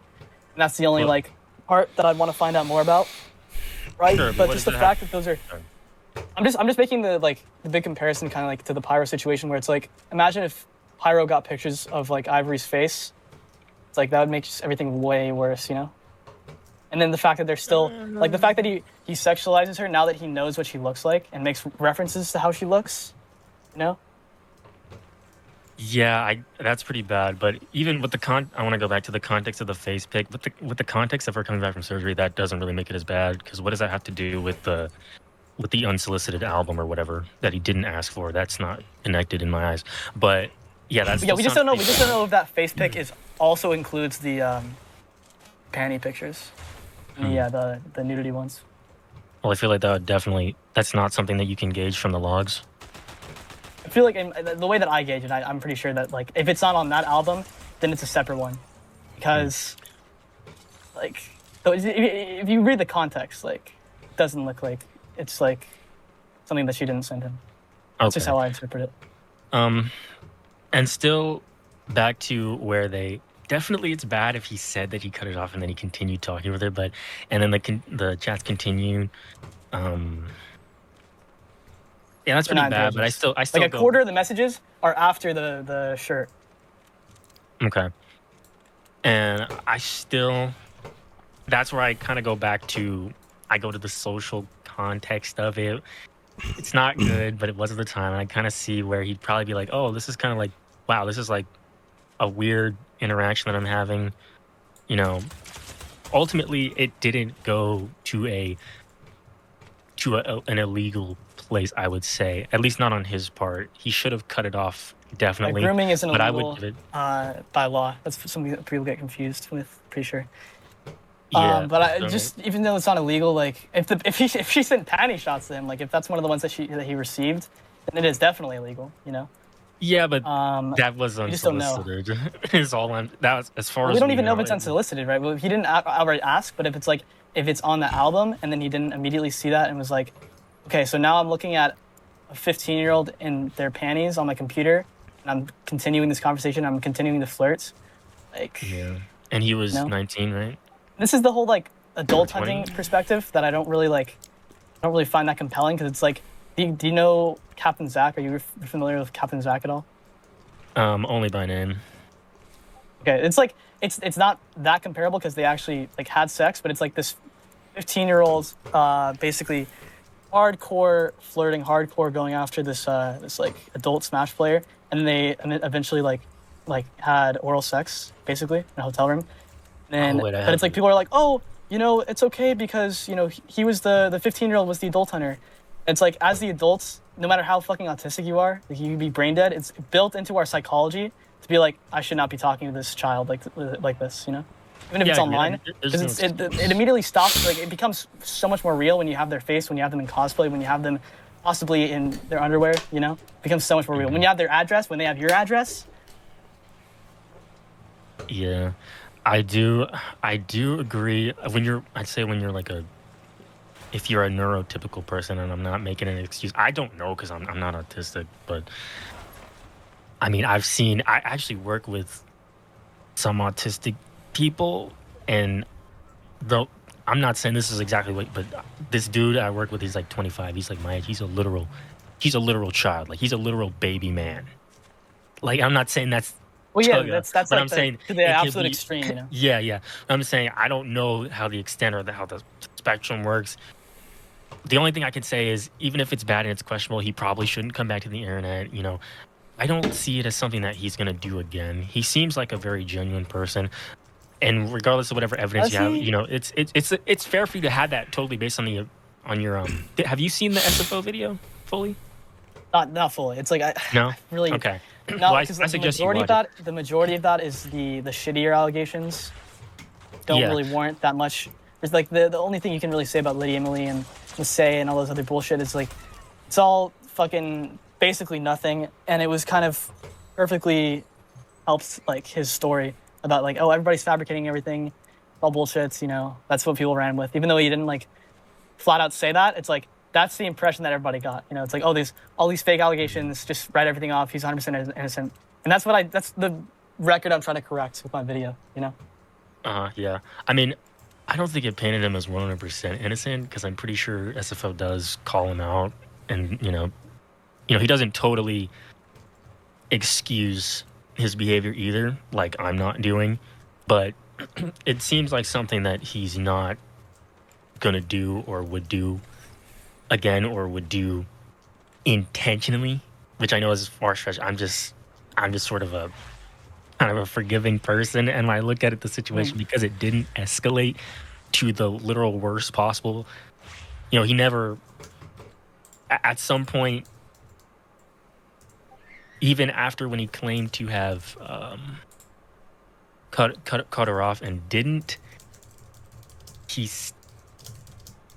Speaker 1: And that's the only like part that I'd want to find out more about, right?
Speaker 23: Sure,
Speaker 1: but just the fact that those are, I'm just making the big comparison kind of like to the Pyro situation, where it's like, imagine if Pyro got pictures of like Ivory's face, it's like that would make everything way worse, you know? And then the fact that they're still like the fact that he sexualizes her now that he knows what she looks like and makes references to how she looks, you know?
Speaker 23: Yeah, that's pretty bad. But even with I want to go back to the context of the face pic. With the context of her coming back from surgery, that doesn't really make it as bad. Because what does that have to do with the unsolicited album or whatever that he didn't ask for? That's not connected in my eyes. But yeah,
Speaker 1: we just don't know. We just don't know if that face pic also includes the panty pictures. Yeah, the nudity ones.
Speaker 23: Well, I feel like that's not something that you can gauge from the logs.
Speaker 1: I feel like the way that I gauge it, I'm pretty sure that like if it's not on that album, then it's a separate one, because like if you read the context, like it doesn't look like it's like something that she didn't send him. That's just how I interpret it.
Speaker 23: And still back to where definitely it's bad if he said that he cut it off and then he continued talking with her, and then the chats continued. Yeah, that's pretty bad, but I still
Speaker 1: like a quarter of the messages are after the shirt.
Speaker 23: Okay. And that's where I kind of go back to, I go to the social context of it. It's not good, but it was at the time. And I kind of see where he'd probably be like, oh, this is kind of like, wow, this is like a weird interaction that I'm having. You know, ultimately it didn't go to an illegal place, I would say, at least not on his part. He should have cut it off definitely.
Speaker 1: Grooming isn't
Speaker 23: but
Speaker 1: illegal
Speaker 23: I would give it,
Speaker 1: by law. That's something that people get confused with. Pretty sure.
Speaker 23: yeah.
Speaker 1: But I
Speaker 23: so-
Speaker 1: just even though it's not illegal, like if she sent panty shots to him, like if that's one of the ones that he received, then it is definitely illegal. You know.
Speaker 23: Yeah, but that was
Speaker 1: we just don't know.
Speaker 23: unsolicited. Is all I'm. That was as far
Speaker 1: Well,
Speaker 23: as
Speaker 1: we don't even know if
Speaker 23: it
Speaker 1: it's unsolicited, right? Well, he didn't outright ask, but if it's on the album and then he didn't immediately see that and was like, okay, so now I'm looking at a 15-year-old in their panties on my computer, and I'm continuing this conversation. I'm continuing the flirts. Like,
Speaker 23: Yeah, and he was 19, right?
Speaker 1: this is the whole like adult
Speaker 23: 20?
Speaker 1: hunting perspective that I don't really find that compelling because it's like, do you know Captain Zach? Are you familiar with Captain Zach at all?
Speaker 23: Only by name.
Speaker 1: Okay, it's like it's not that comparable because they actually like had sex, but it's like this 15-year-old's basically hardcore flirting, hardcore going after this like adult Smash player, and then eventually like had oral sex basically in a hotel room. And
Speaker 23: wait, I
Speaker 1: but it's like people are like, oh, you know, it's okay because you know he was the 15-year-old was the adult hunter. It's like as the adults, no matter how fucking autistic you are, like you can be brain dead. It's built into our psychology to be like, I should not be talking to this child like this, you know, even if it's online, because it immediately stops. Like it becomes so much more real when you have their face, when you have them in cosplay, when you have them possibly in their underwear, you know, it becomes so much more real. When you have their address, when they have your address.
Speaker 23: Yeah, I do agree. I'd say when you're like if you're a neurotypical person, and I'm not making an excuse. I don't know because I'm not autistic, but I mean, I actually work with some autistic people, and though I'm not saying this is exactly what, but this dude I work with, he's like 25. He's like my age. He's a literal child. Like he's a literal baby man. Like I'm not saying that's.
Speaker 1: Well, yeah,
Speaker 23: Chugga,
Speaker 1: that's
Speaker 23: but
Speaker 1: like
Speaker 23: I'm saying
Speaker 1: to the
Speaker 23: it could
Speaker 1: absolute
Speaker 23: be-
Speaker 1: extreme, you know.
Speaker 23: Yeah. I'm saying I don't know how the extent or how the spectrum works. The only thing I can say is even if it's bad and it's questionable, he probably shouldn't come back to the internet. You know, I don't see it as something that he's gonna do again. He seems like a very genuine person, and regardless of whatever evidence you have, you know, it's fair for you to have that totally based on your Have you seen the SFO video fully?
Speaker 1: Not fully. It's like
Speaker 23: No.
Speaker 1: really
Speaker 23: Okay.
Speaker 1: No,
Speaker 23: Well, I
Speaker 1: because
Speaker 23: suggest you
Speaker 1: the
Speaker 23: watch
Speaker 1: majority of that is the shittier allegations. Don't
Speaker 23: Yeah.
Speaker 1: really warrant that much. There's like the only thing you can really say about Lydia Emily and Massey and all those other bullshit is like it's all fucking basically nothing, and it was kind of perfectly helps like his story about like, oh, everybody's fabricating everything, all bullshits, you know. That's what people ran with, even though he didn't like flat out say that. It's like that's the impression that everybody got. You know, it's like, oh, there's all these fake allegations, just write everything off. He's 100% innocent. And that's the record I'm trying to correct with my video, you know?
Speaker 23: Yeah. I mean, I don't think it painted him as 100% innocent because I'm pretty sure SFO does call him out, and you know, he doesn't totally excuse his behavior either, like I'm not doing, but it seems like something that he's not gonna do or would do again or would do intentionally, which I know is far stretch. I'm just sort of a kind of a forgiving person, and when I look at the situation, because it didn't escalate to the literal worst possible, you know, he never at some point, even after when he claimed to have cut her off and didn't,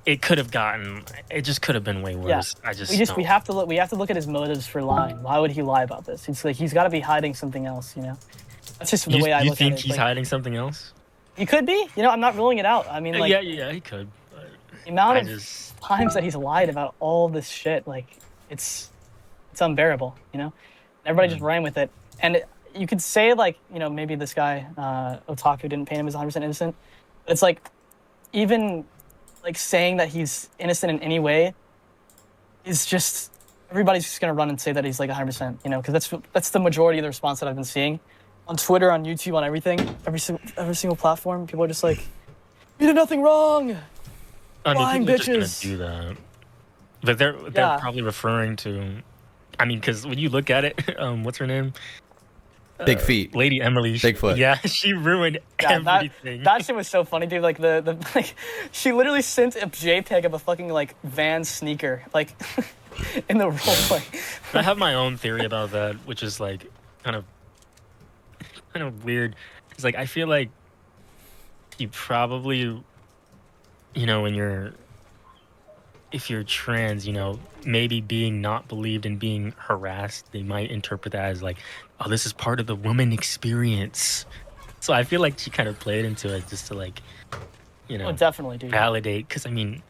Speaker 23: it could have gotten. It just could have been way worse.
Speaker 1: Yeah. We have to look at his motives for lying. Why would he lie about this? It's like he's got to be hiding something else. You know, that's just the way I look at it.
Speaker 23: You think he's hiding something else?
Speaker 1: He could be. You know, I'm not ruling it out. I mean, like
Speaker 23: yeah, he could.
Speaker 1: The amount of times that he's lied about all this shit, like it's unbearable. You know, everybody just ran with it, and you could say like, you know, maybe this guy Otaku didn't paint him as 100% innocent. But it's like even like saying that he's innocent in any way is just everybody's just gonna run and say that he's like 100%, you know, because that's the majority of the response that I've been seeing on Twitter, on YouTube, on everything, every single platform. People are just like, you did nothing wrong.
Speaker 23: I mean,
Speaker 1: lying
Speaker 23: people are
Speaker 1: bitches.
Speaker 23: just gonna do that, but they're probably referring to. I mean, because when you look at it, what's her name?
Speaker 2: Big feet.
Speaker 23: Lady Emily.
Speaker 2: Bigfoot.
Speaker 23: Yeah, she ruined everything.
Speaker 1: That shit was so funny, dude. Like like, she literally sent a JPEG of a fucking like Vans sneaker. Like, in the role play.
Speaker 23: I have my own theory about that, which is like kind of weird. It's like I feel like you probably, you know, if you're trans, you know, maybe being not believed and being harassed, they might interpret that as like, oh, this is part of the woman experience. So I feel like she kind of played into it just to like, you know,
Speaker 1: definitely, dude.
Speaker 23: Validate. Because I mean,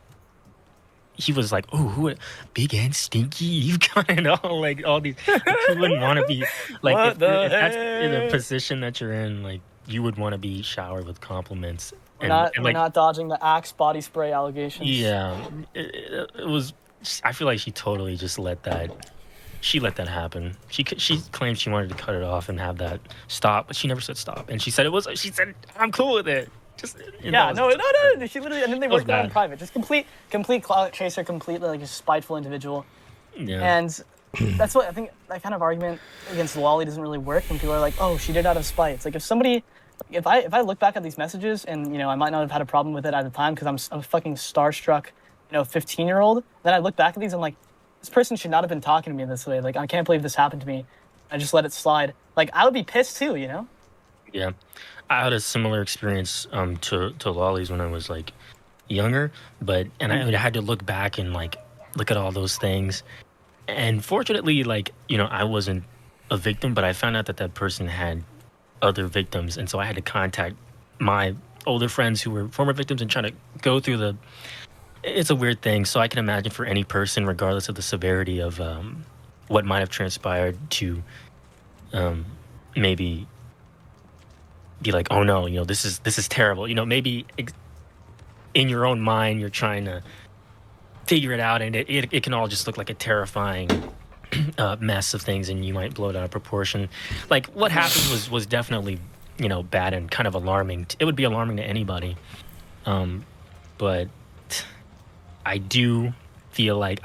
Speaker 23: he was like, oh, who, big and stinky, you've got it all, like all these. Like, you wouldn't want to be like if that's in a position that you're in, like you would want to be showered with compliments.
Speaker 1: We're not dodging the Axe body spray allegations.
Speaker 23: Yeah, it was. I feel like she totally just let that happen. She claimed she wanted to cut it off and have that stop, but she never said stop. And she said she said I'm cool with it. Just
Speaker 1: no. She literally, and then they worked out in private. Just complete clout chaser, completely like a spiteful individual.
Speaker 23: Yeah.
Speaker 1: And that's what I think. That kind of argument against Lolly doesn't really work when people are like, oh, she did it out of spite. It's like if I look back at these messages and, you know, I might not have had a problem with it at the time because I'm a fucking starstruck, you know, 15-year-old. Then I look back at these and I'm like, this person should not have been talking to me this way. Like, I can't believe this happened to me. I just let it slide. Like, I would be pissed too, you know?
Speaker 23: Yeah. I had a similar experience to Lolly's when I was like younger, and I had to look back and like look at all those things. And fortunately, like, you know, I wasn't a victim, but I found out that person had other victims, and so I had to contact my older friends who were former victims and try to go through it's a weird thing. So I can imagine for any person, regardless of the severity of what might have transpired, to maybe be like, oh no, you know, this is terrible. You know, maybe in your own mind you're trying to figure it out, and it can all just look like a terrifying mess of things, and you might blow it out of proportion. Like what happened was definitely, you know, bad and kind of alarming. It would be alarming to anybody, but I feel like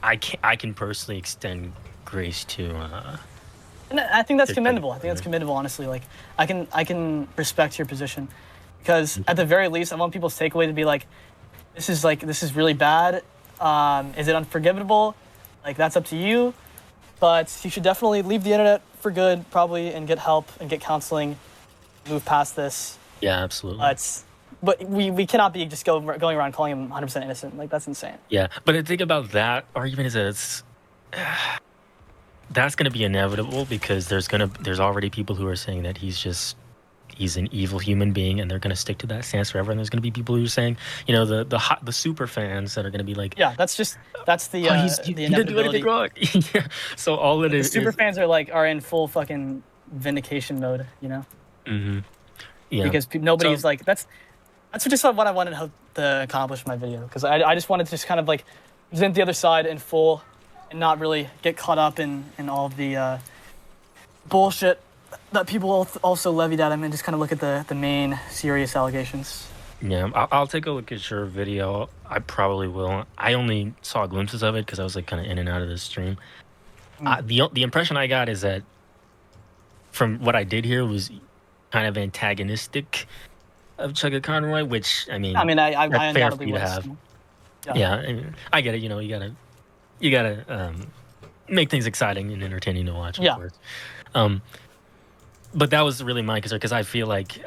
Speaker 23: I can personally extend grace to.
Speaker 1: And I think that's commendable. I think that's commendable, honestly. Like I can respect your position, because at the very least, I want people's takeaway to be like, this is really bad. Is it unforgivable? Like, that's up to you, but you should definitely leave the internet for good, probably, and get help and get counseling, move past this.
Speaker 23: Yeah, absolutely.
Speaker 1: But we cannot be just going around calling him 100% innocent. Like, that's insane.
Speaker 23: Yeah, but the thing about that argument is that that's going to be inevitable, because there's already people who are saying that he's an evil human being, and they're going to stick to that stance forever. And there's going to be people who are saying, you know, the super fans that are going to be like,
Speaker 1: yeah, that's the
Speaker 23: he didn't do anything wrong. Yeah. So all it is,
Speaker 1: super fans are in full fucking vindication mode, you know.
Speaker 23: Mm-hmm. Yeah.
Speaker 1: Because nobody's like that's just what I wanted to accomplish in my video, because I just wanted to just kind of like present the other side in full, and not really get caught up in all of the bullshit that people also levied at him, and just kind of look at the main serious allegations.
Speaker 23: Yeah, I'll take a look at your video. I probably will. I only saw glimpses of it because I was like kind of in and out of the stream. The impression I got is that from what I did hear was kind of antagonistic of Chugga Conroy, which I mean,
Speaker 1: I
Speaker 23: that's fair for
Speaker 1: undoubtedly
Speaker 23: you to
Speaker 1: was.
Speaker 23: have.
Speaker 1: Yeah,
Speaker 23: I mean, I get it. You know, you gotta make things exciting and entertaining to watch. Of course. But that was really my concern, because I feel like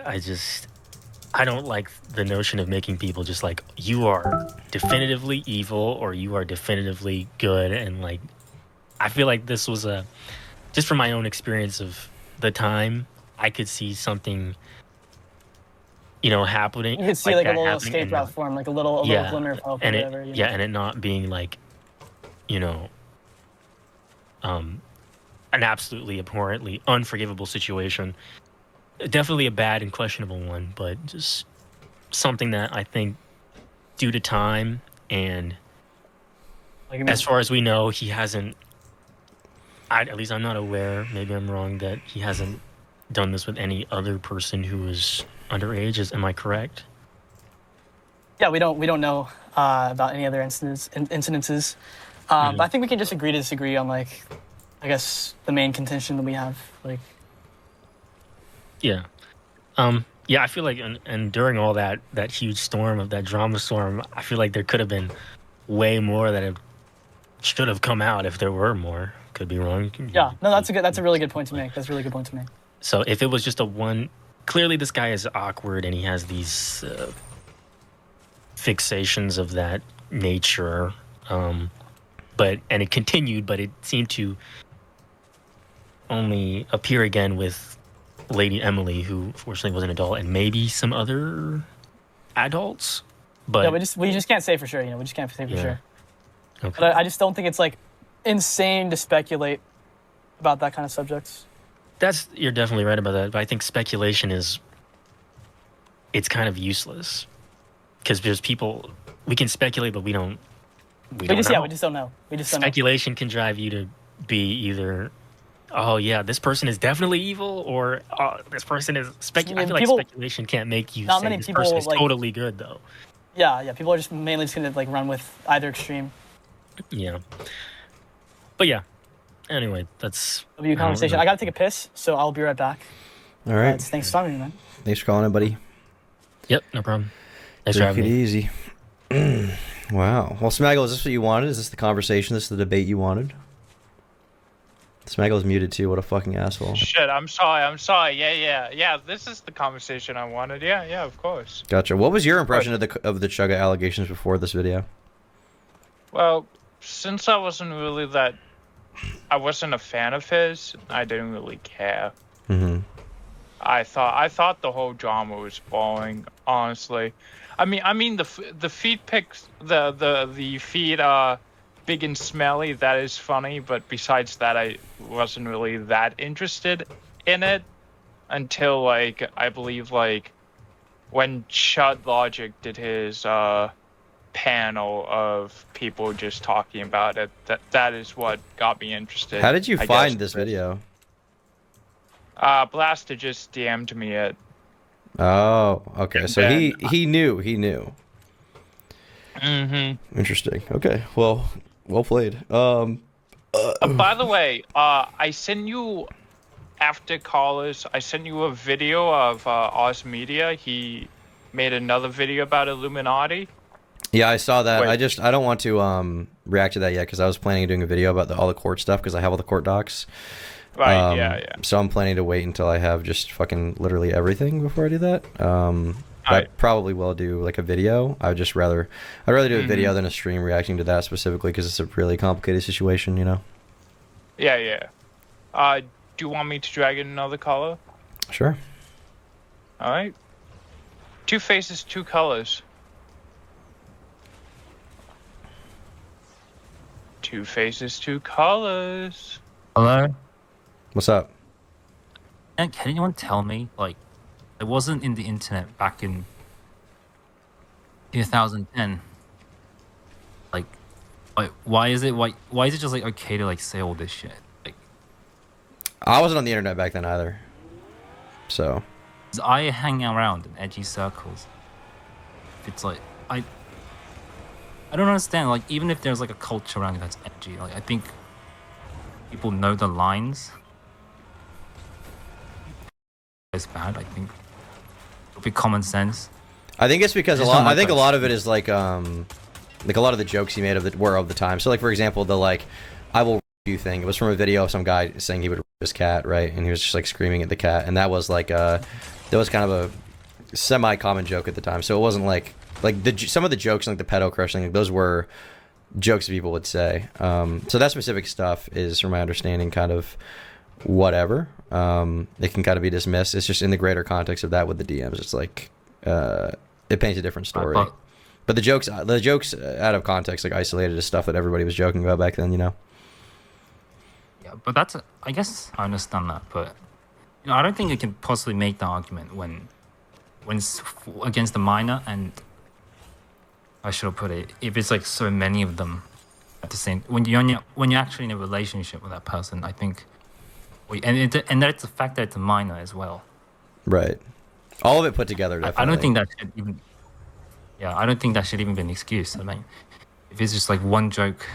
Speaker 23: I don't like the notion of making people just like, you are definitively evil or you are definitively good. And like, I feel like this was just from my own experience of the time, I could see something, you know, happening.
Speaker 1: You could see like a little escape route form, like a little glimmer of hope,
Speaker 23: and
Speaker 1: or whatever.
Speaker 23: And it not being like, you know, an absolutely abhorrently unforgivable situation. Definitely a bad and questionable one, but just something that I think, due to time and as far as we know, he hasn't. At least I'm not aware. Maybe I'm wrong, that he hasn't done this with any other person who is underage. Am I correct?
Speaker 1: Yeah, we don't know about any other incidences. But I think we can just agree to disagree on, like, I guess the main contention that we have, like.
Speaker 23: Yeah. Yeah, I feel like, and during all that huge storm of that drama storm, I feel like there could have been way more that should have come out if there were more. Could be wrong.
Speaker 1: Yeah, no, that's a really good point to make. That's a really good point to make.
Speaker 23: So if it was just a one, clearly this guy is awkward and he has these fixations of that nature. And it continued, but it seemed to only appear again with Lady Emily, who fortunately was an adult, and maybe some other adults. But
Speaker 1: yeah, we just can't say for sure. We just can't say for sure.
Speaker 23: Okay.
Speaker 1: But I just don't think it's like insane to speculate about that kind of subjects.
Speaker 23: You're definitely right about that. But I think speculation it's kind of useless because there's people we can speculate, but we don't know.
Speaker 1: We just don't know.
Speaker 23: Speculation can drive you to be either, oh yeah, this person is definitely evil, or this person is I feel like speculation can't make you say this person is totally good though.
Speaker 1: Yeah, people are just mainly just gonna like run with either extreme.
Speaker 23: Yeah. But yeah. Anyway, that's
Speaker 1: W conversation. I gotta take a piss, so I'll be right back.
Speaker 2: All right.
Speaker 1: Thanks for talking to me, man.
Speaker 2: Thanks for calling in, buddy.
Speaker 23: Yep, no problem. Thanks for
Speaker 2: Take
Speaker 23: having
Speaker 2: it
Speaker 23: me.
Speaker 2: easy. Wow. Well, Smaggle, is this what you wanted? Is this the conversation? This is the debate you wanted? Smaggle is muted too. What a fucking asshole.
Speaker 11: Shit, I'm sorry. Yeah. This is the conversation I wanted. Yeah, of course.
Speaker 2: Gotcha. What was your impression of the Chugga allegations before this video?
Speaker 11: Well, since I wasn't a fan of his, I didn't really care.
Speaker 2: Mm-hmm.
Speaker 11: I thought the whole drama was boring, honestly. I mean the feet pics, the feet big and smelly, that is funny, but besides that, I wasn't really that interested in it until like I believe like when Chud Logic did his panel of people just talking about it. That is what got me interested.
Speaker 2: How did you find this video?
Speaker 11: Blaster just DM'd me it.
Speaker 2: Oh, okay.
Speaker 11: And
Speaker 2: So
Speaker 11: then-
Speaker 2: he knew.
Speaker 11: Mm-hmm.
Speaker 2: Interesting. Okay. Well played.
Speaker 11: By the way, I sent you after callers. I sent you a video of Oz Media. He made another video about Illuminati.
Speaker 2: Yeah, I saw that.
Speaker 11: Wait.
Speaker 2: I don't want to react to that yet because I was planning on doing a video about all the court stuff because I have all the court docs.
Speaker 11: Right. Yeah.
Speaker 2: So I'm planning to wait until I have just fucking literally everything before I do that. I
Speaker 11: Right.
Speaker 2: probably will do like a video. I'd rather do a video
Speaker 11: Mhm.
Speaker 2: than a stream reacting to that specifically because it's a really complicated situation,
Speaker 11: Yeah. Do you want me to drag in another color?
Speaker 2: Sure.
Speaker 11: All right. 2 faces, 2 colors. 2 faces, 2 colors.
Speaker 12: Hello?
Speaker 2: What's up?
Speaker 12: And can anyone tell me, like, it wasn't in the internet back in 2010. Like, why is it just like okay to like say all this shit? Like,
Speaker 2: I wasn't on the internet back then either. So
Speaker 12: 'cause I hang around in edgy circles. It's like I don't understand. Like, even if there's like a culture around it that's edgy, like I think people know the lines. It's bad. I think it'll be common sense.
Speaker 2: I think it's because
Speaker 12: Just not
Speaker 2: I think a
Speaker 12: my
Speaker 2: lot of it is like a lot of the jokes he made were of the time. So like for example, the like I will you thing. It was from a video of some guy saying he would rape his cat, right? And he was just like screaming at the cat, and that was like that was kind of a semi-common joke at the time. So it wasn't like some of the jokes like the pedo crushing, like, those were jokes people would say. So that specific stuff is, from my understanding, kind of whatever. It can kind of be dismissed. It's just in the greater context of that with the DMs. It's like it paints a different story. But the jokes out of context, like isolated, is stuff that everybody was joking about back then.
Speaker 12: Yeah, but I guess I understand that, but I don't think you can possibly make the argument when it's against the minor, and I should have put it, if it's like so many of them at the same, when you're actually in a relationship with that person, I think, and that's the fact that it's a minor as well.
Speaker 2: Right. All of it put together. Definitely.
Speaker 12: I don't think that should even. Yeah, I don't think that should even be an excuse. I mean, if it's just like one joke,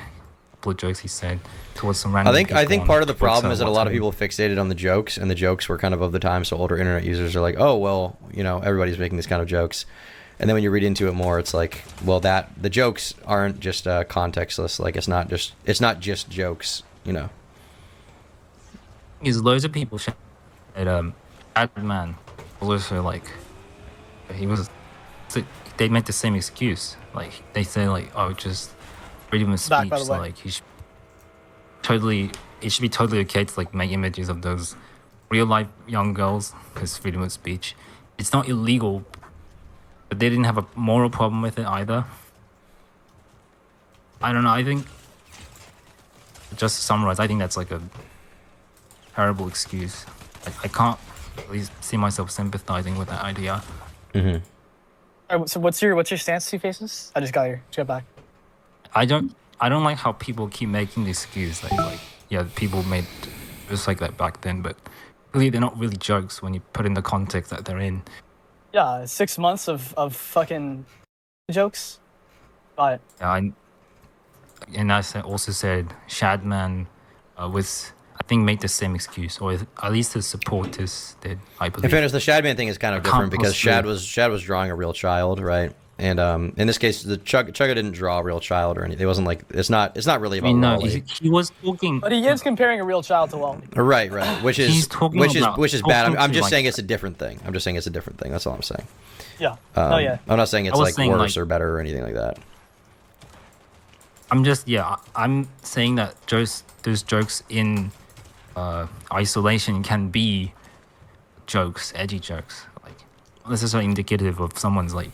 Speaker 12: couple of jokes he said towards some random.
Speaker 2: I think part of the problem is that a lot of people fixated on the jokes, and the jokes were kind of the time. So older internet users are like, oh well, everybody's making these kind of jokes, And then when you read into it more, it's like, well, that the jokes aren't just contextless. Like it's not just jokes, you know.
Speaker 12: There's loads of people that Adman was also like he was. They make the same excuse. Like they say like, oh, just freedom of speech. So like it should be totally okay to like make images of those real life young girls because freedom of speech. It's not illegal, but they didn't have a moral problem with it either. I don't know. I think just to summarize, I think that's like a terrible excuse. I can't really see myself sympathizing with that idea.
Speaker 2: Mm-hmm.
Speaker 1: All right, so what's your stance, Two Faces? I just got back.
Speaker 12: I don't like how people keep making the excuse like yeah, people made just like that back then, but really they're not really jokes when you put in the context that they're in.
Speaker 1: Yeah, 6 months of fucking jokes. Got it.
Speaker 12: Yeah, and I also said Shadman was, I think, made the same excuse, or at least his supporters did, I believe.
Speaker 2: In fairness, the Shadman thing is kind of different because Shad was drawing a real child, right? And in this case, the Chugga didn't draw a real child or anything. It wasn't like it's not really about Lolly.
Speaker 12: He was talking,
Speaker 1: but he is comparing a real child to Lolly.
Speaker 2: Right, which is bad. I'm just
Speaker 12: like
Speaker 2: saying it's a different thing. That's all I'm saying.
Speaker 1: Yeah.
Speaker 2: I'm not saying it's like worse or better or anything like that.
Speaker 12: I'm saying that those jokes in isolation can be jokes, edgy jokes. Like this is indicative of someone's like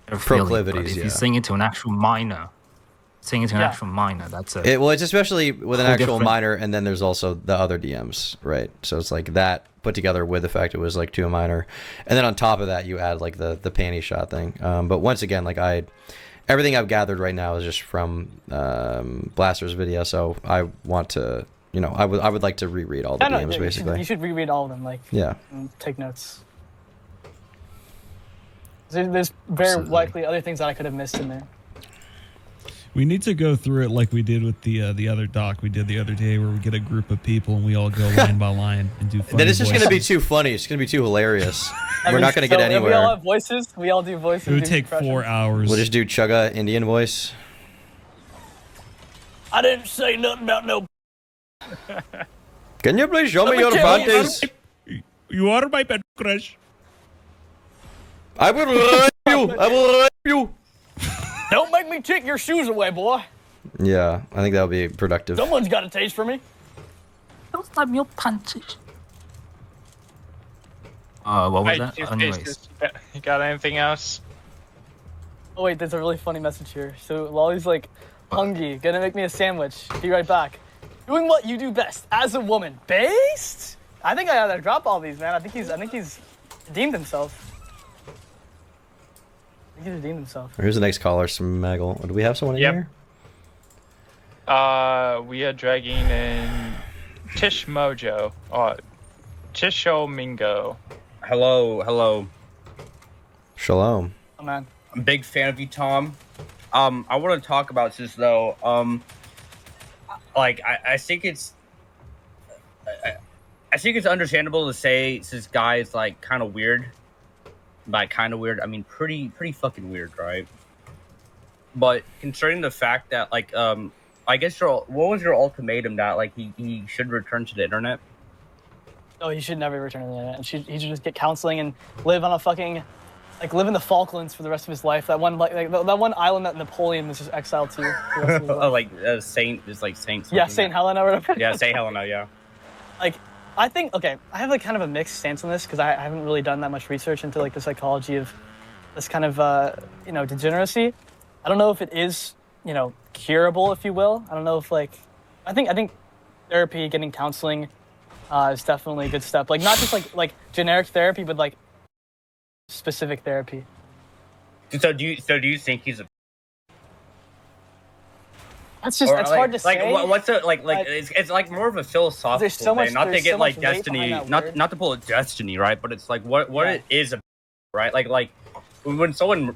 Speaker 2: proclivities.
Speaker 12: If you sing it to an actual minor, that's it.
Speaker 2: Well, it's especially with an actual minor, and then there's also the other DMs, right? So it's like that put together with the fact it was like to a minor, and then on top of that you add like the panty shot thing. But once again, like everything I've gathered right now is just from Blaster's video, so I want to, I would like to reread all the DMs basically.
Speaker 1: You should reread all of them, like and take notes. There's very likely other things that I could have missed in there.
Speaker 17: We need to go through it like we did with the other doc we did the other day, where we get a group of people and we all go line by line and do funny
Speaker 2: Then it's just
Speaker 17: voices.
Speaker 2: going to be too funny. It's going to be too hilarious. We're not going to get anywhere.
Speaker 1: We all have voices. We all do voices.
Speaker 17: It would take 4 hours.
Speaker 2: We'll just do Chugga Indian voice.
Speaker 1: I didn't say nothing about no.
Speaker 2: Can you please show me your panties?
Speaker 17: You are my pet crush.
Speaker 2: I will rape you. I will rape you.
Speaker 1: Don't make me take your shoes away, boy.
Speaker 2: Yeah, I think that would be productive.
Speaker 1: Someone's got a taste for me.
Speaker 12: Don't slap your panties. What was that? Anyways.
Speaker 11: You got anything else?
Speaker 1: Oh wait, there's a really funny message here. So Lolly's like, hungry, gonna make me a sandwich. Be right back. Doing what you do best as a woman. Based? I think I gotta drop all these, man. I think he's redeemed himself. He redeemed himself.
Speaker 2: Who's the next caller? Smaggle. Do we have someone in here?
Speaker 11: We are dragging in Tish Mojo. Tisho Mingo.
Speaker 13: Hello.
Speaker 2: Shalom.
Speaker 1: Oh man.
Speaker 13: I'm a big fan of you, Tom. I want to talk about this though. I think it's understandable to say this guy is like kind of weird. By kind of weird, I mean pretty fucking weird, right? But considering the fact that like I guess what was your ultimatum that like he should return to the internet?
Speaker 1: Oh, he should never return to the internet. He should just get counseling and live on a fucking live in the Falklands for the rest of his life. That one that one island that Napoleon was just exiled to. For the rest of his life.
Speaker 13: Saint is like Saint.
Speaker 1: Yeah, Saint Helena or whatever.
Speaker 13: Yeah, Saint Helena. Yeah.
Speaker 1: I think, I have like kind of a mixed stance on this because I haven't really done that much research into like the psychology of this kind of, degeneracy. I don't know if it is, curable, if you will. I don't know if I think therapy, getting counseling is definitely a good step. Like not just like generic therapy, but like specific therapy.
Speaker 13: So do you think he's a?
Speaker 1: It's hard to say.
Speaker 13: What's it's like more of a philosophical thing. Not to get like destiny, not to pull a destiny, right? But it's like what it is, right? Like when someone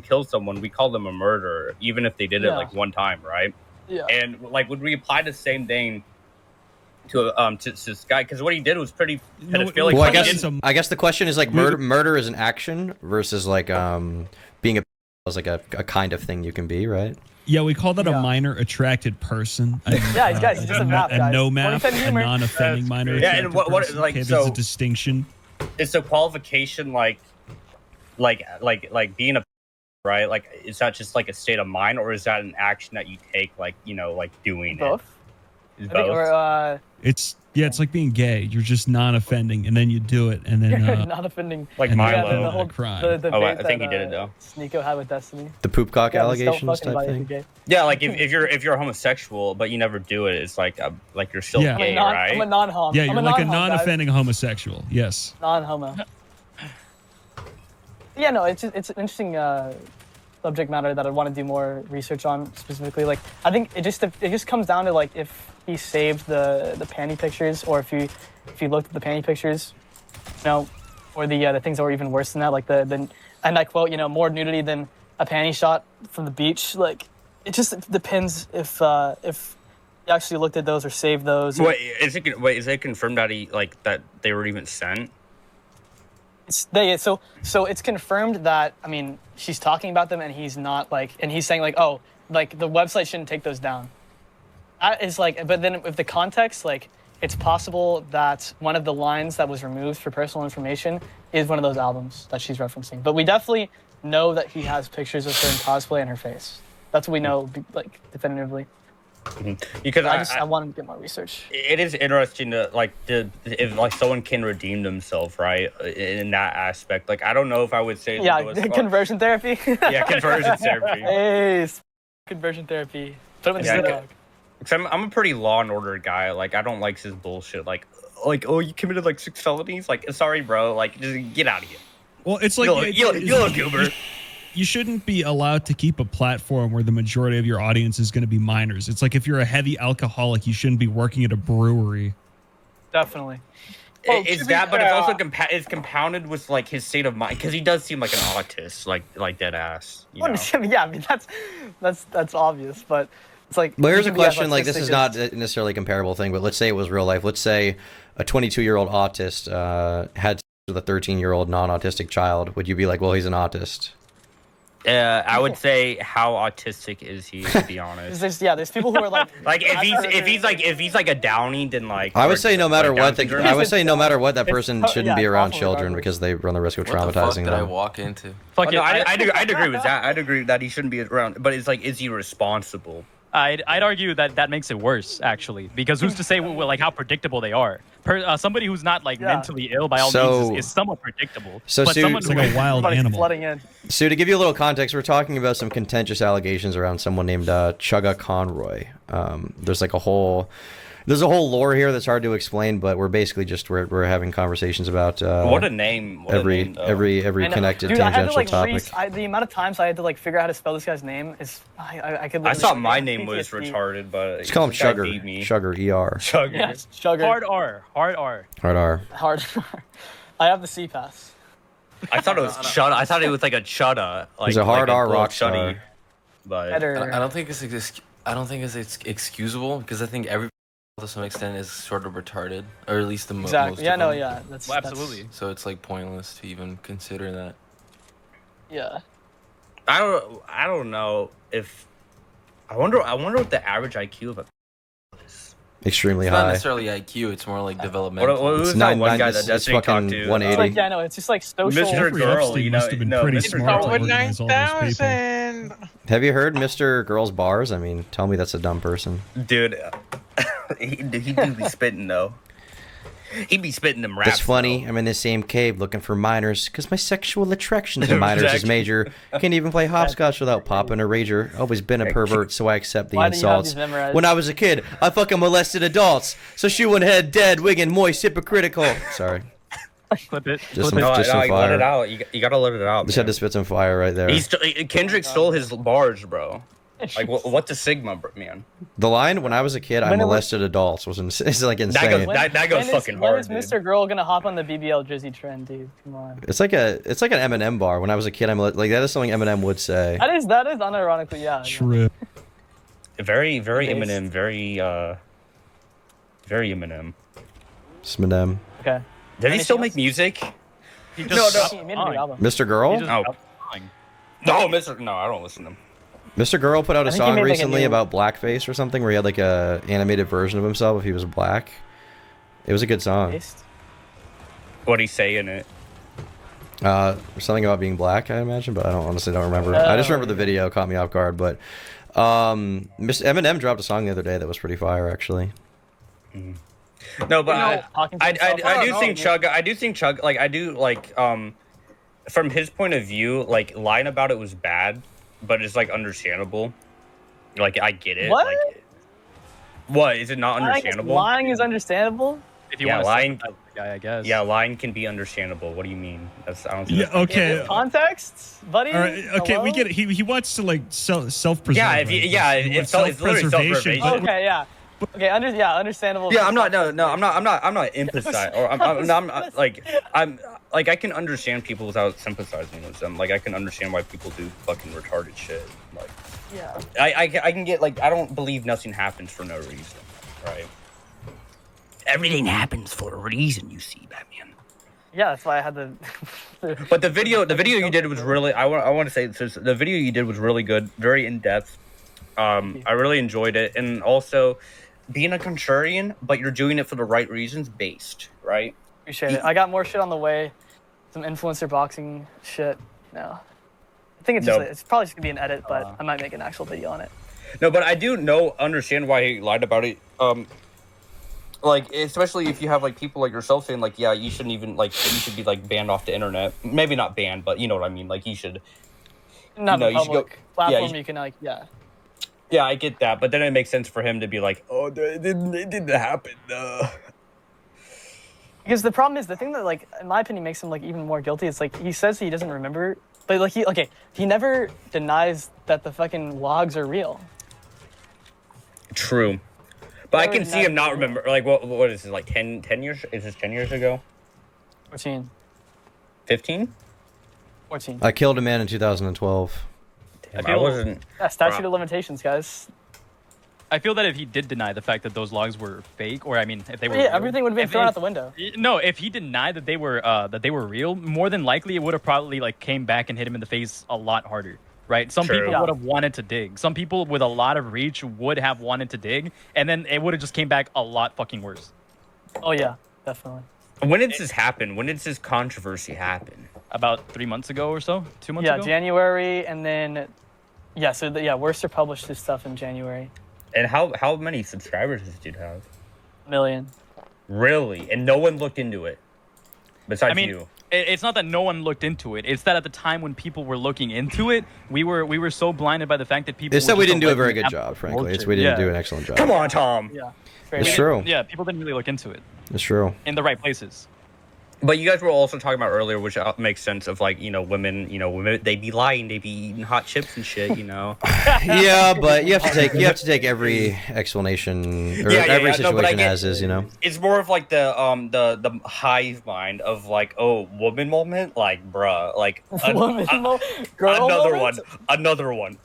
Speaker 13: kills someone, we call them a murderer, even if they did it like one time, right?
Speaker 1: Yeah.
Speaker 13: And like, would we apply the same thing to this guy because what he did was pretty
Speaker 17: No,
Speaker 13: pedophilic.
Speaker 2: Well, I
Speaker 13: He
Speaker 2: guess
Speaker 13: didn't-
Speaker 2: I guess the question is like murder is an action versus like being a is like a kind of thing you can be, right?
Speaker 17: Yeah, we call that a minor attracted person.
Speaker 1: Yeah, guys, it's just a map, guys.
Speaker 17: no
Speaker 1: What
Speaker 17: map,
Speaker 1: he said,
Speaker 17: a
Speaker 1: humor.
Speaker 17: non-offending minor.
Speaker 13: Yeah, and
Speaker 17: attracted
Speaker 13: what
Speaker 17: person.
Speaker 13: like
Speaker 17: Okay,
Speaker 13: so
Speaker 17: there's a distinction.
Speaker 13: Is the qualification like being a right? Like, is that just like a state of mind, or is that an action that you take, like like doing
Speaker 1: Both.
Speaker 13: it?
Speaker 1: I think, or,
Speaker 17: It's like being gay. You're just non-offending, and then you do it, and then
Speaker 1: you're not offending.
Speaker 13: Like
Speaker 17: and
Speaker 13: Milo.
Speaker 17: then
Speaker 1: the whole
Speaker 17: crime.
Speaker 1: the
Speaker 13: Oh, I
Speaker 1: debate
Speaker 13: think he
Speaker 1: that,
Speaker 13: did it, though.
Speaker 1: Sneeko had with Destiny.
Speaker 2: The poop cock
Speaker 1: Yeah, just don't
Speaker 2: allegations
Speaker 1: fucking
Speaker 2: type
Speaker 1: buy it if
Speaker 2: thing.
Speaker 1: you're gay.
Speaker 13: Yeah, like if you're homosexual but you never do it, it's like you're still
Speaker 17: Yeah.
Speaker 13: gay,
Speaker 1: I'm
Speaker 13: right?
Speaker 1: a non-hom.
Speaker 17: Yeah,
Speaker 1: I'm
Speaker 17: you're like a
Speaker 1: non-hom, guys.
Speaker 17: non-offending homosexual. Yes.
Speaker 1: Non-homo. Yeah, no, it's an interesting subject matter that I want to do more research on specifically. Like, I think it just comes down to like if he saved the panty pictures, or if you looked at the panty pictures, or the things that were even worse than that, like the and I quote, more nudity than a panty shot from the beach. Like, it just depends if you actually looked at those or saved those.
Speaker 13: Wait, is it confirmed that that they were even sent?
Speaker 1: So it's confirmed that, I mean, she's talking about them and he's not and he's saying oh, the website shouldn't take those down. That is but then with the context, it's possible that one of the lines that was removed for personal information is one of those albums that she's referencing. But we definitely know that he has pictures of her in cosplay and her face. That's what we know, definitively.
Speaker 13: Because
Speaker 1: I want to get more research.
Speaker 13: It is interesting to if someone can redeem themselves, right? In that aspect, I don't know if I would say
Speaker 1: Conversion therapy.
Speaker 13: Yeah, conversion therapy.
Speaker 1: Hey, conversion therapy. Put him in the synagogue.
Speaker 13: Because I'm a pretty Law and Order guy. I don't like his bullshit. Oh, you committed 6 felonies. Sorry, bro. Just get out of here.
Speaker 17: Well, it's like
Speaker 13: you look goober.
Speaker 17: You shouldn't be allowed to keep a platform where the majority of your audience is going to be minors. It's like if you're a heavy alcoholic, you shouldn't be working at a brewery.
Speaker 1: Definitely.
Speaker 13: It's that, but it's also it's compounded with his state of mind, because he does seem like an autist, like dead ass.
Speaker 1: Yeah, I mean that's obvious, but it's
Speaker 2: Well, here's a question. This is not necessarily a comparable thing, but let's say it was real life. Let's say a 22-year-old autist had sex with a 13-year-old non-autistic child. Would you be like, well, he's an autist?
Speaker 13: I would say, how autistic is he, to be honest?
Speaker 1: There's people who are
Speaker 13: if he's a Downy, then
Speaker 2: I would say no matter what no matter what, that
Speaker 1: It's
Speaker 2: person shouldn't be around children because they run the risk of traumatizing them.
Speaker 14: I walk into?
Speaker 13: I'd agree with that. I'd agree that he shouldn't be around, but it's is he responsible?
Speaker 9: I'd argue that makes it worse, actually, because who's to say how predictable they are? Somebody who's not mentally ill by all means is somewhat predictable.
Speaker 2: So
Speaker 9: but
Speaker 2: Sue,
Speaker 9: someone
Speaker 17: it's like a wild animal.
Speaker 1: flooding in.
Speaker 2: So to give you a little context, we're talking about some contentious allegations around someone named Chugga Conroy. There's a whole lore here that's hard to explain, but we're basically we're having conversations about
Speaker 13: what a name.
Speaker 2: Every connected
Speaker 1: Dude,
Speaker 2: tangential
Speaker 1: I had to,
Speaker 2: topic.
Speaker 1: the amount of times I had to figure out how to spell this guy's name is I could.
Speaker 13: I thought my name was retarded, but
Speaker 2: Just call him Sugar. Sugar, ER.
Speaker 13: Sugar.
Speaker 1: Yes, Sugar.
Speaker 9: Hard R.
Speaker 2: Hard R.
Speaker 1: Hard. I have the C pass.
Speaker 13: I thought it was Chudda. I thought it was like a Chudda.
Speaker 2: He's a hard R rock
Speaker 13: Chuddy,
Speaker 2: star.
Speaker 13: but
Speaker 14: I don't think it's excusable, because I think every to some extent is sort of retarded, or at least the most.
Speaker 1: Yeah,
Speaker 14: of
Speaker 1: no,
Speaker 14: them.
Speaker 1: yeah, that's
Speaker 9: absolutely.
Speaker 14: So it's pointless to even consider that.
Speaker 1: Yeah.
Speaker 13: I don't know if. I wonder what the average IQ of a is.
Speaker 2: Extremely
Speaker 14: It's
Speaker 2: high.
Speaker 14: not necessarily IQ. It's more developmental.
Speaker 13: What was that one guy that Destiny talked to?
Speaker 2: 180.
Speaker 1: Yeah, no, it's just social.
Speaker 13: Mr. Girl,
Speaker 17: Epstein must have been pretty smart to organize all those people.
Speaker 2: Have you heard Mr. Girl's Bars? I mean, tell me that's a dumb person.
Speaker 13: Dude, he do be spitting though. He be spitting them raps.
Speaker 2: It's funny. I'm in the same cave looking for minors because my sexual attraction to minors is major. Can't even play hopscotch without popping a rager. Always been a pervert, so I accept the
Speaker 1: Why do you have
Speaker 2: insults.
Speaker 1: these memorized?
Speaker 2: When I was a kid, I fucking molested adults. So she went head dead, wiggin', moist, hypocritical. Sorry.
Speaker 9: Clip it.
Speaker 2: Just
Speaker 13: No,
Speaker 2: some
Speaker 13: let
Speaker 2: fire.
Speaker 13: it out. You gotta let it out.
Speaker 2: Just had to spit some fire right there.
Speaker 13: Kendrick stole his bars, bro. Like what's a Sigma, man?
Speaker 2: The line, when I was a kid, I
Speaker 1: When it was-
Speaker 2: molested adults was it's like insane.
Speaker 13: That goes fucking hard,
Speaker 1: When is Mr. Girl gonna hop on the BBL Drizzy trend, dude? Come on.
Speaker 2: It's like an Eminem bar. When I was a kid, that is something Eminem would say.
Speaker 1: That is unironically, yeah.
Speaker 17: True.
Speaker 13: Very
Speaker 1: Based.
Speaker 13: Eminem, very Very Eminem.
Speaker 2: Smidem.
Speaker 1: Okay.
Speaker 13: Did he still make music?
Speaker 1: He
Speaker 13: No,
Speaker 1: just
Speaker 13: no.
Speaker 1: he made a new album.
Speaker 2: Mr. Girl?
Speaker 13: No, I don't listen to him.
Speaker 2: Mr. Girl put out a
Speaker 1: I think he
Speaker 2: song
Speaker 1: made, like, a
Speaker 2: recently
Speaker 1: new-
Speaker 2: about blackface or something, where he had like a animated version of himself if he was black. It was a good song.
Speaker 13: What'd he say in it?
Speaker 2: Something about being black, I imagine, but I honestly don't remember. I just remember the video caught me off guard. But Eminem dropped a song the other day that was pretty fire, actually.
Speaker 13: No, but
Speaker 1: talking to
Speaker 13: I
Speaker 1: himself.
Speaker 13: do think Chug. I do think Chug. Like I do like from his point of view, like lying about it was bad, but it's like understandable. Like I get it.
Speaker 1: What?
Speaker 13: Like, what is it not understandable?
Speaker 1: Lying is understandable.
Speaker 9: If you
Speaker 13: Yeah,
Speaker 9: want to
Speaker 13: lying.
Speaker 9: guy, I guess.
Speaker 13: Yeah, lying can be understandable. What do you mean? That's I don't.
Speaker 17: Yeah, okay.
Speaker 1: In context, buddy.
Speaker 17: All right, okay,
Speaker 1: Hello?
Speaker 17: we get it. He wants to like self-preserve.
Speaker 13: Yeah, if you,
Speaker 17: right?
Speaker 13: yeah,
Speaker 17: He
Speaker 13: it's,
Speaker 17: wants
Speaker 13: it's literally self-preservation.
Speaker 17: but-
Speaker 1: Okay, yeah. Okay, understandable.
Speaker 13: Yeah, I'm not. No, I'm not emphasizing. Or I'm not like. I'm like I can understand people without sympathizing with them. Like I can understand why people do fucking retarded shit. Like
Speaker 1: Yeah.
Speaker 13: I can get like I don't believe nothing happens for no reason, right? Everything happens for a reason, you see, Batman.
Speaker 1: Yeah, that's why I had the.
Speaker 13: But the video you did was really. I want to say this, the video you did was really good, very in depth. I really enjoyed it, and also being a contrarian, but you're doing it for the right reasons, based, right?
Speaker 1: Appreciate it. I got more shit on the way. Some influencer boxing shit. No. I think it's just
Speaker 13: No.
Speaker 1: it's probably just gonna be an edit, but I might make an actual video on it.
Speaker 13: No, but I do understand why he lied about it. Like especially if you have like people like yourself saying like, yeah, you shouldn't even like you should be like banned off the internet. Maybe not banned, but you know what I mean. Like you should.
Speaker 1: Not
Speaker 13: you
Speaker 1: the
Speaker 13: know, you should
Speaker 1: public
Speaker 13: go-
Speaker 1: platform.
Speaker 13: yeah,
Speaker 1: You can like
Speaker 13: Yeah, I get that, but then it makes sense for him to be like, oh, it didn't happen.
Speaker 1: Because the problem is the thing that like in my opinion makes him like even more guilty is like he says he doesn't remember, but like he never denies that the fucking logs are real.
Speaker 13: True. But I
Speaker 1: Very
Speaker 13: can see him not remember. Like, what is this, like 10 years? Is this 10 years ago?
Speaker 1: 14.
Speaker 13: 15?
Speaker 1: 14.
Speaker 2: I killed a man in 2012.
Speaker 13: Damn, I wasn't.
Speaker 1: Yeah, statute of limitations, guys.
Speaker 9: I feel that if he did deny the fact that those logs were fake, or I mean, if they were
Speaker 1: Yeah,
Speaker 9: real,
Speaker 1: everything would have been
Speaker 9: if
Speaker 1: thrown
Speaker 9: they-
Speaker 1: out the window.
Speaker 9: No, if he denied that they were real, more than likely it would have probably like came back and hit him in the face a lot harder, right? Some
Speaker 13: True.
Speaker 9: people
Speaker 13: Yeah.
Speaker 9: would have wanted to dig. Some people with a lot of reach would have wanted to dig, and then it would have just came back a lot fucking worse.
Speaker 1: Oh yeah, definitely.
Speaker 13: When did this happen? When did this controversy happen?
Speaker 9: About 3 months ago or so, 2 months
Speaker 1: Yeah,
Speaker 9: ago.
Speaker 1: January, and then Worcester published his stuff in January.
Speaker 13: And how many subscribers does this dude have?
Speaker 1: 1 million.
Speaker 13: Really? And no one looked into it? Besides
Speaker 9: I mean,
Speaker 13: you?
Speaker 9: it's not that no one looked into it. It's that at the time when people were looking into it, we were so blinded by the fact that people.
Speaker 2: It's that
Speaker 9: were
Speaker 2: we
Speaker 9: just
Speaker 2: didn't do a
Speaker 9: letting
Speaker 2: very
Speaker 9: it
Speaker 2: good
Speaker 9: happen
Speaker 2: job,
Speaker 9: for
Speaker 2: frankly. It's
Speaker 9: culture.
Speaker 2: we didn't
Speaker 9: Yeah.
Speaker 2: do an excellent job.
Speaker 13: Come on, Tom.
Speaker 1: Yeah.
Speaker 2: It's true.
Speaker 9: Yeah, people didn't really look into it
Speaker 2: It's true.
Speaker 9: in the right places.
Speaker 13: But you guys were also talking about earlier, which makes sense of like, women, they be lying, they be eating hot chips and shit,
Speaker 2: Yeah, but you have to take every explanation or every situation as is,
Speaker 13: It's more of like the hive mind of like, oh, woman moment, like bruh, like
Speaker 1: Girl
Speaker 13: another one,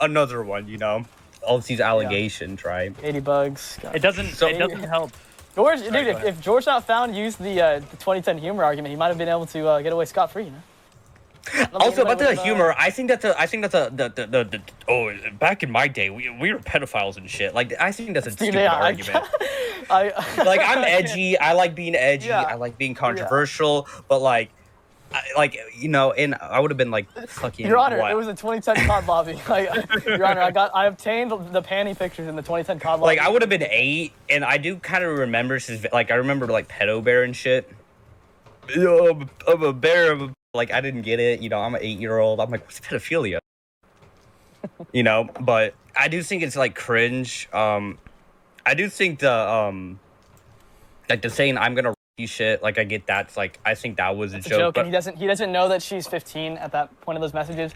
Speaker 13: all these allegations, right?
Speaker 1: 80 bugs.
Speaker 9: It doesn't help.
Speaker 1: George, dude, if George not found used the 2010 humor argument, he might have been able to get away scot free.
Speaker 13: Also about the humor, I think that's the back in my day we were pedophiles and shit. Like I think that's a stupid argument. Like I'm edgy, I like being edgy, I like being controversial, but and I would have been like fucking.
Speaker 1: Your Honor,
Speaker 13: what?
Speaker 1: it was a 2010 COD lobby. Your Honor, I obtained the panty pictures in the 2010 COD lobby.
Speaker 13: Like I would have been 8, and I do kind of remember I remember like pedo bear and shit. I'm a bear. Like I didn't get it. I'm an 8-year-old. I'm like, what's pedophilia? But I do think it's like cringe. I do think the saying I'm gonna you shit. Like I get that. It's like I think that was a joke. But
Speaker 1: and he doesn't know that she's 15 at that point of those messages.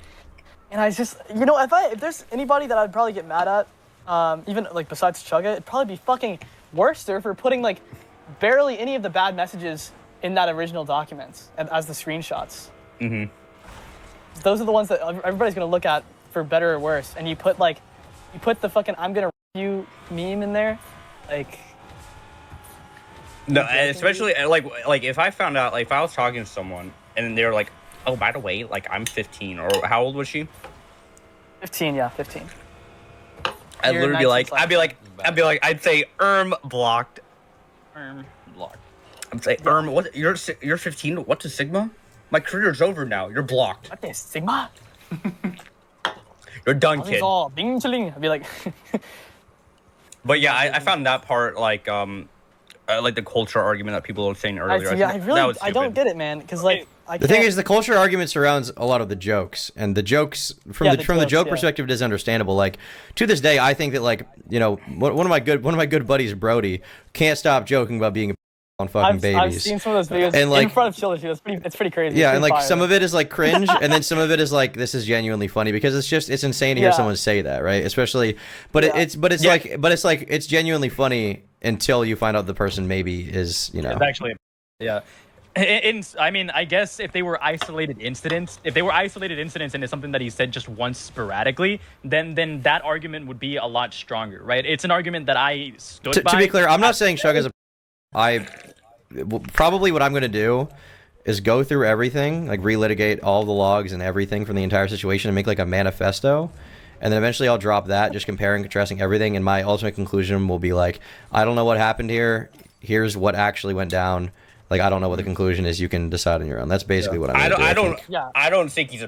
Speaker 1: And I just if there's anybody that I'd probably get mad at, even like besides Chugga, it'd probably be fucking Worcester for putting like barely any of the bad messages in that original document as the screenshots.
Speaker 13: Mm-hmm.
Speaker 1: Those are the ones that everybody's gonna look at for better or worse. And you put the fucking I'm gonna you meme in there, like.
Speaker 13: No, and especially like if I found out, like if I was talking to someone and they were like, "Oh, by the way, like I'm 15," or how old was she?
Speaker 1: 15, yeah, 15.
Speaker 13: I'd literally be like, I'd say, blocked.
Speaker 9: Blocked.
Speaker 13: I'd say, what? You're 15. What's a Sigma? My career's over now. You're blocked.
Speaker 1: What is Sigma?
Speaker 13: You're done, kid.
Speaker 1: All bing chilling. I'd be like.
Speaker 13: But yeah, I found that part like the culture argument that people were saying earlier.
Speaker 1: I don't get it, man, because like
Speaker 2: the thing is, the culture argument surrounds a lot of the jokes, and the jokes from the joke perspective is understandable. Like to this day, I think that like one of my good buddies, Brody, can't stop joking about being on fucking babies.
Speaker 1: I've seen some of those videos
Speaker 2: and, like,
Speaker 1: in front of children. It's pretty crazy.
Speaker 2: Yeah, and like
Speaker 1: fire.
Speaker 2: some of it is like cringe, and then some of it is like this is genuinely funny because it's insane to hear someone say that, right? Especially, it's genuinely funny until you find out the person maybe is
Speaker 9: It's actually, yeah. I mean, I guess if they were isolated incidents, and it's something that he said just once sporadically, then that argument would be a lot stronger, right? It's an argument that I stood by.
Speaker 2: To be clear, I'm not saying Shug is probably what I'm going to do is go through everything, like relitigate all the logs and everything from the entire situation and make like a manifesto. And then eventually I'll drop that, just comparing, contrasting everything. And my ultimate conclusion will be like, I don't know what happened here. Here's what actually went down. Like, I don't know what the conclusion is. You can decide on your own. That's basically what I'm going to do.
Speaker 13: I don't think he's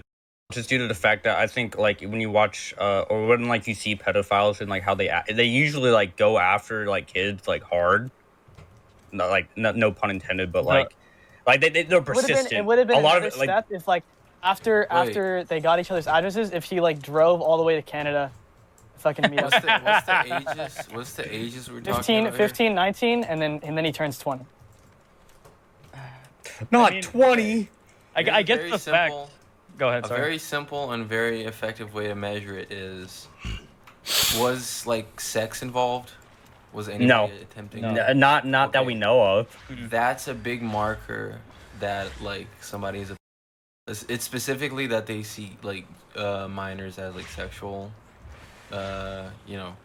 Speaker 13: just due to the fact that I think like when you watch or when like you see pedophiles and like how they usually like go after like kids like hard. Not like no pun intended, but like they're persistent.
Speaker 1: It would have been
Speaker 13: a lot
Speaker 1: a
Speaker 13: of it,
Speaker 1: step if like after they got each other's addresses, if he like drove all the way to Canada, fucking meet up.
Speaker 14: What's the ages we're talking about?
Speaker 1: 15, 19, and then he turns 20.
Speaker 13: Not 20.
Speaker 9: I get the fact. Go ahead. Sorry.
Speaker 14: A very simple and very effective way to measure it is: was like sex involved? Was anybody attempting?
Speaker 13: No, not that we know of.
Speaker 14: That's a big marker that like somebody is. It's specifically that they see like minors as like sexual,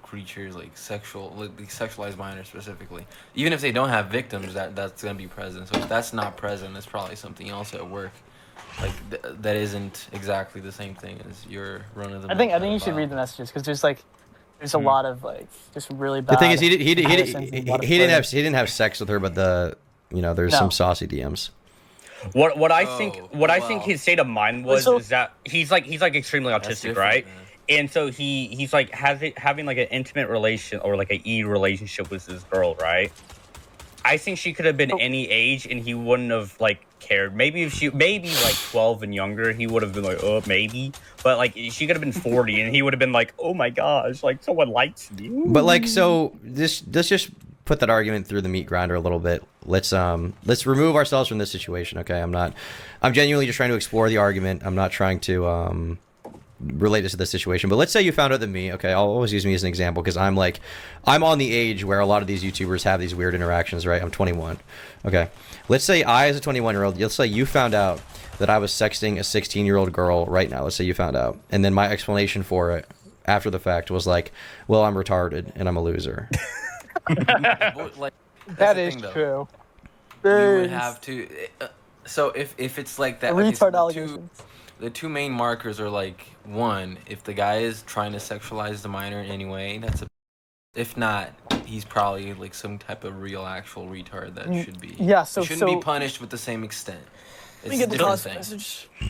Speaker 14: creatures, like sexualized minors specifically. Even if they don't have victims, that's gonna be present. So if that's not present, it's probably something else at work. Like that isn't exactly the same thing as your run of the.
Speaker 1: I think you should read the messages because there's a lot of like just really bad.
Speaker 2: The thing is, he didn't have sex with her, but there's some saucy DMs.
Speaker 13: What I think his state of mind was is that he's like extremely autistic, right? And so he's like having like an intimate relation or like an E relationship with this girl, right? I think she could have been any age and he wouldn't have like cared. Maybe like 12 and younger, he would have been like, oh, maybe. But like she could have been 40 and he would have been like, oh my gosh, like someone likes me.
Speaker 2: But like, so let's just put that argument through the meat grinder a little bit. Let's remove ourselves from this situation. Okay, I'm genuinely just trying to explore the argument. I'm not trying to relate this to this situation. But let's say you found out that me, okay, I'll always use me as an example because I'm on the age where a lot of these YouTubers have these weird interactions, right? I'm 21. Okay, let's say I, as a 21-year-old, let's say you found out that I was sexting a 16-year-old girl right now. Let's say you found out, and then my explanation for it after the fact was like, well, I'm retarded and I'm a loser.
Speaker 1: That is true.
Speaker 14: You would have to. So if it's like that,
Speaker 1: retard allegations.
Speaker 14: The two main markers are like, one, if the guy is trying to sexualize the minor in any way, that's a. If not, he's probably like some type of real actual retard that should be.
Speaker 1: Yeah. So
Speaker 14: shouldn't be punished with the same extent. It's
Speaker 1: get
Speaker 14: a different thing.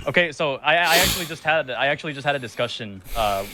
Speaker 9: Okay, so I actually just had a discussion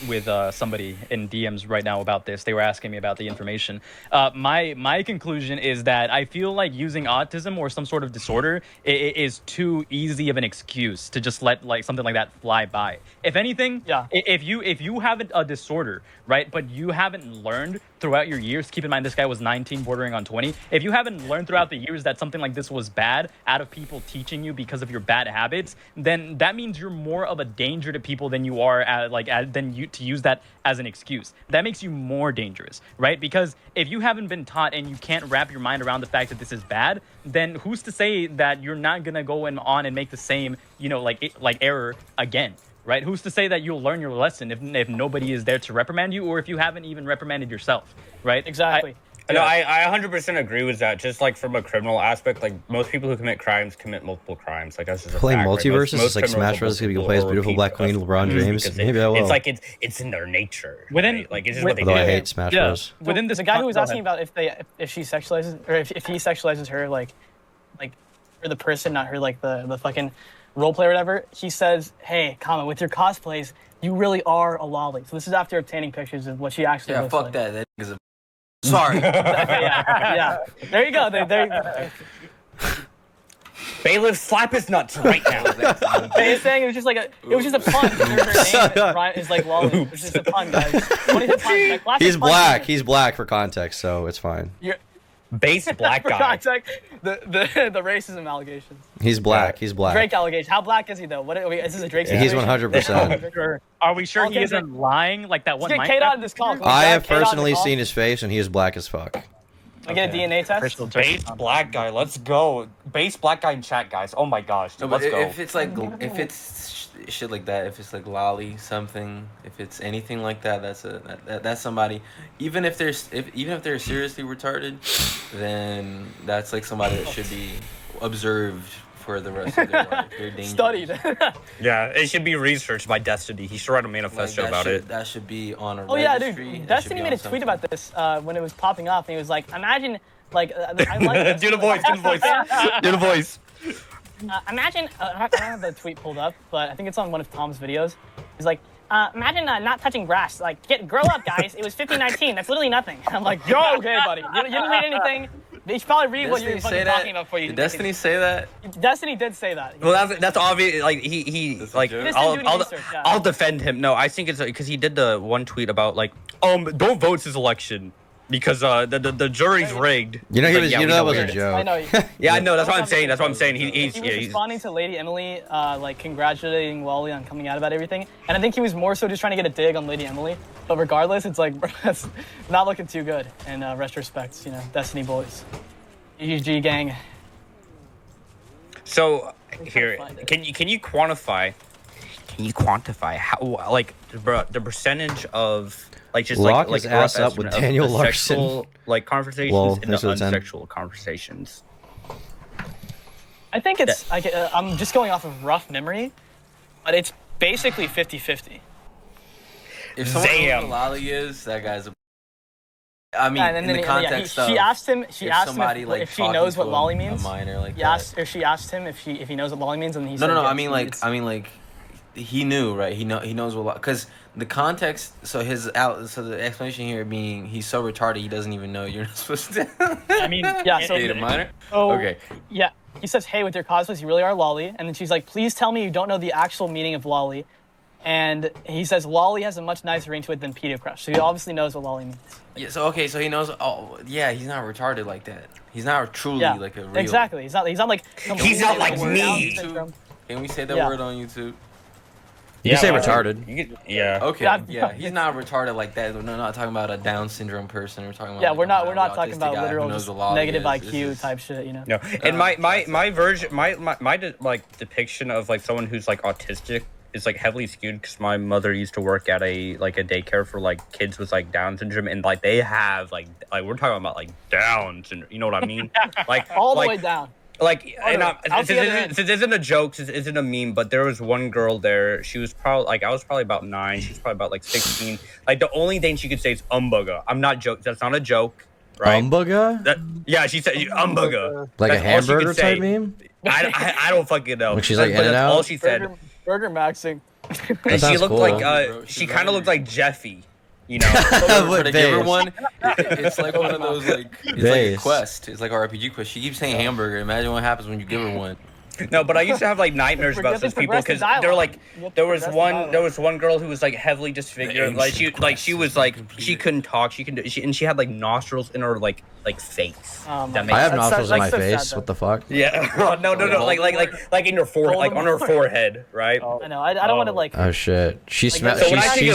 Speaker 9: with somebody in DMs right now about this. They were asking me about the information. My conclusion is that I feel like using autism or some sort of disorder is too easy of an excuse to just let like something like that fly by. If anything, if you have a disorder, right, but you haven't learned throughout your years, keep in mind this guy was 19 bordering on 20. If you haven't learned throughout the years that something like this was bad out of people teaching you because of your bad habits, then that means you're more of a danger to people than you are to use that as an excuse. That makes you more dangerous, right? Because if you haven't been taught and you can't wrap your mind around the fact that this is bad, then who's to say that you're not gonna go on and make the same, error again? Right? Who's to say that you'll learn your lesson if nobody is there to reprimand you, or if you haven't even reprimanded yourself, right?
Speaker 1: Exactly.
Speaker 16: No, I 100% agree with that. Just like from a criminal aspect, like most people who commit crimes commit multiple crimes. Like that's just a
Speaker 2: Playing
Speaker 16: fact, right?
Speaker 2: multiverses,
Speaker 16: Most
Speaker 2: it's like
Speaker 16: criminals
Speaker 2: Smash Bros.
Speaker 16: will
Speaker 2: You can play as beautiful
Speaker 16: repeat
Speaker 2: Black Queen, LeBron James.
Speaker 16: because
Speaker 2: Maybe I will.
Speaker 16: It's like it's in their nature.
Speaker 1: Within
Speaker 16: like it's just what they
Speaker 2: Although
Speaker 16: do.
Speaker 2: I hate Smash Bros.
Speaker 1: Within this, the guy who was asking about if she sexualizes or if he sexualizes her like for the person, not her like the fucking role play or whatever. He says, "Hey, Kama, with your cosplays, you really are a lolly." So this is after obtaining pictures of what she actually
Speaker 14: Yeah,
Speaker 1: looks
Speaker 14: fuck
Speaker 1: like.
Speaker 14: that. That nigga's a. Sorry.
Speaker 1: yeah. There you go. There.
Speaker 16: Bailiff, slap his nuts right now.
Speaker 1: He's saying it was just a pun. Her name is like lolly. It was just a pun, guys. What is a pun? Like, classic
Speaker 2: He's
Speaker 1: pun.
Speaker 2: black. He's black for context, so it's fine.
Speaker 1: You're
Speaker 16: base black
Speaker 1: for
Speaker 16: guy.
Speaker 1: context, the racism allegations.
Speaker 2: He's black. He's black.
Speaker 1: Drake allegation. How black is he though? What? Is this a Drake?
Speaker 2: He's
Speaker 1: situation?
Speaker 2: 100%.
Speaker 9: Are we sure
Speaker 1: Okay,
Speaker 9: he isn't lying like that one?
Speaker 1: Let's get Kate
Speaker 9: Minecraft
Speaker 1: out of this call. Can we
Speaker 2: I
Speaker 1: grab
Speaker 2: have
Speaker 1: Kate out of the
Speaker 2: personally
Speaker 1: call?
Speaker 2: seen his face, and he is black as fuck.
Speaker 1: Can I get a DNA test?
Speaker 16: Base black guy. Let's go. Base black guy in chat, guys. Oh my gosh.
Speaker 14: No,
Speaker 16: Let's
Speaker 14: but
Speaker 16: go.
Speaker 14: if it's like if it's shit like that, if it's like lolly something, if it's anything like that, that's somebody. Even if they're seriously retarded, then that's like somebody that should be observed for the rest of their life. They're dangerous.
Speaker 1: Studied.
Speaker 16: Yeah, it should be researched by Destiny. He should write a manifesto
Speaker 14: Like,
Speaker 16: about it.
Speaker 14: That should be on a
Speaker 1: Oh yeah,
Speaker 14: registry.
Speaker 1: dude.
Speaker 14: That should
Speaker 1: Destiny
Speaker 14: be
Speaker 1: made
Speaker 14: on
Speaker 1: a tweet
Speaker 14: something.
Speaker 1: about this when it was popping up, and he was like, "Imagine, like, I like
Speaker 16: Do the voice. Do the voice. Do the voice.
Speaker 1: Imagine, I don't have the tweet pulled up, but I think it's on one of Tom's videos. He's like, imagine not touching grass. Like, grow up, guys. It was 1519. That's literally nothing. I'm like, yo, okay, buddy. You didn't read anything. You should probably read what you're
Speaker 14: Destiny
Speaker 1: fucking
Speaker 14: say that?
Speaker 1: talking about before you.
Speaker 14: Did Destiny say that?
Speaker 1: Destiny did say that.
Speaker 16: Well, that's obvious. Like he like
Speaker 1: He just
Speaker 16: I'll
Speaker 1: didn't do any research, yeah.
Speaker 16: I'll defend him. No, I think it's because he did the one tweet about like don't vote this election because the jury's rigged.
Speaker 2: You know,
Speaker 16: It's
Speaker 2: he
Speaker 16: like,
Speaker 2: was.
Speaker 16: yeah,
Speaker 2: You
Speaker 16: we
Speaker 2: know that
Speaker 16: what
Speaker 2: was a
Speaker 16: it is.
Speaker 2: joke.
Speaker 1: I know.
Speaker 16: Yeah, I know. That's what I'm saying. That's what I'm saying.
Speaker 1: He was
Speaker 16: He's
Speaker 1: responding to Lady Emily, like congratulating Wally on coming out about everything, and I think he was more so just trying to get a dig on Lady Emily. But regardless, it's like it's not looking too good in retrospect. You know, Destiny boys, EG gang.
Speaker 16: So here, can you quantify? Can you quantify how like the percentage of like just
Speaker 2: Lock
Speaker 16: like
Speaker 2: his
Speaker 16: a rough
Speaker 2: ass up with
Speaker 16: estimate of
Speaker 2: Daniel
Speaker 16: the
Speaker 2: Larson.
Speaker 16: sexual, like conversations
Speaker 2: Well,
Speaker 16: and the
Speaker 2: thanks for the 10.
Speaker 16: unsexual conversations?
Speaker 1: I think it's. I'm just going off of rough memory, but it's basically 50-50.
Speaker 14: If someone knows
Speaker 16: Damn.
Speaker 14: what lolly is, that guy's a. I mean,
Speaker 1: Yeah, and
Speaker 14: in
Speaker 1: then
Speaker 14: the
Speaker 1: yeah,
Speaker 14: context of
Speaker 1: she asked him. She
Speaker 14: if
Speaker 1: asked
Speaker 14: somebody,
Speaker 1: him
Speaker 14: like,
Speaker 1: if she
Speaker 14: talking
Speaker 1: knows
Speaker 14: to
Speaker 1: what lolly
Speaker 14: a
Speaker 1: means.
Speaker 14: minor like
Speaker 1: he
Speaker 14: that.
Speaker 1: asked, or she asked him if he knows what lolly means, and he
Speaker 14: No,
Speaker 1: said
Speaker 14: no, no.
Speaker 1: yes,
Speaker 14: I mean, like,
Speaker 1: it's-
Speaker 14: he knew, right? He knows what, because the context. So so the explanation here being he's so retarded he doesn't even know you're not supposed to.
Speaker 1: I mean, yeah. So
Speaker 14: date a minor.
Speaker 1: So,
Speaker 14: Okay.
Speaker 1: Yeah, he says, "Hey, with your cosplays, you really are lolly," and then she's like, "Please tell me you don't know the actual meaning of lolly." And he says, "Lolly has a much nicer ring to it than Peter Crush." So he obviously knows what lolly means.
Speaker 14: Yeah. So okay. So he knows. Oh, yeah. He's not retarded like that. He's not truly
Speaker 1: Yeah,
Speaker 14: like a real.
Speaker 1: exactly. He's not like.
Speaker 16: He's not like
Speaker 1: Down
Speaker 16: me.
Speaker 1: syndrome.
Speaker 14: Can we say that
Speaker 1: Yeah.
Speaker 14: word on YouTube?
Speaker 2: You can say
Speaker 16: well,
Speaker 2: retarded.
Speaker 16: Yeah.
Speaker 14: Okay.
Speaker 1: Yeah.
Speaker 14: Yeah. He's not retarded like that. We're not talking about a Down syndrome person. We're talking about.
Speaker 1: Yeah,
Speaker 14: like
Speaker 1: we're
Speaker 14: a
Speaker 1: not
Speaker 14: mildly
Speaker 1: talking
Speaker 14: autistic
Speaker 1: about
Speaker 14: guy who
Speaker 1: literal
Speaker 14: knows
Speaker 1: just
Speaker 14: what lolly
Speaker 1: negative
Speaker 14: is. It's
Speaker 1: IQ
Speaker 14: just-
Speaker 1: type shit, you know.
Speaker 16: No, and my version, my like depiction of like someone who's like autistic is like heavily skewed because my mother used to work at a daycare for like kids with like Down syndrome, and like they have like we're talking about like Down syndrome. You know what I mean? Like
Speaker 1: All the
Speaker 16: like,
Speaker 1: way down.
Speaker 16: Like,
Speaker 1: Oh,
Speaker 16: and
Speaker 1: no, out the other end.
Speaker 16: this isn't a joke, this isn't a meme, but there was one girl there. She was probably like, I was probably about 9. She was probably about like 16. Like, the only thing she could say is umbuga. I'm not joking. That's not a joke, right?
Speaker 2: Umbuga?
Speaker 16: Yeah, she said umbuga.
Speaker 2: Like
Speaker 16: That's
Speaker 2: a
Speaker 16: all she could
Speaker 2: hamburger
Speaker 16: say.
Speaker 2: type meme?
Speaker 16: I don't fucking know.
Speaker 2: When she's like
Speaker 16: But
Speaker 2: In-N-Out?
Speaker 16: that's all she said.
Speaker 1: Burger Maxing.
Speaker 16: And she
Speaker 2: sounds
Speaker 16: looked
Speaker 2: cool.
Speaker 16: like she kind of looked like Jeffy, you know.
Speaker 14: For the giver
Speaker 2: Vase.
Speaker 14: one, it's like one of those like it's like a
Speaker 2: Vase.
Speaker 14: quest. It's like our RPG quest. She keeps saying hamburger. Imagine what happens when you give her one.
Speaker 16: No, but I used to have like nightmares about
Speaker 1: Forget
Speaker 16: those
Speaker 1: the
Speaker 16: people because
Speaker 1: progressive
Speaker 16: they're
Speaker 1: dialogue.
Speaker 16: like
Speaker 1: You have to
Speaker 16: there was
Speaker 1: progress the
Speaker 16: one
Speaker 1: dialogue.
Speaker 16: girl who was like heavily disfigured. Like she was like she couldn't talk. She had like nostrils in her like face. That makes
Speaker 2: I have
Speaker 16: sense.
Speaker 2: nostrils in my
Speaker 1: so sad,
Speaker 2: face.
Speaker 1: though.
Speaker 2: What the fuck?
Speaker 16: Yeah. no. Like in your forehead, like on her forehead, right?
Speaker 1: I know. I don't want to like.
Speaker 2: Oh shit. She smells.
Speaker 16: So when I think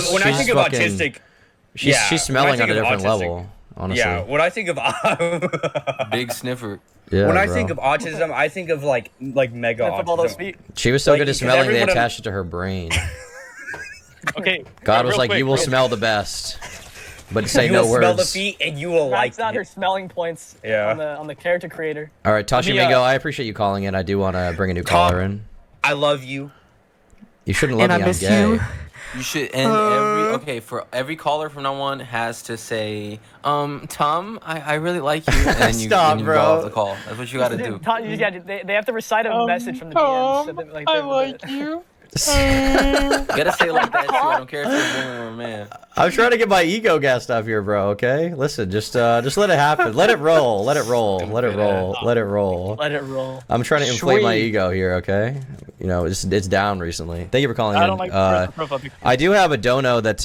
Speaker 16: of
Speaker 2: fucking,
Speaker 16: autistic,
Speaker 2: She's
Speaker 16: yeah,
Speaker 2: she's
Speaker 16: when I
Speaker 2: smelling
Speaker 16: think
Speaker 2: on a
Speaker 16: of
Speaker 2: different
Speaker 16: autistic-
Speaker 2: level. Honestly.
Speaker 16: Yeah, when I think of
Speaker 14: Big sniffer.
Speaker 2: Yeah,
Speaker 16: when I
Speaker 2: bro.
Speaker 16: think of autism, I think of like mega
Speaker 1: Lift up all those
Speaker 16: autism.
Speaker 1: feet.
Speaker 2: She was so
Speaker 16: like,
Speaker 2: good at
Speaker 16: because
Speaker 2: smelling they
Speaker 16: everyone-
Speaker 2: attached it to her brain.
Speaker 9: Okay.
Speaker 2: God was
Speaker 9: real
Speaker 2: like,
Speaker 9: quick,
Speaker 2: "You will
Speaker 9: real-
Speaker 2: smell the best." but say
Speaker 16: you
Speaker 2: no
Speaker 16: will smell the
Speaker 2: words.
Speaker 16: feet and you will like
Speaker 1: That's not her smelling points
Speaker 16: Yeah.
Speaker 1: on the character creator.
Speaker 2: All right,
Speaker 1: Let me,
Speaker 2: Tashimingo, I appreciate you calling in. I do want to bring a new caller in.
Speaker 16: I love you.
Speaker 2: You shouldn't love me. I'm gay.
Speaker 14: You should end for every caller from now on has to say, Tom, I really like you, and then you,
Speaker 2: Stop,
Speaker 14: and you
Speaker 2: bro.
Speaker 14: go off the call. That's what you got to do.
Speaker 1: They have to recite a message from the DM. So that, like,
Speaker 11: I like you.
Speaker 14: You gotta say it like that too. I don't care if you're a woman or a man.
Speaker 2: I'm trying to get my ego gassed up here, bro. Okay, listen, just let it happen. Let it roll. Let it roll. Let it roll. Let it roll.
Speaker 1: Let it roll.
Speaker 2: I'm trying to inflate my
Speaker 1: Sweet.
Speaker 2: ego here. Okay, you know it's down recently. Thank you for calling
Speaker 1: I
Speaker 2: in.
Speaker 1: don't like the profile picture.
Speaker 2: I do have a dono that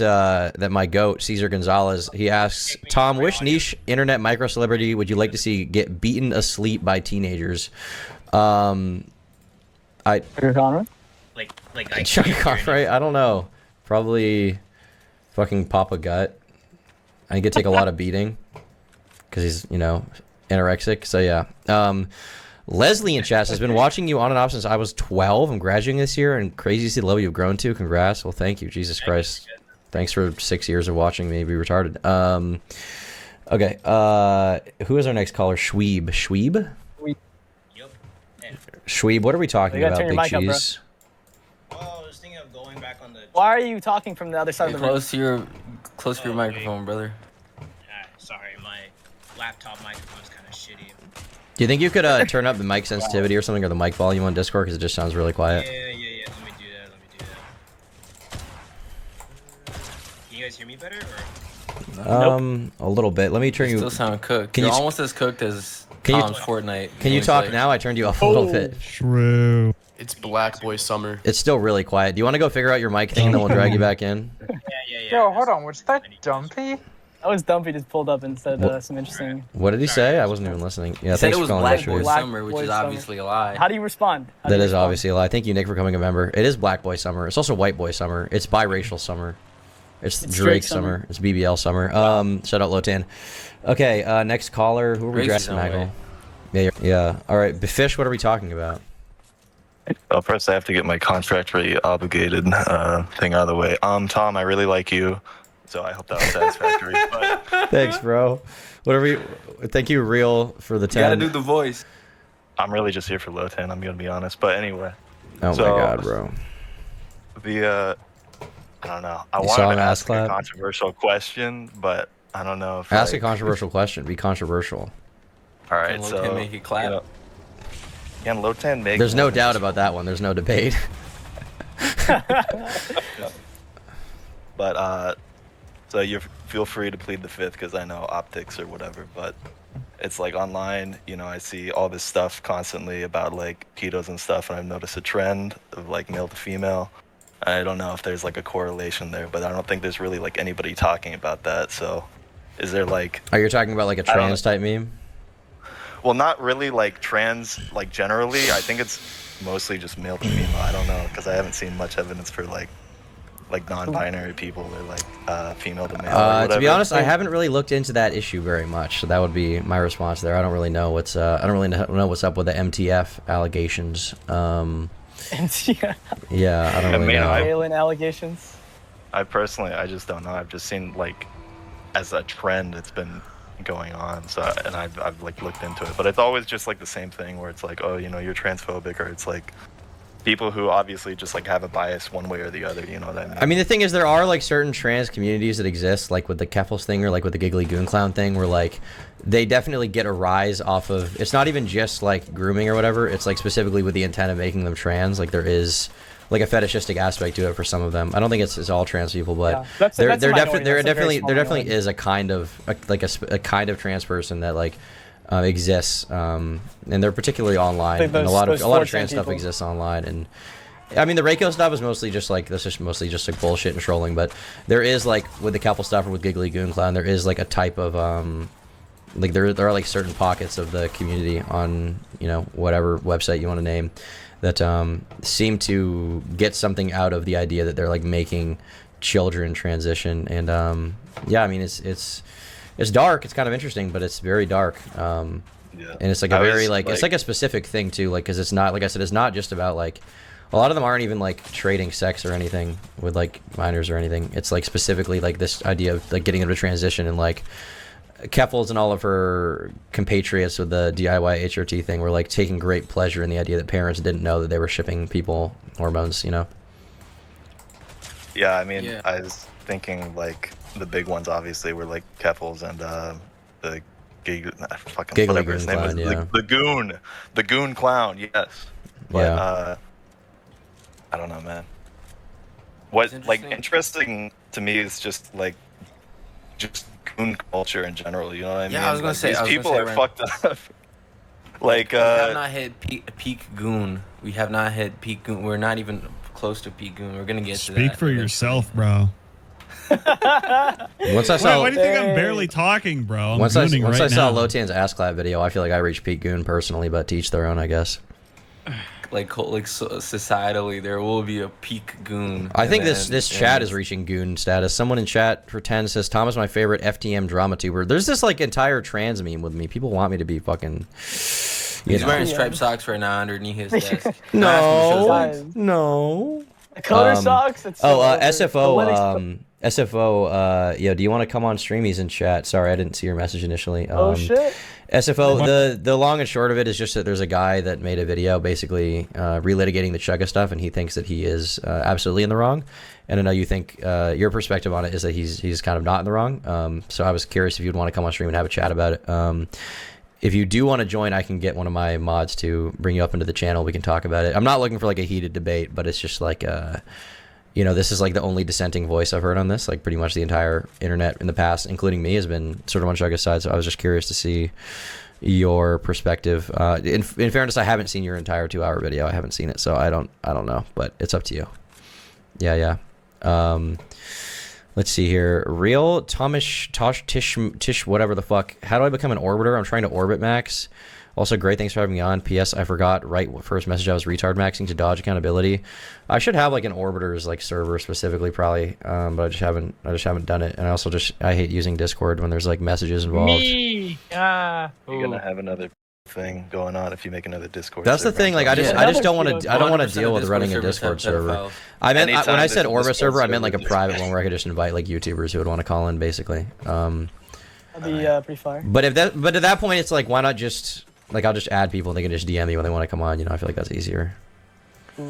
Speaker 2: that my goat Cesar Gonzalez. He asks, Tom, which niche internet micro celebrity would you like to see get beaten asleep by teenagers?
Speaker 1: Chuck Conrad?
Speaker 16: Like
Speaker 2: Chuck Conrad? I don't know. Probably fucking Papa Gut. I think it'd take a lot of beating because he's, you know, anorexic. So yeah. Leslie in chat has been watching you on and off since I was 12. I'm graduating this year, and crazy to see the level you've grown to. Congrats. Well, thank you. Jesus Christ. Thanks for 6 years of watching me be retarded. Okay. Who is our next caller? Schweeb. Schweeb? Schweeb, what are we talking
Speaker 1: You gotta
Speaker 2: about,
Speaker 1: turn
Speaker 2: Big
Speaker 1: your mic up, bro.
Speaker 2: Cheese?
Speaker 1: Why are you talking from the other side of the room?
Speaker 14: Close to your microphone, brother.
Speaker 16: Sorry, my laptop microphone's kind of shitty.
Speaker 2: Do you think you could turn up the mic sensitivity or something, or the mic volume on Discord, because it just sounds really quiet?
Speaker 16: Yeah. Let me do that. Can you guys hear me better? Or?
Speaker 2: A little bit. Let me turn you.
Speaker 14: Still sound cooked.
Speaker 2: Can
Speaker 14: You're
Speaker 2: you
Speaker 14: almost as cooked as
Speaker 2: Can you-
Speaker 14: Tom's Fortnite.
Speaker 2: Can you talk now? I turned you off a little bit.
Speaker 17: True.
Speaker 18: It's Black Boy Summer.
Speaker 2: It's still really quiet. Do you want to go figure out your mic thing, and then we'll drag you back in?
Speaker 11: Yo, hold on. Was that Dumpy?
Speaker 1: That was Dumpy just pulled up and said some interesting.
Speaker 2: What did he say? I wasn't even listening. Yeah,
Speaker 14: He said
Speaker 2: thanks
Speaker 14: it
Speaker 2: for
Speaker 14: was
Speaker 2: calling
Speaker 14: Black
Speaker 2: that,
Speaker 14: Boy
Speaker 2: Schweeb.
Speaker 14: Summer, which
Speaker 1: Boy
Speaker 14: is
Speaker 1: Summer.
Speaker 14: obviously a lie.
Speaker 1: How do you respond? How do
Speaker 2: That
Speaker 1: you
Speaker 2: is
Speaker 1: respond?
Speaker 2: obviously a lie. Thank you, Nick, for becoming a member. It is Black Boy Summer. It's also White Boy Summer. It's biracial summer. It's
Speaker 1: It's
Speaker 2: Drake
Speaker 1: straight summer.
Speaker 2: summer. It's BBL summer. Shout out Lotan. Okay, next caller. Who are we
Speaker 14: Racist,
Speaker 2: dressing,
Speaker 14: no
Speaker 2: Michael?
Speaker 14: way.
Speaker 2: Yeah. All right, Fish. What are we talking about?
Speaker 19: First, I have to get my contractually obligated thing out of the way. Tom, I really like you, so I hope that was satisfactory. But
Speaker 2: Thanks, bro. What are we? Thank you, Real, for the 10.
Speaker 19: gotta do
Speaker 14: the voice.
Speaker 19: I'm really just here for Lotan. I'm gonna be honest. But anyway.
Speaker 2: Oh
Speaker 19: so,
Speaker 2: my god, bro.
Speaker 19: I don't know. I
Speaker 2: You saw
Speaker 19: wanted
Speaker 2: him
Speaker 19: to
Speaker 2: ass
Speaker 19: ask a
Speaker 2: clap?
Speaker 19: controversial question, but I don't know if
Speaker 2: Ask a
Speaker 19: like,
Speaker 2: controversial question. Be controversial.
Speaker 19: All right,
Speaker 14: Can
Speaker 19: so
Speaker 14: Lotan make it clap?
Speaker 19: you know, can Lotan make?
Speaker 2: There's no
Speaker 19: women-
Speaker 2: doubt about that one. There's no debate.
Speaker 19: But so you feel free to plead the fifth because I know optics or whatever. But it's like online, you know, I see all this stuff constantly about like pedos and stuff, and I've noticed a trend of like male to female. I don't know if there's like a correlation there, but I don't think there's really like anybody talking about that. So, is there like?
Speaker 2: Are you talking about like a
Speaker 19: I don't
Speaker 2: trans type meme?
Speaker 19: Well, not really like trans, like generally. I think it's mostly just male to female. I don't know because I haven't seen much evidence for like non-binary people or like female to male. Or
Speaker 2: To be
Speaker 19: whatever.
Speaker 2: honest, I haven't really looked into that issue very much, so that would be my response there. I don't really know what's know what's up with the MTF allegations. Yeah, I don't really know.
Speaker 1: Alien allegations.
Speaker 19: I personally, I just don't know. I've just seen like as a trend, it's been going on. So, and I've like looked into it, but it's always just like the same thing where it's like, oh, you know, you're transphobic, or it's like people who obviously just like have a bias one way or the other. You know what I mean?
Speaker 2: I mean, the thing is, there are like certain trans communities that exist, like with the Keffels thing or like with the Giggly Goon Clown thing, where like they definitely get a rise off of. It's not even just like grooming or whatever. It's like specifically with the intent of making them trans. Like there is like a fetishistic aspect to it for some of them. I don't think it's all trans people, but
Speaker 1: Yeah, that's a
Speaker 2: there
Speaker 1: minority. That's a very
Speaker 2: definitely
Speaker 1: small
Speaker 2: there definitely
Speaker 1: minority.
Speaker 2: is a kind of a kind of trans person that like exists, and they're particularly online.
Speaker 1: Like
Speaker 2: And a lot
Speaker 1: those
Speaker 2: of
Speaker 1: 4chan
Speaker 2: trans stuff
Speaker 1: people.
Speaker 2: exists online, and I mean the Reiko stuff is mostly just like bullshit and trolling. But there is like with the Keppel stuff or with Giggly Goon Clown, there is like a type of like there are like certain pockets of the community on, you know, whatever website you want to name, that seem to get something out of the idea that they're like making children transition. And yeah, I mean it's dark. It's kind of interesting, but it's very dark. And it's like a
Speaker 19: I was,
Speaker 2: very like it's like a specific thing too, like because it's not, like I said, it's not just about like A lot of them aren't even like trading sex or anything with like minors or anything. It's like specifically like this idea of like getting them to transition, and like Keffels and all of her compatriots with the DIY HRT thing were like taking great pleasure in the idea that parents didn't know that they were shipping people hormones, you know?
Speaker 19: Yeah, I mean, I was thinking like the big ones obviously were like Keffels and the
Speaker 2: Giggly
Speaker 19: whatever his
Speaker 2: Goon
Speaker 19: name
Speaker 2: Clown,
Speaker 19: was,
Speaker 2: yeah.
Speaker 19: the Goon Clown, yes. But I don't know, man. What like interesting to me is just goon culture in general. You know what I mean?
Speaker 14: Yeah, I was gonna say
Speaker 19: these people are
Speaker 14: Ren.
Speaker 19: fucked up. Like
Speaker 14: we have not hit peak goon. We have not hit peak goon. We're not even close to peak goon. We're gonna get to that.
Speaker 17: Speak for yourself, bro.
Speaker 2: Once I saw,
Speaker 17: Why do you think I'm barely talking, bro? I'm
Speaker 2: once I
Speaker 17: gooning right
Speaker 2: saw
Speaker 17: now.
Speaker 2: Lotan's ass clap video, I feel like I reached peak goon personally, but to each their own, I guess.
Speaker 14: Societally, there will be a peak goon.
Speaker 2: I think
Speaker 14: and
Speaker 2: this
Speaker 14: then-
Speaker 2: chat is reaching goon status. Someone in chat for 10 says, Tom is my favorite FTM drama tuber. There's this like entire trans meme with me. People want me to be fucking...
Speaker 14: He's wearing striped socks right now underneath his desk.
Speaker 2: No. No.
Speaker 1: Coder socks? It's so over. The
Speaker 2: SFO, SFO, do you want to come on stream? He's in chat. Sorry, I didn't see your message initially.
Speaker 1: Oh, shit.
Speaker 2: SFO, the long and short of it is just that there's a guy that made a video basically relitigating the Chugga stuff, and he thinks that he is absolutely in the wrong. And I know you think your perspective on it is that he's kind of not in the wrong. So I was curious if you'd want to come on stream and have a chat about it. If you do want to join, I can get one of my mods to bring you up into the channel. We can talk about it. I'm not looking for like a heated debate, but it's just like, this is like the only dissenting voice I've heard on this. Like pretty much the entire internet in the past, including me, has been sort of on Chugga's side. So I was just curious to see your perspective. In fairness, I haven't seen your entire 2-hour video. I haven't seen it, so I don't know, but it's up to you. Yeah. Let's see here. Real Tomish Tish whatever the fuck. How do I become an orbiter? I'm trying to orbit max. Also, great, thanks for having me on. P.S. I forgot first message I was retard maxing to dodge accountability. I should have like an orbiters like server specifically probably, but I just haven't done it. And I hate using Discord when there's like messages involved.
Speaker 11: Me.
Speaker 19: You're gonna have another thing going on if you make another Discord.
Speaker 2: That's the
Speaker 19: server.
Speaker 2: thing. Like I just don't want to. I don't want to deal with running a Discord server. I meant when I said orbit server, I meant like a private one where I could just invite like YouTubers who would want to call in, basically.
Speaker 1: That'd be pretty fire.
Speaker 2: But at that point, it's like, why not just like I'll just add people and they can just DM me when they want to come on. I feel like that's easier. But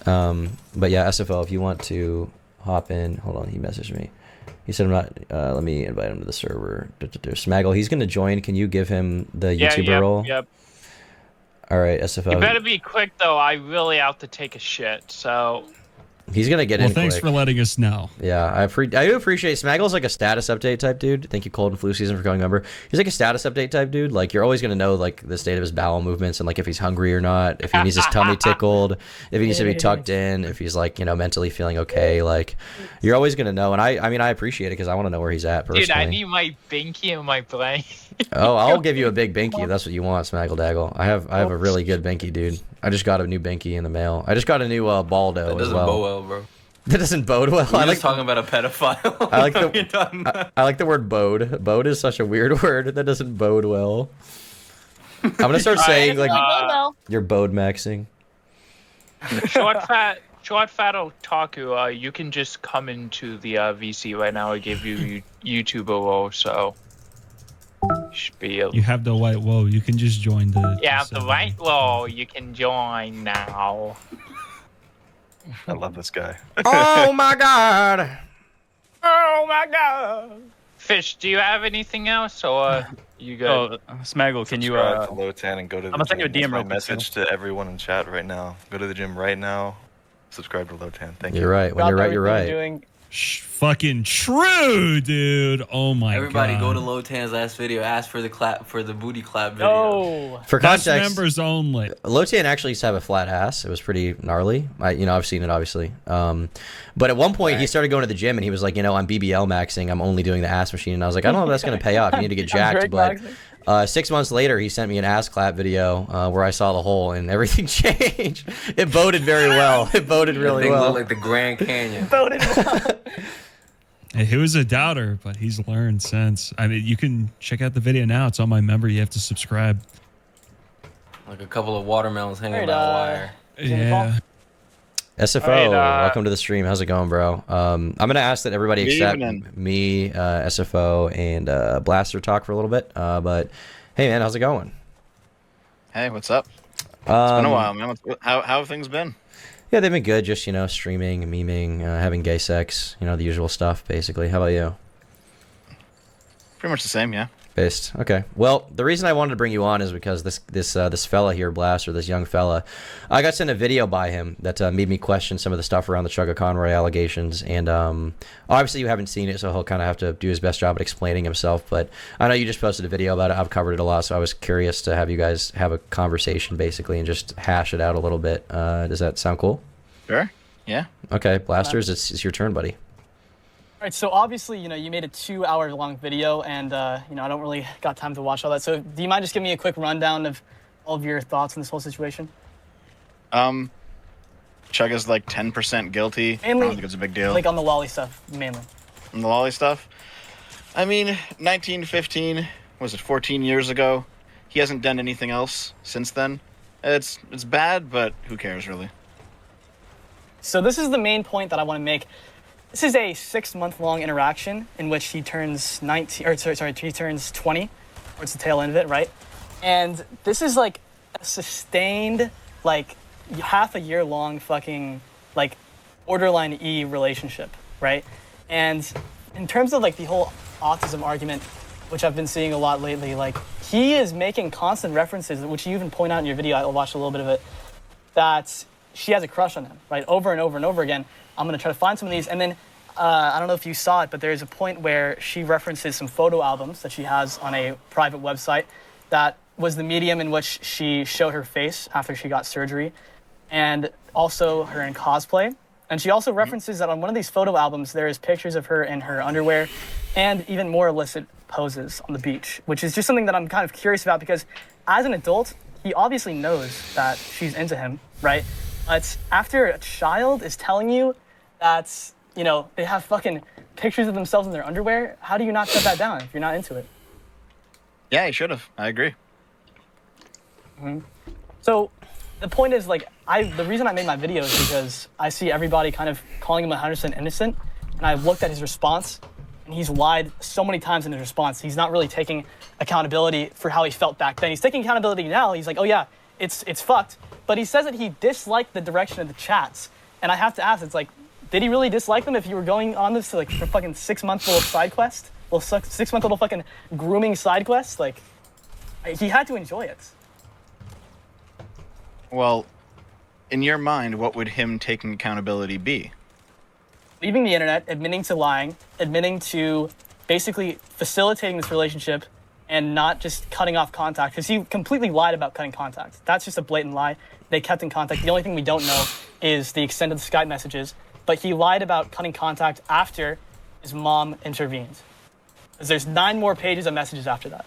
Speaker 2: yeah, SFL, if you want to hop in, hold on. He messaged me. He said I'm not. Let me invite him to the server. Smaggle, he's gonna join. Can you give him the YouTuber role?
Speaker 11: Yep.
Speaker 2: All right, SFL.
Speaker 11: You better be quick though. I really have to take a shit. So.
Speaker 2: He's gonna get in.
Speaker 17: Well, thanks
Speaker 2: quick.
Speaker 17: for letting us know.
Speaker 2: Yeah, I do appreciate Smaggle's like a status update type dude. Thank you, Cold and Flu Season, for going member. He's like a status update type dude. Like you're always gonna know like the state of his bowel movements and like if he's hungry or not, if he needs his tummy tickled, if he needs to be tucked in, if he's like mentally feeling okay. Like you're always gonna know. And I mean I appreciate it because I want to know where he's at personally.
Speaker 11: Dude, I need my binky in my brain.
Speaker 2: Oh, I'll give you a big binky if that's what you want, Smaggle Daggle. I have a really good binky, dude. I just got a new binky in the mail. I just got a new Baldo as well.
Speaker 14: Bode well, bro.
Speaker 2: That doesn't bode well.
Speaker 14: We're just talking about a pedophile.
Speaker 2: I like the word bode. Bode is such a weird word that doesn't bode well. I'm gonna start saying like you're bode maxing.
Speaker 11: Short fat otaku. You can just come into the VC right now. I give you YouTuber role, so should be able.
Speaker 17: You have the white whoa. You can just join the.
Speaker 11: Yeah, the right role. You can join now.
Speaker 19: I love this guy.
Speaker 2: Oh my god.
Speaker 11: Oh my god. Fish, do you have anything else, or you good?
Speaker 9: Oh, Smaggle, can you
Speaker 19: Subscribe to Lotan and go to the
Speaker 9: I'm gonna send you a
Speaker 19: gym.
Speaker 9: DM
Speaker 19: That's
Speaker 9: real
Speaker 19: my
Speaker 9: quick,
Speaker 19: message to everyone in chat right now. Go to the gym right now. Subscribe to Lotan. Thank you.
Speaker 2: You're right. When you're right, you're right.
Speaker 17: Fucking true, dude. Oh my
Speaker 14: Everybody
Speaker 17: god.
Speaker 14: go to Lotan's last video. Ask for the booty clap video.
Speaker 2: For
Speaker 17: That's
Speaker 2: context,
Speaker 17: members only.
Speaker 2: Lotan actually used to have a flat ass. It was pretty gnarly. I've seen it obviously. But at one point he started going to the gym and he was like, I'm BBL maxing. I'm only doing the ass machine. And I was like, I don't know if that's gonna pay off. You need to get jacked. But 6 months later, he sent me an ass clap video where I saw the hole and everything changed. It boded very well. It boded really
Speaker 14: Thing
Speaker 2: well.
Speaker 14: looked like the Grand Canyon.
Speaker 17: Hey, he was a doubter, but he's learned since. I mean, you can check out the video now. It's on my member. You have to subscribe.
Speaker 14: Like a couple of watermelons hanging
Speaker 1: Alright,
Speaker 14: by a wire.
Speaker 17: Yeah.
Speaker 2: SFO,
Speaker 7: Alright,
Speaker 2: welcome to the stream. How's it going, bro? I'm gonna ask that everybody
Speaker 7: Good
Speaker 2: except
Speaker 7: evening.
Speaker 2: me, SFO, and Blaster talk for a little bit. But hey, man, how's it going?
Speaker 7: Hey, what's up? It's been a while, man. How have things been?
Speaker 2: Yeah, they've been good. Just streaming, memeing, having gay sex. The usual stuff, basically. How about you?
Speaker 7: Pretty much the same, yeah.
Speaker 2: Based. Okay. Well, the reason I wanted to bring you on is because this fella here, Blaster, this young fella, I got sent a video by him that made me question some of the stuff around the Chugga Conroy allegations, and obviously you haven't seen it, so he'll kind of have to do his best job at explaining himself. But I know you just posted a video about it. I've covered it a lot, so I was curious to have you guys have a conversation basically and just hash it out a little bit. Does that sound cool?
Speaker 7: Sure. Yeah.
Speaker 2: Okay, Blasters, it's your turn, buddy.
Speaker 1: All right, so obviously, you made a 2-hour-long video, and, I don't really got time to watch all that. So do you mind just giving me a quick rundown of all of your thoughts on this whole situation?
Speaker 7: Chugga's like 10% guilty.
Speaker 1: Mainly,
Speaker 7: I don't think it's a big deal.
Speaker 1: Like on the Lolly stuff, mainly.
Speaker 7: On the Lolly stuff? I mean, 1915, was it 14 years ago? He hasn't done anything else since then. It's bad, but who cares, really?
Speaker 1: So this is the main point that I want to make. This is a 6-month-long interaction in which he turns 19, or sorry, he turns 20, towards the tail end of it, right? And this is like a sustained, like half a year long fucking like borderline E relationship, right? And in terms of like the whole autism argument, which I've been seeing a lot lately, like he is making constant references, which you even point out in your video, I watched a little bit of it, that she has a crush on him, right? Over and over and over again. I'm going to try to find some of these. And then, I don't know if you saw it, but there's a point where she references some photo albums that she has on a private website. That was the medium in which she showed her face after she got surgery, and also her in cosplay. And she also references that on one of these photo albums, there is pictures of her in her underwear and even more illicit poses on the beach, which is just something that I'm kind of curious about because as an adult, he obviously knows that she's into him, right? But after a child is telling you that, they have fucking pictures of themselves in their underwear, how do you not shut that down if you're not into it?
Speaker 7: Yeah, he should have. I agree.
Speaker 1: Mm-hmm. So the point is, like, the reason I made my video is because I see everybody kind of calling him 100% innocent, and I've looked at his response, and he's lied so many times in his response. He's not really taking accountability for how he felt back then. He's taking accountability now. He's like, oh yeah, it's fucked. But he says that he disliked the direction of the chats. And I have to ask, it's like, did he really dislike them if you were going on this like for fucking 6-month little side quest? Little 6-month little fucking grooming side quest? Like, he had to enjoy it.
Speaker 7: Well, in your mind, what would him taking accountability be?
Speaker 1: Leaving the internet, admitting to lying, admitting to basically facilitating this relationship and not just cutting off contact, because he completely lied about cutting contact. That's just a blatant lie. They kept in contact. The only thing we don't know is the extent of the Skype messages, but he lied about cutting contact after his mom intervened. Because there's 9 more pages of messages after that.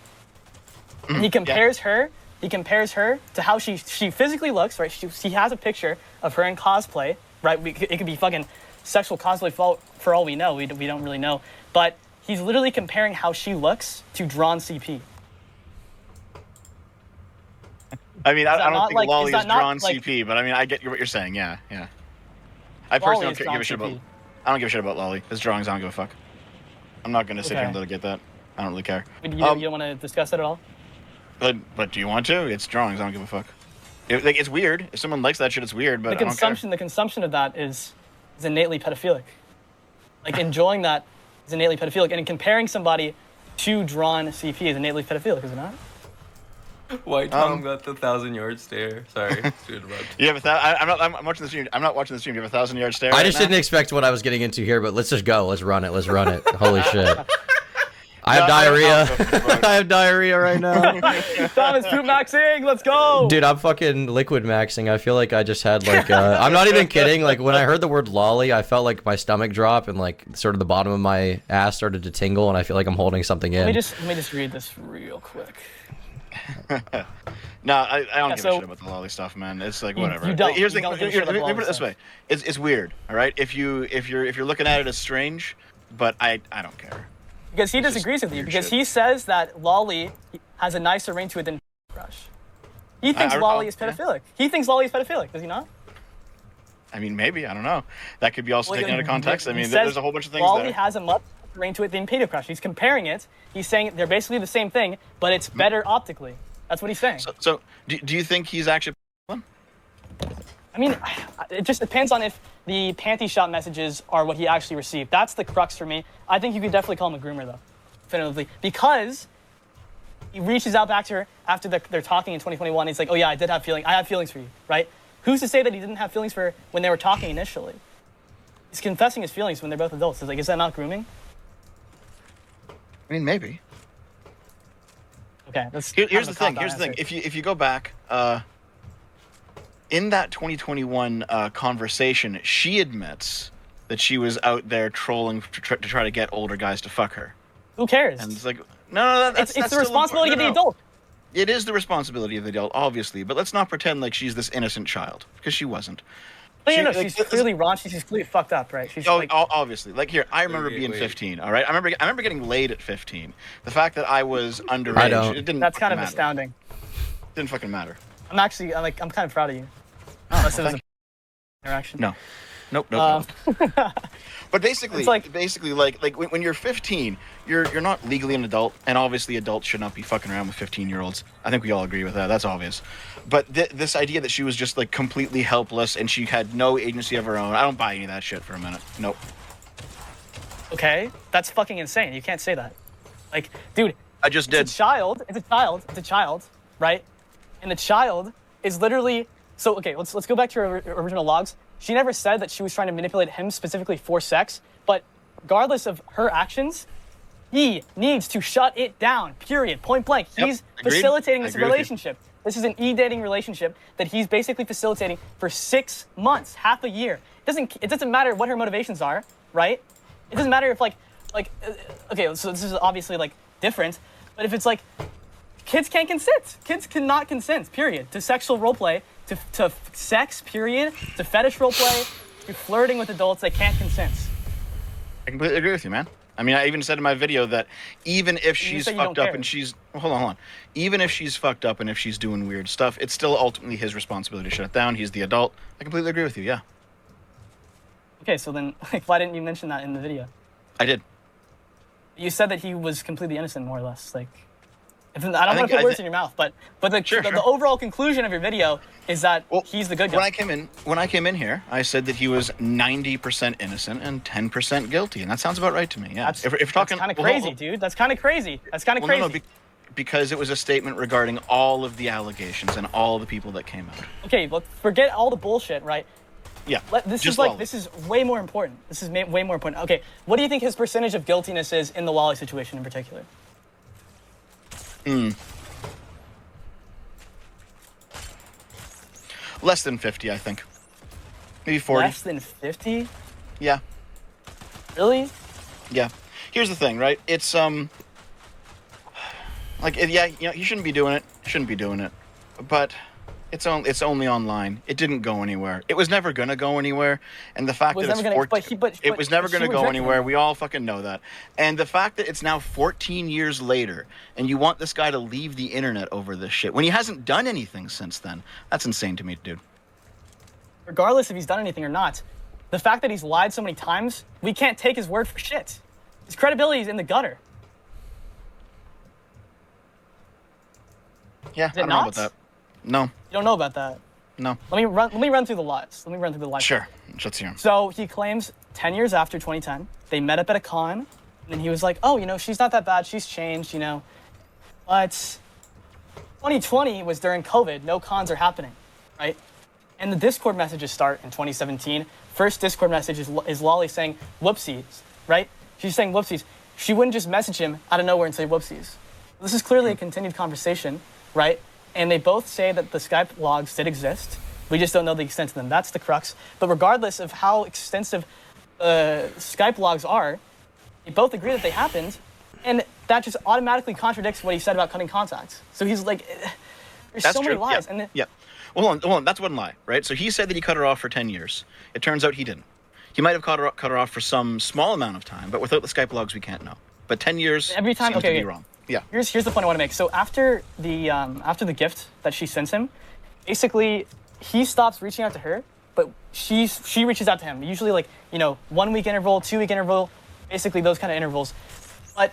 Speaker 1: And he compares her to how she physically looks, right? She has a picture of her in cosplay, right? It could be fucking sexual cosplay for all we know. We don't really know. But he's literally comparing how she looks to drawn CP.
Speaker 7: I mean, I don't think
Speaker 1: like,
Speaker 7: Lolly is drawn
Speaker 1: like,
Speaker 7: CP, but I mean, I get what you're saying. Yeah. I personally don't give a shit
Speaker 1: CP.
Speaker 7: about. I don't give a shit about Lolly. His drawings, I don't give a fuck. I'm not gonna sit here and
Speaker 1: Okay.
Speaker 7: litigate that. I don't really care.
Speaker 1: You don't want to discuss it at all?
Speaker 7: But do you want to? It's drawings. I don't give a fuck. It's weird. If someone likes that shit, it's weird. But
Speaker 1: The consumption of that is innately pedophilic. Like enjoying that is innately pedophilic, and comparing somebody to drawn CP is innately pedophilic, is it not?
Speaker 14: White Tom got the 1,000-yard stare. Sorry. Dude,
Speaker 7: You have I'm watching the stream. I'm not watching the stream. You have a 1,000-yard stare.
Speaker 2: I just
Speaker 7: right now?
Speaker 2: didn't expect what I was getting into here, but let's just go. Let's run it. Holy shit. I have diarrhea. I have diarrhea right now.
Speaker 1: Thomas, poop maxing, let's go!
Speaker 2: Dude, I'm fucking liquid maxing. I feel like I just had like, I'm not even kidding. Like when I heard the word lolly, I felt like my stomach drop and like sort of the bottom of my ass started to tingle, and I feel like I'm holding something in.
Speaker 1: Let me just read this real quick.
Speaker 7: No, I don't give a
Speaker 1: so-
Speaker 7: shit about the lolly stuff, man. It's like
Speaker 1: You-
Speaker 7: whatever.
Speaker 1: you don't-
Speaker 7: Like, here's
Speaker 1: you
Speaker 7: the
Speaker 1: don't
Speaker 7: thing.
Speaker 1: give a shit about the
Speaker 7: Let me put it
Speaker 1: lolly
Speaker 7: this way. It's weird. All right. If you're looking at it as strange, but I don't care.
Speaker 1: Because he disagrees with you, because he says that Lolly has a nicer ring to it than Crush. He thinks
Speaker 7: I
Speaker 1: Lolly
Speaker 7: recall,
Speaker 1: is pedophilic. He thinks Lolly is pedophilic, does he not?
Speaker 7: I mean, maybe. I don't know. That could be also taken out of context. I mean,
Speaker 1: He
Speaker 7: there's
Speaker 1: says
Speaker 7: a whole bunch of things
Speaker 1: Lolly
Speaker 7: there.
Speaker 1: has a much ring to it than Pedo Crush. He's comparing it. He's saying they're basically the same thing, but it's better optically. That's what he's saying.
Speaker 7: So do you think he's actually?
Speaker 1: I mean, it just depends on if the panty shot messages are what he actually received. That's the crux for me. I think you could definitely call him a groomer, though, definitively, because he reaches out back to her after they're talking in 2021. He's like, "Oh yeah, I have feelings for you," right? Who's to say that he didn't have feelings for her when they were talking initially? He's confessing his feelings when they're both adults. It's like, is that not grooming?
Speaker 7: I mean, maybe.
Speaker 1: Okay, that's
Speaker 7: Here's the thing. If you go back, in that 2021 conversation, she admits that she was out there trolling to try to get older guys to fuck her.
Speaker 1: Who cares?
Speaker 7: And it's like, no, that's
Speaker 1: it's the
Speaker 7: still
Speaker 1: responsibility of the adult.
Speaker 7: It is the responsibility of the adult, obviously, but let's not pretend like she's this innocent child, because she wasn't.
Speaker 1: But she's clearly raunchy. She's clearly fucked up, right? She's
Speaker 7: obviously. Like here, I remember being 15. All right, I remember getting laid at 15. The fact that I was underage, it didn't.
Speaker 1: That's kind of
Speaker 7: matter.
Speaker 1: astounding.
Speaker 7: Didn't fucking matter.
Speaker 1: I'm kind of proud of you. Unless it was an interaction.
Speaker 7: No. Nope. But basically, like when you're 15, you're not legally an adult, and obviously adults should not be fucking around with 15-year-olds. I think we all agree with that. That's obvious. But this idea that she was just like completely helpless and she had no agency of her own, I don't buy any of that shit for a minute. Nope.
Speaker 1: Okay, that's fucking insane. You can't say that. Like, dude,
Speaker 7: I just did.
Speaker 1: It's a child, right? And the child is literally. So okay, let's go back to her original logs. She never said that she was trying to manipulate him specifically for sex, but regardless of her actions, he needs to shut it down, period, point blank. He's facilitating this relationship. This is an e-dating relationship that he's basically facilitating for 6 months, half a year. It doesn't matter what her motivations are, right? It doesn't matter if okay, so this is obviously like different, but if it's like, kids can't consent. Kids cannot consent, period, to sexual roleplay, to sex, period, to fetish roleplay, to flirting with adults. They can't consent.
Speaker 7: I completely agree with you, man. I mean, I even said in my video that even if she's fucked up and she's... Hold on. Even if she's fucked up and if she's doing weird stuff, it's still ultimately his responsibility to shut it down. He's the adult. I completely agree with you, yeah.
Speaker 1: Okay, so then why didn't you mention that in the video?
Speaker 7: I did.
Speaker 1: You said that he was completely innocent, more or less. Like, I don't want to put words in your mouth, but the overall conclusion of your video is that he's the good guy.
Speaker 7: When I came in here, I said that he was 90% innocent and 10% guilty, and that sounds about right to me. Yeah.
Speaker 1: If we're talking, that's kind of crazy, dude. That's kind of crazy.
Speaker 7: No, because it was a statement regarding all of the allegations and all the people that came out.
Speaker 1: Okay, look, forget all the bullshit, right?
Speaker 7: Yeah.
Speaker 1: This is way more important. This is way more important. Okay, what do you think his percentage of guiltiness is in the Lolly situation in particular?
Speaker 7: Less than 50, I think. Maybe 40.
Speaker 1: Less than 50?
Speaker 7: Yeah.
Speaker 1: Really?
Speaker 7: Yeah. Here's the thing, right? It's he shouldn't be doing it. But it's only online. It didn't go anywhere. It was never gonna go anywhere. And the fact that it was never gonna go anywhere. We all fucking know that. And the fact that it's now 14 years later, and you want this guy to leave the internet over this shit when he hasn't done anything since then, that's insane to me, dude.
Speaker 1: Regardless if he's done anything or not, the fact that he's lied so many times, we can't take his word for shit. His credibility is in the gutter.
Speaker 7: Yeah, I don't know about that. No.
Speaker 1: You don't know about that?
Speaker 7: No.
Speaker 1: Let me run through the lies.
Speaker 7: Sure. Let's hear 'em.
Speaker 1: So he claims 10 years after 2010, they met up at a con, and he was like, oh, she's not that bad. She's changed, But 2020 was during COVID. No cons are happening, right? And the Discord messages start in 2017. First Discord message is Lolly saying whoopsies, right? She's saying whoopsies. She wouldn't just message him out of nowhere and say whoopsies. This is clearly a continued conversation, right? And they both say that the Skype logs did exist. We just don't know the extent of them. That's the crux. But regardless of how extensive Skype logs are, they both agree that they happened, and that just automatically contradicts what he said about cutting contacts. So he's like, there's so many lies.
Speaker 7: Yeah. Yeah. Well, hold on. That's one lie, right? So he said that he cut her off for 10 years. It turns out he didn't. He might have cut her off for some small amount of time, but without the Skype logs, we can't know. But 10 years
Speaker 1: every time
Speaker 7: seems to be wrong. Yeah.
Speaker 1: Here's the point I want to make. So after the gift that she sends him, basically he stops reaching out to her, but she reaches out to him. Usually like, 1 week interval, 2 week interval, basically those kind of intervals. But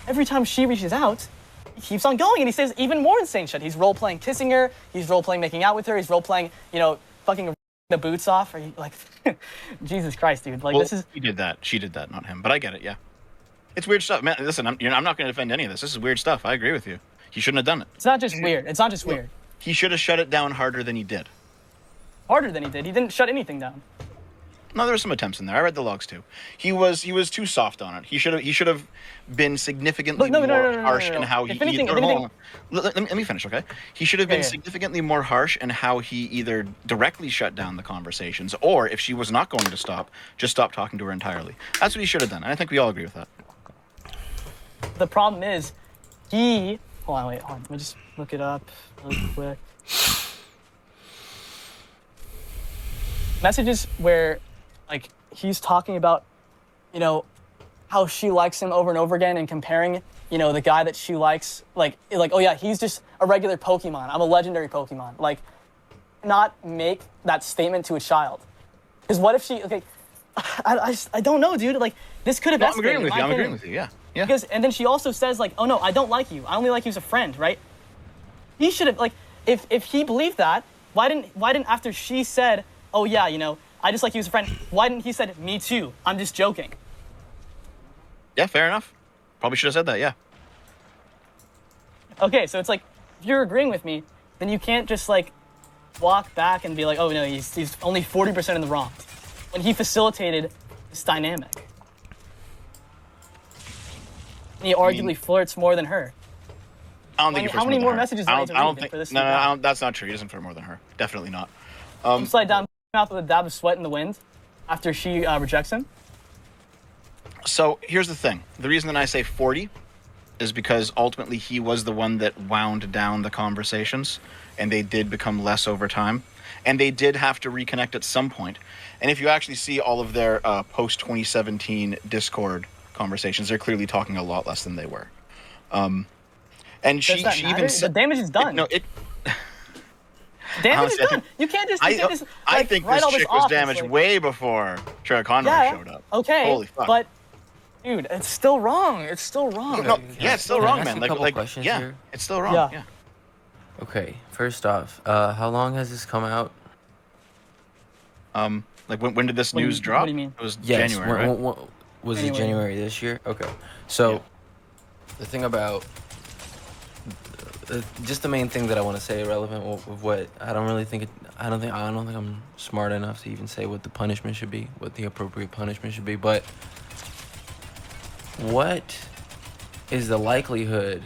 Speaker 1: every time she reaches out, he keeps on going and he says even more insane shit. He's role-playing kissing her, he's role-playing making out with her, he's role-playing, fucking the boots off. Are you like, Jesus Christ, dude. Like, this is...
Speaker 7: He did that. She did that, not him. But I get it, yeah. It's weird stuff. Man, listen, I'm not going to defend any of this. This is weird stuff. I agree with you. He shouldn't have done it.
Speaker 1: It's not just weird. It's not just weird.
Speaker 7: He should have shut it down harder than he did.
Speaker 1: Harder than he did? He didn't shut anything down.
Speaker 7: No, there were some attempts in there. I read the logs too. He was too soft on it. He should have been significantly more harsh in how he. Let me finish, okay? He should have been significantly more harsh in how he either directly shut down the conversations, or if she was not going to stop, just stop talking to her entirely. That's what he should have done, and I think we all agree with that.
Speaker 1: The problem is, hold on. Let me just look it up really quick. Messages where, like, he's talking about, how she likes him over and over again and comparing, the guy that she likes, like, oh yeah, he's just a regular Pokemon. I'm a legendary Pokemon. Like, not make that statement to a child. Because what if she, I don't know, dude. Like, this could have escalated.
Speaker 7: I'm agreeing with you, yeah.
Speaker 1: Because, and then she also says, like, oh no, I don't like you. I only like you as a friend, right? He should have, like, if he believed that, why didn't after she said, oh yeah, I just like you as a friend, why didn't he said, me too, I'm just joking?
Speaker 7: Yeah, fair enough. Probably should have said that, yeah.
Speaker 1: Okay, so it's like, if you're agreeing with me, then you can't just, like, walk back and be like, oh no, he's only 40% in the wrong. When he facilitated this dynamic. And he arguably flirts more than her.
Speaker 7: I don't think he flirts
Speaker 1: How many more
Speaker 7: her.
Speaker 1: messages
Speaker 7: I don't
Speaker 1: think,
Speaker 7: think,
Speaker 1: for this?
Speaker 7: No, that's not true. He doesn't flirt more than her. Definitely not.
Speaker 1: Slide down mouth with a dab of sweat in the wind after she rejects him.
Speaker 7: So here's the thing. The reason that I say 40 is because ultimately he was the one that wound down the conversations, and they did become less over time, and they did have to reconnect at some point. And if you actually see all of their post-2017 Discord conversations, they're clearly talking a lot less than they were. And she even said,
Speaker 1: the damage is done. Damage is done. You can't just.
Speaker 7: I think this chick was damaged way before Trey Conroy showed up.
Speaker 1: Okay.
Speaker 7: Holy fuck.
Speaker 1: But, dude, it's still wrong. It's still wrong.
Speaker 7: No, it's still wrong, man.
Speaker 14: Questions here?
Speaker 7: It's still wrong. Yeah.
Speaker 14: Okay. First off, how long has this come out?
Speaker 7: Like when did this news drop?
Speaker 1: What do you mean?
Speaker 7: It was January, right?
Speaker 14: Was it January this year? Okay. So, the thing about just the main thing that I want to say relevant with what I don't think I'm smart enough to even say what the punishment should be, what the appropriate punishment should be, but what is the likelihood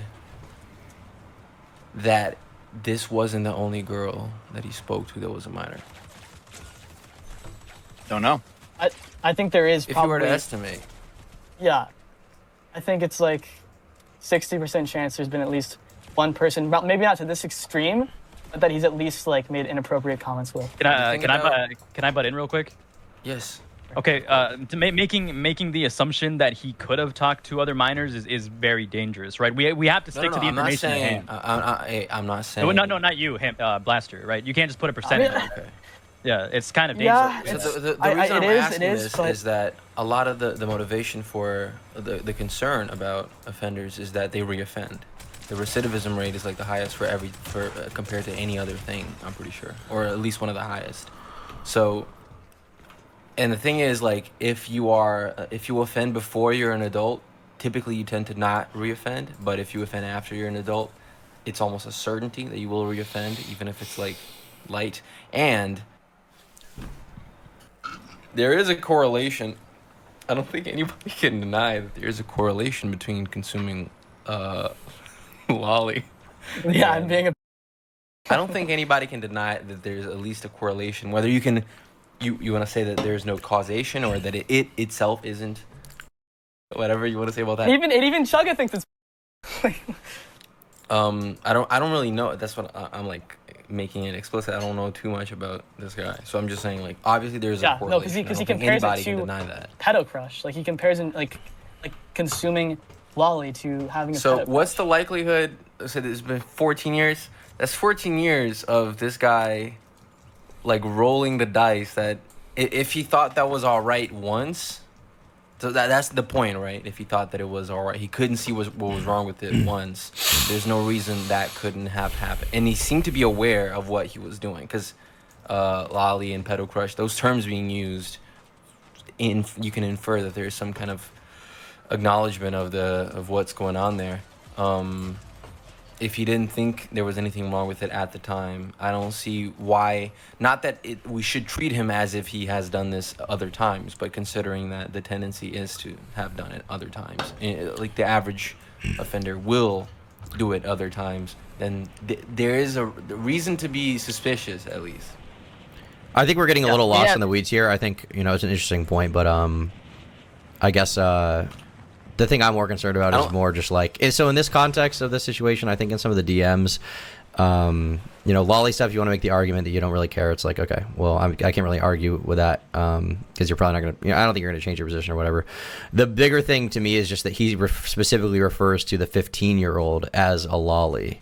Speaker 14: that this wasn't the only girl that he spoke to that was a minor?
Speaker 7: Don't know.
Speaker 1: I think there is
Speaker 14: if
Speaker 1: probably...
Speaker 14: you were to estimate.
Speaker 1: Yeah. I think it's like 60% chance there's been at least one person, maybe not to this extreme, but that he's at least like made inappropriate comments with.
Speaker 9: Can I butt in real quick?
Speaker 14: Yes.
Speaker 9: Okay. Making the assumption that he could have talked to other minors is very dangerous, right? We have to stick to the information at hand.
Speaker 14: I'm not saying.
Speaker 9: No, not you, Blaster, right? You can't just put a percentage. Okay. Yeah, it's kind of dangerous.
Speaker 14: Yeah, so the reason I'm asking this is that a lot of the motivation for the concern about offenders is that they reoffend. The recidivism rate is like the highest for compared to any other thing, I'm pretty sure, or at least one of the highest. So, and the thing is, like, if you offend before you're an adult, typically you tend to not reoffend. But if you offend after you're an adult, it's almost a certainty that you will reoffend, even if it's like light. And there is a correlation. I don't think anybody can deny that there is a correlation between consuming lolly.
Speaker 1: Yeah, I'm being a...
Speaker 14: I don't think anybody can deny that there's at least a correlation. Whether you want to say that there's no causation or that it itself isn't. Whatever you want to say about that.
Speaker 1: Even Chugga thinks it's...
Speaker 14: I don't really know. That's what I'm like making it explicit. I don't know too much about this guy, so I'm just saying, like, obviously there's a correlation.
Speaker 1: Because he compares it to pedo crush. Like, he compares it like consuming lolly to having a
Speaker 14: so
Speaker 1: pedo
Speaker 14: what's
Speaker 1: crush.
Speaker 14: the likelihood? So it's been 14 years. That's 14 years of this guy like rolling the dice that if he thought that was all right once, so that's the point, right? If he thought that it was all right, he couldn't see what was wrong with it once. There's no reason that couldn't have happened, and he seemed to be aware of what he was doing, because lolly and pedo crush, those terms being used, you can infer that there's some kind of acknowledgement of what's going on there. If he didn't think there was anything wrong with it at the time, I don't see why. Not that we should treat him as if he has done this other times, but considering that the tendency is to have done it other times, like the average offender will do it other times, then there is a reason to be suspicious, at least.
Speaker 2: I think we're getting a little lost in the weeds here. I think, it's an interesting point, but I guess the thing I'm more concerned about is more just like, so in this context of this situation, I think in some of the DMs, lolly stuff, you want to make the argument that you don't really care. It's like, okay, well, I can't really argue with that because you're probably not going to, I don't think you're going to change your position or whatever. The bigger thing to me is just that he specifically refers to the 15-year-old as a lolly.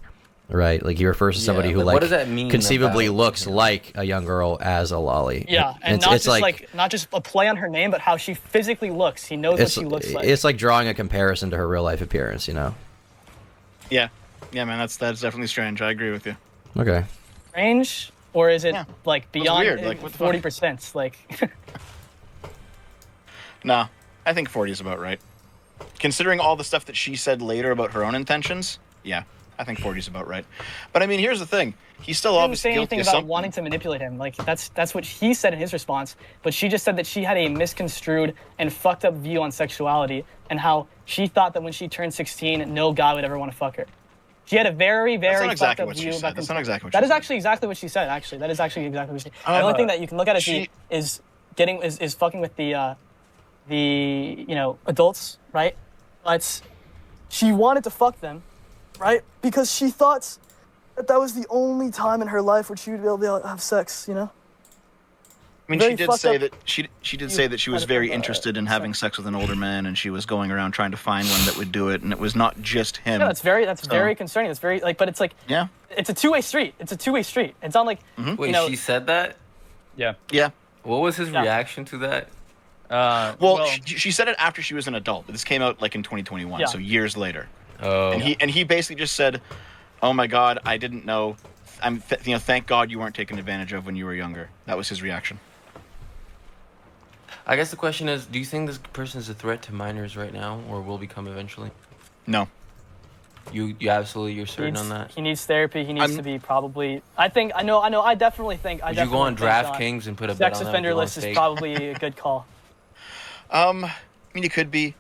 Speaker 2: Right, like he refers to somebody who, like, what does that mean conceivably looks like a young girl as a lolly.
Speaker 1: Yeah, and not just not just a play on her name, but how she physically looks. He knows what she looks like.
Speaker 2: It's like drawing a comparison to her real life appearance,
Speaker 7: Yeah, man, that's definitely strange. I agree with you.
Speaker 2: Okay.
Speaker 1: Strange, or is it like beyond 40%? Like,
Speaker 7: no, I think 40 is about right. Considering all the stuff that she said later about her own intentions, yeah. I think 40 is about right. But I mean, here's the thing. He's still obviously guilty of something. He didn't say anything about wanting to
Speaker 1: manipulate him. Like, that's what he said in his response. But she just said that she had a misconstrued and fucked up view on sexuality, and how she thought that when she turned 16, no guy would ever want to fuck her. She had a very, very fucked up view about
Speaker 7: That's not exactly what she said.
Speaker 1: That is actually exactly what she said, actually. That is actually exactly what she said. The only thing that you can look at is fucking with the adults, right? But she wanted to fuck them, right? Because she thought that was the only time in her life where she would be able to have sex,
Speaker 7: I mean, she did say that she was very interested in having sex with an older man, and she was going around trying to find one that would do it, and it was not just him.
Speaker 1: Yeah, that's very concerning. It's very but it's like, it's a two-way street. It's not like
Speaker 14: Wait, she said that?
Speaker 1: Yeah.
Speaker 7: Yeah.
Speaker 14: What was his reaction to that?
Speaker 7: She said it after she was an adult. But this came out like in 2021, so years later.
Speaker 14: Oh.
Speaker 7: And he basically just said, "Oh my God, I didn't know. Thank God you weren't taken advantage of when you were younger." That was his reaction.
Speaker 14: I guess the question is, do you think this person is a threat to minors right now, or will become eventually?
Speaker 7: No.
Speaker 14: You're certain on that?
Speaker 1: He needs therapy. He needs to be probably. I definitely think.
Speaker 14: Would you go on DraftKings and put a bet on that?
Speaker 1: Sex offender list is probably a good call.
Speaker 7: I mean, it could be.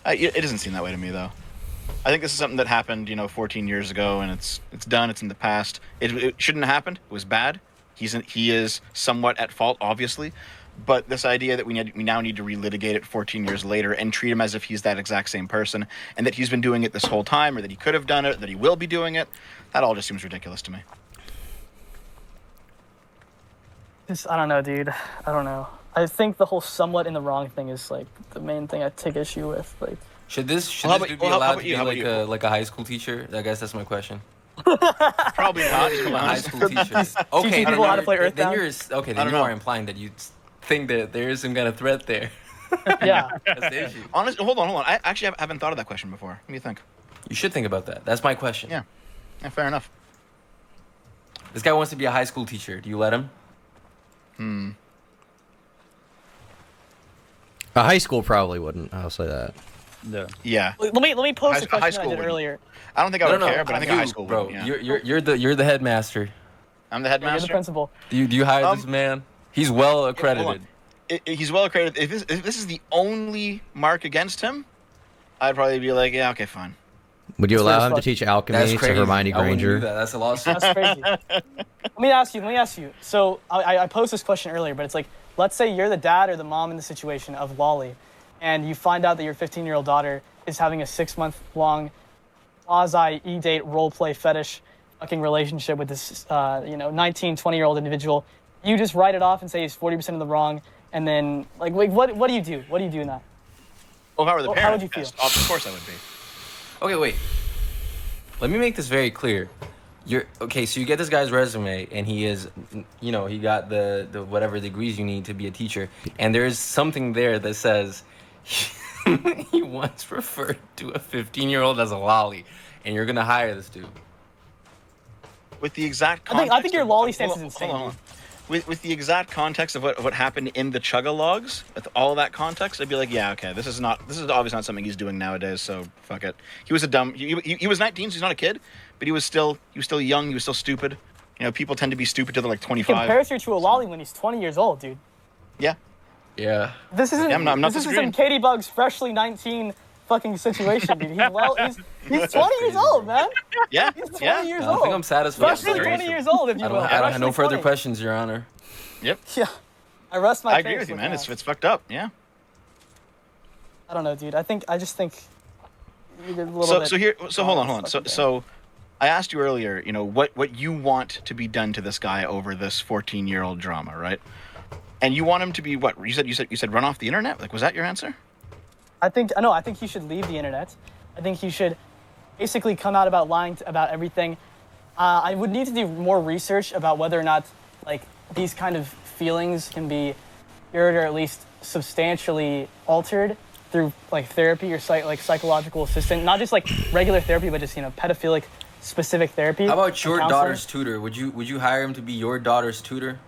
Speaker 7: It doesn't seem that way to me, though. I think this is something that happened, 14 years ago, and it's done. It's in the past. It shouldn't have happened. It was bad. He is somewhat at fault, obviously, but this idea that we now need to relitigate it 14 years later and treat him as if he's that exact same person, and that he's been doing it this whole time, or that he could have done it, that he will be doing it, that all just seems ridiculous to me.
Speaker 1: I don't know, dude. I don't know. I think the whole somewhat in the wrong thing is like the main thing I take issue with. Like,
Speaker 14: should this dude be allowed to be like a high school teacher? I guess that's my question.
Speaker 7: Probably not.
Speaker 14: A high school teacher. Okay,
Speaker 1: teaching people how to play Earthbound.
Speaker 14: Then you are implying that you think that there is some kind of threat there.
Speaker 1: Yeah.
Speaker 14: That's the issue.
Speaker 7: Honestly, hold on. I actually haven't thought of that question before. What do you think?
Speaker 14: You should think about that. That's my question.
Speaker 7: Yeah, fair enough.
Speaker 14: This guy wants to be a high school teacher. Do you let him?
Speaker 2: A high school probably wouldn't. I'll say that.
Speaker 7: Yeah.
Speaker 1: Let me pose a question I did earlier.
Speaker 7: I don't think I would care, but I think a high school
Speaker 14: bro.
Speaker 7: would. Yeah.
Speaker 14: You're the headmaster.
Speaker 7: I'm the headmaster.
Speaker 1: You're the principal.
Speaker 14: Do you hire this man? He's well accredited.
Speaker 7: He's well accredited. If this is the only mark against him, I'd probably be like, yeah, okay, fine.
Speaker 2: Would you allow him to teach alchemy to Hermione Granger?
Speaker 14: That's a lawsuit.
Speaker 1: That's crazy. Let me ask you. So I posed this question earlier, but it's like, let's say you're the dad or the mom in the situation of Lolly, and you find out that your 15-year-old daughter is having a 6-month-long quasi e-date role-play fetish fucking relationship with this 19, 20-year-old individual. You just write it off and say he's 40% in the wrong, and then like what do you do? What do you do in that?
Speaker 7: Well, if I were the parent,
Speaker 1: how would you feel?
Speaker 7: Of course I would be.
Speaker 14: Okay, wait. Let me make this very clear. You're okay. So you get this guy's resume, and he is, you know, he got the whatever degrees you need to be a teacher, and there is something there that says he once referred to a 15-year-old as a lolly, and you're gonna hire this dude.
Speaker 7: With the exact context
Speaker 1: I think your lolly stance is insane.
Speaker 7: Hold on. With the exact context of what happened in the Chugga logs, with all that context, I'd be like, yeah, okay, this is obviously not something he's doing nowadays, so fuck it. He was he was 19, so he's not a kid, but he was still young, he was still stupid. You know, people tend to be stupid till they're like 25.
Speaker 1: He compares you to a lolly when he's 20 years old, dude.
Speaker 7: Yeah.
Speaker 14: Yeah.
Speaker 1: This isn't.
Speaker 7: Yeah, I'm not
Speaker 1: this isn't some Katie Bugs freshly 19 fucking situation, dude. He's 20 years old, man.
Speaker 7: Yeah.
Speaker 1: He's 20 years old.
Speaker 14: I think I'm satisfied.
Speaker 1: Freshly 20 years old, if you will.
Speaker 14: I don't have no further
Speaker 1: 20.
Speaker 14: questions, Your Honor.
Speaker 7: Yep.
Speaker 1: Yeah. I rest my
Speaker 7: I
Speaker 1: case.
Speaker 7: agree with you, man.
Speaker 1: that.
Speaker 7: It's fucked up. Yeah.
Speaker 1: I don't know, dude. I just think you did a little bit.
Speaker 7: So hold on. So I asked you earlier, you know, what you want to be done to this guy over this 14-year-old drama, right? And you want him to be what? You said run off the internet? Like, was that your answer?
Speaker 1: I think he should leave the internet. I think he should basically come out about lying about everything. I would need to do more research about whether or not like these kind of feelings can be cured or at least substantially altered through like therapy or psychological assistance. Not just like regular therapy, but just, you know, pedophilic specific therapy.
Speaker 14: How about your daughter's tutor? Would you hire him to be your daughter's tutor?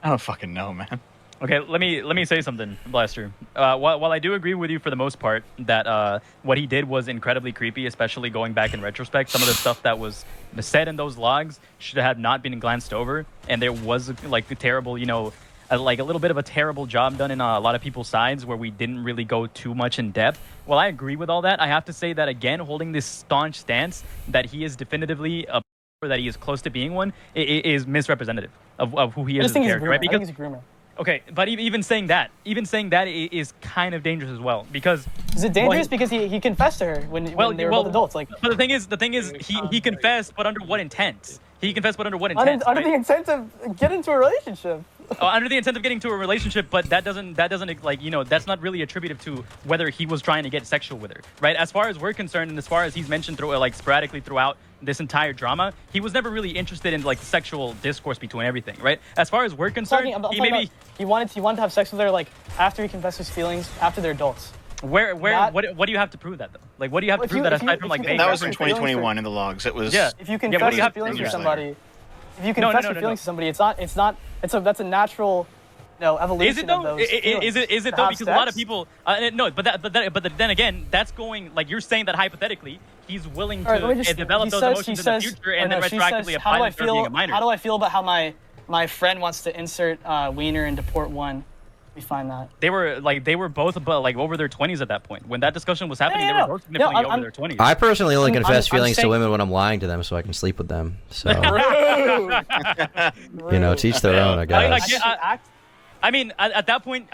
Speaker 7: I don't fucking know, man.
Speaker 9: Okay, let me say something, Blaster. While I do agree with you for the most part that what he did was incredibly creepy, especially going back in retrospect, some of the stuff that was said in those logs should have not been glanced over, and there was like a terrible, you know, like a little bit of a terrible job done in a lot of people's sides where we didn't really go too much in depth. While I agree with all that, I have to say that again, holding this staunch stance that he is definitively a that he is close to being one is misrepresentative of who he is as a character, right? Because
Speaker 1: I think he's a groomer.
Speaker 9: Okay, but even saying that is kind of dangerous as well, because
Speaker 1: is it dangerous because he confessed to her when they were both adults? Like,
Speaker 9: but the thing is he confessed, but under what intent? He confessed, but under what intent?
Speaker 1: Under the intent of get into a relationship.
Speaker 9: Under the intent of getting to a relationship, but that doesn't like, you know, that's not really attributive to whether he was trying to get sexual with her, right? As far as we're concerned, and as far as he's mentioned sporadically throughout this entire drama, he was never really interested in like the sexual discourse between everything, right? As far as we're concerned,
Speaker 1: he wanted to have sex with her like after he confessed his feelings after they're adults.
Speaker 9: What do you have to prove that though? Like, what do you have to prove that aside from like
Speaker 7: that was in 2021 in the logs? It was
Speaker 1: if you confess your feelings to somebody. If you confess your feelings to somebody, that's a natural, you know, evolution.
Speaker 9: Is it though?
Speaker 1: Of those
Speaker 9: is it though? Because a lot of people no, but then again, that's going like you're saying that hypothetically he's willing to develop those emotions in the future and then retroactively apply them for being a minor.
Speaker 1: How do I feel about how my friend wants to insert Wiener into port 1? We find that
Speaker 9: they were both about like over their 20s at that point when that discussion was happening. They were both significantly over their 20s.
Speaker 2: I personally only confess feelings to women when I'm lying to them so I can sleep with them. So you know, teach their own, I guess.
Speaker 9: I mean, at that point,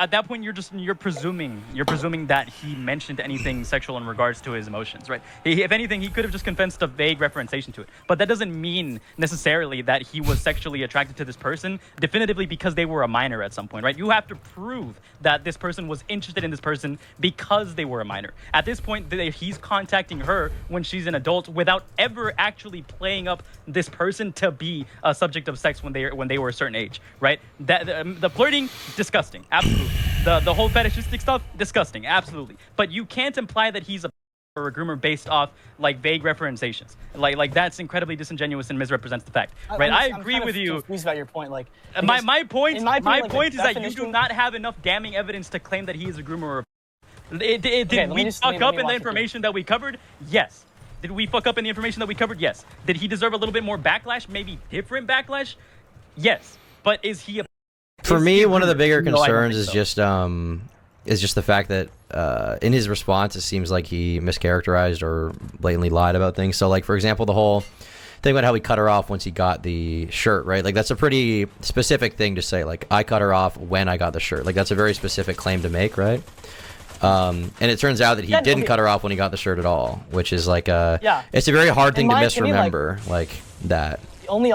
Speaker 9: you're presuming that he mentioned anything sexual in regards to his emotions, right? If anything, he could have just confessed a vague referencing to it. But that doesn't mean necessarily that he was sexually attracted to this person definitively because they were a minor at some point, right? You have to prove that this person was interested in this person because they were a minor. At this point, he's contacting her when she's an adult without ever actually playing up this person to be a subject of sex when they were a certain age, right? The flirting, disgusting, absolutely. The whole fetishistic stuff, disgusting, absolutely. But you can't imply that he's a groomer based off like vague references. Like that's incredibly disingenuous and misrepresents the fact, right? I agree with you.
Speaker 1: Confused about your point, like
Speaker 9: my point is that you do not have enough damning evidence to claim that he is a groomer. Did we fuck up in the information that we covered? Yes. Did we fuck up in the information that we covered? Yes. Did he deserve a little bit more backlash? Maybe different backlash? Yes. But is he a...
Speaker 2: For me, one of the bigger concerns is just the fact that in his response, it seems like he mischaracterized or blatantly lied about things. So, like, for example, the whole thing about how he cut her off once he got the shirt, right? Like, that's a pretty specific thing to say. Like, I cut her off when I got the shirt. Like, that's a very specific claim to make, right? And it turns out that he didn't cut her off when he got the shirt at all, which is like it's a very hard thing to misremember, like that.
Speaker 1: The only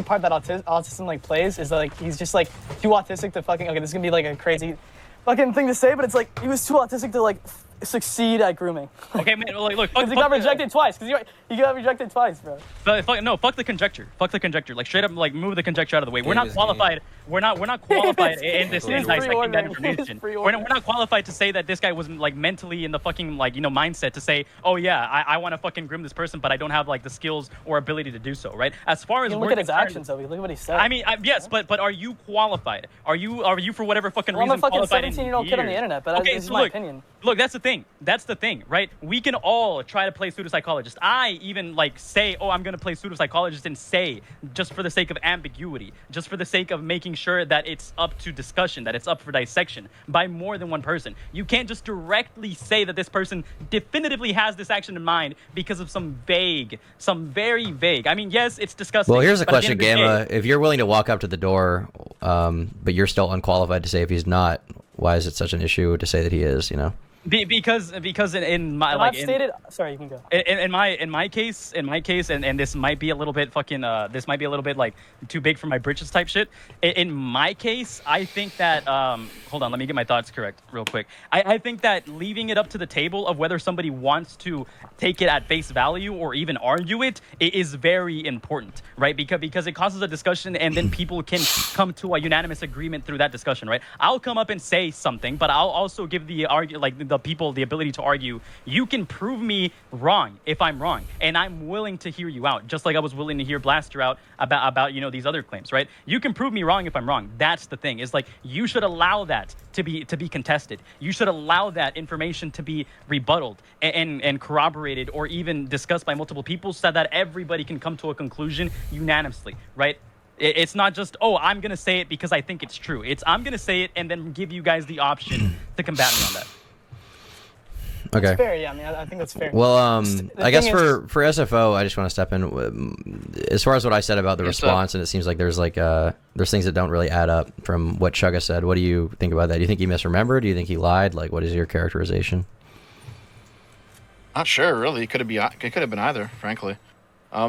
Speaker 1: part that autism like plays is that like he's just like too autistic to fucking, okay, this is gonna be like a crazy fucking thing to say, but it's like he was too autistic to like succeed at grooming.
Speaker 9: Okay, man. Look,
Speaker 1: because he got rejected twice. Because he got rejected twice, bro.
Speaker 9: But fuck the conjecture. Fuck the conjecture. Like straight up, like move the conjecture out of the way. We're not qualified. We're not qualified in this in dissecting that information. We're not qualified to say that this guy was like mentally in the fucking like mindset to say, oh yeah, I want to fucking groom this person, but I don't have like the skills or ability to do so. Right? As far as
Speaker 1: look at his actions, though. Look at what he said.
Speaker 9: I mean, yes, but are you qualified? Are you for whatever fucking reason
Speaker 1: I'm a fucking
Speaker 9: qualified?
Speaker 1: 17-year-old kid on the internet, but
Speaker 9: okay,
Speaker 1: this is
Speaker 9: so
Speaker 1: my opinion.
Speaker 9: Look, that's the thing. That's the thing, right? We can all try to play pseudopsychologist. I even like say, oh, I'm gonna play pseudopsychologist and say, just for the sake of ambiguity, just for the sake of making sure that it's up to discussion, that it's up for dissection by more than one person. You can't just directly say that this person definitively has this action in mind because of some very vague. I mean, yes, it's disgusting.
Speaker 2: Well, here's a
Speaker 9: but at the
Speaker 2: question,
Speaker 9: end of the
Speaker 2: Gamma.
Speaker 9: day-
Speaker 2: If you're willing to walk up to the door, but you're still unqualified to say if he's not, why is it such an issue to say that he is?
Speaker 9: Because in my
Speaker 1: And
Speaker 9: like
Speaker 1: I've stated. Sorry, you can go.
Speaker 9: in my case, and this might be a little bit fucking this might be a little bit like too big for my britches type shit. In my case, I think that hold on, let me get my thoughts correct real quick. I think that leaving it up to the table of whether somebody wants to take it at face value or even argue it is very important, right? Because it causes a discussion and then people can come to a unanimous agreement through that discussion, right? I'll come up and say something, but I'll also give the the people the ability to argue. You can prove me wrong if I'm wrong, and I'm willing to hear you out, just like I was willing to hear Blaster out about these other claims, right? You can prove me wrong if I'm wrong. That's the thing. Is like you should allow that to be contested. You should allow that information to be rebutted and corroborated or even discussed by multiple people so that everybody can come to a conclusion unanimously, right? It's not just, oh, I'm going to say it because I think it's true. It's I'm going to say it and then give you guys the option to combat me on that.
Speaker 2: Okay.
Speaker 1: That's fair, yeah. I mean, I think that's fair.
Speaker 2: Well, I guess
Speaker 1: thing
Speaker 2: for SFO, I just want to step in. As far as what I said about the response, and it seems like there's things that don't really add up from what Chugga said. What do you think about that? Do you think he misremembered? Do you think he lied? Like, what is your characterization?
Speaker 7: Not sure, really. It could have been either, frankly. I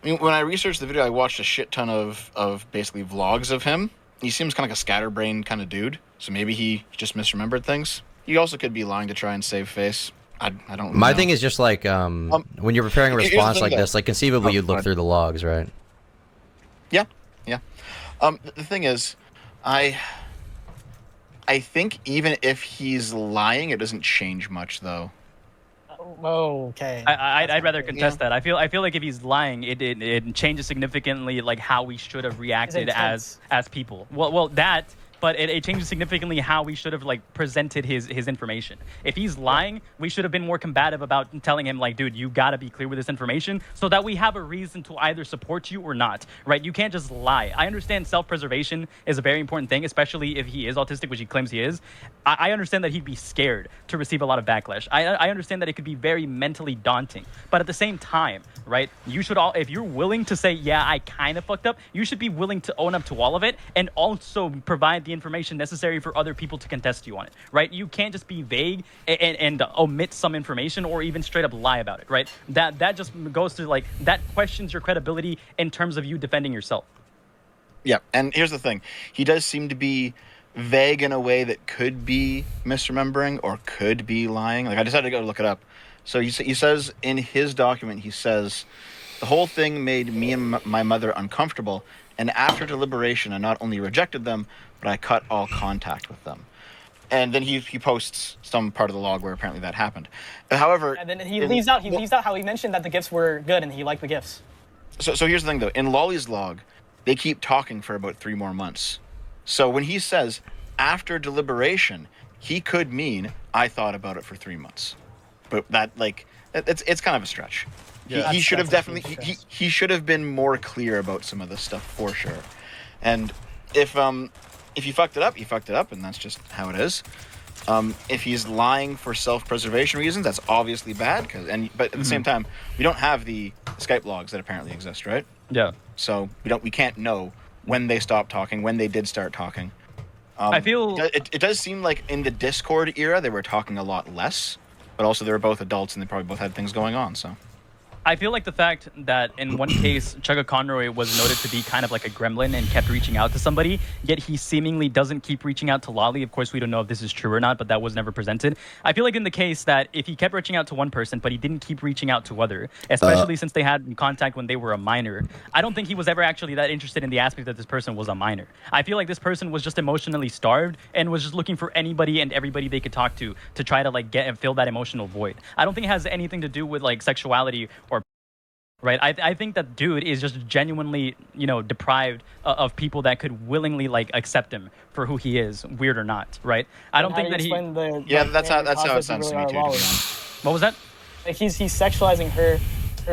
Speaker 7: mean, when I researched the video, I watched a shit ton of basically vlogs of him. He seems kind of like a scatterbrained kind of dude, so maybe he just misremembered things. He also could be lying to try and save face. I don't know.
Speaker 2: My thing is just like when you're preparing a response like this, like conceivably you'd look through the logs, right?
Speaker 7: Yeah. The thing is, I think even if he's lying, it doesn't change much, though.
Speaker 1: Oh, okay.
Speaker 9: I'd rather contest that. I feel like if he's lying, it changes significantly like how we should have reacted as people. Well that. But it changes significantly how we should have like presented his information. If he's lying, we should have been more combative about telling him like, dude, you gotta be clear with this information so that we have a reason to either support you or not, right? You can't just lie. I understand self-preservation is a very important thing, especially if he is autistic, which he claims he is. I understand that he'd be scared to receive a lot of backlash. I understand that it could be very mentally daunting. But at the same time, right, you should all, if you're willing to say, yeah, I kind of fucked up, you should be willing to own up to all of it and also provide the information necessary for other people to contest you on it, right? You can't just be vague and omit some information or even straight up lie about it, right? That just goes to like, that questions your credibility in terms of you defending yourself.
Speaker 7: Yeah, and here's the thing. He does seem to be vague in a way that could be misremembering or could be lying. Like, I decided to go look it up. So he says in his document, he says, the whole thing made me and my mother uncomfortable, and after deliberation, I not only rejected them, but I cut all contact with them. And then he posts some part of the log where apparently that happened. However,
Speaker 1: and then he leaves out how he mentioned that the gifts were good and he liked the gifts.
Speaker 7: So here's the thing though. In Lolly's log, they keep talking for about 3 more months. So when he says after deliberation, he could mean I thought about it for 3 months. But that it's kind of a stretch.
Speaker 1: Yeah,
Speaker 7: he should have definitely he should have been more clear about some of this stuff for sure. And if you fucked it up, you fucked it up, and that's just how it is. If he's lying for self-preservation reasons, that's obviously bad. But at the same time, we don't have the Skype logs that apparently exist, right?
Speaker 9: Yeah.
Speaker 7: So we can't know when they stopped talking, when they did start talking.
Speaker 9: I feel
Speaker 7: it does seem like in the Discord era they were talking a lot less, but also they were both adults and they probably both had things going on. So.
Speaker 9: I feel like the fact that in one case, Chugga Conroy was noted to be kind of like a gremlin and kept reaching out to somebody, yet he seemingly doesn't keep reaching out to Lolly. Of course, we don't know if this is true or not, but that was never presented. I feel like in the case that if he kept reaching out to one person, but he didn't keep reaching out to other, especially since they had contact when they were a minor, I don't think he was ever actually that interested in the aspect that this person was a minor. I feel like this person was just emotionally starved and was just looking for anybody and everybody they could talk to try to like get and fill that emotional void. I don't think it has anything to do with like sexuality or right. I think that dude is just genuinely, you know, deprived of people that could willingly like accept him for who he is, weird or not, right? I don't think that he.
Speaker 7: That's how it sounds to me too.
Speaker 9: What was that?
Speaker 1: Like he's sexualizing her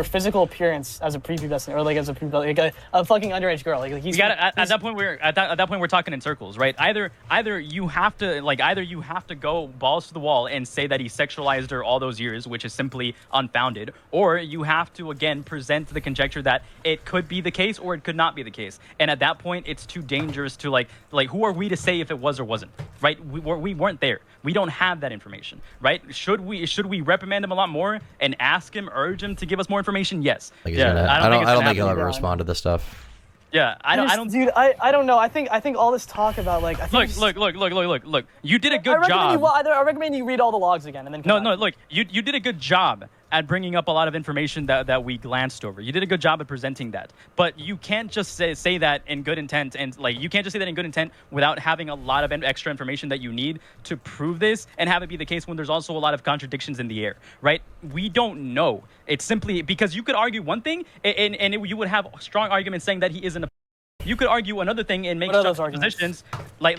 Speaker 1: physical appearance as a prepubescent or like as a a fucking underage girl. Like he's
Speaker 9: at that point we're talking in circles, right? Either you have to go balls to the wall and say that he sexualized her all those years, which is simply unfounded, or you have to again present the conjecture that it could be the case or it could not be the case. And at that point, it's too dangerous to like who are we to say if it was or wasn't, right? We weren't there. We don't have that information, right? Should we reprimand him a lot more and ask him, urge him to give us more information? Yes.
Speaker 2: Like I don't think he'll ever respond to this stuff.
Speaker 9: Yeah, I don't,
Speaker 1: dude. I don't know. I think all this talk about like.
Speaker 9: Look. You did a good job.
Speaker 1: I recommend you read all the logs again and then.
Speaker 9: No. Look, you did a good job at bringing up a lot of information that we glanced over. You did a good job at presenting that, but you can't just say that in good intent, and like you can't just say that in good intent without having a lot of extra information that you need to prove this and have it be the case when there's also a lot of contradictions in the air, right? We don't know. It's simply because you could argue one thing and you would have strong arguments saying that he isn't a. You could argue another thing and make positions
Speaker 2: I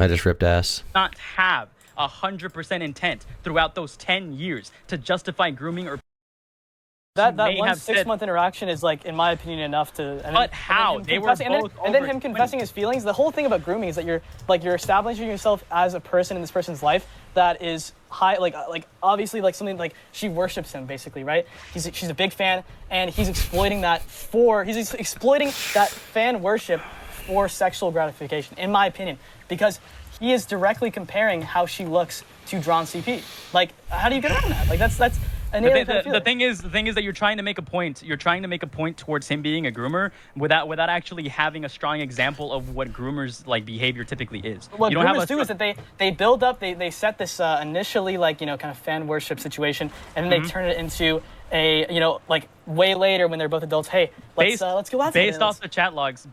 Speaker 2: just ripped ass.
Speaker 9: Not have 100% intent throughout those 10 years to justify grooming or
Speaker 1: that one 6-month interaction is like, in my opinion, enough to.
Speaker 9: But how they were both
Speaker 1: and then him confessing his feelings. The whole thing about grooming is that you're establishing yourself as a person in this person's life that is high, like obviously like something like she worships him basically, right? She's a big fan, and he's exploiting that fan worship for sexual gratification, in my opinion, because he is directly comparing how she looks to Drawn CP. Like, how do you get around that? Like, that's
Speaker 9: the thing is that you're trying to make a point. You're trying to make a point towards him being a groomer without actually having a strong example of what groomers like behavior typically is.
Speaker 1: What groomers do is that they build up, they set this initially like, you know, kind of fan worship situation, and then they turn it into a, you know, like way later when they're both adults. Hey, let's go out.
Speaker 9: Based off the chat logs.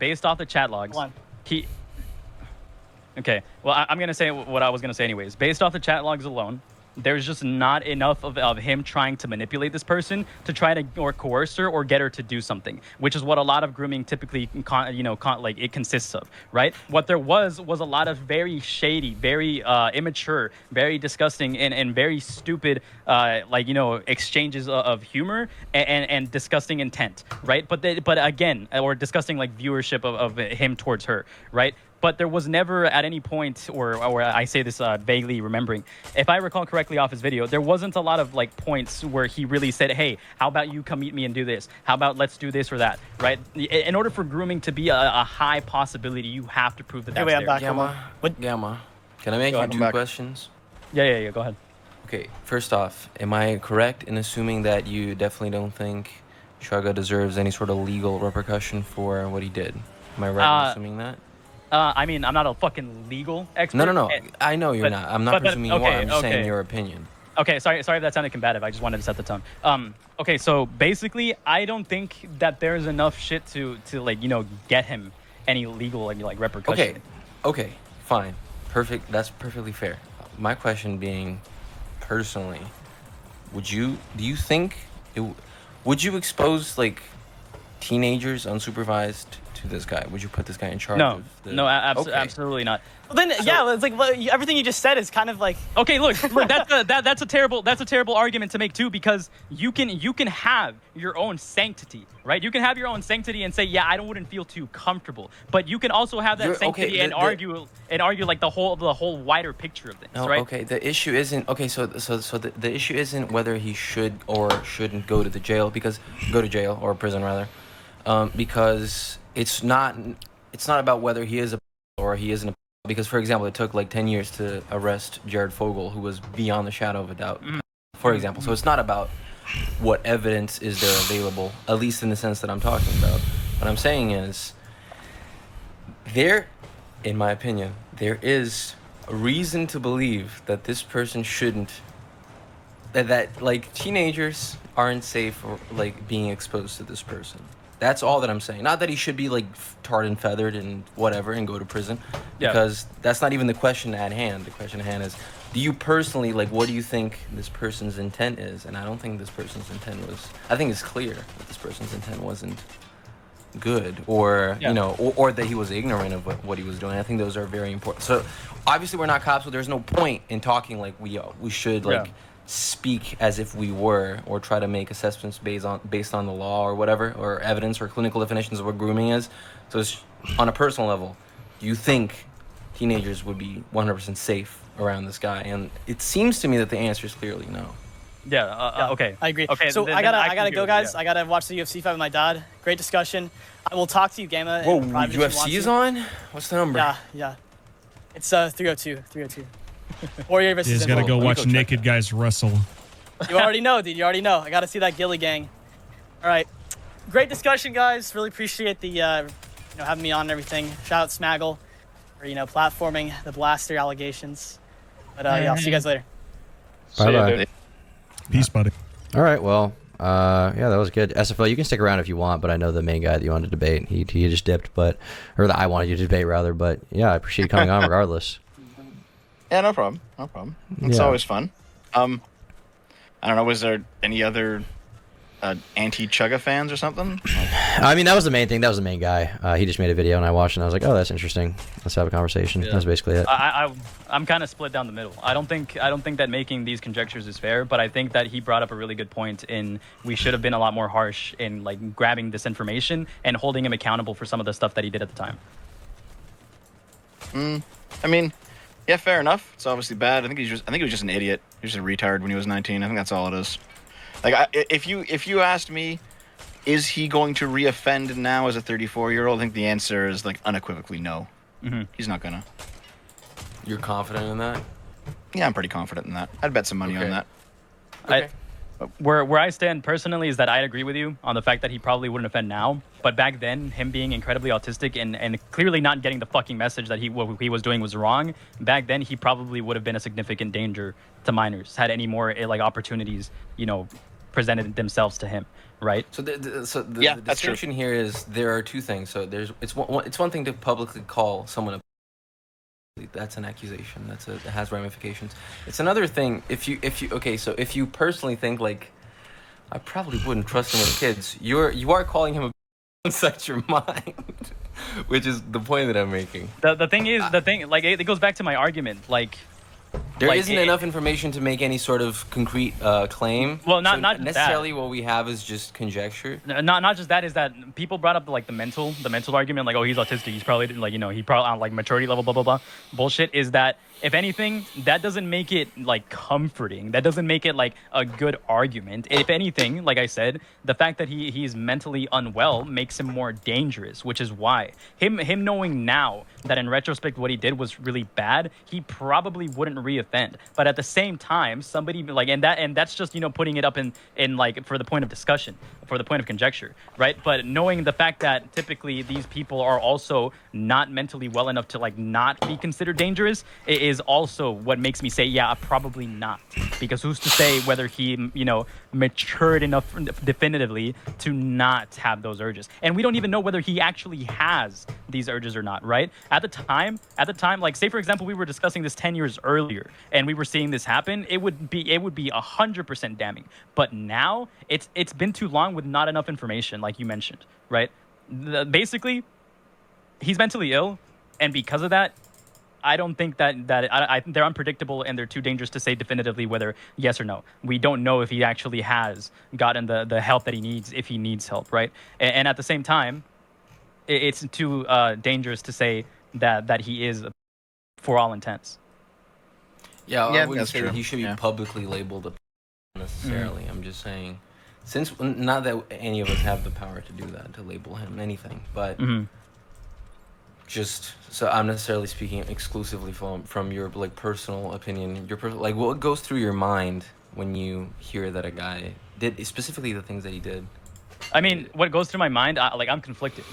Speaker 9: Okay, well, I'm going to say what I was going to say anyways. Based off the chat logs alone, there's just not enough of him trying to manipulate this person to try to or coerce her or get her to do something, which is what a lot of grooming typically, it consists of, right? What there was a lot of very shady, very immature, very disgusting, and very stupid, exchanges of humor and disgusting intent, right? But again, or disgusting like viewership of him towards her, right? But there was never at any point, or I say this vaguely remembering, if I recall correctly off his video, there wasn't a lot of like points where he really said, hey, how about you come meet me and do this? How about let's do this or that, right? In order for grooming to be a high possibility, you have to prove that that's there.
Speaker 14: Gamma, can I make you two questions?
Speaker 9: Yeah, go ahead.
Speaker 14: Okay, first off, am I correct in assuming that you definitely don't think Chugga deserves any sort of legal repercussion for what he did? Am I right in assuming that?
Speaker 9: I mean, I'm not a fucking legal expert.
Speaker 14: No. I know you're not. I'm not presuming you are. I'm just saying your opinion.
Speaker 9: Okay, sorry if that sounded combative. I just wanted to set the tone. Okay, so basically, I don't think that there's enough shit to like, you know, get him any legal like repercussion.
Speaker 14: Okay, fine. Perfect. That's perfectly fair. My question being, personally, would you expose like teenagers unsupervised to this guy? Would you put this guy in charge?
Speaker 9: Absolutely not.
Speaker 1: Well, then, it's like everything you just said is kind of like.
Speaker 9: Okay, look, that's a terrible argument to make too, because you can have your own sanctity, right? You can have your own sanctity and say, yeah, I wouldn't feel too comfortable, but you can also have that sanctity and argue like the whole wider picture of things, right?
Speaker 14: Okay, the issue isn't the issue isn't whether he should or shouldn't go to jail or prison rather, because it's not about whether he is a or he isn't a. Because, for example, it took like 10 years to arrest Jared Fogle, who was beyond the shadow of a doubt, for example. So it's not about what evidence is there available, at least in the sense that I'm talking about. What I'm saying is, in my opinion, there is a reason to believe that this person shouldn't, that like teenagers aren't safe for like being exposed to this person. That's all that I'm saying. Not that he should be like tarred and feathered and whatever and go to prison, because that's not even the question at hand. The question at hand is, do you personally, like, what do you think this person's intent is? And I don't think this person's intent was, I think it's clear that this person's intent wasn't good, or you know, or that he was ignorant of what he was doing. I think those are very important. So obviously we're not cops, so there's no point in talking like we should like speak as if we were, or try to make assessments based on the law or whatever, or evidence or clinical definitions of what grooming is. So it's on a personal level, do you think teenagers would be 100% safe around this guy? And it seems to me that the answer is clearly no.
Speaker 9: Okay.
Speaker 1: I agree.
Speaker 9: Okay,
Speaker 1: so I gotta go, guys. I gotta watch the UFC fight with my dad. Great discussion. I will talk to you, Gamma.
Speaker 14: Whoa, UFC is on? What's the number?
Speaker 1: Yeah. It's 302. Warrior versus.
Speaker 17: You just gotta go watch naked guys wrestle.
Speaker 1: You already know, dude. I gotta see that Gilly gang. All right. Great discussion, guys. Really appreciate the having me on and everything. Shout out Smaggle for platforming the Blaster allegations. But I'll see you guys later.
Speaker 2: Bye.
Speaker 17: Peace, buddy.
Speaker 2: All right, well, that was good. SFL, you can stick around if you want, but I know the main guy that you wanted to debate, he just dipped, or that I wanted you to debate, rather, but yeah, I appreciate you coming on regardless.
Speaker 7: Yeah, no problem. It's always fun. I don't know, was there any other anti-Chugga fans or something?
Speaker 2: I mean, that was the main thing. That was the main guy. He just made a video, and I watched it, and I was like, oh, that's interesting. Let's have a conversation. That's basically it.
Speaker 9: I'm kind of split down the middle. I don't think that making these conjectures is fair, but I think that he brought up a really good point in we should have been a lot more harsh in like grabbing this information and holding him accountable for some of the stuff that he did at the time.
Speaker 7: I mean, yeah, fair enough. It's obviously bad. I think he was just an idiot. He was just a retard when he was 19. I think that's all it is. Like, if you asked me, is he going to reoffend now as a 34-year-old? I think the answer is like unequivocally no. He's not gonna.
Speaker 14: You're confident in that?
Speaker 7: Yeah, I'm pretty confident in that. I'd bet some money on that.
Speaker 9: Okay. Where I stand personally is that I agree with you on the fact that he probably wouldn't offend now. But back then, him being incredibly autistic and clearly not getting the fucking message that what he was doing was wrong, back then he probably would have been a significant danger to minors had any more like opportunities, presented themselves to him, right?
Speaker 14: So the distinction here is there are two things. So it's one thing to publicly call someone a, that's an accusation. It has ramifications. It's another thing if you personally think like I probably wouldn't trust him with kids. You are calling him a set your mind, which is the point that I'm making.
Speaker 9: The thing is like it goes back to my argument like.
Speaker 14: There isn't enough information to make any sort of concrete claim.
Speaker 9: Well, not
Speaker 14: necessarily. What we have is just conjecture.
Speaker 9: Not just that. Is that people brought up like the mental argument, like, oh, he's autistic. He's probably he probably on like maturity level, blah blah blah. Bullshit. Is that if anything, that doesn't make it like comforting. That doesn't make it like a good argument. If anything, like I said, the fact that he's mentally unwell makes him more dangerous, which is why him knowing now that in retrospect what he did was really bad, he probably wouldn't reoffend. But at the same time, somebody like and that's just putting it up in like for the point of discussion, for the point of conjecture, right? But knowing the fact that typically these people are also not mentally well enough to like not be considered dangerous is also what makes me say probably not, because who's to say whether he matured enough definitively to not have those urges, and we don't even know whether he actually has these urges or not, right? At the time, like say for example we were discussing this 10 years earlier and we were seeing this happen, it would be 100% damning. But now it's been too long with not enough information, like you mentioned, right? Basically he's mentally ill, and because of that I don't think that I think they're unpredictable and they're too dangerous to say definitively whether yes or no. We don't know if he actually has gotten the help that he needs, if he needs help, right? And at the same time, it's too dangerous to say that he is for all intents.
Speaker 14: I wouldn't say that he should be publicly labeled a necessarily. I'm just saying, since not that any of us have the power to do that, to label him anything, but just so I'm necessarily speaking exclusively from your like personal opinion, your personal like what goes through your mind when you hear that a guy did specifically the things that he did?
Speaker 9: I mean, what goes through my mind, I'm conflicted.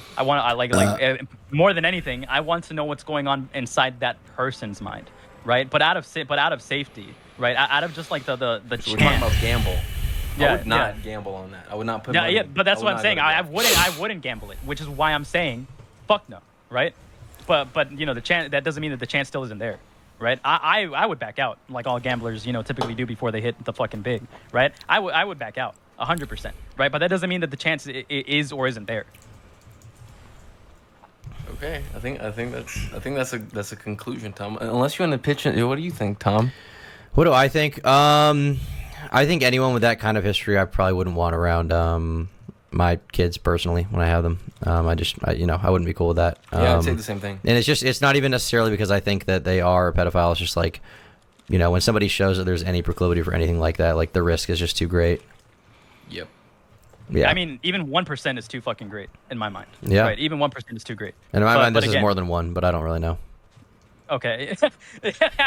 Speaker 9: More than anything, I want to know what's going on inside that person's mind, right? But out of safety, right? Out of just like the
Speaker 14: We're
Speaker 9: chance.
Speaker 14: talking about gamble.
Speaker 9: Yeah,
Speaker 14: I would not gamble on that. I would not put.
Speaker 9: Yeah,
Speaker 14: money.
Speaker 9: yeah, but that's
Speaker 14: I
Speaker 9: what
Speaker 14: would
Speaker 9: I'm saying.
Speaker 14: not
Speaker 9: I
Speaker 14: go to that.
Speaker 9: wouldn't gamble it, which is why I'm saying, fuck no, right? But you know, the chance, that doesn't mean that the chance still isn't there, right? I would back out, like all gamblers, you know, typically do before they hit the fucking big, right? I would back out 100%, right? But that doesn't mean that the chance is or isn't there.
Speaker 14: Okay, I think that's a conclusion, Tom. Unless you want to pitch it, what do you think, Tom?
Speaker 2: What do I think? I think anyone with that kind of history, I probably wouldn't want around my kids personally when I have them. I wouldn't be cool with that.
Speaker 14: Yeah, I'd say the same thing.
Speaker 2: And it's not even necessarily because I think that they are a pedophile. It's just like, you know, when somebody shows that there's any proclivity for anything like that, like the risk is just too great.
Speaker 14: Yep.
Speaker 2: Yeah.
Speaker 9: I mean, even 1% is too fucking great in my mind.
Speaker 2: Yeah.
Speaker 9: Right. Even 1% is too great.
Speaker 2: And in my mind, this
Speaker 9: again,
Speaker 2: is more than one, but I don't really know.
Speaker 9: Okay.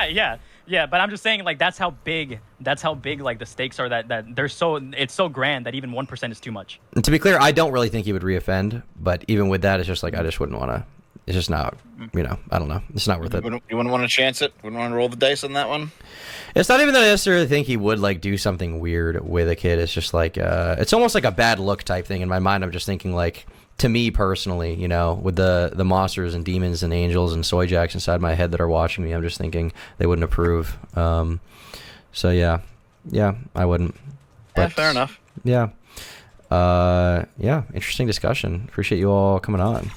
Speaker 9: yeah. But I'm just saying, like, that's how big like the stakes are. That it's so grand that even 1% is too much.
Speaker 2: And to be clear, I don't really think he would reoffend, but even with that, it's just like I just wouldn't want to. It's just not, you know, I don't know. It's not worth it.
Speaker 7: You wouldn't want to chance it? Wouldn't want to roll the dice on that one?
Speaker 2: It's not even that I necessarily think he would like do something weird with a kid. It's just like it's almost like a bad look type thing in my mind. I'm just thinking like, to me personally, you know, with the monsters and demons and angels and soy jacks inside my head that are watching me, I'm just thinking they wouldn't approve. So yeah, I wouldn't.
Speaker 7: Yeah, fair enough.
Speaker 2: Yeah. Interesting discussion. Appreciate you all coming on.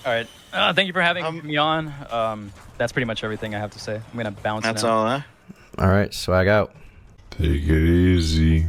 Speaker 9: All right. Thank you for having me on. That's pretty much everything I have to say. I'm gonna bounce.
Speaker 7: That's
Speaker 9: now.
Speaker 7: all, huh?
Speaker 2: All right, swag out.
Speaker 15: Take it easy.